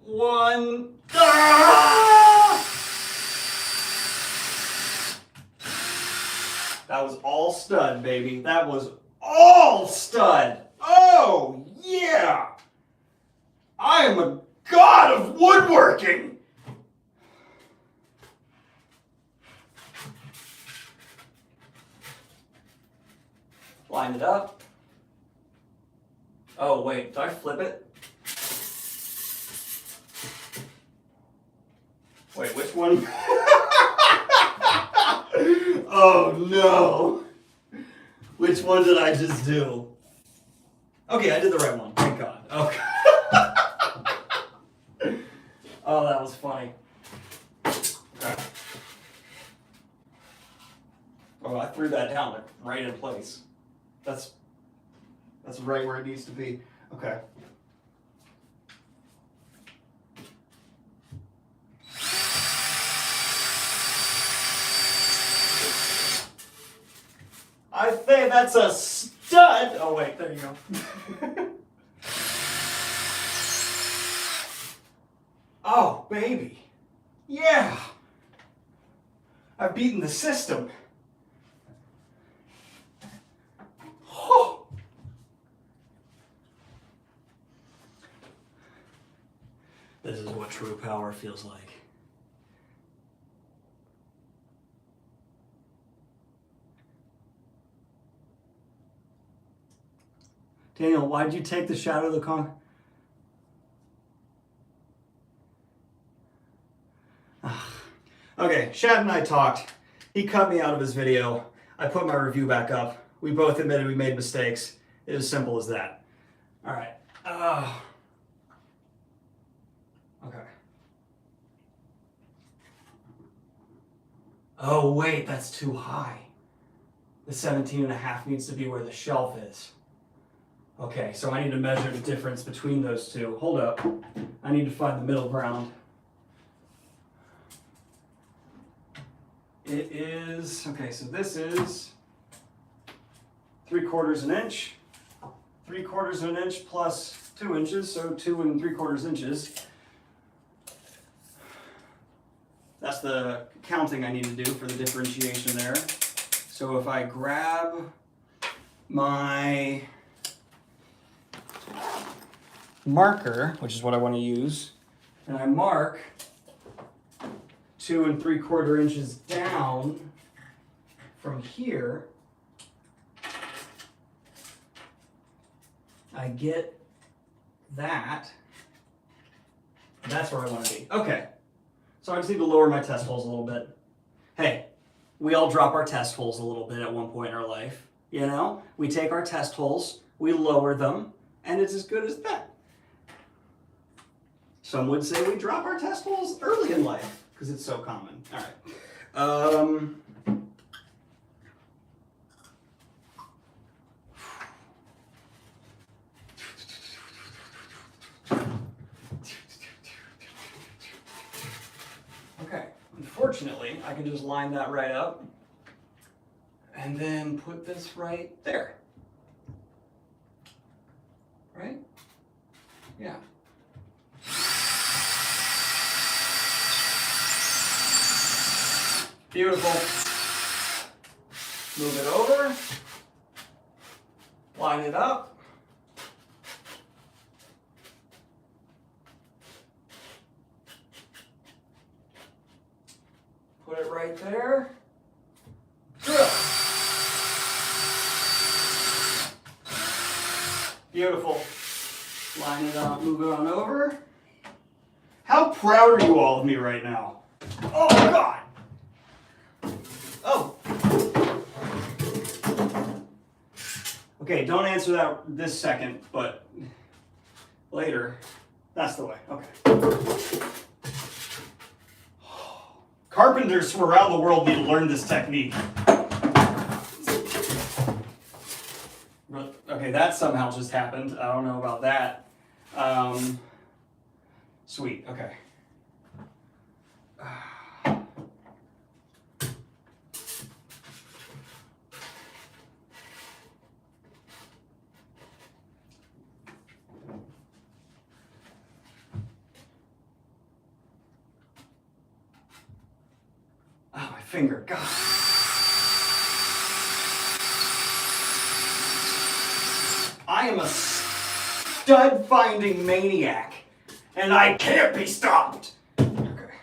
1. Ah! That was all stud, baby. That was all stud. Oh, yeah. I am a god of woodworking. Line it up. Oh, wait, did I flip it? Wait, which one? Oh, no. Which one did I just do? Okay, I did the right one. Thank God. Okay. Oh, that was funny. Okay. Oh, I threw that down like right in place. That's right where it needs to be. Okay. I think that's a stud. Oh wait, there you go. Oh, baby. Yeah. I've beaten the system. Oh. This is what true power feels like. Daniel, why'd you take the shadow of the con? Okay, Shad and I talked. He cut me out of his video. I put my review back up. We both admitted we made mistakes. It was simple as that. All right. Okay. Oh, wait, that's too high. The 17.5 needs to be where the shelf is. Okay, so I need to measure the difference between those two. Hold up. I need to find the middle ground. It is, okay, so this is 3/4 inch. 3/4 inch plus 2 inches, so 2 3/4 inches. That's the counting I need to do for the differentiation there. So if I grab my marker, which is what I want to use, and I mark 2 3/4 inches down from here, I get that. That's where I want to be. Okay. So I just need to lower my test holes a little bit. Hey, we all drop our test holes a little bit at one point in our life. You know? We take our test holes, we lower them, and it's as good as that. Some would say we drop our test holes early in life, because it's so common. All right. Okay, unfortunately, I can just line that right up and then put this right there. Right? Yeah. Beautiful. Move it over. Line it up. Put it right there. Drill. Beautiful. Line it up, move it on over. How proud are you all of me right now? Oh God! Oh. Okay, don't answer that this second, but later. That's the way. Okay. Carpenters from around the world need to learn this technique. Okay, that somehow just happened. I don't know about that. Sweet, okay. Oh, my finger, God. I am a stud finding maniac, and I can't be stopped. Okay.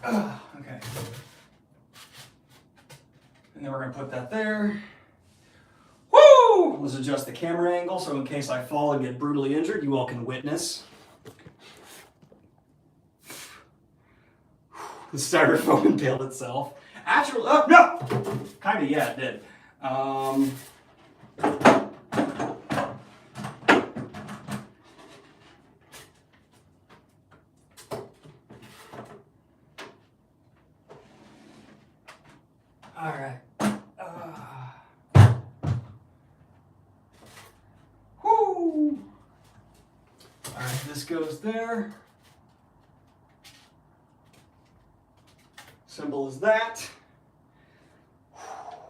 Okay. And then we're gonna put that there. Woo! Let's adjust the camera angle so in case I fall and get brutally injured, you all can witness. The styrofoam impaled itself. Actually, oh no! Kinda, yeah, it did. All right. Whoo! All right, this goes there. Symbol is that. Ah!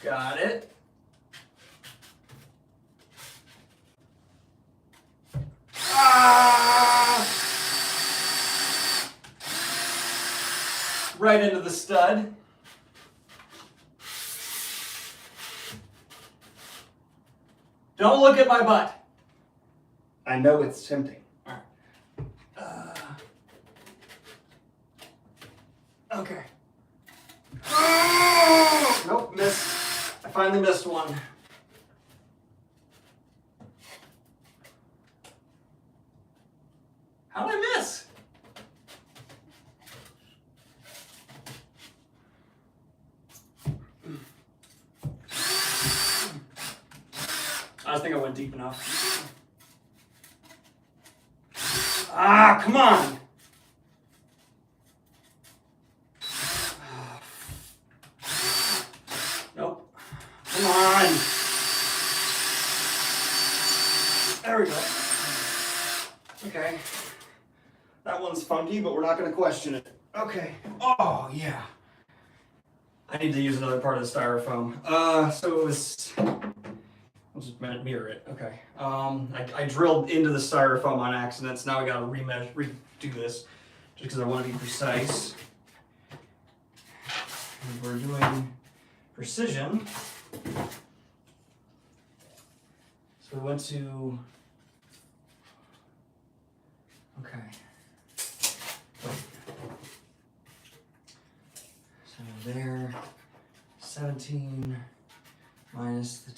Got it. Ah! Right into the stud. Don't look at my butt. I know it's tempting. Okay. Oh! Nope, missed. I finally missed one. How did I miss? I just think I went deep enough. Ah, come on! Nope. Come on! There we go. Okay. That one's funky, but we're not going to question it. Okay. Oh, yeah. I need to use another part of the styrofoam. So it was... I'll just mirror it. Okay. I drilled into the styrofoam on accident, so now I gotta redo this, just because I want to be precise. And we're doing precision. So we went to. Okay. Wait. So there, 17 minus the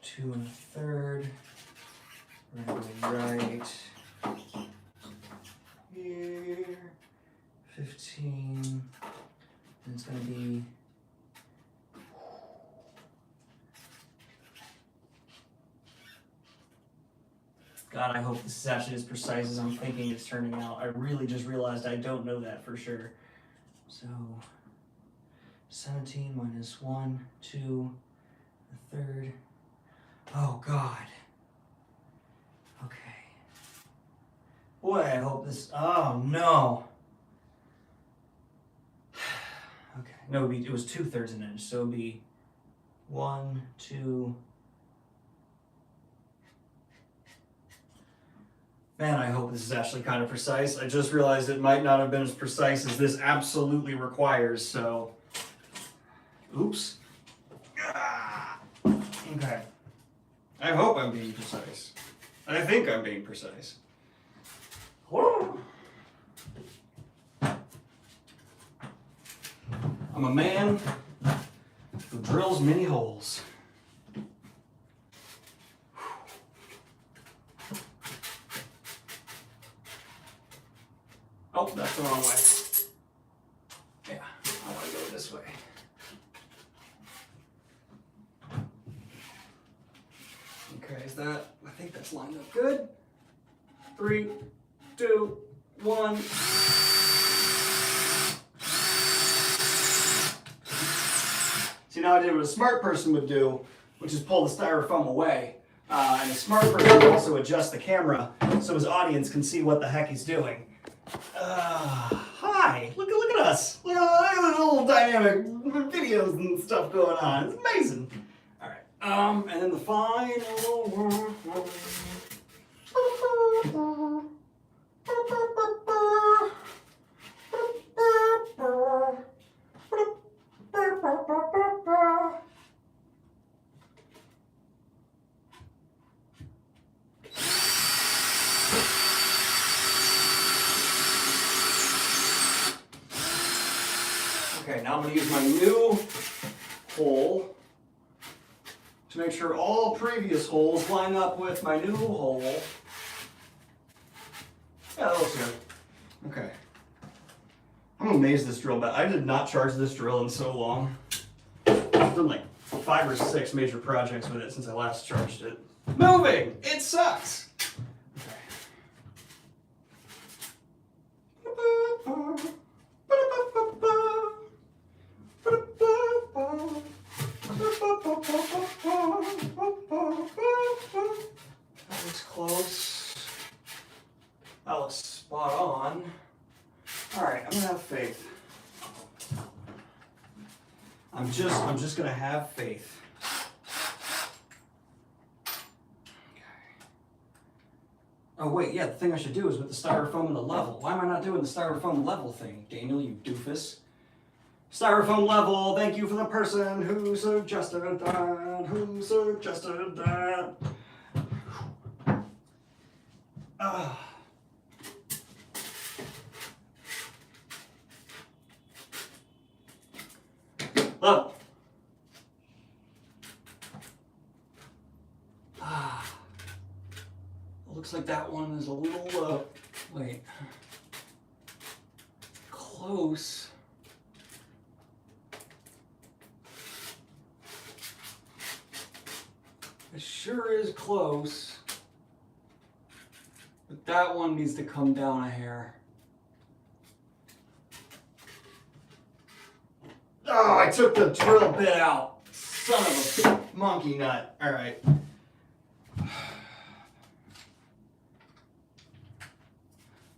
2 1/3. We're gonna go right here. 15. And it's gonna be God, I hope this is actually as precise as I'm thinking it's turning out. I really just realized I don't know that for sure. So 17 minus 1, 2 1/3. Oh God. Okay. Boy, I hope this. Oh no. Okay. No, it was 2/3 an inch, so it'd be 1, 2. Man, I hope this is actually kind of precise. I just realized it might not have been as precise as this absolutely requires, so. Oops. Okay. I hope I'm being precise. I think I'm being precise. I'm a man who drills many holes. Oh, that's the wrong way. Yeah, I want to go this way. Okay, is that, I think that's lined up good. 3, 2, 1. See, See, now I did what a smart person would do, which is pull the styrofoam away. And a smart person would also adjust the camera so his audience can see what the heck he's doing. Hi, look at us. Look at the little dynamic videos and stuff going on. It's amazing. All right, and then the final. Okay, now I'm going to use my new hole to make sure all previous holes line up with my new hole. Yeah, that looks good. Okay. I'm amazed this drill, but I did not charge this drill in so long. I've done like 5 or 6 major projects with it since I last charged it. Moving! It sucks! That looks close. That looks spot on. Alright, I'm gonna have faith. I'm just gonna have faith. Okay. Oh wait, yeah, the thing I should do is with the styrofoam and the level. Why am I not doing the styrofoam level thing? Daniel, you doofus. Styrofoam level, thank you for the person who suggested that, Level. Looks like that one is a little, wait. Close. It sure is close, but that one needs to come down a hair. Oh, I took the drill bit out. Son of a monkey nut. All right.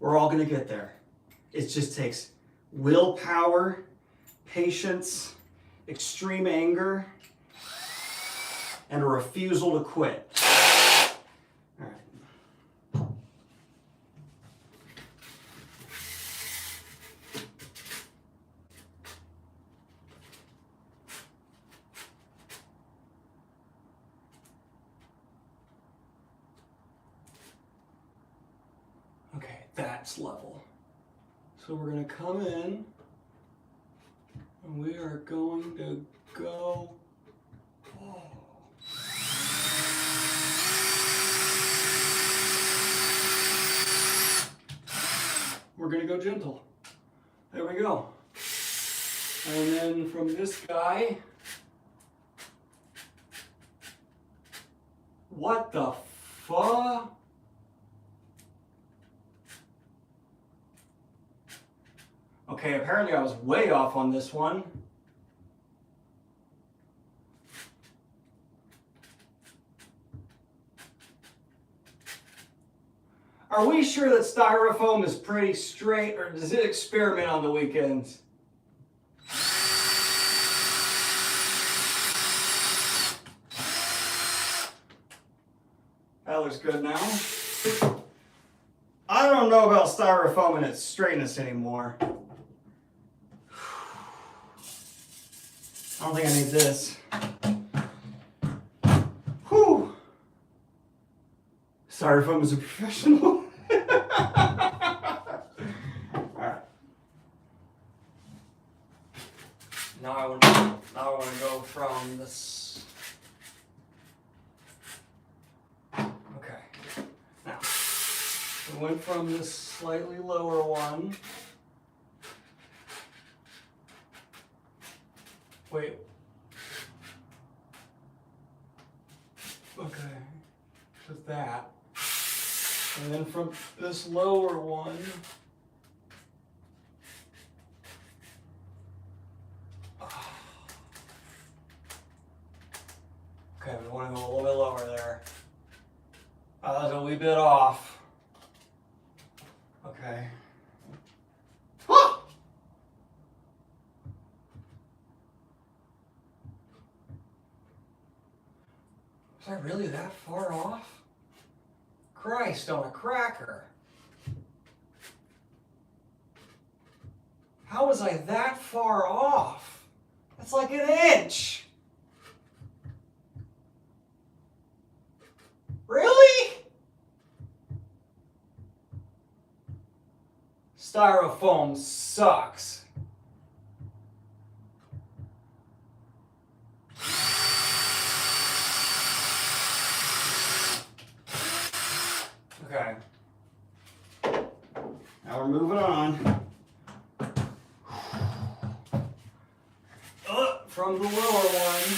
We're all gonna get there. It just takes willpower, patience, extreme anger, and a refusal to quit. All right. Okay, that's level. So we're gonna come in, and we are going to go. Oh. We're gonna go gentle. There we go. And then from this guy, what the fuck? Okay, apparently I was way off on this one. Are we sure that styrofoam is pretty straight, or does it experiment on the weekends? That looks good now. I don't know about styrofoam and its straightness anymore. I don't think I need this. Whew. Styrofoam is a professional. Alright. Now I want to go from this. Okay. Now, we went from this slightly lower one. Wait. Okay. With that. And then from this lower one. Okay, we want to go a little bit lower there. That's a wee bit off. Okay. Was I really that far off? Christ on a cracker. How was I that far off? That's like an inch. Really? Styrofoam sucks. Okay. Now we're moving on. From the lower one.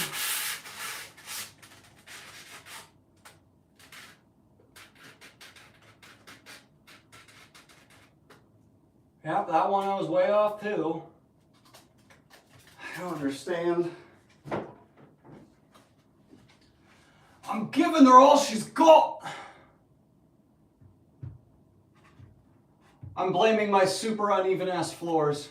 Yep, that one I was way off too. I don't understand. I'm giving her all she's got. I'm blaming my super uneven ass floors.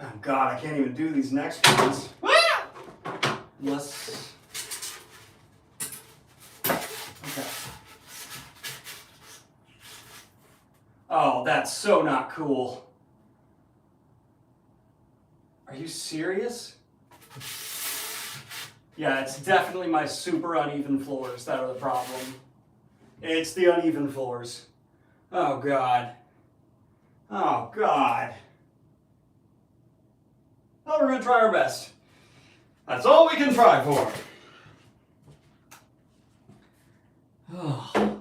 Oh God, I can't even do these next ones. Unless. Okay. Oh, that's so not cool. Are you serious? Yeah, it's definitely my super uneven floors that are the problem. It's the uneven floors. Oh God. Oh God. Well, we're gonna try our best. That's all we can try for. Oh.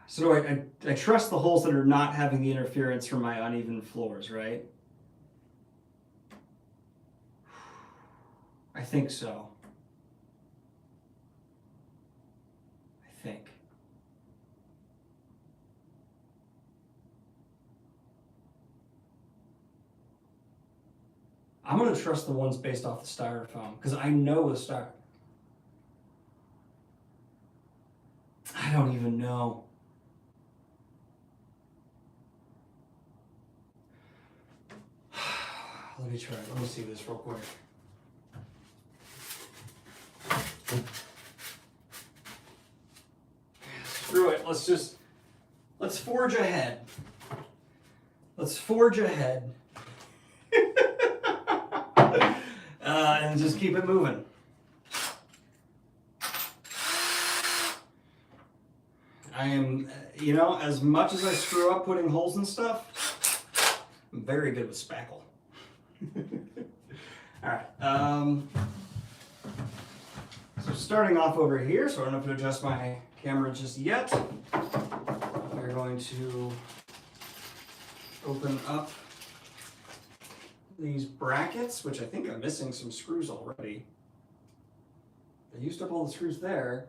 So I trust the holes that are not having the interference from my uneven floors, right? I think so. I think. I'm going to trust the ones based off the styrofoam because I know the styrofoam. I don't even know. Let me try. Let me see this real quick. Screw it. Let's forge ahead. Let's forge ahead. And just keep it moving. I am, as much as I screw up putting holes and stuff, I'm very good with spackle. All right. So starting off over here, so I don't have to adjust my camera just yet. We're going to open up these brackets, which I think I'm missing some screws already. I used up all the screws there.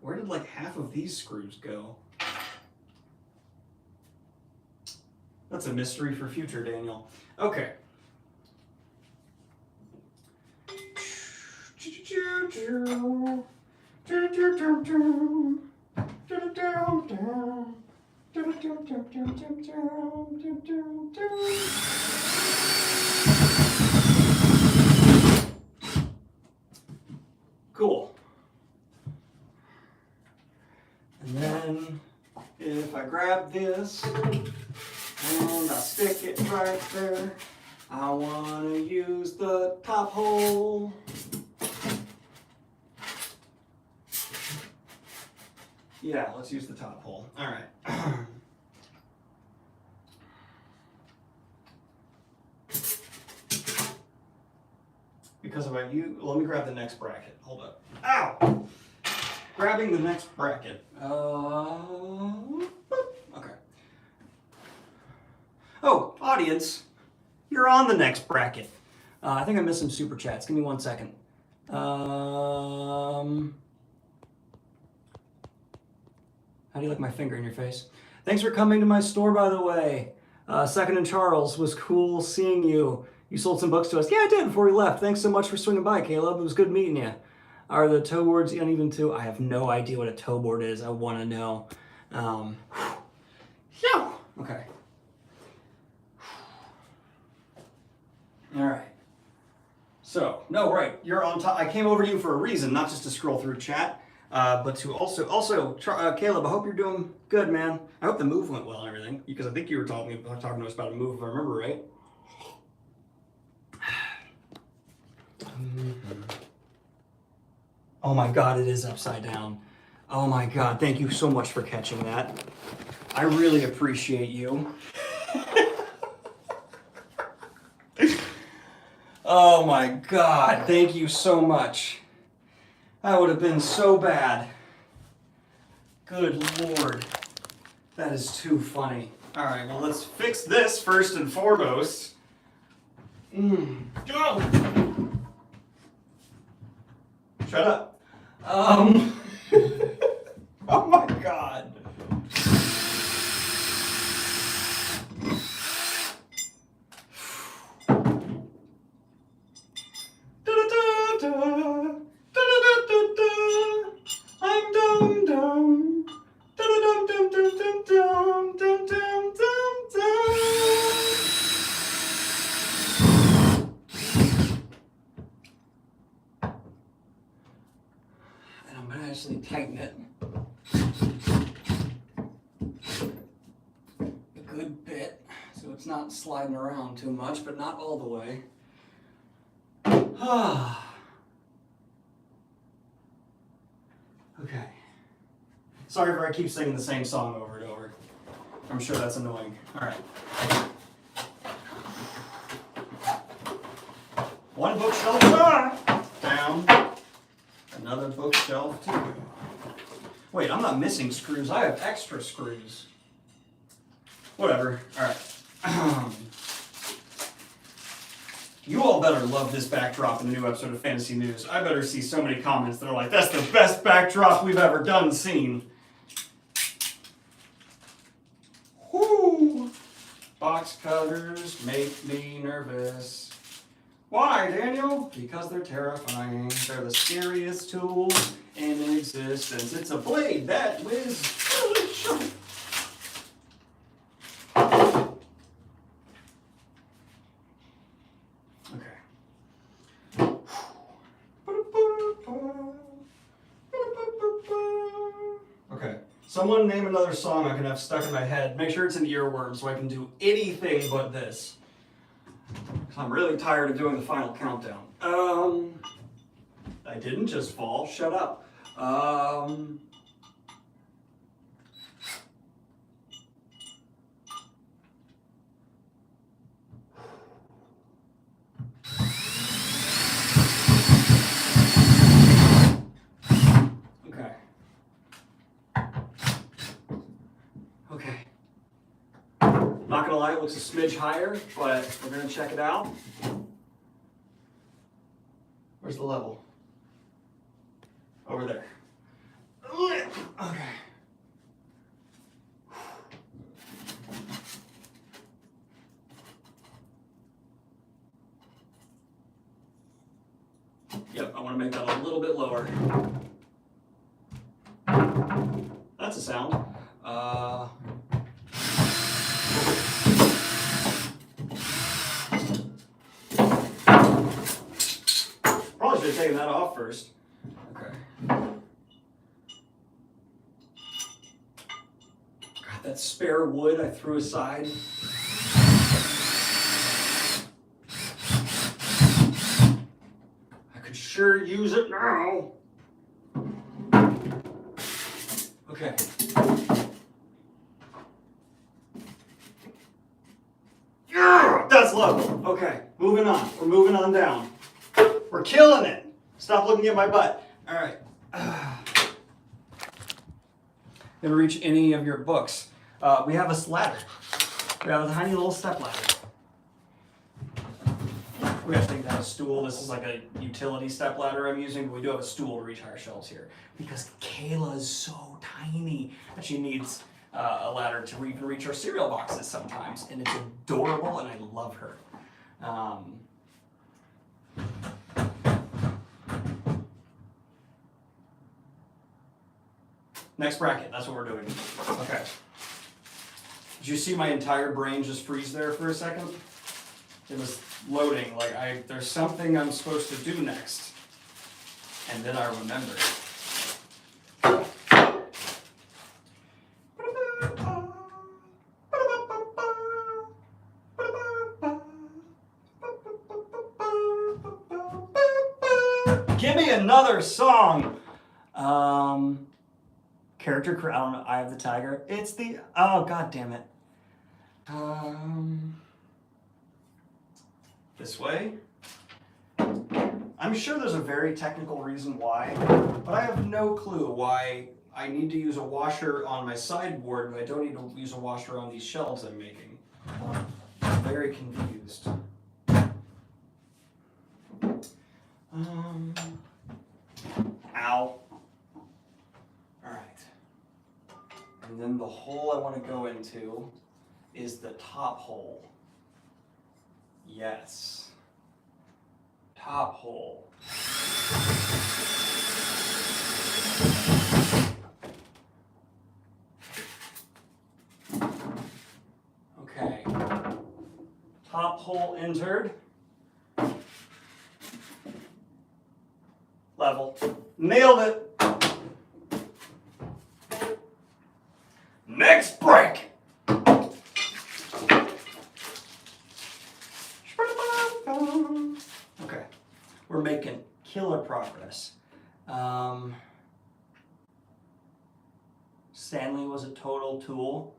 Where did like half of these screws go? That's a mystery for future Daniel. Okay. Cool. And then if I grab this and I stick it right there, I want to use the top hole. Yeah, let's use the top hole. All right. Because of you, let me grab the next bracket. Hold up. Ow! grabbing the next bracket. Okay. Oh, audience, you're on the next bracket. I think I missed some super chats. Give me 1 second. How do you like my finger in your face? Thanks for coming to my store, by the way. Second and Charles, was cool seeing you. You sold some books to us. Yeah, I did before we left. Thanks so much for swinging by, Caleb. It was good meeting you. Are the toe boards uneven too? I have no idea what a toe board is. I want to know. Yeah. Okay. All right. So, no, right. You're on top. I came over to you for a reason, not just to scroll through chat, but to also, Caleb, I hope you're doing good, man. I hope the move went well and everything, because I think you were talking to us about a move, if I remember right. Oh my God, it is upside down. Oh my God, thank you so much for catching that. I really appreciate you. Oh my God, thank you so much. That would have been so bad. Good Lord. That is too funny. All right, well, let's fix this first and foremost. Go! Shut up. Oh my God. I'm dum dum. Dum dum dum dum dum dum dum dum. And I'm gonna actually tighten it a good bit so it's not sliding around too much, but not all the way. Okay. Sorry if I keep singing the same song over and over. I'm sure that's annoying. All right. One bookshelf down. Another bookshelf too. Wait, I'm not missing screws. I have extra screws. Whatever. All right. You all better love this backdrop in the new episode of Fantasy News. I better see so many comments that are like, that's the best backdrop we've ever done and seen. Whoo! Box cutters make me nervous. Why, Daniel? Because they're terrifying. They're the scariest tool in existence. It's a blade that whiz really sharp. Okay. Someone name another song I can have stuck in my head. Make sure it's an earworm so I can do anything but this. I'm really tired of doing the final countdown. I didn't just fall. Shut up. Okay. Not gonna lie, it looks a smidge higher, but we're gonna check it out. Where's the level? Over there. Okay. Yep, I want to make that a little bit lower. That's a sound. Probably should have taken that off first. Okay. God, that spare wood I threw aside. I could sure use it now. Okay. Yeah, that's low. Okay, moving on. We're moving on down. We're killing it. Stop looking at my butt. All right. gonna reach any of your books. We have a ladder. We have a tiny little step ladder. We have to take down a stool. This is like a utility step ladder I'm using, but we do have a stool to reach higher shelves here. Because Kayla is so tiny that she needs a ladder to even reach her cereal boxes sometimes. And it's adorable and I love her. Next bracket, that's what we're doing. Okay. Did you see my entire brain just freeze there for a second? It was loading, like there's something I'm supposed to do next. And then I remembered. Give me another song. Character, I don't know, Eye of the Tiger. It's the, oh, god damn it. This way. I'm sure there's a very technical reason why, but I have no clue why I need to use a washer on my sideboard, but I don't need to use a washer on these shelves I'm making. I'm very confused. Ow. Alright. And then the hole I want to go into is the top hole. Yes. Top hole. Okay. Top hole entered. Level. Nailed it. Next break. Okay, we're making killer progress. Stanley was a total tool.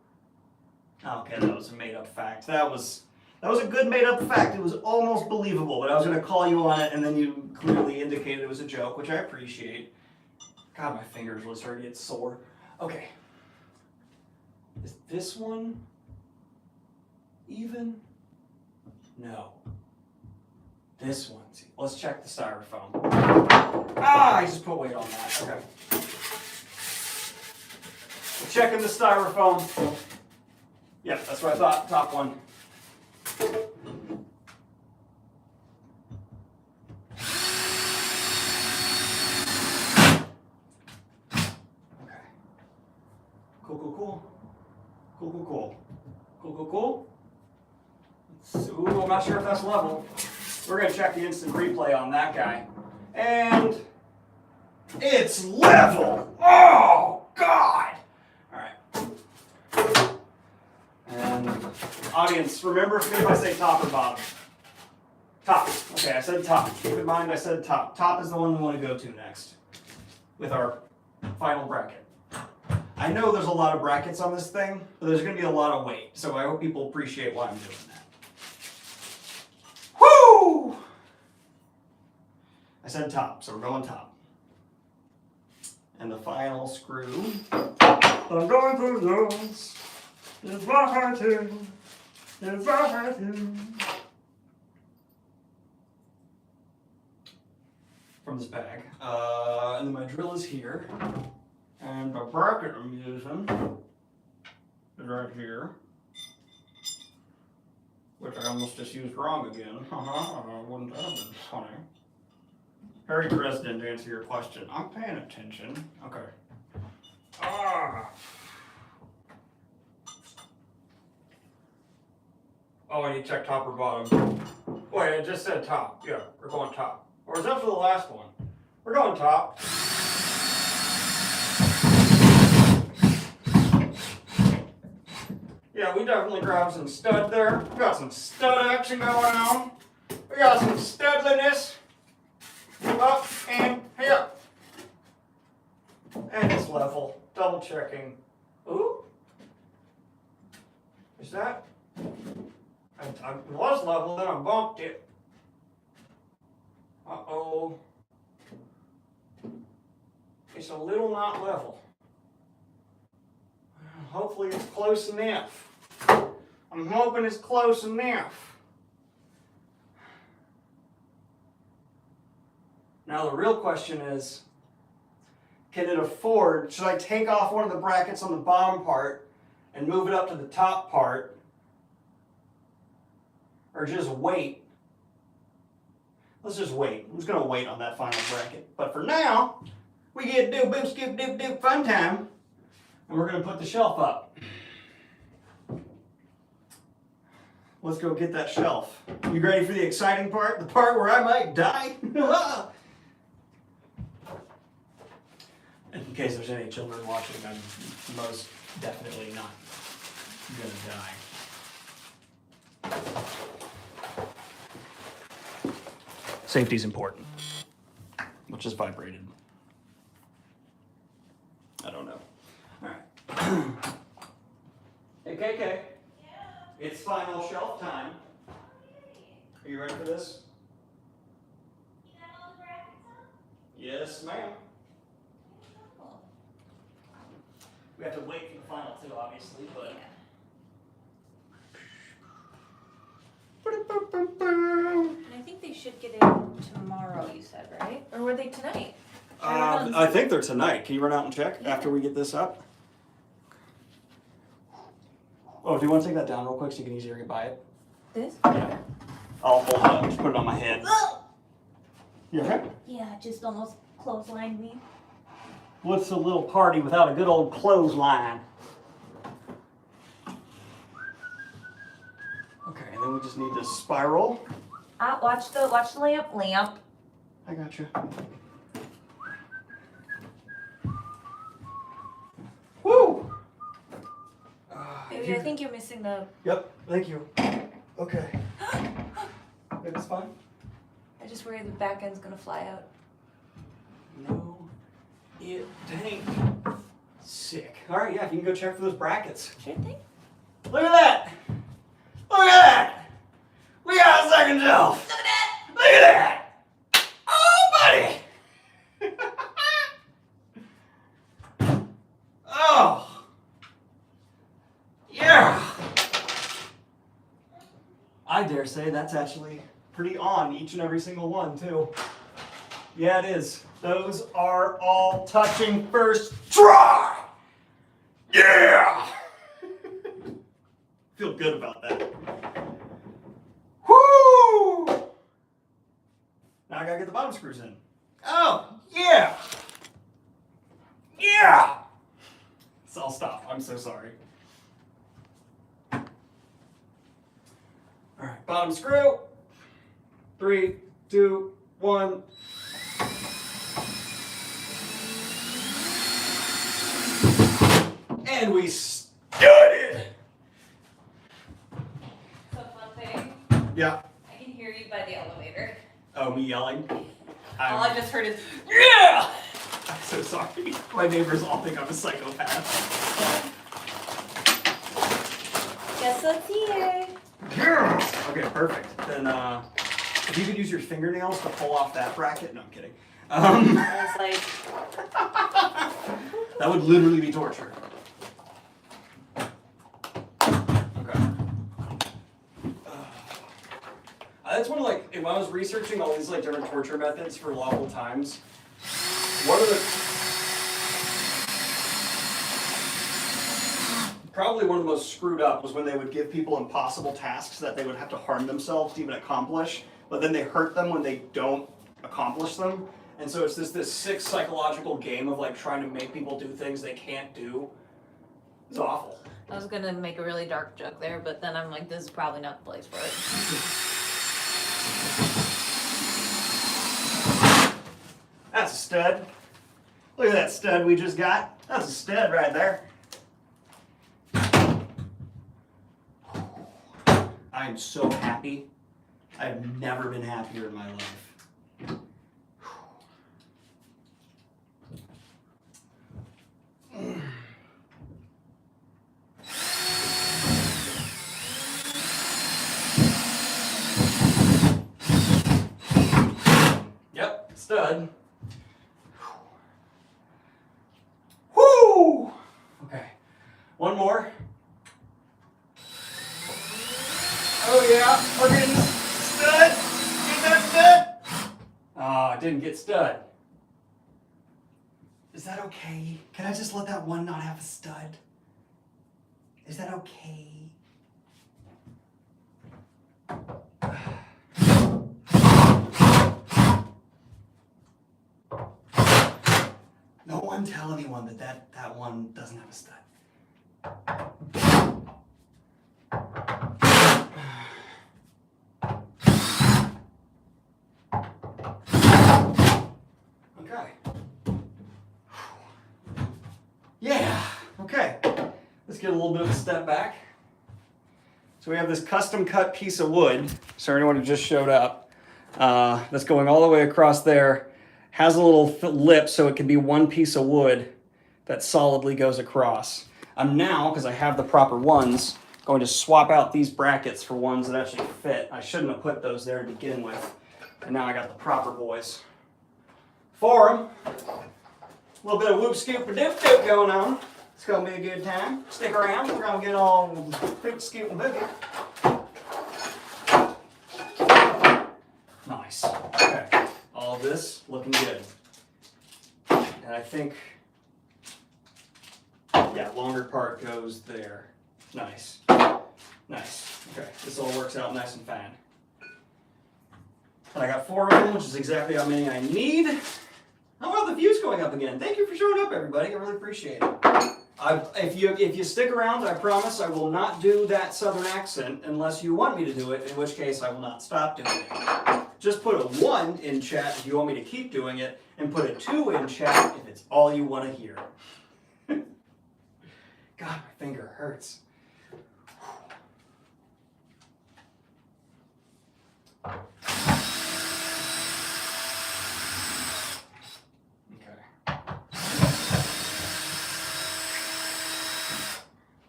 Okay, that was a made-up fact. That was a good made-up fact. It was almost believable, but I was going to call you on it, and then you clearly indicated it was a joke, which I appreciate. God, my fingers will start to get sore. Okay. Is this one even? No. This one's. Let's check the styrofoam. Ah, I just put weight on that. Okay. We're checking the styrofoam. Yep, that's what I thought. Top one. Okay. Cool. Cool. Ooh, I'm not sure if that's level. We're going to check the instant replay on that guy. And it's level! Oh, God! Alright. And audience, remember if I say top or bottom. Top. Okay, I said top. Keep in mind I said top. Top is the one we want to go to next with our final bracket. I know there's a lot of brackets on this thing, but there's going to be a lot of weight, so I hope people appreciate why I'm doing that. Woo! I said top, so we're going top. And the final screw. I'm going through this. It's my turn. It's my turn. From this bag. And then my drill is here. And the bracket I'm using is right here. Which I almost just used wrong again. Wouldn't that have been funny? Harry Dresden, to answer your question. I'm paying attention. Okay. Oh, I need to check top or bottom. Wait, it just said top. Yeah, we're going top. Or is that for the last one? We're going top. Yeah, we definitely grabbed some stud there. We got some stud action going on. We got some studliness. Up and here. And it's level. Double checking. Ooh. Is that? It was level, then I bumped it. Uh-oh. It's a little not level. Hopefully it's close enough. I'm hoping it's close enough. Now the real question is, can it afford, should I take off one of the brackets on the bottom part and move it up to the top part, or just wait? Let's just wait. I'm just gonna wait on that final bracket. But for now, we get to do boop, skip, doop, doop, fun time. And we're gonna put the shelf up. Let's go get that shelf. You ready for the exciting part? The part where I might die? In case there's any children watching, I'm most definitely not gonna die. Safety's important. Which is vibrated. I don't know. Alright. Hey KK. Yeah. It's final shelf time. Are you ready for this? You got all the brackets on? Yes, ma'am. Cool. We have to wait for the final two, obviously, but. And I think they should get in tomorrow, you said, right? Or were they tonight? I think they're tonight. Can you run out and check Yeah. after we get this up? Oh, do you want to take that down real quick so you can easier get by it? This? Yeah. I'll hold it up. Just put it on my head. You okay? Yeah, just almost clotheslined me. What's a little party without a good old clothesline? Okay, and then we just need to spiral. Watch the lamp. I got you. Woo! Baby, I think you're missing the. Yep, thank you. Okay. It's fine? I just worry the back end's gonna fly out. No, it ain't. Sick. Alright, yeah, if you can go check for those brackets. Sure thing. Look at that! Look at that! We got a second shelf! Look at that! Look at that! Oh, buddy! Oh! Yeah! I dare say that's actually pretty on each and every single one, too. Yeah, it is. Those are all touching first try! Yeah! Feel good about that. Whoo! Now I gotta get the bottom screws in. Oh, yeah! Yeah! So I'll stop. I'm so sorry. Alright, bottom screw. 3, 2, 1. And we started! So fun thing. Yeah. I can hear you by the elevator. Oh, me yelling? All I just heard is Yeah! I'm so sorry. My neighbors all think I'm a psychopath. guess what's here. Yeah! Okay, perfect. Then, if you could use your fingernails to pull off that bracket. No, I'm kidding. I was like, That would literally be torture. Okay. That's one of, like, when I was researching all these, like, different torture methods for lawful times, one of the... Probably one of the most screwed up was when they would give people impossible tasks that they would have to harm themselves to even accomplish, but then they hurt them when they don't accomplish them. And so it's this sick psychological game of like trying to make people do things they can't do. It's awful. I was gonna make a really dark joke there, but then I'm like, this is probably not the place for it. That's a stud. Look at that stud we just got. That's a stud right there. I am so happy. I have never been happier in my life. Yep, stud. Whoo! Okay. One one more. Oh yeah, we're getting stud. Get that stud. Oh, I didn't get stud. Is that okay? Can I just let that one not have a stud? Is that okay? No one tell anyone that one doesn't have a stud. Okay. Yeah, okay. Let's get a little bit of a step back. So we have this custom cut piece of wood. So anyone who just showed up, that's going all the way across there. Has a little lip so it can be one piece of wood that solidly goes across. I'm now, because I have the proper ones, going to swap out these brackets for ones that actually fit. I shouldn't have put those there to begin with. And now I got the proper boys for them. A little bit of whoop scoop a doop doop going on. It's going to be a good time. Stick around. We're going to get all hoop scoop and boogie. Nice. Okay. All this looking good. And I think, yeah, longer part goes there. Nice. Nice. Okay. This all works out nice and fine. And I got 4 of them, which is exactly how many I need. How about the views going up again? Thank you for showing up, everybody. I really appreciate it. If you stick around, I promise I will not do that southern accent unless you want me to do it, in which case I will not stop doing it. Just put a 1 in chat if you want me to keep doing it, and put a 2 in chat if it's all you want to hear. God, my finger hurts.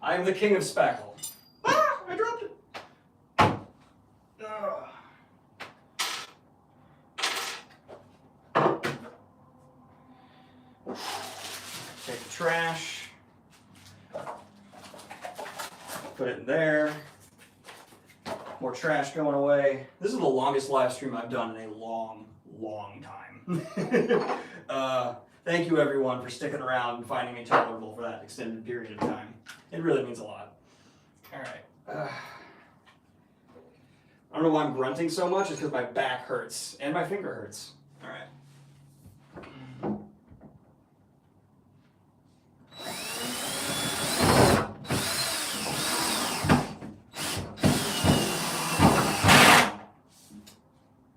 I am the king of spackle. Ah, I dropped it. Take the trash. Put it in there. More trash going away. This is the longest live stream I've done in a long, long time. Thank you everyone for sticking around and finding me tolerable for that extended period of time. It really means a lot. All right. I don't know why I'm grunting so much. It's because my back hurts and my finger hurts. All right.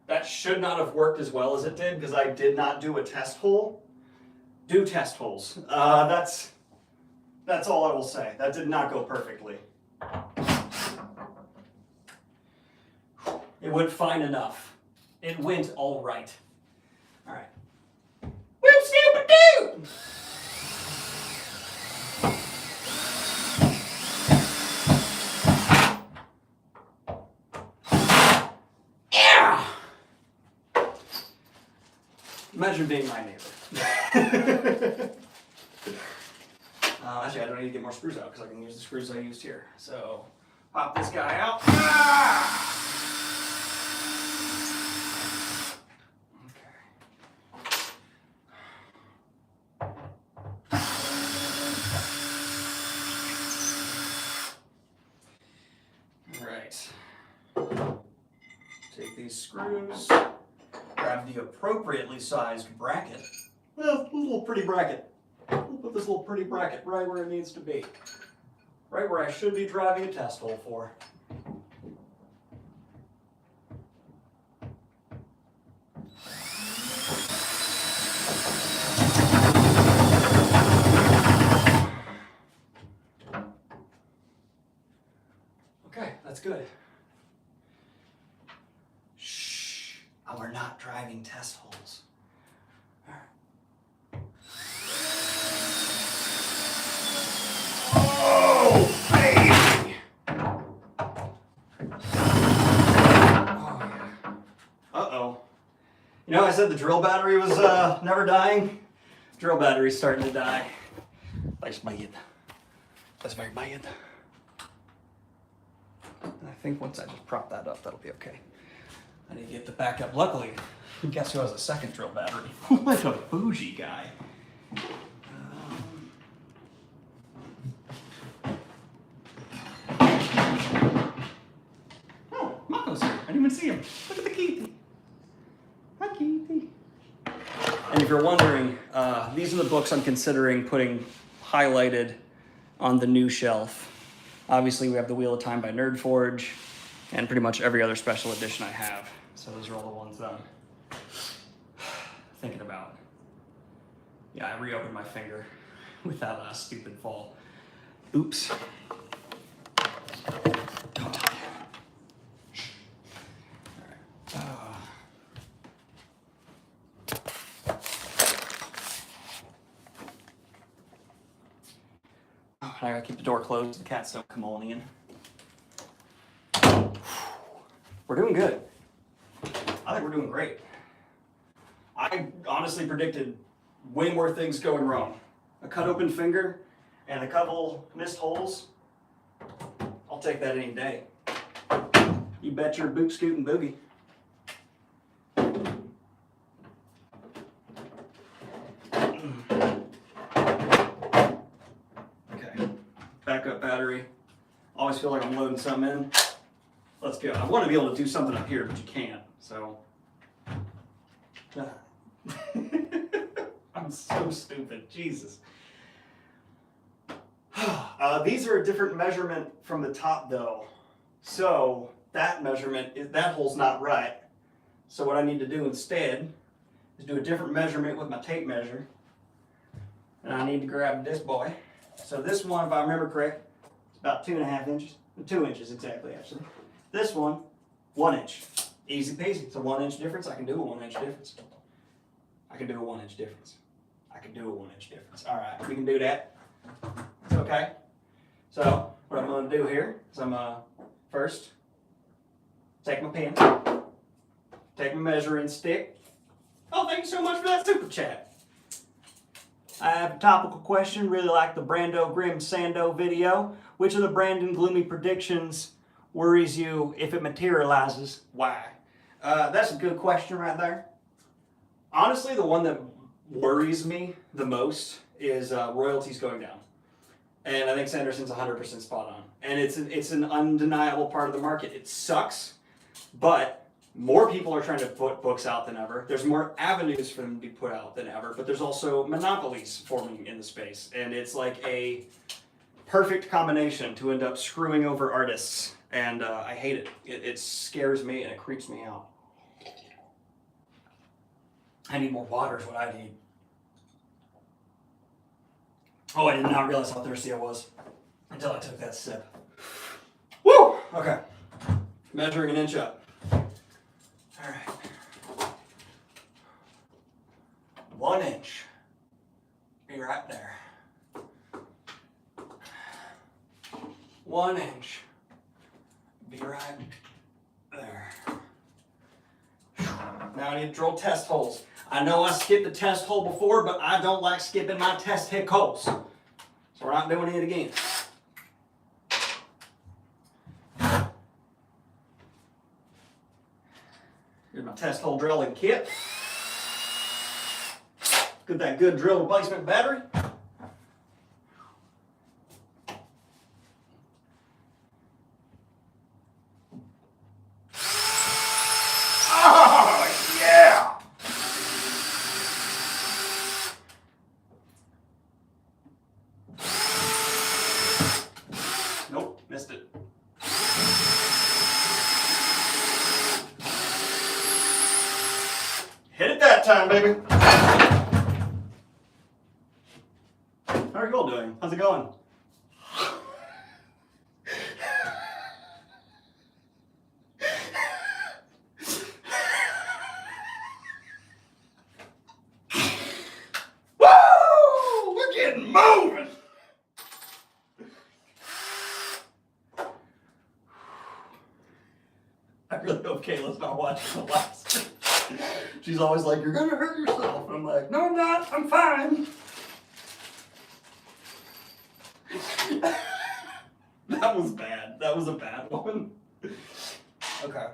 That should not have worked as well as it did because I did not do a test hole. Do test holes. That's all I will say. That did not go perfectly. It went fine enough. It went all right. All right. Whoop, stupid dude! Yeah! Imagine being my neighbor. Actually, I don't need to get more screws out because I can use the screws I used here. So, pop this guy out. Ah! Okay. All right. Take these screws. Grab the appropriately sized bracket. Well, a little pretty bracket. We'll put this little pretty bracket right where it needs to be. Right where I should be driving a test hole for. Okay, that's good. Shh, we're not driving test holes. Oh, baby! Uh-oh. You know, I said the drill battery was never dying. Drill battery's starting to die. Thanks, mate. That's very bad. I think once I just prop that up, that'll be okay. I need to get the backup. Luckily, guess who has a second drill battery? What a bougie guy. Oh, Mako's here. I didn't even see him. Look at the Keithy. Hi, Keithy. And if you're wondering, these are the books I'm considering putting highlighted on the new shelf. Obviously, we have The Wheel of Time by Nerdforge, and pretty much every other special edition I have. So those are all the ones that I'm thinking about. Yeah, I reopened my finger with that last stupid fall. Oops. Don't tell you. All right. Oh, I gotta keep the door closed. The cats don't come on in. We're doing good. I think we're doing great. I honestly predicted way more things going wrong. A cut open finger and a couple missed holes. I'll take that any day. You bet your boot scoot and boogie. Okay, backup battery. Always feel like I'm loading something in. Let's go. I want to be able to do something up here, but you can't, so. I'm so stupid, Jesus. These are a different measurement from the top though. So that measurement, that hole's not right. So what I need to do instead is do a different measurement with my tape measure. And I need to grab this boy. So this one, if I remember correct, it's about 2.5 inches. 2 inches exactly, actually. This one, 1 inch. Easy peasy. It's a 1 inch difference. I can do a 1 inch difference. I can do a 1 inch difference. I can do a 1 inch difference. All right, we can do that. It's okay. So what I'm going to do here is I'm first take my pen, take my measuring stick. Oh, thank you so much for that super chat. I have a topical question. Really like the Brando Grim Sando video. Which of the Brandon gloomy predictions worries you if it materializes? Why? That's a good question right there. Honestly, the one that worries me the most is royalties going down. And I think Sanderson's 100% spot on. And it's an undeniable part of the market. It sucks, but more people are trying to put books out than ever. There's more avenues for them to be put out than ever, but there's also monopolies forming in the space. And it's like a perfect combination to end up screwing over artists. And I hate it. It scares me and it creeps me out. I need more water is what I need. Oh, I did not realize how thirsty I was until I took that sip. Woo! Okay. Measuring an inch up. All right. 1 inch. Be right there. 1 inch. Be right there. Now I need to drill test holes. I know I skipped the test hole before, but I don't like skipping my test hick holes. So we're not doing it again. Here's my test hole drilling kit. Get that good drill replacement battery. Oh, yeah! Nope, missed it. Hit it that time, baby. How are you all doing? How's it going? Woo! We're getting moving. I really hope Kayla's not watching the last. She's always like, "You're gonna hurt yourself." And I'm like, "No, I'm not. I'm fine." That was bad. That was a bad one. Okay.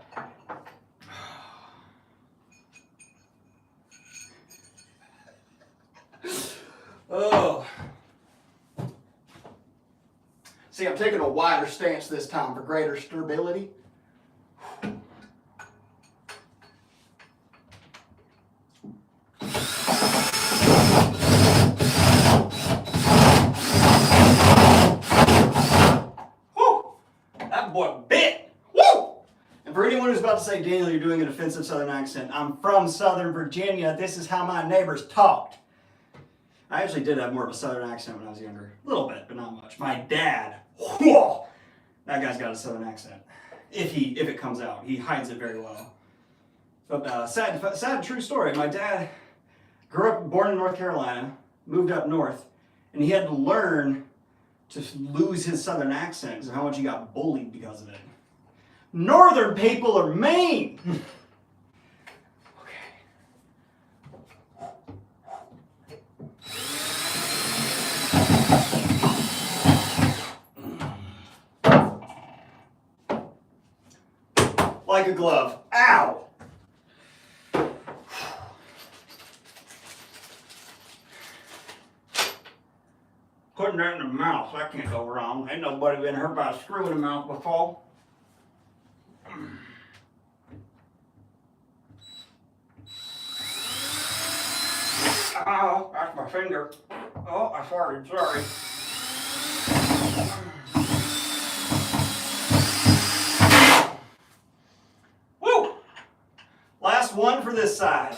Oh. See, I'm taking a wider stance this time for greater stability. Woo! That boy bit. Woo! And for anyone who's about to say, Daniel, you're doing an offensive Southern accent, I'm from Southern Virginia. This is how my neighbors talked. I actually did have more of a Southern accent when I was younger. A little bit, but not much. My dad, whoa, that guy's got a Southern accent. If it comes out, he hides it very well. But sad true story. My dad born in North Carolina, moved up north, and he had to learn to lose his Southern accent because of how much he got bullied because of it. Northern people are mean. Like a glove. Ow! Putting that in the mouth, that can't go wrong. Ain't nobody been hurt by a screw in the mouth before. Oh, that's my finger. Oh, I farted, sorry. Woo! Last one for this side.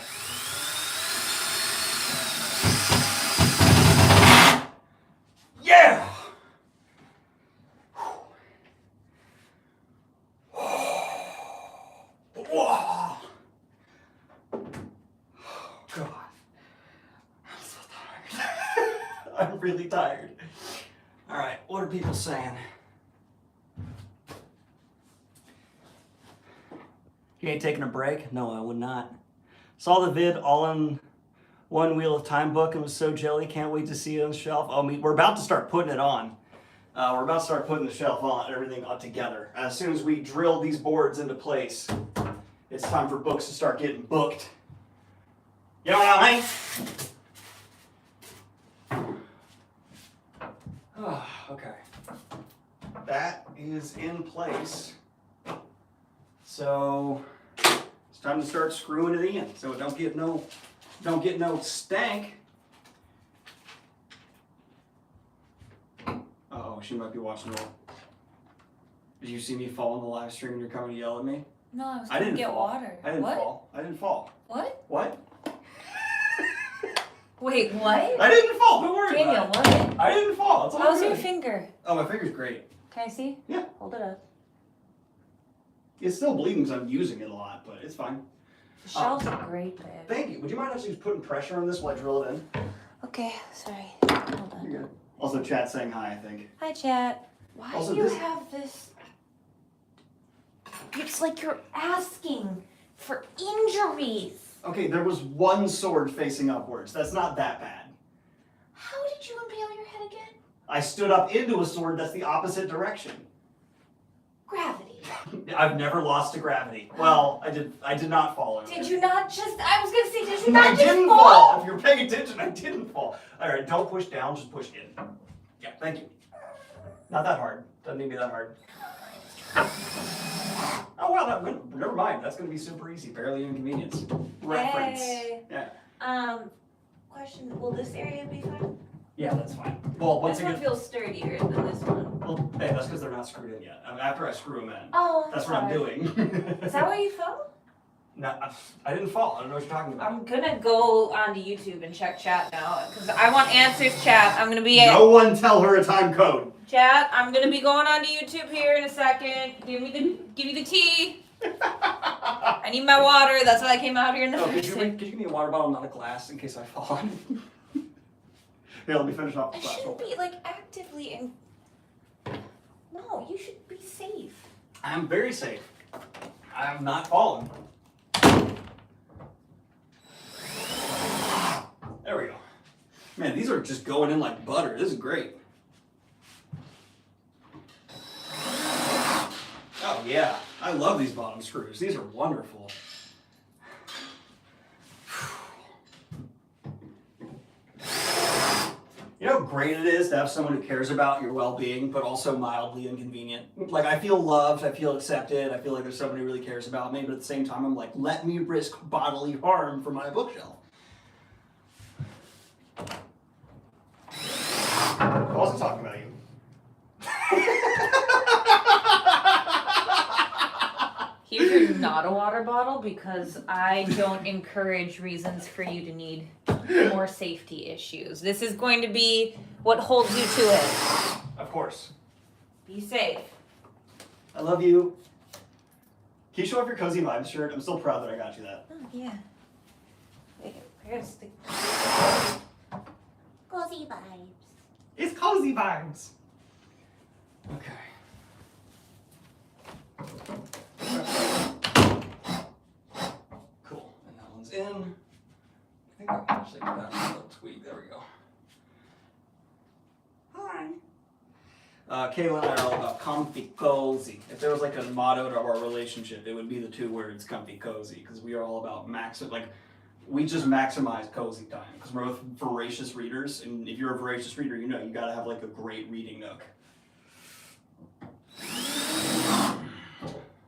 Yeah! Whoa! God. I'm so tired. I'm really tired. All right, what are people saying? You ain't taking a break? No, I would not. Saw the vid all in one Wheel of Time book and was so jelly. Can't wait to see it on the shelf. Oh, we're about to start putting it on. We're about to start putting the shelf on, everything on together. As soon as we drill these boards into place, it's time for books to start getting booked. You know what I mean? Oh, okay. That is in place. So it's time to start screwing it in so it don't get no stank. Uh-oh, she might be watching it. Did you see me fall in the live stream and you're coming to yell at me? No, I was I going to didn't get fall. water. I didn't What? fall. I didn't fall. What? What? Wait, what? I didn't fall. Don't worry Daniel, about it. what? I didn't fall. It's all How's good. your finger? Oh, my finger's great. Can I see? Yeah. Hold it up. It's still bleeding because I'm using it a lot, but it's fine. The shelves are great, babe. Thank you. Would you mind actually just putting pressure on this while I drill it in? Okay, sorry. Hold on. You're good. Also, chat saying hi, I think. Hi, chat. Why Also, do you this- have this? It's like you're asking for injuries. Okay, there was one sword facing upwards. That's not that bad. How did you impale your head again? I stood up into a sword that's the opposite direction. Gravity. I've never lost to gravity. Well, I did not fall over. Did you not just? I was gonna say, did you I not just didn't fall? fall. If you're paying attention, I didn't fall. All right, don't push down, just push in. Yeah, thank you. Not that hard. Doesn't need to be that hard. Oh well, never mind. That's gonna be super easy. Barely an inconvenience. Reference. Yay. Yeah. Question: will this area be fine? Yeah, that's fine. Well, once This one again, feels sturdier than this one. well, hey, that's because they're not screwed in yet. After I screw them in, Oh, that's what I'm sorry. doing. Is that where you fell? No, I didn't fall. I don't know what you're talking about. I'm gonna go onto YouTube and check chat now because I want answers. Chat. I'm gonna be No one tell her a time code. Chat. I'm gonna be going onto YouTube here in a second. Give me the tea. I need my water. That's why I came out here in the Oh, first could place. you give me a water bottle, not a glass, in case I fall? Here, let me finish off the I glass. shouldn't be like actively in. No, you should be safe. I'm very safe. I'm not falling. There we go. Man, these are just going in like butter. This is great. yeah, I love these bottom screws. These are wonderful. You know how great it is to have someone who cares about your well-being, but also mildly inconvenient? Like, I feel loved, I feel accepted, I feel like there's someone who really cares about me, but at the same time, I'm like, let me risk bodily harm for my bookshelf. I wasn't talking about you. Here's your not a water bottle because I don't encourage reasons for you to need more safety issues. This is going to be what holds you to it. Of course. Be safe. I love you. Can you show off your Cozy Vibes shirt? I'm still proud that I got you that. Oh, yeah. Wait, where's the... Cozy vibes. It's Cozy Vibes. Okay. Cool. And that one's in. I think I can actually put that on the tweak. There we go. Hi. Kayla and I are all about comfy cozy. If there was like a motto to our relationship, it would be the two words comfy cozy, because we are all about we just maximize cozy time because we're both voracious readers, and if you're a voracious reader, you know you gotta have like a great reading nook.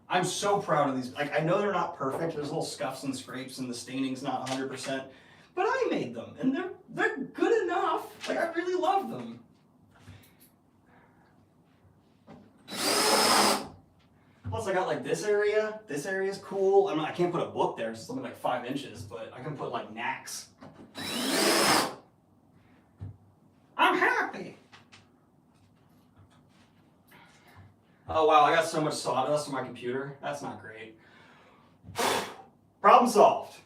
I'm so proud of these. Like, I know they're not perfect. There's little scuffs and scrapes, and the staining's not 100%, but I made them, and they're good enough. Like, I really love them. Plus, I got like this area. This area is cool. I can't put a book there. It's something like 5 inches, but I can put like knacks. I'm happy. Oh wow, I got so much sawdust on my computer. That's not great. Problem solved.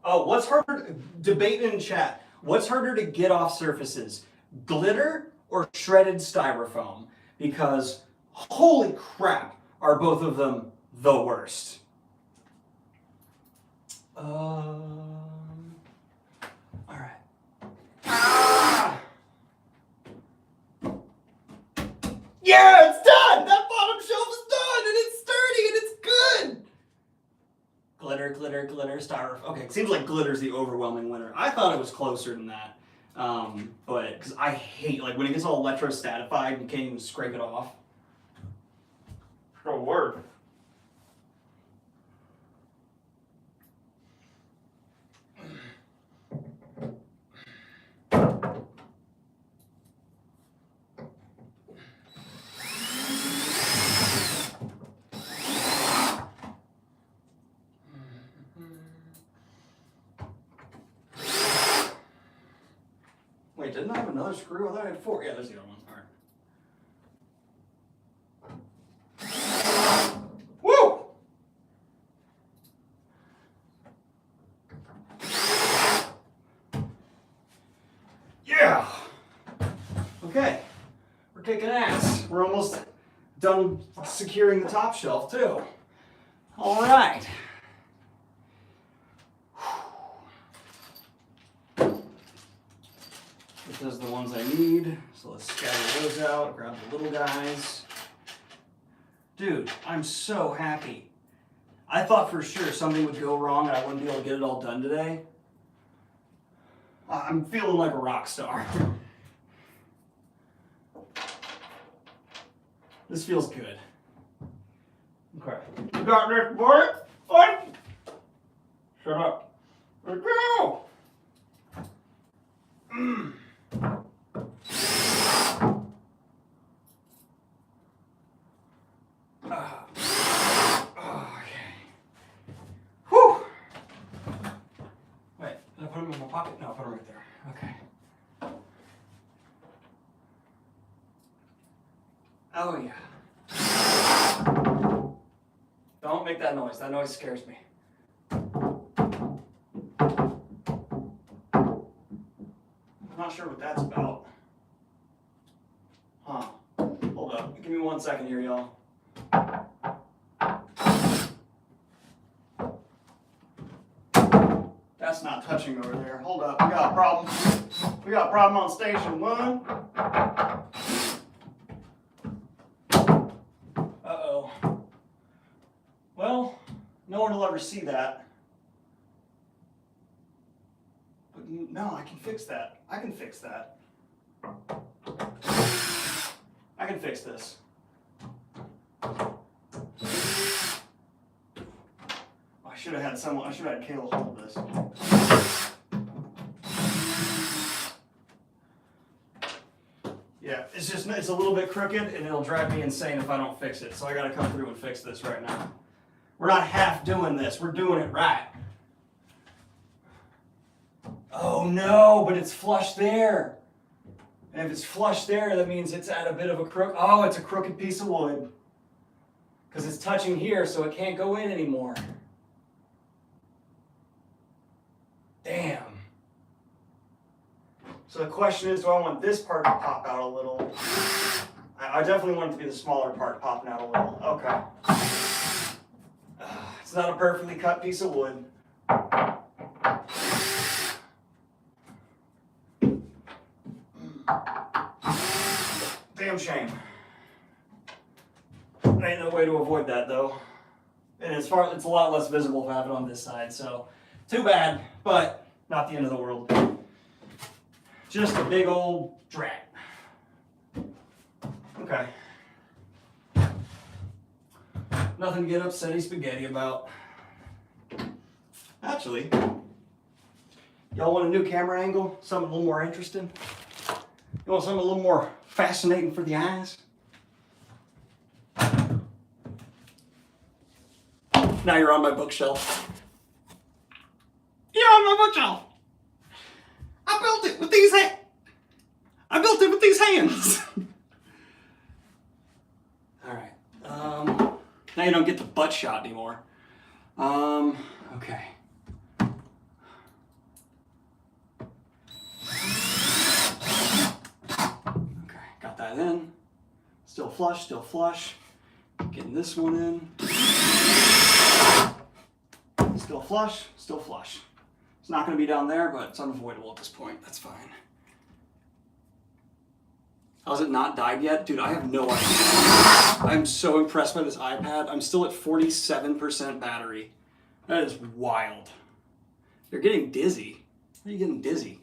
Oh, what's harder? Debate in chat. What's harder to get off surfaces? Glitter or shredded styrofoam? Because holy crap, are both of them the worst. All right. Ah! Yeah, it's done! That bottom shelf is done, and it's sturdy, and it's good! Glitter, glitter, glitter, styrofoam. Okay, it seems like glitter's the overwhelming winner. I thought it was closer than that. But, because I hate, like, when it gets all electrostatified, you can't even scrape it off. Oh, word. Wait, didn't I have another screw? I thought I had 4. Yeah, there's the other one. All right. Woo! Yeah! Okay. We're kicking ass. We're almost done securing the top shelf, too. All right. Those are the ones I need, so let's scatter those out, grab the little guys. Dude, I'm so happy. I thought for sure something would go wrong and I wouldn't be able to get it all done today. I'm feeling like a rock star. This feels good. Okay. You got this, boy? What? Shut up. Let's go! Put them in my pocket? No, put them right there. Okay. Oh, yeah. Don't make that noise. That noise scares me. I'm not sure what that's about. Huh. Hold up. Give me 1 second here, y'all. That's not touching over there. Hold up. We got a problem. We got a problem on station 1. Well, no one will ever see that. But no, I can fix that. I can fix that. I can fix this. I should have had someone, I should have had Kayla hold this. Yeah, it's a little bit crooked and it'll drive me insane if I don't fix it. So I gotta come through and fix this right now. We're not half doing this, we're doing it right. Oh no, but it's flush there. And if it's flush there, that means it's at a bit of a crook. Oh, it's a crooked piece of wood. Because it's touching here, so it can't go in anymore. Damn. So the question is, do I want this part to pop out a little? I definitely want it to be the smaller part popping out a little. Okay. It's not a perfectly cut piece of wood. Damn shame. There ain't no way to avoid that though. And it's a lot less visible if I have it on this side, so too bad, but not the end of the world. Just a big old drat. Okay. Nothing to get upsetty spaghetti about. Actually, y'all want a new camera angle? Something a little more interesting? You want something a little more fascinating for the eyes? Now you're on my bookshelf. You're on my bookshelf. I built it with these hands. All right. Now you don't get the butt shot anymore. Okay. Okay, got that in. Still flush, still flush. Getting this one in. Still flush, still flush. It's not going to be down there, but it's unavoidable at this point. That's fine. How's it not died yet? Dude, I have no idea. I'm so impressed by this iPad. I'm still at 47% battery. That is wild. You're getting dizzy. Why are you getting dizzy?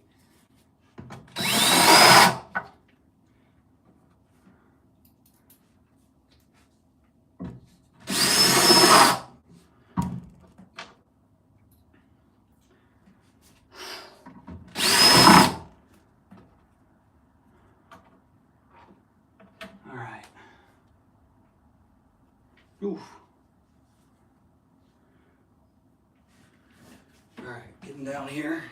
Oof. All right, getting down here.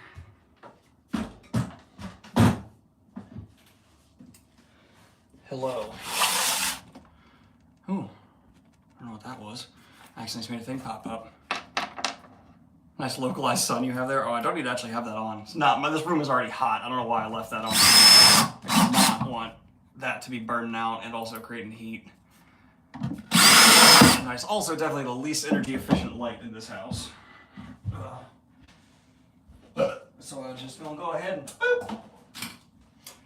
Hello. Oh, I don't know what that was. Accidentally made a thing pop up. Nice localized sun you have there. Oh, I don't need to actually have that on. It's not, this room is already hot. I don't know why I left that on. I do not want that to be burning out and also creating heat. Nice. Also, definitely the least energy efficient light in this house. So I'm just gonna go ahead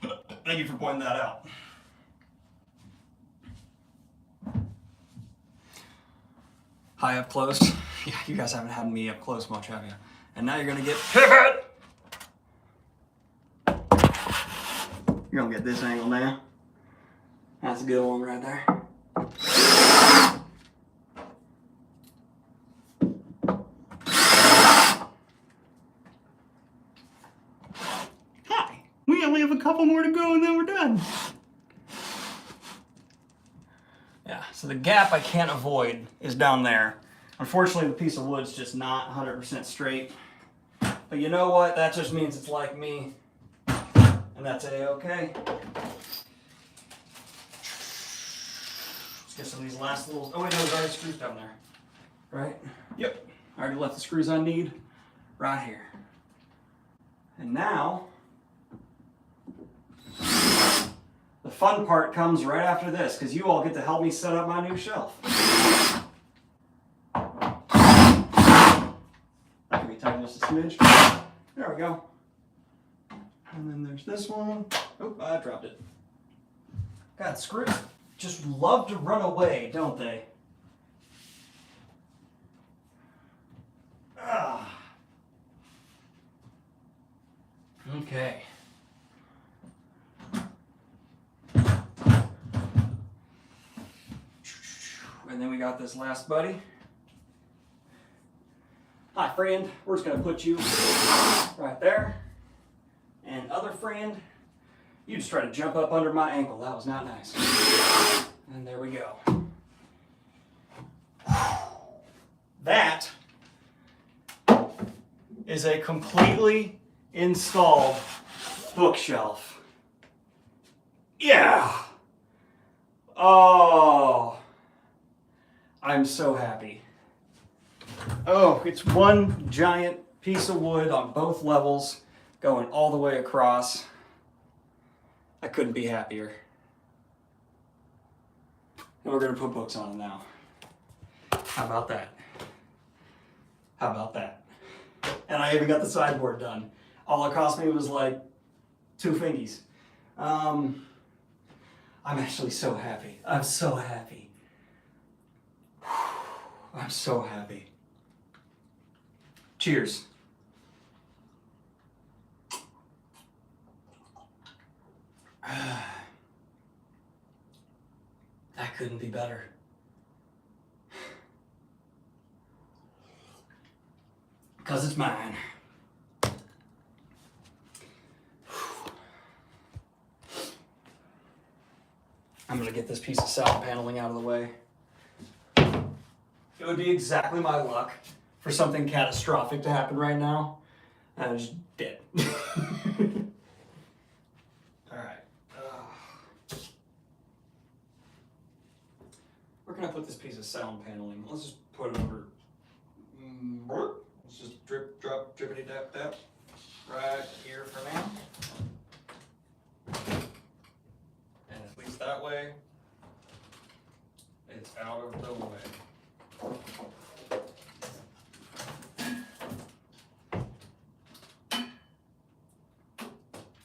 and. Thank you for pointing that out. Hi, up close. Yeah, you guys haven't had me up close much, have you? And now you're gonna get pivot. You're gonna get this angle now. That's a good one right there. We only have a couple more to go and then we're done. Yeah, so the gap I can't avoid is down there. Unfortunately, the piece of wood's just not 100% straight. But you know what? That just means it's like me. And that's A-okay. Let's get some of these last little... Oh wait, no, there's already screws down there. Right? Yep. I already left the screws I need right here. And now... the fun part comes right after this, because you all get to help me set up my new shelf. That can be tightened just a smidge. There we go. And then there's this one. Oh, I dropped it. God, screws just love to run away, don't they? Ah. Okay. And then we got this last buddy. Hi, friend. We're just going to put you right there. And other friend, you just try to jump up under my ankle. That was not nice. And there we go. That is a completely installed bookshelf. Yeah. Oh, I'm so happy. Oh, it's one giant piece of wood on both levels going all the way across. I couldn't be happier. And we're going to put books on it now. How about that? How about that? And I even got the sideboard done. All it cost me was like 2 fingies. I'm actually so happy. I'm so happy. I'm so happy. Cheers. That couldn't be better. Because it's mine. I'm going to get this piece of sound paneling out of the way. It would be exactly my luck for something catastrophic to happen right now. And I'm just dead. Alright. Where can I put this piece of sound paneling? Let's just put it over. Let's just drip, drop, drippity dap, dap. Right here for now. And at least that way, it's out of the way.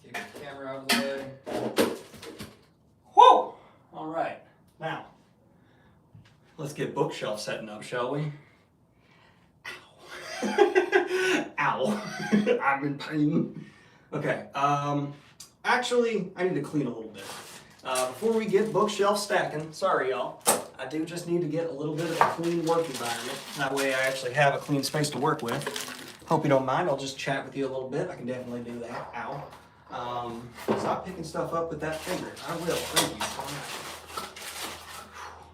Keep the camera out of the way. Whoa! All right, now, let's get bookshelf setting up, shall we? Ow. I'm in pain. Okay, actually, I need to clean a little bit. Before we get bookshelf stacking, sorry y'all, I do just need to get a little bit of a clean work environment. That way I actually have a clean space to work with. Hope you don't mind, I'll just chat with you a little bit. I can definitely do that. Ow. Stop picking stuff up with that finger. I will, thank you. All right.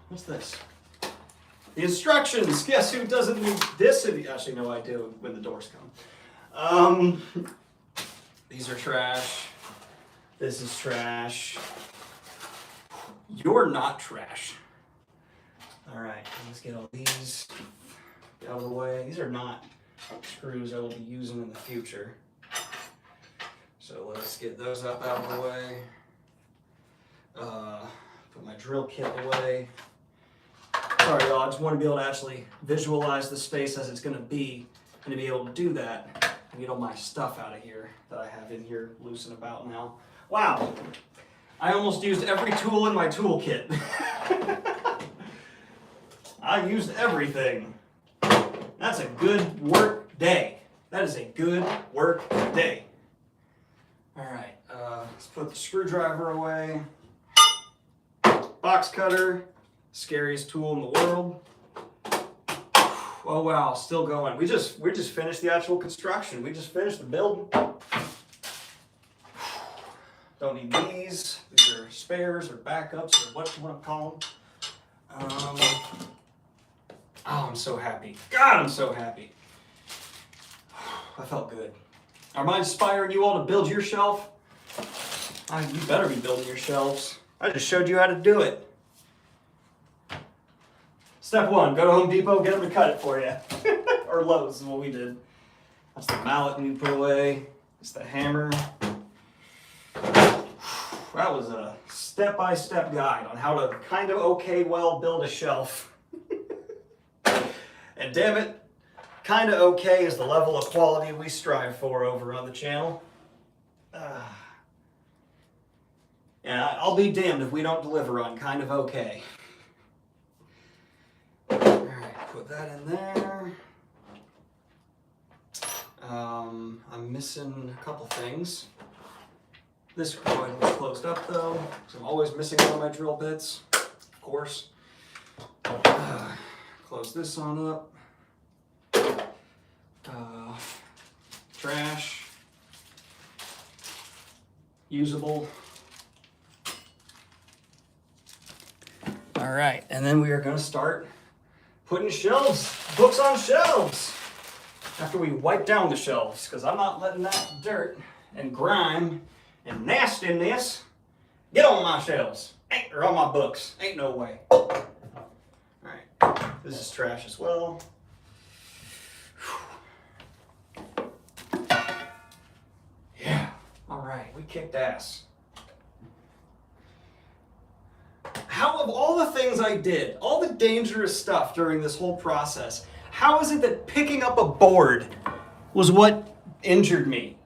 What's this? The instructions. Guess who doesn't need this? Actually, no, I do when the doors come. These are trash. This is trash. You're not trash. All right, let's get all these out of the way. These are not screws I will be using in the future. So let's get those up out of the way. Put my drill kit away. Sorry, y'all, I just want to be able to actually visualize the space as it's going to be, and to be able to do that, I get all my stuff out of here that I have in here loose and about now. Wow, I almost used every tool in my toolkit. I used everything. That's a good work day. That is a good work day. All right, let's put the screwdriver away. Box cutter. Scariest tool in the world. Oh wow, still going. We just finished the actual construction. We just finished the building. Don't need these. These are spares or backups or what you want to call them. Oh, I'm so happy. God, I'm so happy. I felt good. Am I inspiring you all to build your shelf? You better be building your shelves. I just showed you how to do it. Step 1, go to Home Depot, get them to cut it for you. Or Lowe's is what we did. That's the mallet you put away. It's the hammer. That was a step-by-step guide on how to kind of well build a shelf. And damn it, kind of okay is the level of quality we strive for over on the channel. And I'll be damned if we don't deliver on kind of okay. Alright, put that in there. I'm missing a couple things. This drawer was closed up though, so I'm always missing one of my drill bits, of course. Close this on up. Trash. Usable. All right, and then we are gonna start putting books on shelves. After we wipe down the shelves, because I'm not letting that dirt and grime and nastiness get on my shelves. Or on my books. Ain't no way. Alright, this is trash as well. Yeah, alright, we kicked ass. How of all the things I did, all the dangerous stuff during this whole process, how is it that picking up a board was what injured me?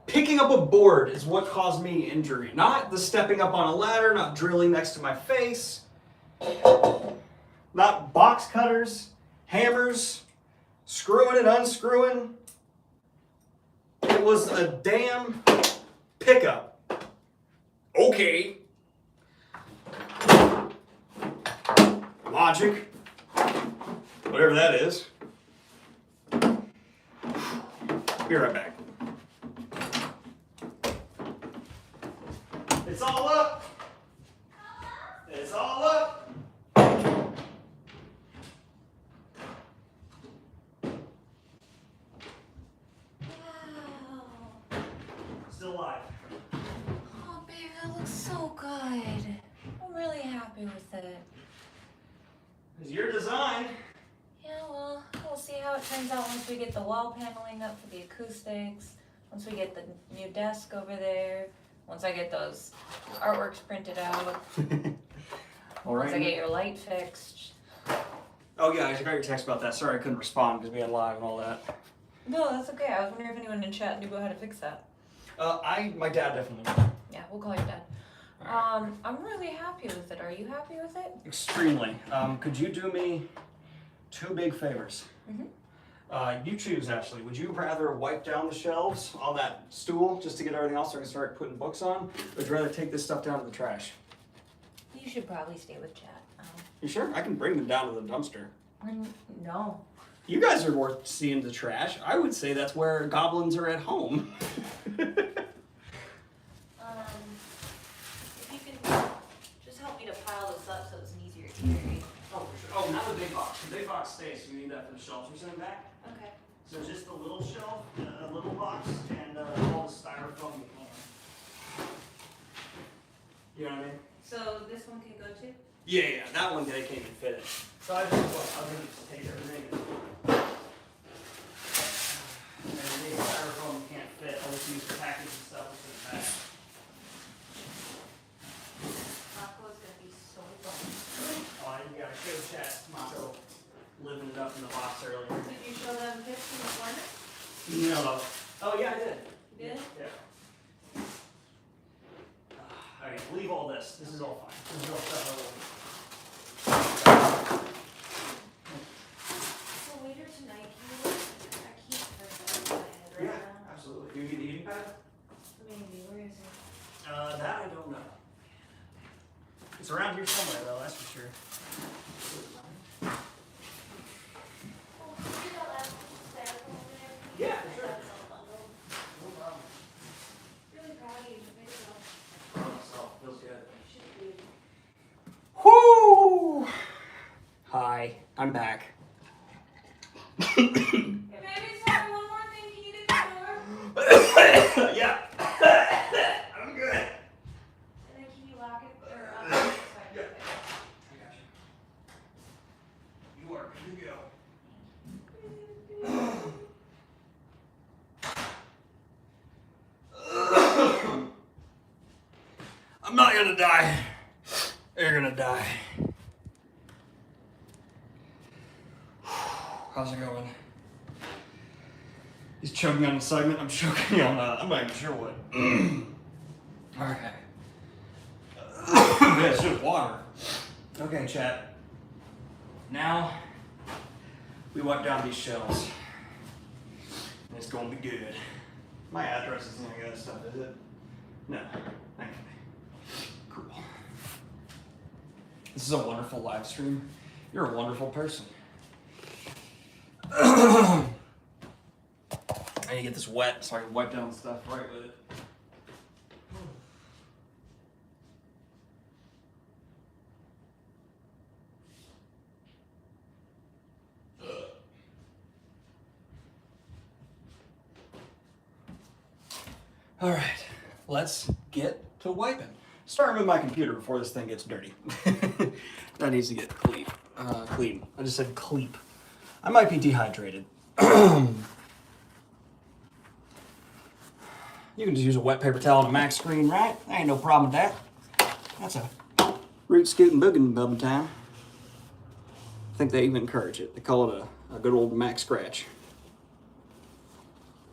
Picking up a board is what caused me injury, not the stepping up on a ladder, not drilling next to my face, not box cutters, hammers, screwing and unscrewing. It was a damn pickup. Okay. Logic. Whatever that is. Be right back. It's all up. It's all up. Wow. Still alive. Oh, babe, that looks so good. I'm really happy with it. It's your design. Yeah, well, we'll see how it turns out once we get the wall paneling up for the acoustics, once we get the new desk over there, once I get those artworks printed out, All once I right. get your light fixed. Oh yeah, I got your text about that. Sorry I couldn't respond because being live and all that. No, that's okay. I was wondering if anyone in chat knew how to fix that. My dad definitely would. Yeah, we'll call your dad. I'm really happy with it. Are you happy with it? Extremely. Could you do me 2 big favors? Mhm. You choose, Ashley. Would you rather wipe down the shelves on that stool just to get everything else so I can start putting books on? Or would you rather take this stuff down to the trash? You should probably stay with chat. You sure? I can bring them down to the dumpster. No. You guys are worth seeing the trash. I would say that's where goblins are at home. If you can just help me to pile this up so it's an easier to carry. Oh, for sure. Oh, not the big box. The big box stays, so you need that for the shelves we're sending back. Okay. So just the little shelf, a little box, and all the styrofoam you can. You know what I mean? So this one can go too? Yeah, that one they can't even fit it. So I just, I'll just take everything. And the styrofoam can't fit. I'll just use the package and stuff within the bag. Taco's gonna be so fun. Oh, you gotta show chat Mako living it up in the box earlier. Did you show them pics in the corner? No. Oh yeah, I did. You did? Yeah. Alright, leave all this. This is all fine. This is all stuff I will. So later tonight, can you look? I keep forgetting my head right Yeah, now. absolutely. Do you need the eating pad? Maybe, where is it? That I don't know. It's around here somewhere though, that's for sure. Yeah, for sure. No problem. Really proud of you. Way to go. Oh, feels good. You should be. Whoo! Hi, I'm back. Hey, baby, sorry, one more thing. Can you get the door? Yeah. I'm good. And then can you lock it? Or, sorry. Yeah. I got you. You are good to go. I'm not gonna die. You're gonna die. How's it going? He's choking on excitement. I'm choking on, I'm not even sure what. Okay. Yeah, it's just water. Okay, chat. Now, we wipe down these shelves. And it's gonna be good. My address isn't any of that stuff, is it? No. Okay. Cool. This is a wonderful live stream. You're a wonderful person. I need to get this wet so I can wipe down stuff right with it. All right, let's get to wiping. Starting with my computer before this thing gets dirty. That needs to get clean. Clean. I just said clean. I might be dehydrated. You can just use a wet paper towel on a Mac screen, right? There ain't no problem with that. That's a root scooting boogin' bub time. I think they even encourage it. They call it a good old Mac scratch.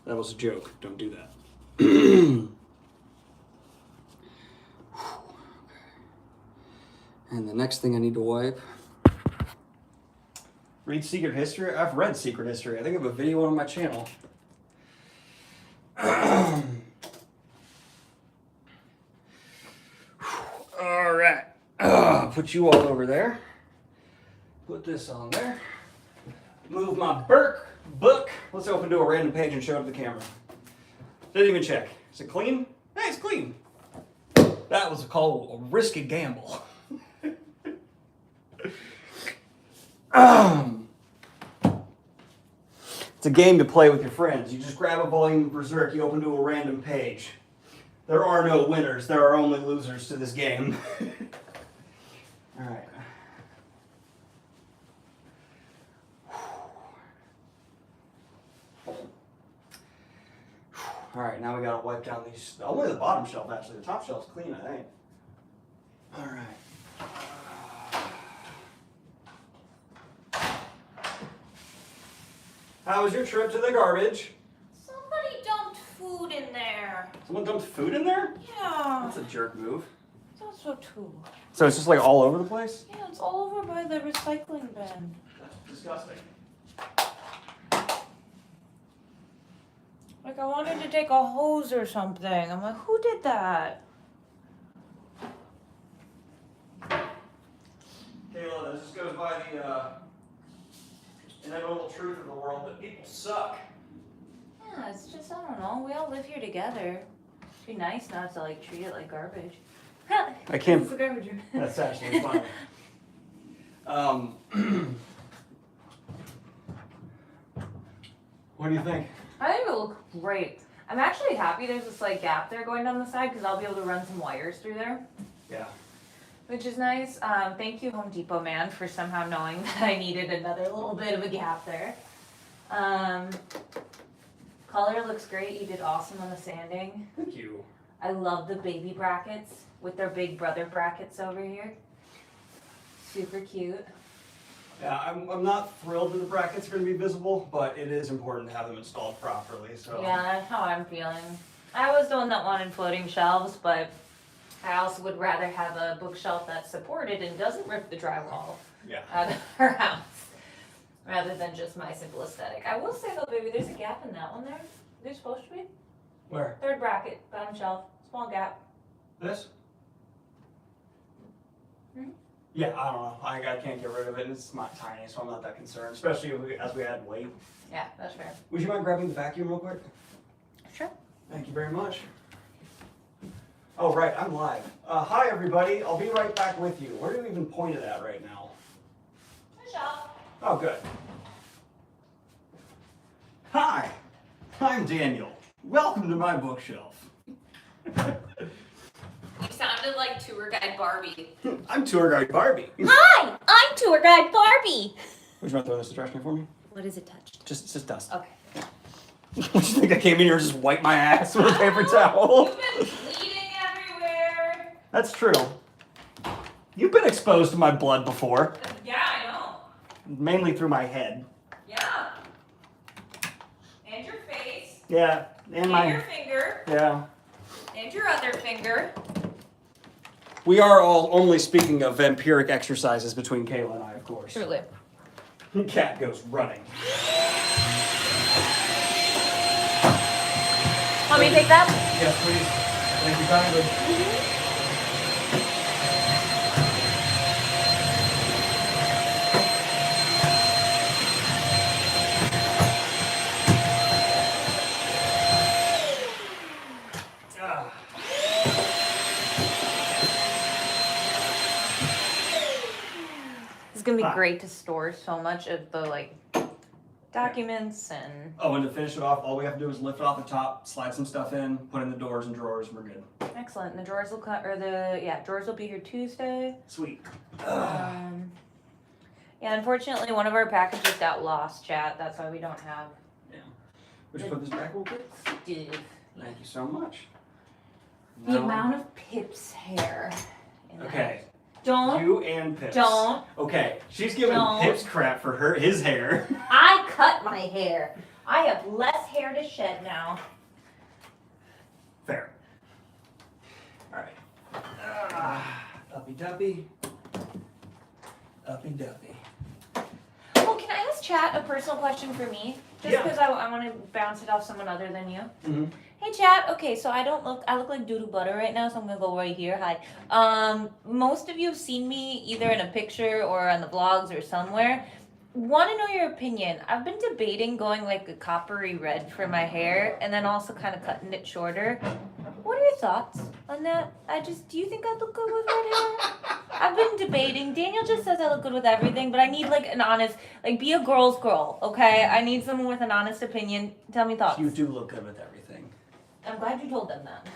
That was a joke. Don't do that. And the next thing I need to wipe. Read Secret History? I've read Secret History. I think I have a video on my channel. All right. Put you all over there. Put this on there. Move my book. Let's open to a random page and show it to the camera. Didn't even check. Is it clean? Hey, it's clean. That was called a risky gamble. It's a game to play with your friends. You just grab a volume of Berserk, you open to a random page. There are no winners, there are only losers to this game. Alright. Alright, now we gotta wipe down these. Only the bottom shelf, actually. The top shelf's clean, I think. Alright. How was your trip to the garbage? Somebody dumped food in there. Someone dumped food in there? Yeah. That's a jerk move. That's so too. So it's just like all over the place? Yeah, it's all over by the recycling bin. That's disgusting. Like, I wanted to take a hose or something. I'm like, who did that? Kayla, this just goes by the inevitable truth of the world that people suck. Yeah, it's just, I don't know. We all live here together. It'd be nice not to, like, treat it like garbage. I can't. It's the garbage. That's actually funny. What do you think? I think it looks great. I'm actually happy there's this, like, gap there going down the side because I'll be able to run some wires through there. Yeah. Which is nice. Thank you, Home Depot man, for somehow knowing that I needed another little bit of a gap there. Color looks great. You did awesome on the sanding. Thank you. I love the baby brackets with their big brother brackets over here. Super cute. Yeah, I'm not thrilled that the brackets are going to be visible, but it is important to have them installed properly. So. Yeah, that's how I'm feeling. I was the one that wanted floating shelves, but I also would rather have a bookshelf that's supported and doesn't rip the drywall Yeah. out of our house, rather than just my simple aesthetic. I will say though, baby, there's a gap in that one there. There's supposed to be. Where? Third bracket, bottom shelf, small gap. This? Hmm? Yeah, I don't know. I can't get rid of it. It's not tiny, so I'm not that concerned, especially as we add weight. Yeah, that's fair. Would you mind grabbing the vacuum real quick? Sure. Thank you very much. Oh, right, I'm live. Hi, everybody. I'll be right back with you. Where do you even point it at right now? The shelf. Oh, good. Hi, I'm Daniel. Welcome to my bookshelf. You sounded like tour guide Barbie. I'm tour guide Barbie. Hi, I'm tour guide Barbie. Would you mind throwing this in the trash can for me? What is it touched? Just dust. Okay. What do you think I came in here and just wipe my ass with a paper towel? You've been bleeding everywhere. That's true. You've been exposed to my blood before, Yeah, I know. mainly through my head. Yeah. And your face. Yeah, and And my your finger. yeah. And your other finger. We are all only speaking of vampiric exercises between Kayla and I, of course. Truly. Cat goes running. me to take that? Yes, please. Thank you kindly. Ah. It's gonna be great to store so much of the like documents and. Oh, and to finish it off, all we have to do is lift off the top, slide some stuff in, put in the doors and drawers, and we're good. Excellent. And the drawers will cut, or drawers will be here Tuesday. Sweet. Yeah, unfortunately, one of our packages got lost, chat. That's why we don't have. Would you put this back real quick? Dude. Thank you so much. The amount of Pip's hair. In the Okay. house. Don't. You and Pips. Don't. Okay, she's giving Don't. Pips crap for his hair. I cut my hair. I have less hair to shed now. Fair. All right. Uppy duppy. Uppy duppy. Well, can I ask chat a personal question for me? Just Yeah. because I want to bounce it off someone other than you. Mm-hmm. Hey chat, okay, so I look like doo-doo butter right now, so I'm gonna go right here, hi. Most of you have seen me either in a picture or on the vlogs or somewhere. Want to know your opinion. I've been debating going like a coppery red for my hair and then also kind of cutting it shorter. What are your thoughts on that? Do you think I look good with red hair? I've been debating. Daniel just says I look good with everything, but I need like an honest, like be a girl's girl, okay? I need someone with an honest opinion. Tell me thoughts. You do look good with everything. I'm glad you told them that.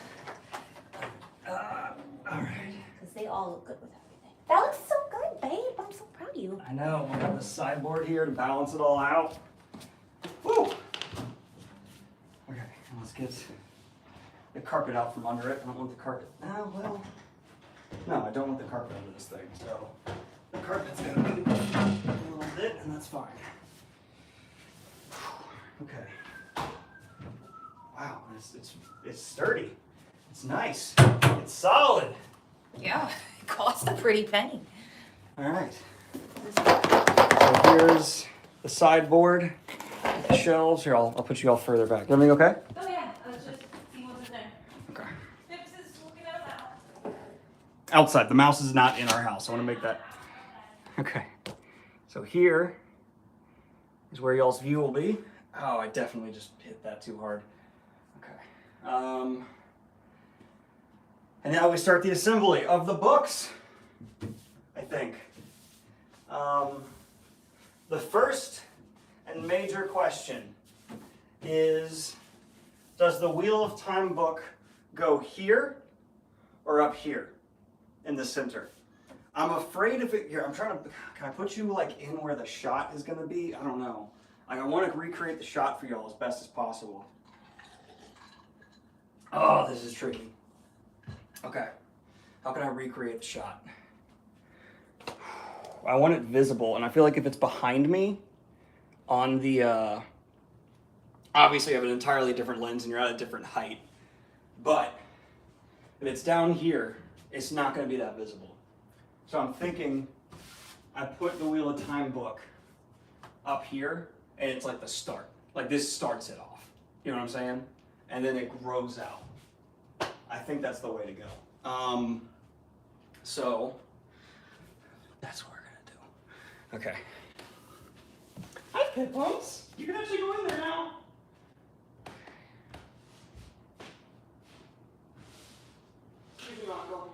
All right. Because they all look good with everything. That looks so good, babe. I'm so proud of you. I know. We got the sideboard here to balance it all out. Woo! Okay, let's get the carpet out from under it. I don't want the carpet. Oh, well. No, I don't want the carpet under this thing. So the carpet's going to move a little bit, and that's fine. Okay. Wow, it's sturdy. It's nice. It's solid. Yeah, it cost a pretty penny. All right. So here's the sideboard, the shelves. Here, I'll put you all further back. Everything okay? Oh yeah, let's just see what's in there. Okay. Pips is looking at a mouse. Outside. The mouse is not in our house. I want to make that. Okay. So here is where y'all's view will be. Oh, I definitely just hit that too hard. Okay. And now we start the assembly of the books, I think. The first and major question is, does the Wheel of Time book go here or up here in the center? I'm afraid if it, here, can I put you like in where the shot is gonna be? I don't know. Like, I want to recreate the shot for y'all as best as possible. Oh, this is tricky. Okay, how can I recreate the shot? I want it visible, and I feel like if it's behind me on the, obviously I have an entirely different lens and you're at a different height, but if it's down here, it's not going to be that visible. So I'm thinking I put the Wheel of Time book up here, and it's like the start. Like this starts it off. You know what I'm saying? And then it grows out. I think that's the way to go. So that's what we're gonna do. Okay. Hi, Pipums. You can actually go in there now. Excuse me, Uncle.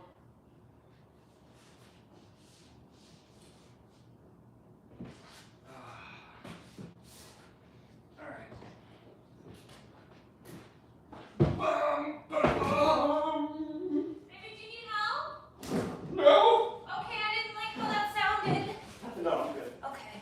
Baby, do you need help? No. Okay, I didn't like how that sounded. No, I'm good. Okay.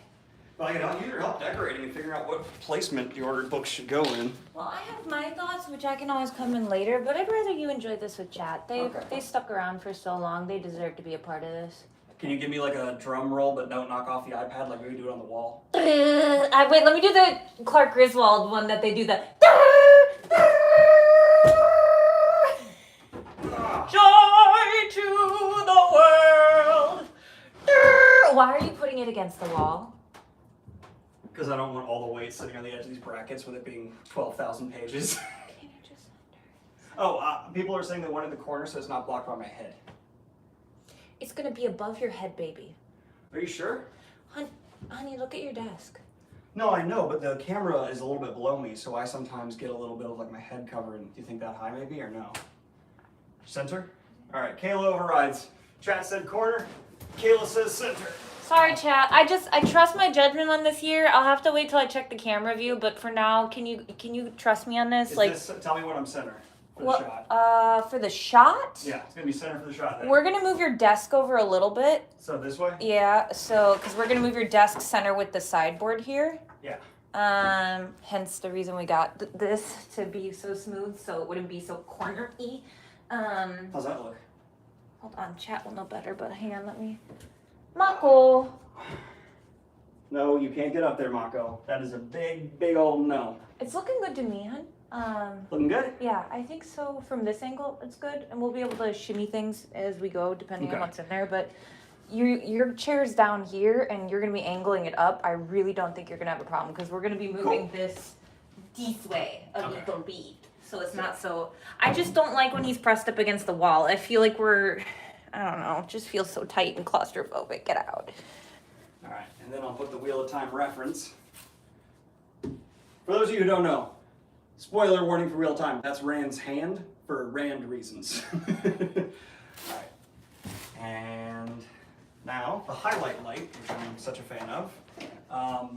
But I can help you help decorating and figuring out what placement your books should go in. Well, I have my thoughts, which I can always come in later, but I'd rather you enjoy this with chat. They stuck around for so long. They deserve to be a part of this. Can you give me like a drum roll, but don't knock off the iPad like we do it on the wall? Wait, let me do the Clark Griswold one that they do the. Joy to the world. Why are you putting it against the wall? Because I don't want all the weight sitting on the edge of these brackets with it being 12,000 pages. Can you just Oh, people are saying they want it in the corner so it's not blocked by my head. It's gonna be above your head, baby. Are you sure? Honey, look at your desk. No, I know, but the camera is a little bit below me, so I sometimes get a little bit of like my head covered. Do you think that high maybe, or no? Center? All right, Kayla overrides. Chat said corner. Kayla says center. Sorry, chat. I trust my judgment on this here. I'll have to wait till I check the camera view, but for now, can you trust me on this? Tell me when I'm center for the shot. For the shot? Yeah, it's gonna be center for the shot. There. We're gonna move your desk over a little bit. So this way? Yeah, so because we're gonna move your desk center with the sideboard here. Yeah. Hence the reason we got this to be so smooth, so it wouldn't be so corner-y. How's that look? Hold on, chat will know better, but hang on, let me. Mako. No, you can't get up there, Mako. That is a big old no. It's looking good to me, hun. Looking good? Yeah, I think so. From this angle, it's good, and we'll be able to shimmy things as we go, depending on what's in there. But your chair's down here, and you're gonna be angling it up. I really don't think you're gonna have a problem because we're gonna be moving this way a little bit, so it's not so. I just don't like when he's pressed up against the wall. I feel like I don't know, it just feels so tight and claustrophobic. Get out. All right, and then I'll put the Wheel of Time reference. For those of you who don't know, spoiler warning for Wheel of Time, that's Rand's hand for Rand reasons. All right, and now the highlight light, which I'm such a fan of.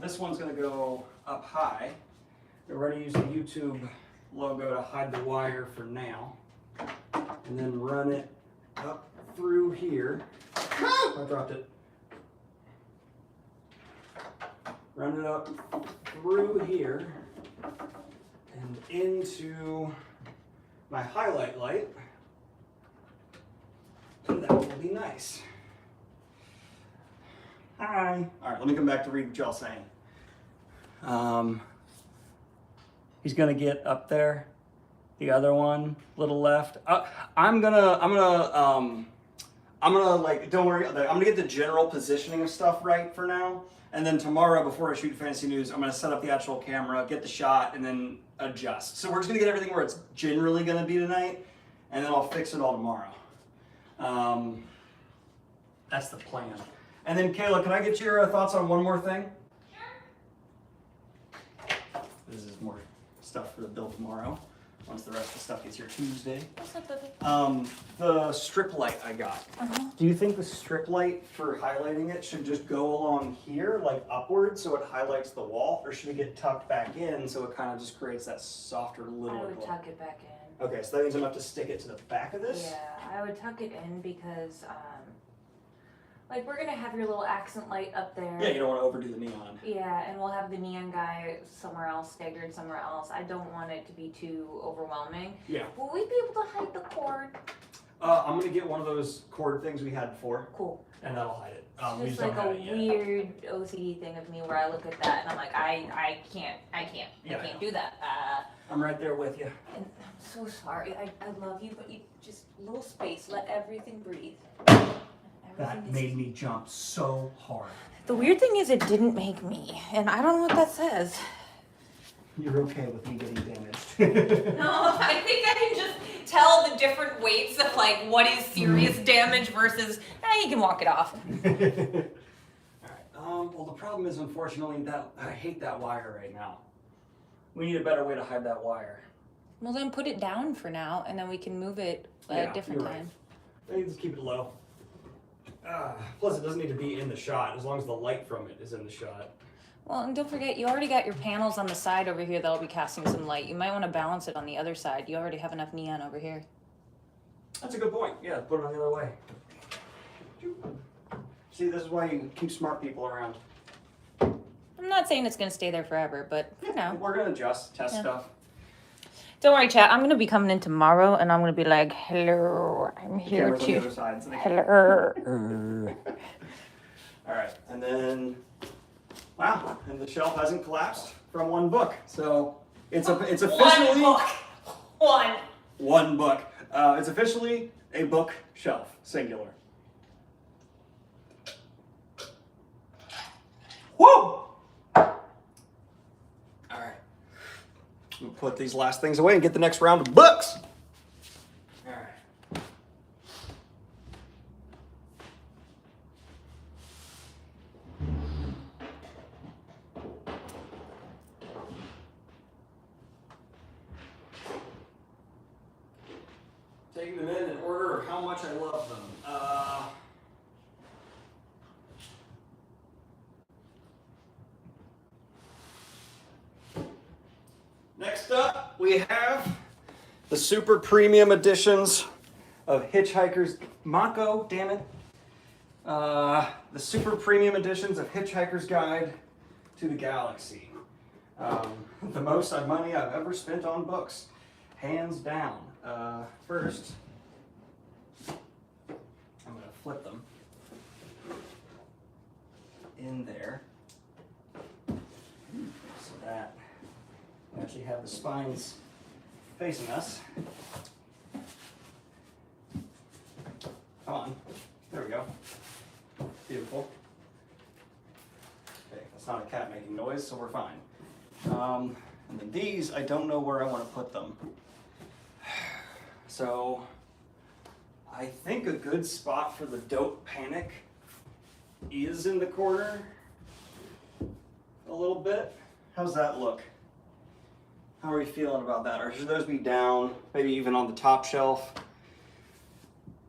This one's gonna go up high. We're gonna use the YouTube logo to hide the wire for now, and then run it up through here. I dropped it. Run it up through here and into my highlight light. And that will be nice. Hi. All right, let me come back to read what y'all saying. He's gonna get up there. The other one, little left. I'm gonna like, don't worry. I'm gonna get the general positioning of stuff right for now. And then tomorrow, before I shoot Fantasy News, I'm gonna set up the actual camera, get the shot, and then adjust. So we're just gonna get everything where it's generally gonna be tonight, and then I'll fix it all tomorrow. That's the plan. And then Kayla, can I get your thoughts on one more thing? Sure. This is more stuff for the build tomorrow. Once the rest of the stuff gets here Tuesday. What's up, baby? The strip light I got. Do you think the strip light for highlighting it should just go along here, like upward, so it highlights the wall, or should it get tucked back in so it kind of just creates that softer little I would glow? tuck it back in. Okay, so that means I'm gonna have to stick it to the back of this? Yeah, I would tuck it in because, like, we're gonna have your little accent light up there. Yeah, you don't want to overdo the neon. Yeah, and we'll have the neon guy somewhere else, staggered somewhere else. I don't want it to be too overwhelming. Yeah. Will we be able to hide the cord? I'm gonna get one of those cord things we had before. Cool. And that'll hide it. We It's just like don't a have it yet. weird OCD thing of me where I look at that and I'm like, I can't Yeah, I know. do that. I'm right there with you. And I'm so sorry. I love you, but you just little space. Let everything breathe. That made me jump so hard. The weird thing is, it didn't make me, and I don't know what that says. You're okay with me getting damaged. No, I think I can just tell the different weights of like what is serious damage versus you can walk it off. All right. Well, the problem is, unfortunately, that I hate that wire right now. We need a better way to hide that wire. Well, then put it down for now, and then we can move it at a different you're time. Right. Maybe just keep it low. Plus, it doesn't need to be in the shot as long as the light from it is in the shot. Well, and don't forget, you already got your panels on the side over here that'll be casting some light. You might want to balance it on the other side. You already have enough neon over here. That's a good point. Yeah, put it on the other way. See, this is why you keep smart people around. I'm not saying it's going to stay there forever, but for now. We're going to adjust, test stuff. Don't worry, chat. I'm going to be coming in tomorrow, and I'm going to be like, hello, I'm here Cameras on the to... other side, so they- Hello. All right, and then, wow, and the shelf hasn't collapsed from one book. So it's officially... One book. It's officially a book shelf, singular. Woo! All right. We'll put these last things away and get the next round of books. taking them in order of how much I love them. Next up, we have the super premium editions of Hitchhiker's Mako, damn it. The super premium editions of Hitchhiker's Guide to the Galaxy. The most money I've ever spent on books, hands down. First, I'm going to flip them in there so that we actually have the spines facing us. Come on, there we go. Beautiful. Okay, that's not a cat making noise, so we're fine. And then these, I don't know where I want to put them. So, I think a good spot for the Dope Panic is in the corner a little bit. How's that look? How are you feeling about that? Or should those be down, maybe even on the top shelf?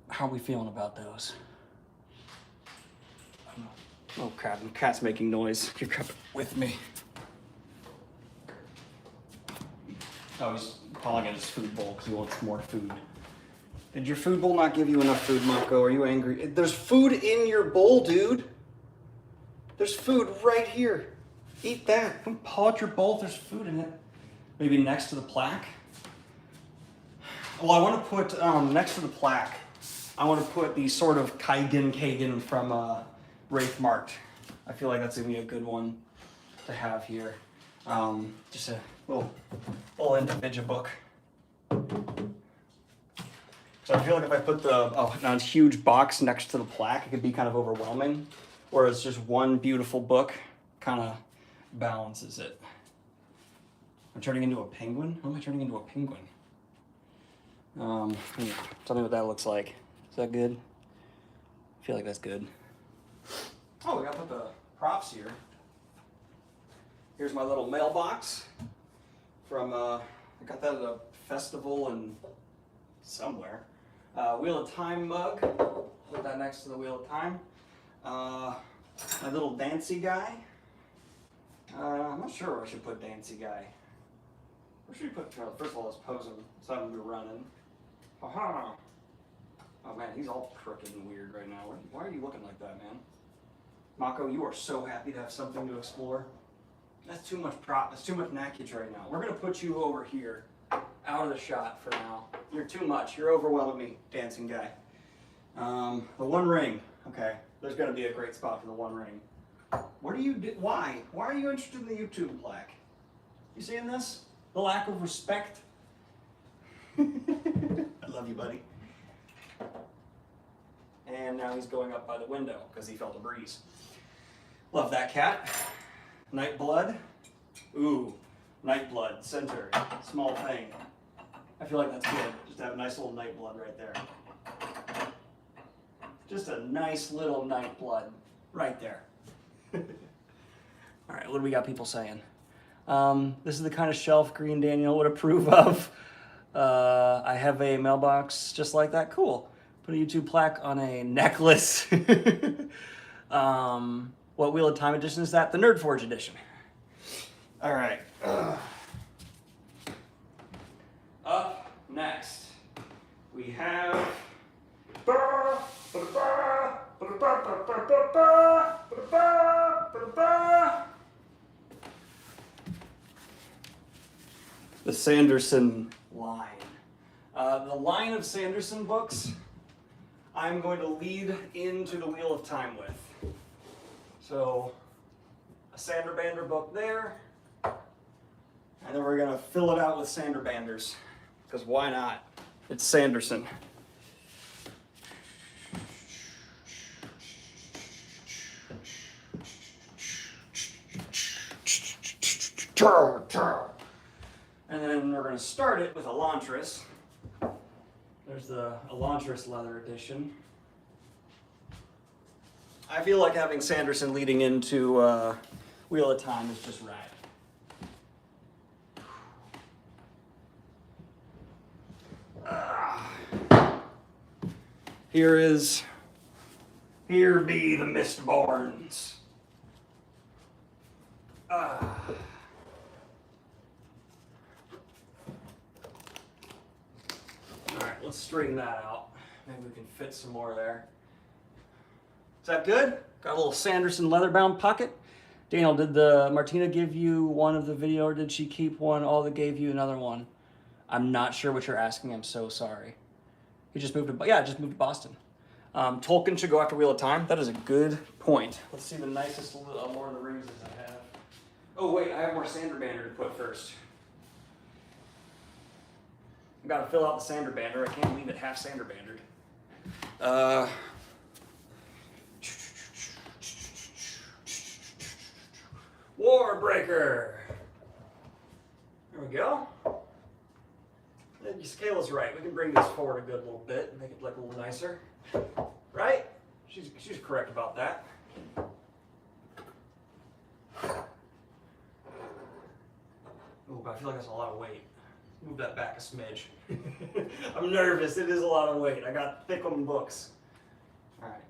How are we feeling about those? Oh crap, the cat's making noise. You've got it with me. Oh, he's calling it his food bowl because he wants more food. Did your food bowl not give you enough food, Mako? Are you angry? There's food in your bowl, dude. There's food right here. Eat that. Don't paw at your bowl if there's food in it. Maybe next to the plaque. Well, I want to put, next to the plaque, I want to put the sort of Kagan from Wraithmarked. I feel like that's going to be a good one to have here. Just a little individual book. So I feel like if I put the huge box next to the plaque, it could be kind of overwhelming. Whereas just one beautiful book kind of balances it. I'm turning into a penguin? How am I turning into a penguin? Tell me what that looks like. Is that good? I feel like that's good. Oh, we gotta put the props here. Here's my little mailbox from, I got that at a festival in somewhere. Wheel of Time mug, put that next to the Wheel of Time. My little Dancy guy. I'm not sure where I should put Dancy guy. Where should we put, first of all, let's pose him so I can be running. Aha! Oh man, he's all crooked and weird right now. Why are you looking like that, man? Mako, you are so happy to have something to explore. That's too much prop, that's too much knackage right now. We're gonna put you over here, out of the shot for now. You're too much, you're overwhelming me, dancing guy. The One Ring, okay. There's gonna be a great spot for the One Ring. What do you do, why? Why are you interested in the YouTube plaque? You seeing this? The lack of respect? I love you, buddy. And now he's going up by the window because he felt a breeze. Love that cat. Nightblood. Ooh, Nightblood, center, small thing. I feel like that's good. Just have a nice little Nightblood right there. Just a nice little Nightblood right there. All right, what do we got people saying? This is the kind of shelf Green Daniel would approve of. I have a mailbox just like that. Cool. Put a YouTube plaque on a necklace. What Wheel of Time edition is that? The Nerd Forge edition. All right. Up next, we have the Sanderson line. The line of Sanderson books I'm going to lead into the Wheel of Time with. So, a Sanderbander book there, and then we're going to fill it out with Sanderbanders, because why not? It's Sanderson. And then we're going to start it with Elantris. There's the Elantris leather edition. I feel like having Sanderson leading into Wheel of Time is just rad. Here be the Mistborns. Ah. Alright, let's straighten that out. Maybe we can fit some more there. Is that good? Got a little Sanderson leather-bound pocket. Daniel, did the Martina give you one of the video, or did she keep one? Oh, they gave you another one. I'm not sure what you're asking. I'm so sorry. He just moved to, just moved to Boston. Tolkien should go after Wheel of Time. That is a good point. Let's see the nicest Lord of the Rings I have. Oh wait, I have more Sanderbander to put first. I've got to fill out the Sanderbander. I can't leave it half Sanderbandered. Warbreaker. There we go. Then your scale is right. We can bring this forward a good little bit and make it look a little nicer. Right? She's correct about that. Oh, but I feel like that's a lot of weight. Move that back a smidge. I'm nervous. It is a lot of weight. I got thick on books. All right.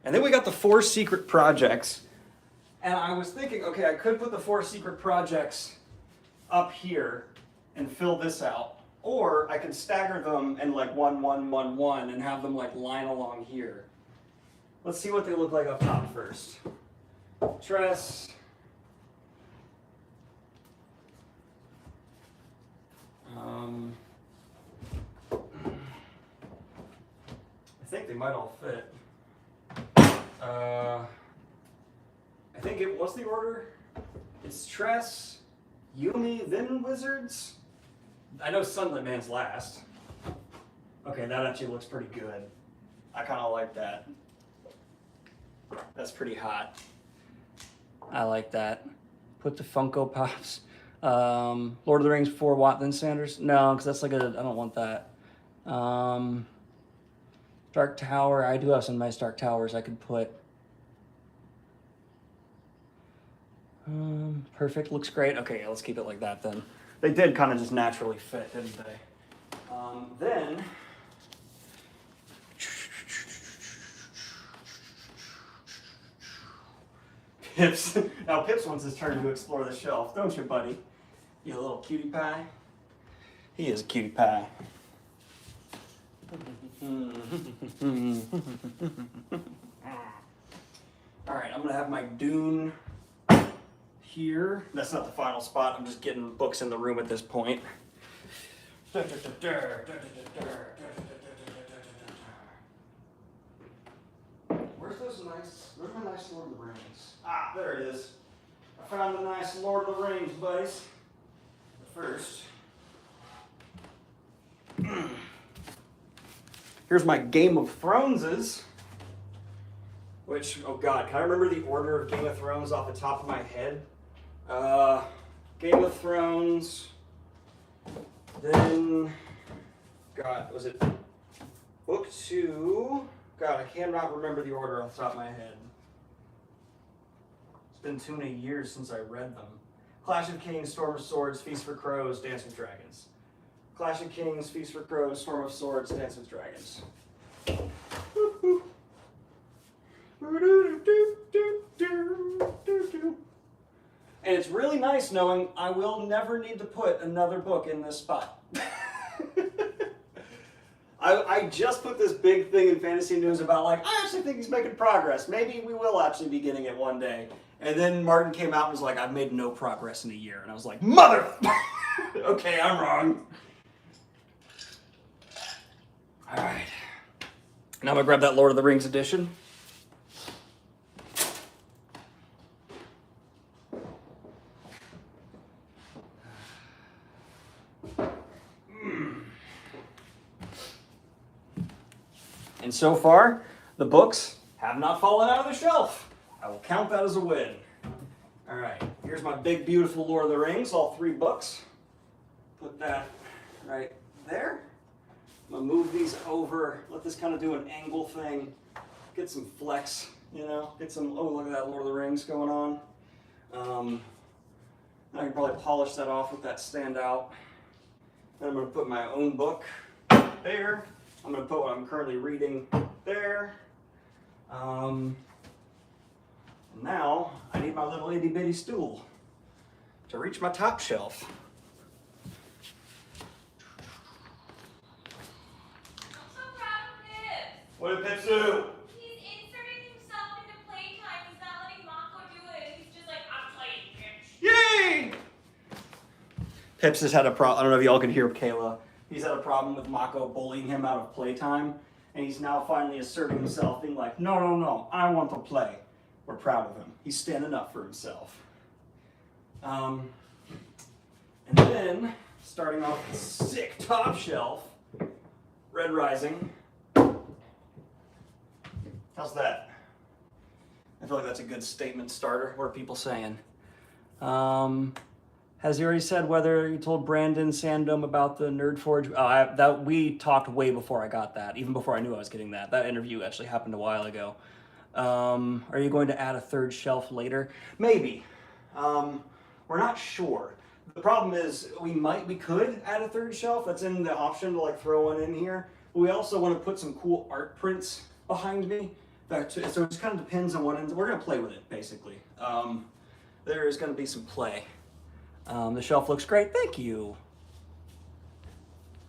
And then we got the 4 secret projects. And I was thinking, okay, I could put the 4 secret projects up here and fill this out. Or I could stagger them in like 1, 1, 1, 1 and have them like line along here. Let's see what they look like up top first. Tress. I think they might all fit. I think what's the order? It's Tress, Yumi, then Wizards. I know Sunlit Man's last. Okay, that actually looks pretty good. I kind of like that. That's pretty hot. I like that. Put the Funko Pops. Lord of the Rings 4 Watt then Sanders? No, because that's like I don't want that. Dark Tower. I do have some nice Dark Towers I could put. Perfect. Looks great. Okay, let's keep it like that then. They did kind of just naturally fit, didn't they? Then... Pips. Now Pips wants his turn to explore the shelf, don't you, buddy? You little cutie pie. He is a cutie pie. Alright, I'm gonna have my Dune here. That's not the final spot. I'm just getting books in the room at this point. Where's my nice Lord of the Rings? Ah, there it is. I found a nice Lord of the Rings, buddies. But first, here's my Game of Throneses. Which, oh God, can I remember the order of Game of Thrones off the top of my head? Game of Thrones, then, God, was it book 2? God, I cannot remember the order off the top of my head. It's been too many years since I read them. Clash of Kings, Storm of Swords, Feast for Crows, Dance with Dragons. Clash of Kings, Feast for Crows, Storm of Swords, Dance with Dragons. And it's really nice knowing I will never need to put another book in this spot. I just put this big thing in Fantasy News about like, I actually think he's making progress. Maybe we will actually be getting it one day. And then Martin came out and was like, I've made no progress in a year. And I was like, mother! Okay, I'm wrong. All right. Now I'm gonna grab that Lord of the Rings edition. And so far, the books have not fallen out of the shelf. I will count that as a win. All right, here's my big, beautiful Lord of the Rings, all 3 books. Put that right there. I'm gonna move these over, let this kind of do an angle thing, get some flex You know, get some, oh, look at that Lord of the Rings going on. I can probably polish that off with that standout. Then I'm going to put my own book there. I'm going to put what I'm currently reading there. Now I need my little itty bitty stool to reach my top shelf. I'm so proud of Pip. What did Pip do? He's inserting himself into playtime. He's not letting Mako do it. He's just like, I'm playing, bitch. Yay! Pip's just had a problem. I don't know if y'all can hear Kayla. He's had a problem with Mako bullying him out of playtime. And he's now finally asserting himself, being like, no, no, no, I want to play. We're proud of him. He's standing up for himself. And then, starting off the sick top shelf, Red Rising. How's that? I feel like that's a good statement starter. What are people saying? Has he already said whether you told Brandon Sandom about the Nerd Forge? That we talked way before I got that, even before I knew I was getting that. That interview actually happened a while ago. Are you going to add a third shelf later? Maybe. We're not sure. The problem is we could add a third shelf. That's in the option to like throw one in here. But we also want to put some cool art prints behind me. So it just kind of depends on what ends. We're going to play with it basically. There is going to be some play. The shelf looks great. Thank you.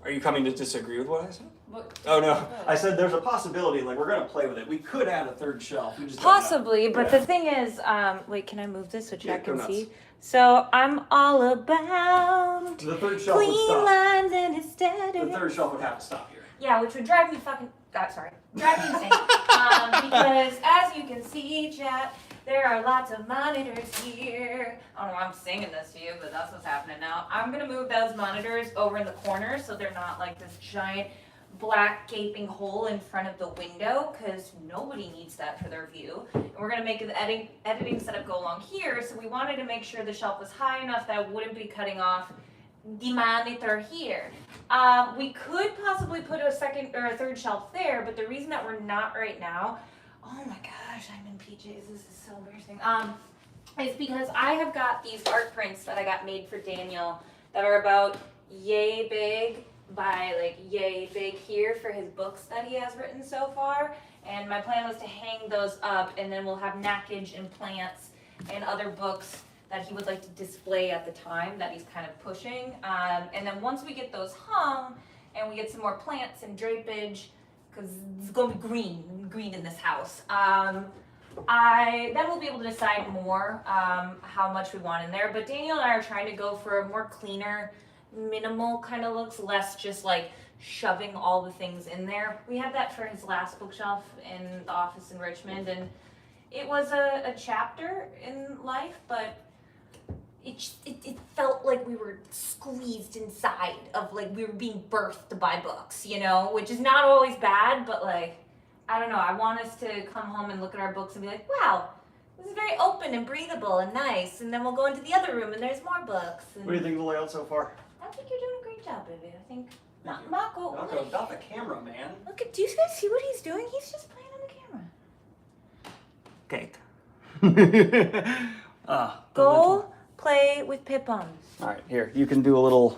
Are you coming to disagree with what I said? What? Oh no, I said there's a possibility. Like we're gonna play with it. We could add a third shelf. We just don't know. Possibly, but Yeah. the thing is, wait, can I move this so Yeah, Jack go can nuts. see? So I'm all about The third shelf would clean stop. lines and aesthetic. The third shelf would have to stop here. Yeah, which would drive me drive me insane. Because as you can see, chat, there are lots of monitors here. I don't know why I'm singing this to you, but that's what's happening now. I'm gonna move those monitors over in the corner so they're not like this giant black gaping hole in front of the window, because nobody needs that for their view. And we're gonna make the editing setup go along here, so we wanted to make sure the shelf was high enough that I wouldn't be cutting off the monitor here. We could possibly put a second or a third shelf there, but the reason that we're not right now, oh my gosh, I'm in PJs, this is so embarrassing. Is because I have got these art prints that I got made for Daniel that are about yay big by like yay big here for his books that he has written so far. And my plan was to hang those up, and then we'll have knackage and plants and other books that he would like to display at the time that he's kind of pushing. And then once we get those hung and we get some more plants and drapage, because it's going to be green in this house, then we'll be able to decide more how much we want in there. But Daniel and I are trying to go for a more cleaner, minimal kind of looks, less just like shoving all the things in there. We had that for his last bookshelf in the office in Richmond, and it was a chapter in life, but it felt like we were squeezed inside of, like, we were being birthed by books, you know, which is not always bad, but like, I don't know, I want us to come home and look at our books and be like, wow, this is very open and breathable and nice, and then we'll go into the other room and there's more books. And What do you think of the layout so far? I think you're doing a great job, baby. I think Thank you. Mako, Malcolm, about the camera, man. look at, do you guys see what he's doing? He's just playing on the camera. Okay. Go play with Pippum. All right, here. You can do a little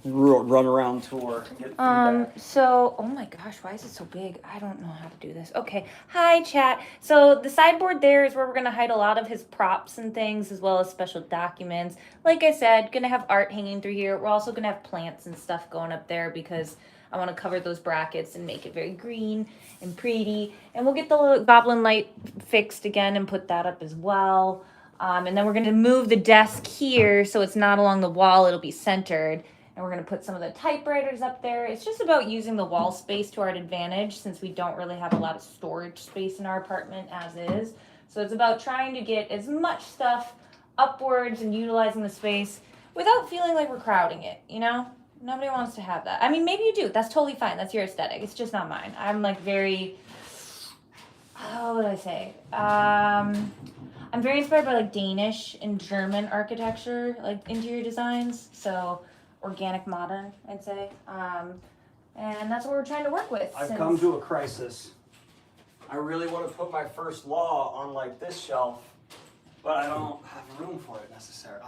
run around tour and get feedback. So, oh my gosh, why is it so big? I don't know how to do this. Okay, hi chat. So the sideboard there is where we're gonna hide a lot of his props and things, as well as special documents. Like I said, gonna have art hanging through here. We're also gonna have plants and stuff going up there because I want to cover those brackets and make it very green and pretty. And we'll get the little goblin light fixed again and put that up as well. And then we're gonna move the desk here so it's not along the wall, it'll be centered. And we're going to put some of the typewriters up there. It's just about using the wall space to our advantage, since we don't really have a lot of storage space in our apartment as is. So it's about trying to get as much stuff upwards and utilizing the space without feeling like we're crowding it, you know? Nobody wants to have that. I mean, maybe you do. That's totally fine. That's your aesthetic. It's just not mine. I'm like very, what would I say? I'm very inspired by like Danish and German architecture, like interior designs. So organic modern, I'd say. And that's what we're trying to work with. I've come to a crisis. I really want to put my first law on like this shelf, but I don't have room for it necessarily.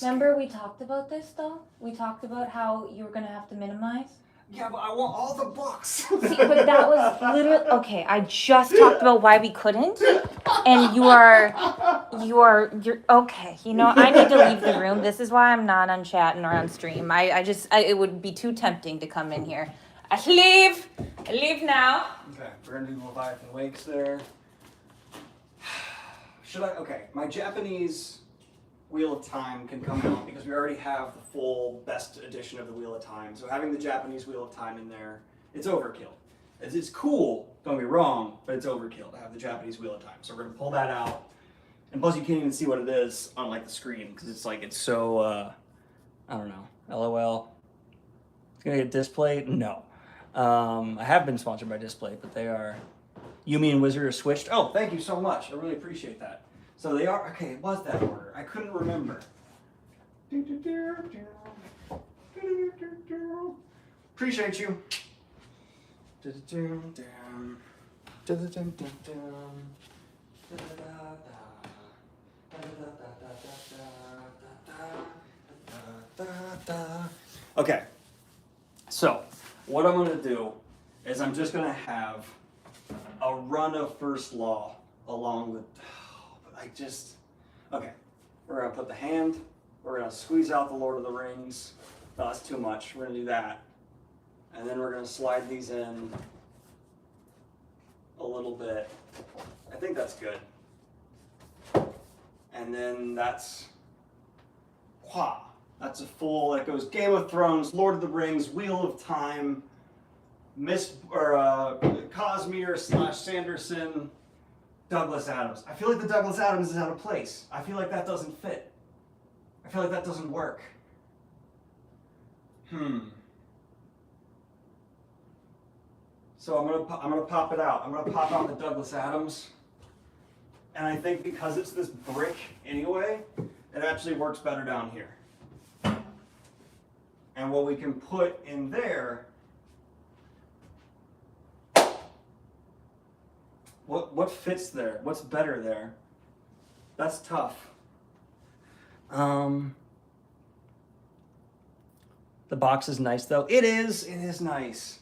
Remember we talked about this though? We talked about how you were gonna have to minimize? Yeah, but I want all the books. See, but that was literally, okay, I just talked about why we couldn't, and you're, okay, you know, I need to leave the room. This is why I'm not on chat or on stream. It would be too tempting to come in here. I leave now. Okay, we're gonna do Leviathan Wakes there. Okay, my Japanese Wheel of Time can come out because we already have the full best edition of the Wheel of Time. So having the Japanese Wheel of Time in there, it's overkill. It's cool, don't be wrong, but it's overkill to have the Japanese Wheel of Time. So we're gonna pull that out. And plus you can't even see what it is on like the screen because it's so, I don't know, LOL. It's gonna get displayed? No. I have been sponsored by Display, but they are, Yumi and Wizard are switched. Oh, thank you so much. I really appreciate that. So they are, okay, it was that order. I couldn't remember. Appreciate you. Okay, so what I'm gonna do is I'm just gonna have a run of First Law along with, okay, we're gonna put the hand, we're gonna squeeze out the Lord of the Rings. No, that's too much, we're gonna do that. And then we're gonna slide these in a little bit. I think that's good. And then that's a full, that goes Game of Thrones, Lord of the Rings, Wheel of Time, Cosmere / Sanderson, Douglas Adams. I feel like the Douglas Adams is out of place. I feel like that doesn't fit. I feel like that doesn't work. So I'm gonna pop it out. I'm gonna pop out the Douglas Adams. And I think because it's this brick anyway, it actually works better down here. And what we can put in there, what fits there? What's better there? That's tough. The box is nice though. It is nice.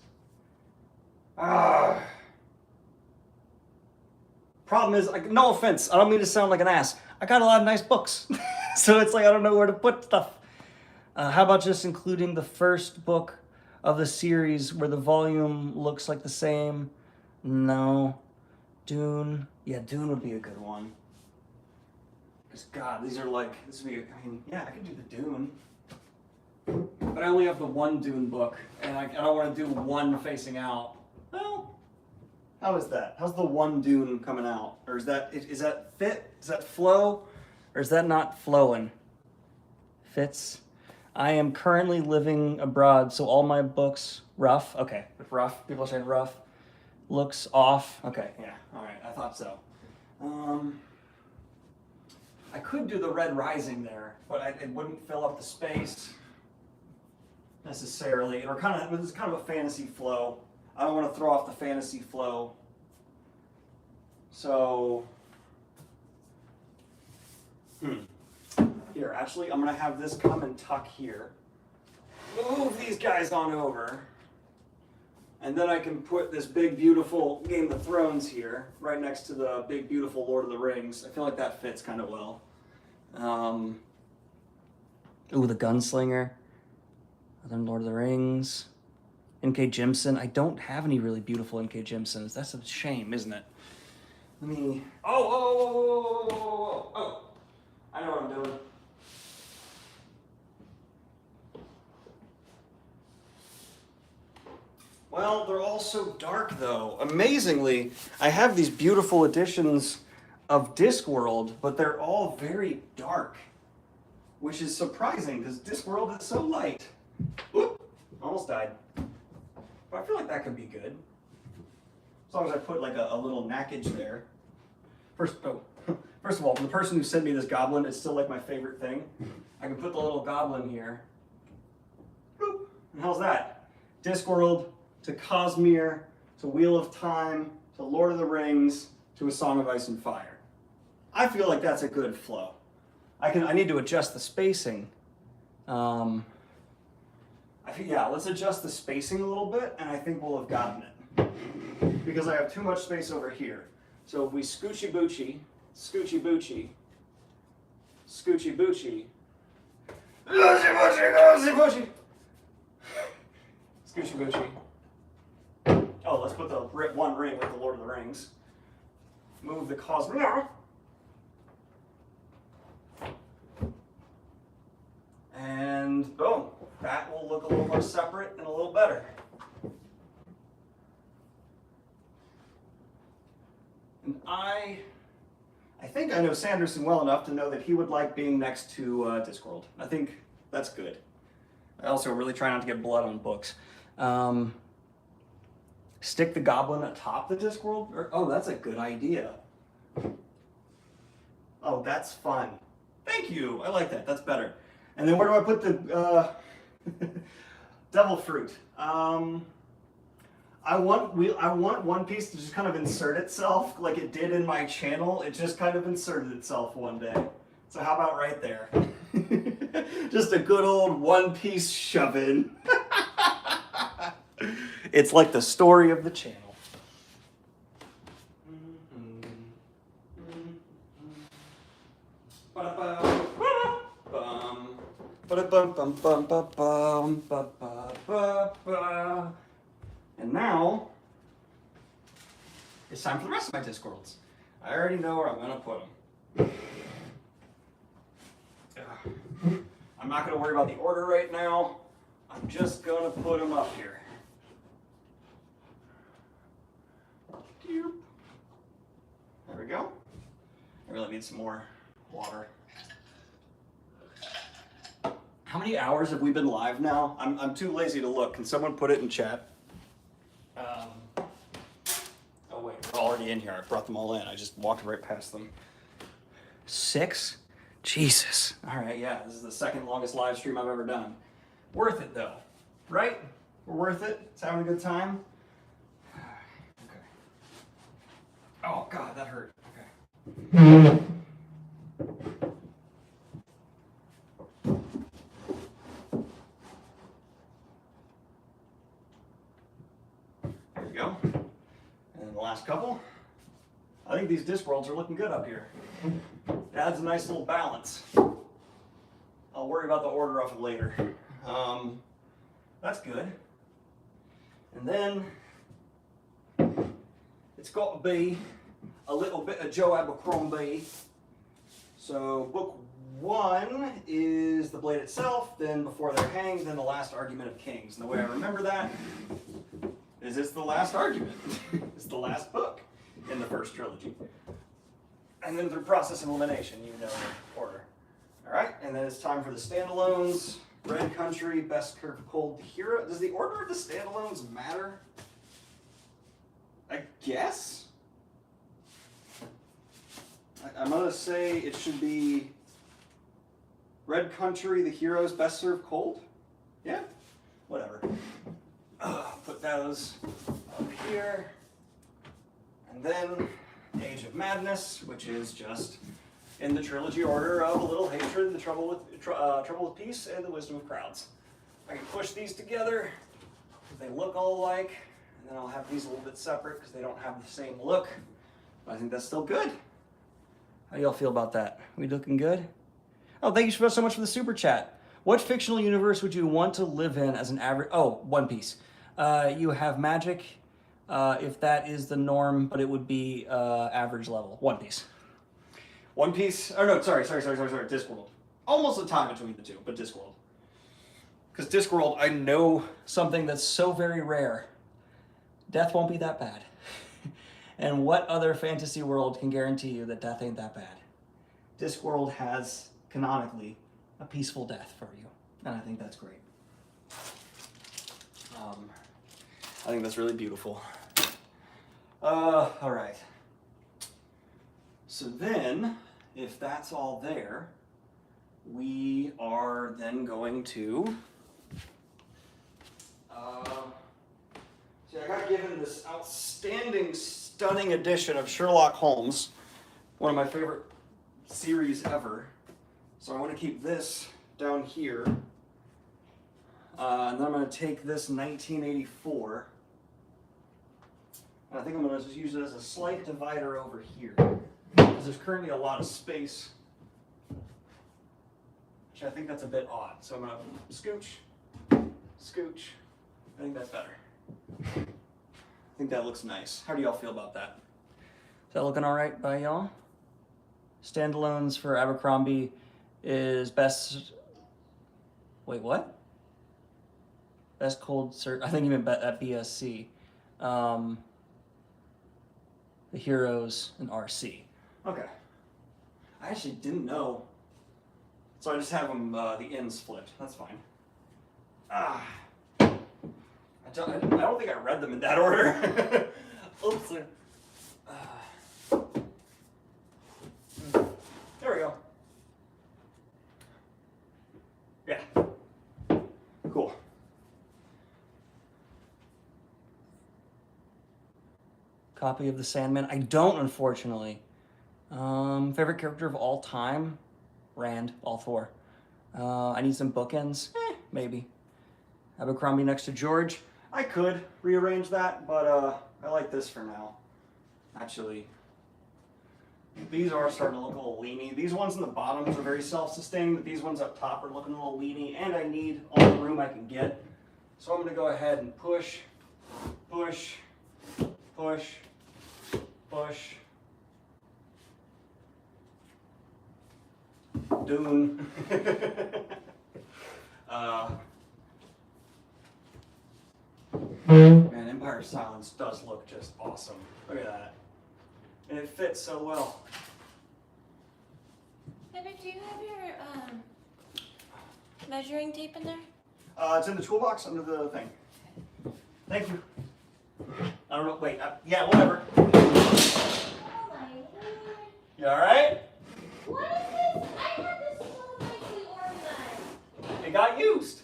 Problem is, like, no offense, I don't mean to sound like an ass. I got a lot of nice books. So it's like, I don't know where to put stuff. How about just including the first book of the series where the volume looks like the same? No. Dune. Yeah, Dune would be a good one. Because, God, these are like, this would be, I mean, yeah, I could do the Dune. But I only have the one Dune book, and I don't want to do one facing out. Well, how is that? How's the one Dune coming out? Or is that fit? Is that flow? Or is that not flowing? Fits. I am currently living abroad, so all my books, rough. Okay, rough. People are saying rough. Looks off. Okay, yeah, all right, I thought so. I could do the Red Rising there, but it wouldn't fill up the space necessarily. It's kind of a fantasy flow. I don't want to throw off the fantasy flow. So, here, actually, I'm going to have this come and tuck here. Move these guys on over. And then I can put this big, beautiful Game of Thrones here, right next to the big, beautiful Lord of the Rings. I feel like that fits kind of well. Ooh, the Gunslinger. Then Lord of the Rings. N.K. Jemisin. I don't have any really beautiful N.K. Jemisins. That's a shame, isn't it? Let me... Oh! I know what I'm doing. Well, they're all so dark, though. Amazingly, I have these beautiful editions of Discworld, but they're all very dark, which is surprising, because Discworld is so light. Oop, almost died. But I feel like that could be good. As long as I put like a little knackage there. First of all, the person who sent me this goblin is still like my favorite thing. I can put the little goblin here. Boop. And how's that? Discworld to Cosmere to Wheel of Time to Lord of the Rings to A Song of Ice and Fire. I feel like that's a good flow. I need to adjust the spacing. Yeah, let's adjust the spacing a little bit, and I think we'll have gotten it. Because I have too much space over here. So if we scoochy boochy, scoochie boochy, scoochie boochy, scoochie boochy, scoochie boochy. Oh, let's put the one ring with the Lord of the Rings. Move the cosmic. And boom, that will look a little more separate and a little better. And I think I know Sanderson well enough to know that he would like being next to Discworld. I think that's good. I also really try not to get blood on books. Stick the goblin atop the Discworld? Oh, that's a good idea. Oh, that's fun. Thank you. I like that. That's better. And then where do I put the devil fruit? I want One Piece to just kind of insert itself like it did in my channel. It just kind of inserted itself one day. So how about right there? Just a good old One Piece shove-in. It's like the story of the channel. And now, it's time for the rest of my Discworlds. I already know where I'm going to put them. I'm not going to worry about the order right now. I'm just going to put them up here. There we go. I really need some more water. How many hours have we been live now? I'm too lazy to look. Can someone put it in chat? Oh wait, they're already in here. I brought them all in. I just walked right past them. 6? Jesus. All right, yeah, this is the second longest live stream I've ever done. Worth it though, right? We're worth it. It's having a good time. Okay. Oh God, that hurt. Okay. There we go. And then the last couple. I think these Discworlds are looking good up here. It adds a nice little balance. I'll worry about the order of it later. That's good. And then it's got to be a little bit of Joe Abercrombie. So book 1 is the blade itself, then before they're hanged, then the last argument of kings. And the way I remember that is it's the last argument. It's the last book in the first trilogy. And then through process of elimination, you know the order. All right, and then it's time for the standalones. Red Country, Best Curve Cold Hero. Does the order of the standalones matter? I guess. I'm gonna say it should be Red Country, the heroes, Best Served Cold. Yeah, whatever. Put those up here, and then Age of Madness, which is just in the trilogy order of A Little Hatred, The Trouble with Peace, and The Wisdom of Crowds. I can push these together because they look all alike, and then I'll have these a little bit separate because they don't have the same look. But I think that's still good. How do y'all feel about that? We looking good? Oh, thank you so much for the super chat. What fictional universe would you want to live in as an average? Oh, One Piece. You have magic, if that is the norm, but it would be average level. One Piece. One Piece, oh no, sorry, Discworld. Almost a tie between the two, but Discworld. Because Discworld, I know something that's so very rare. Death won't be that bad. And what other fantasy world can guarantee you that death ain't that bad? Discworld has, canonically, a peaceful death for you. And I think that's great. I think that's really beautiful. All right. So then, if that's all there, we are then going to, see, I got given this outstanding stunning edition of Sherlock Holmes, one of my favorite series ever. So I want to keep this down here. And then I'm going to take this 1984. And I think I'm going to just use it as a slight divider over here. Because there's currently a lot of space. Which I think that's a bit odd. So I'm going to scooch, scooch. I think that's better. I think that looks nice. How do y'all feel about that? Is that looking all right by y'all? Standalones for Abercrombie is best. Wait, what? Best cold cert. I think you meant at BSC. The Heroes and RC. Okay. I actually didn't know. So I just have them, the ends flipped. That's fine. I don't think I read them in that order. Oops. There we go. Yeah. Cool. Copy of the Sandman. I don't, unfortunately. Favorite character of all time? Rand, all four. I need some bookends. Maybe. Abercrombie next to George. I could rearrange that, but I like this for now. Actually, these are starting to look a little leany. These ones in the bottoms are very self-sustaining, but these ones up top are looking a little leany, and I need all the room I can get. So I'm going to go ahead and push, push, push, push. Dune. Man, Empire of Silence does look just awesome. Look at that. And it fits so well. Evan, do you have your measuring tape in there? It's in the toolbox under the thing. Thank you. I don't know. Wait. Yeah, whatever. Oh my lord. You all right? What is this? I had this so nicely organized. It got used.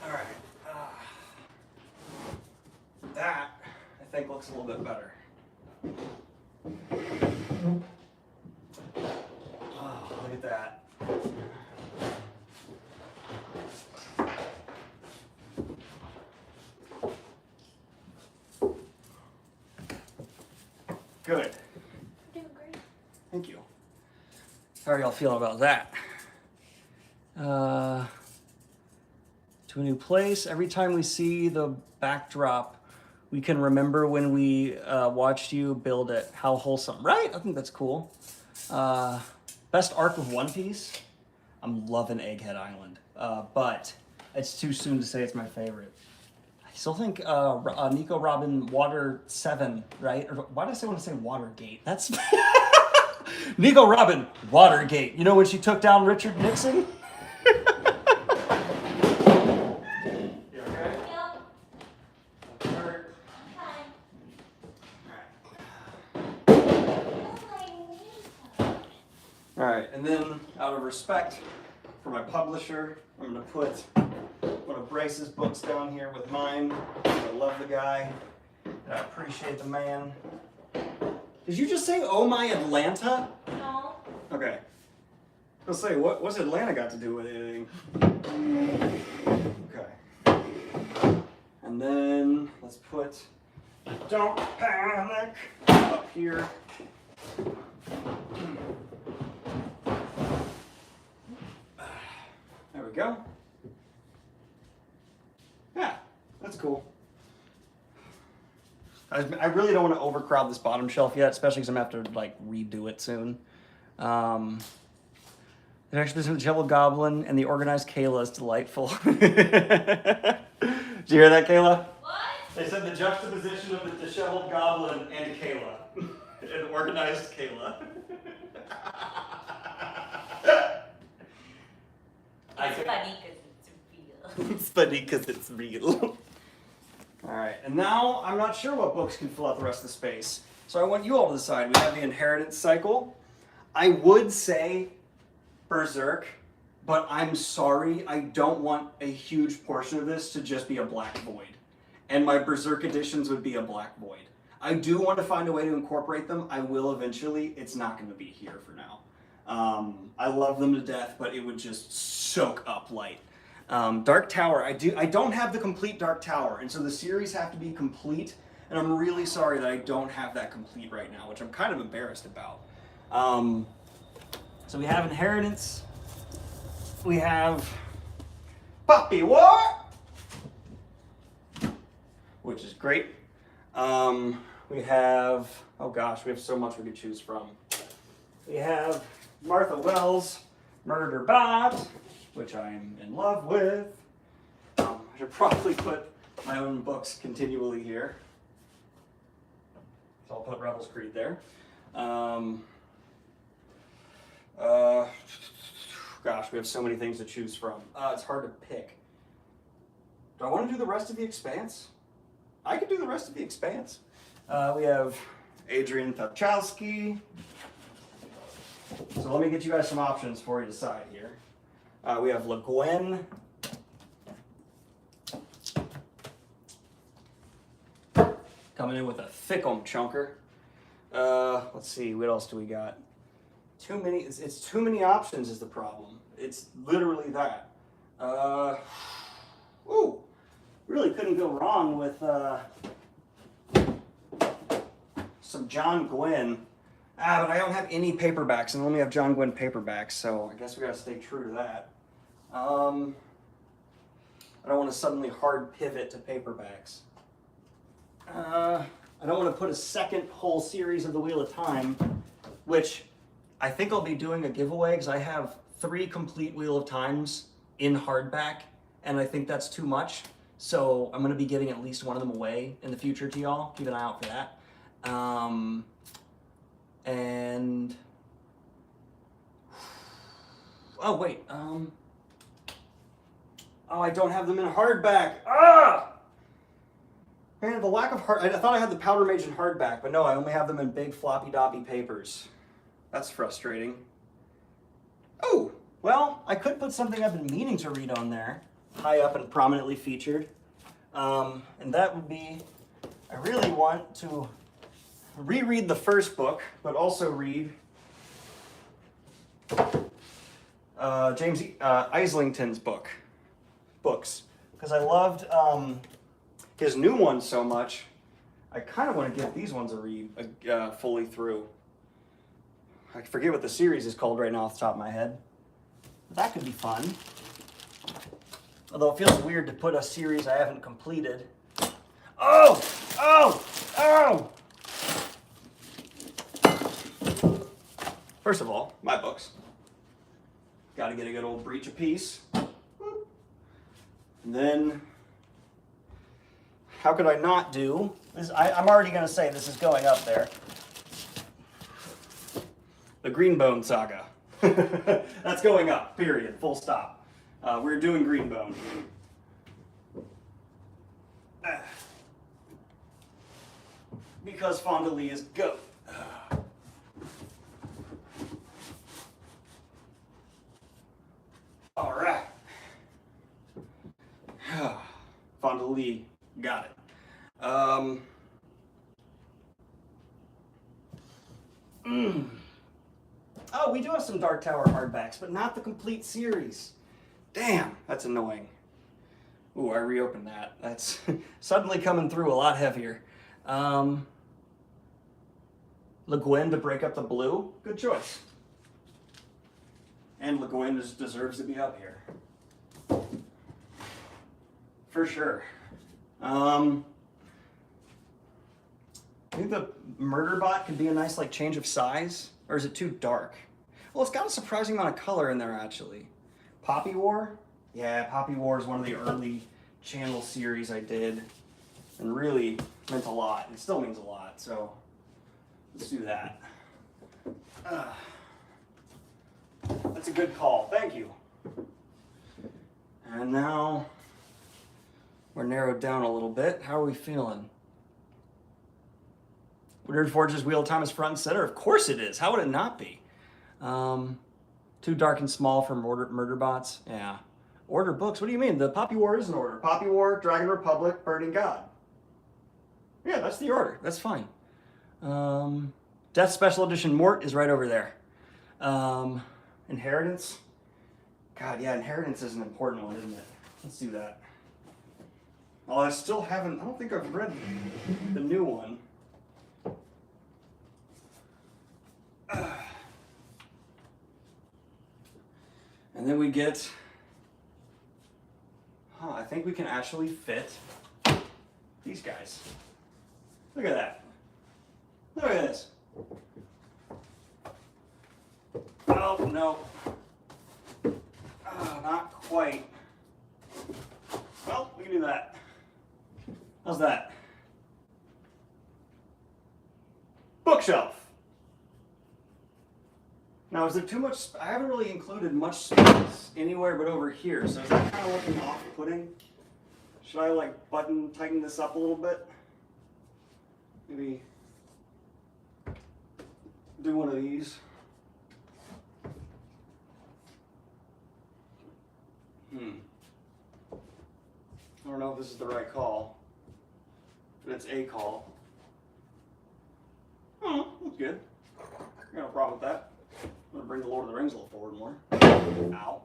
All right. That, I think, looks a little bit better. Oh, look at that. Good. You're doing great. Thank you. How are y'all feeling about that? To a new place. Every time we see the backdrop, we can remember when we watched you build it. How wholesome, right? I think that's cool. Best arc of One Piece. I'm loving Egghead Island, but it's too soon to say it's my favorite. I still think Nico Robin Water 7, right? Or why did I want to say Watergate? That's Nico Robin Watergate. You know when she took down Richard Nixon? And then, out of respect for my publisher, I'm going to put one of Bryce's books down here with mine. I love the guy, and I appreciate the man. Did you just say, oh my Atlanta? No. Okay. Let's say, what's Atlanta got to do with anything? Okay. And then, let's put Don't Panic up here. There we go. Yeah, that's cool. I really don't want to overcrowd this bottom shelf yet, especially because I'm going to have to like redo it soon. The exhibition of the Shovel Goblin and the organized Kayla is delightful. Did you hear that, Kayla? What? They said the juxtaposition of the disheveled goblin and Kayla. An organized Kayla. It's funny because it's real. It's funny because it's real. Alright, and now I'm not sure what books can fill out the rest of the space. So I want you all to decide. We have the Inheritance Cycle. I would say Berserk, but I'm sorry, I don't want a huge portion of this to just be a black void. and my Berserk editions would be a Black Void. I do want to find a way to incorporate them. I will eventually. It's not going to be here for now. I love them to death, but it would just soak up light. Dark Tower, I don't have the complete Dark Tower, and so the series have to be complete, and I'm really sorry that I don't have that complete right now, which I'm kind of embarrassed about. So we have Inheritance, we have Puppy War, which is great. We have, oh gosh, we have so much we could choose from. We have Martha Wells' Murder Bot, which I'm in love with. I should probably put my own books continually here. So I'll put Rebels Creed there. Gosh, we have so many things to choose from. It's hard to pick. Do I want to do the rest of The Expanse? I could do the rest of The Expanse. We have Adrian Tachowski. So let me get you guys some options before you decide here. We have Le Guin. Coming in with a thickum chunker. Let's see, what else do we got? Too many. It's too many options is the problem. It's literally that. Ooh, really couldn't go wrong with some John Gwynne. But I don't have any paperbacks, and I only have John Gwynne paperbacks, so I guess we gotta stay true to that. I don't want to suddenly hard pivot to paperbacks. I don't want to put a second whole series of The Wheel of Time, which I think I'll be doing a giveaway because I have 3 complete Wheel of Times in hardback, and I think that's too much. So I'm going to be giving at least one of them away in the future to y'all. Keep an eye out for that. And oh wait, oh, I don't have them in hardback. Man, the lack of I thought I had the Powder Mage in hardback, but no, I only have them in big floppy doppy papers. That's frustrating. Oh, well, I could put something I've been meaning to read on there, high up and prominently featured, and that would be, I really want to reread the first book, but also read James Islington's books, because I loved his new one so much. I kind of want to give these ones a read fully through. I forget what the series is called right now off the top of my head. That could be fun. Although it feels weird to put a series I haven't completed. Oh! Oh! Oh! First of all, my books. Gotta get a good old Breach of Peace. And then, how could I not do this? I'm already gonna say this is going up there. The Greenbone Saga. That's going up, period, full stop. We're doing Greenbone. Because Fonda Lee is GOAT. All right. Fonda Lee, got it. Oh, we do have some Dark Tower hardbacks, but not the complete series. Damn, that's annoying. Ooh, I reopened that. That's suddenly coming through a lot heavier. Le Guin to break up the blue, good choice. And Le Guin just deserves to be up here. For sure. I think the Murder Bot could be a nice change of size, or is it too dark? Well, it's got a surprising amount of color in there actually. Poppy War? Yeah, Poppy War is one of the early channel series I did, and really meant a lot. It still means a lot, so let's do that. That's a good call, thank you. And now we're narrowed down a little bit. How are we feeling? Woodard Forge's Wheel of Time is front and center. Of course it is. How would it not be? Too dark and small for murder bots. Yeah. Order books. What do you mean? The Poppy War is an order. Poppy War, Dragon Republic, Burning God. Yeah, that's the order. That's fine. Death Special Edition Mort is right over there. Inheritance. God, yeah, Inheritance is an important one, isn't it? Let's do that. Oh, I still haven't, I don't think I've read the new one. And then we get, I think we can actually fit these guys. Look at that. Look at this. Oh, no. Not quite. Well, we can do that. How's that? Bookshelf. Now, is there too much? I haven't really included much space anywhere but over here, so is that kind of looking off-putting? Should I like tighten this up a little bit? Maybe do one of these. I don't know if this is the right call, but it's a call. Oh, that's good. I got no problem with that. I'm gonna bring the Lord of the Rings a little forward more. Ow.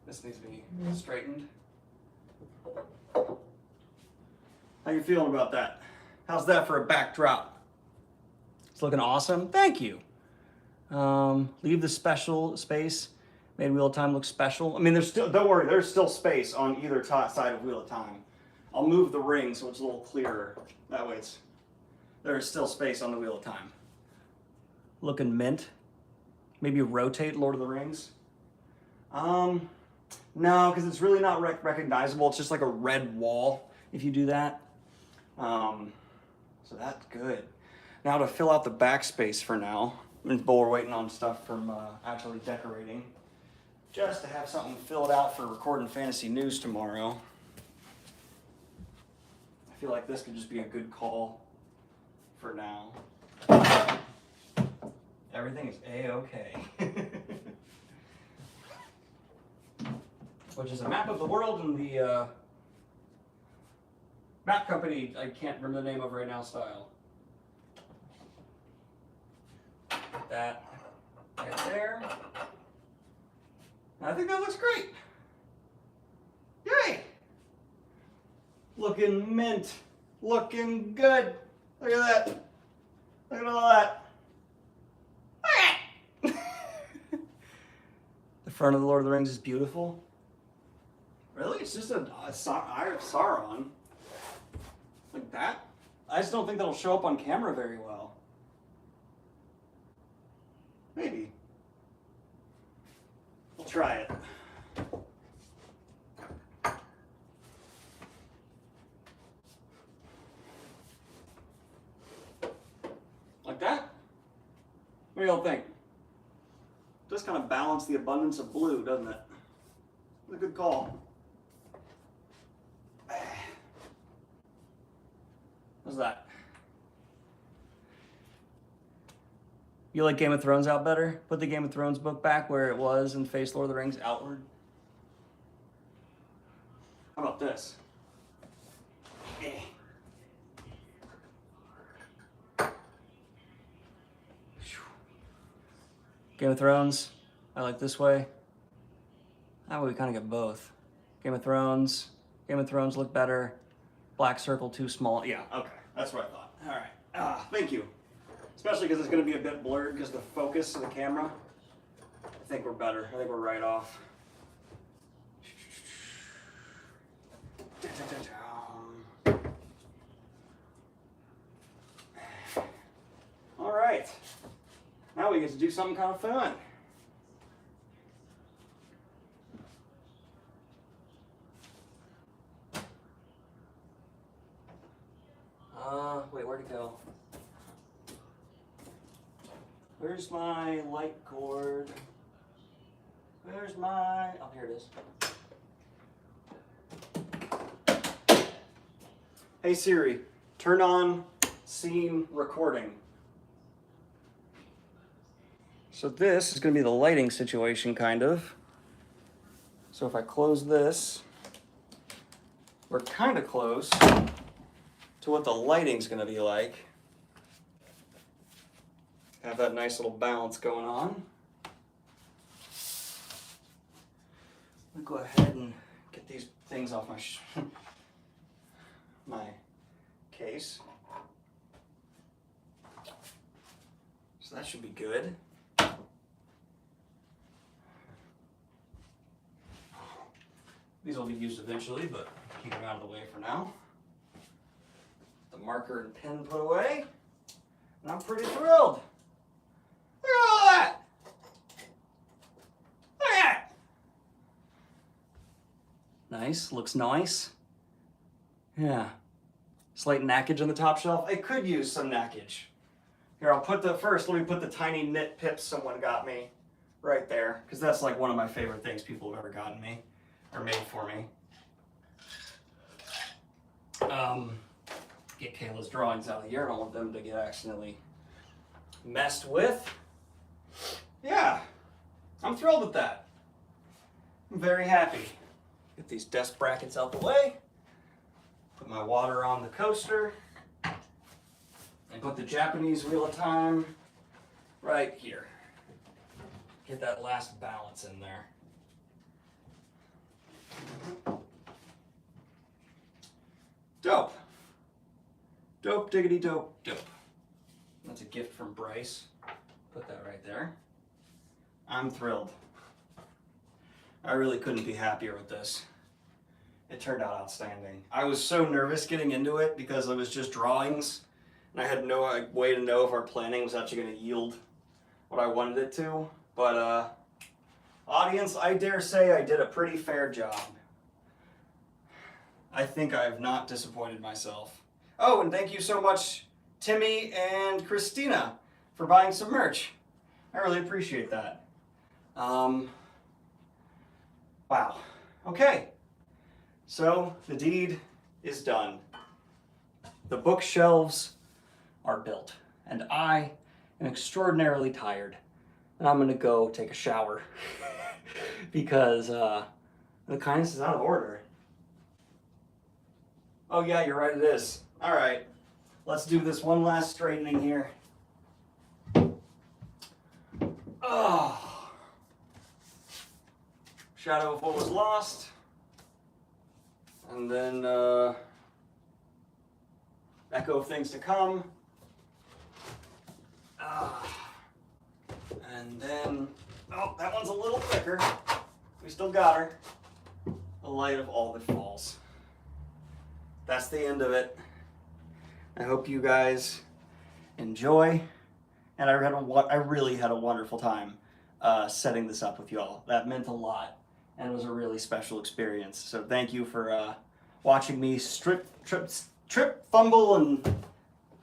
This needs to be straightened. How you feeling about that? How's that for a backdrop? It's looking awesome. Thank you. Leave the special space. Made Wheel of Time look special. I mean, there's still, don't worry, there's still space on either side of Wheel of Time. I'll move the ring so it's a little clearer. That way there is still space on the Wheel of Time. Looking mint. Maybe rotate Lord of the Rings. No, because it's really not recognizable. It's just like a red wall if you do that. So that's good. Now to fill out the backspace for now, while we're waiting on stuff from actually decorating, just to have something filled out for recording fantasy news tomorrow. I feel like this could just be a good call for now. Everything is A-okay. Which is a map of the world and the map company I can't remember the name of right now style. That right there. I think that looks great. Yay! Looking mint. Looking good. Look at that. Look at all that. The front of the Lord of the Rings is beautiful. Really? It's just a Eye of Sauron. Like that? I just don't think that'll show up on camera very well. Maybe. We'll try it. Like that? What do y'all think? Does kind of balance the abundance of blue, doesn't it? It's a good call. How's that? You like Game of Thrones out better? Put the Game of Thrones book back where it was and face Lord of the Rings outward. How about this? Game of Thrones, I like this way. That way we kind of get both. Game of Thrones look better. Black circle too small. Yeah, okay, that's what I thought. All right, thank you. Especially because it's going to be a bit blurred because of the focus of the camera. I think we're better. I think we're right off. All right. Now we get to do something kind of fun. Wait, where'd it go? Where's my light cord? Where's my... Oh, here it is. Hey Siri, turn on scene recording. So this is going to be the lighting situation, kind of. So if I close this, we're kind of close. to what the lighting's gonna be like. Have that nice little balance going on. I'll go ahead and get these things off my my case. So that should be good. These will be used eventually, but keep them out of the way for now. The marker and pen put away, and I'm pretty thrilled. Look at all that! Look at that! Nice, looks nice. Yeah. Slight knackage on the top shelf. I could use some knackage. Here, let me put the tiny knit pips someone got me right there, because that's like one of my favorite things people have ever gotten me, or made for me. Get Kayla's drawings out of here. I don't want them to get accidentally messed with. Yeah, I'm thrilled with that. I'm very happy. Get these desk brackets out the way. Put my water on the coaster. And put the Japanese Wheel of Time right here. Get that last balance in there. Dope. Dope, diggity dope, dope. That's a gift from Bryce. Put that right there. I'm thrilled. I really couldn't be happier with this. It turned out outstanding. I was so nervous getting into it because it was just drawings, and I had no way to know if our planning was actually going to yield what I wanted it to. But audience, I dare say I did a pretty fair job. I think I have not disappointed myself. Oh, and thank you so much, Timmy and Christina, for buying some merch. I really appreciate that. Wow. Okay. So the deed is done. The bookshelves are built, and I am extraordinarily tired. And I'm gonna go take a shower because the kindness is out of order. Oh yeah, you're right, it is. All right, let's do this one last straightening here. Oh. Shadow of what was lost. And then echo of things to come. And then, oh, that one's a little thicker. We still got her. The light of all that falls. That's the end of it. I hope you guys enjoy. And I really had a wonderful time setting this up with y'all. That meant a lot and was a really special experience. So thank you for watching me trip, fumble, and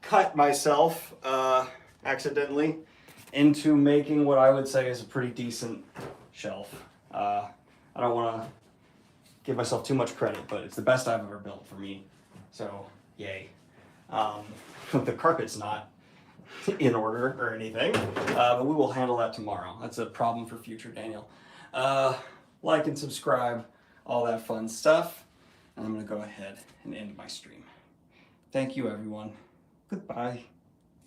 cut myself accidentally into making what I would say is a pretty decent shelf. I don't want to give myself too much credit, but it's the best I've ever built for me. So, yay. The carpet's not in order or anything, but we will handle that tomorrow. That's a problem for future Daniel. Like and subscribe, all that fun stuff. And I'm going to go ahead and end my stream. Thank you, everyone. Goodbye.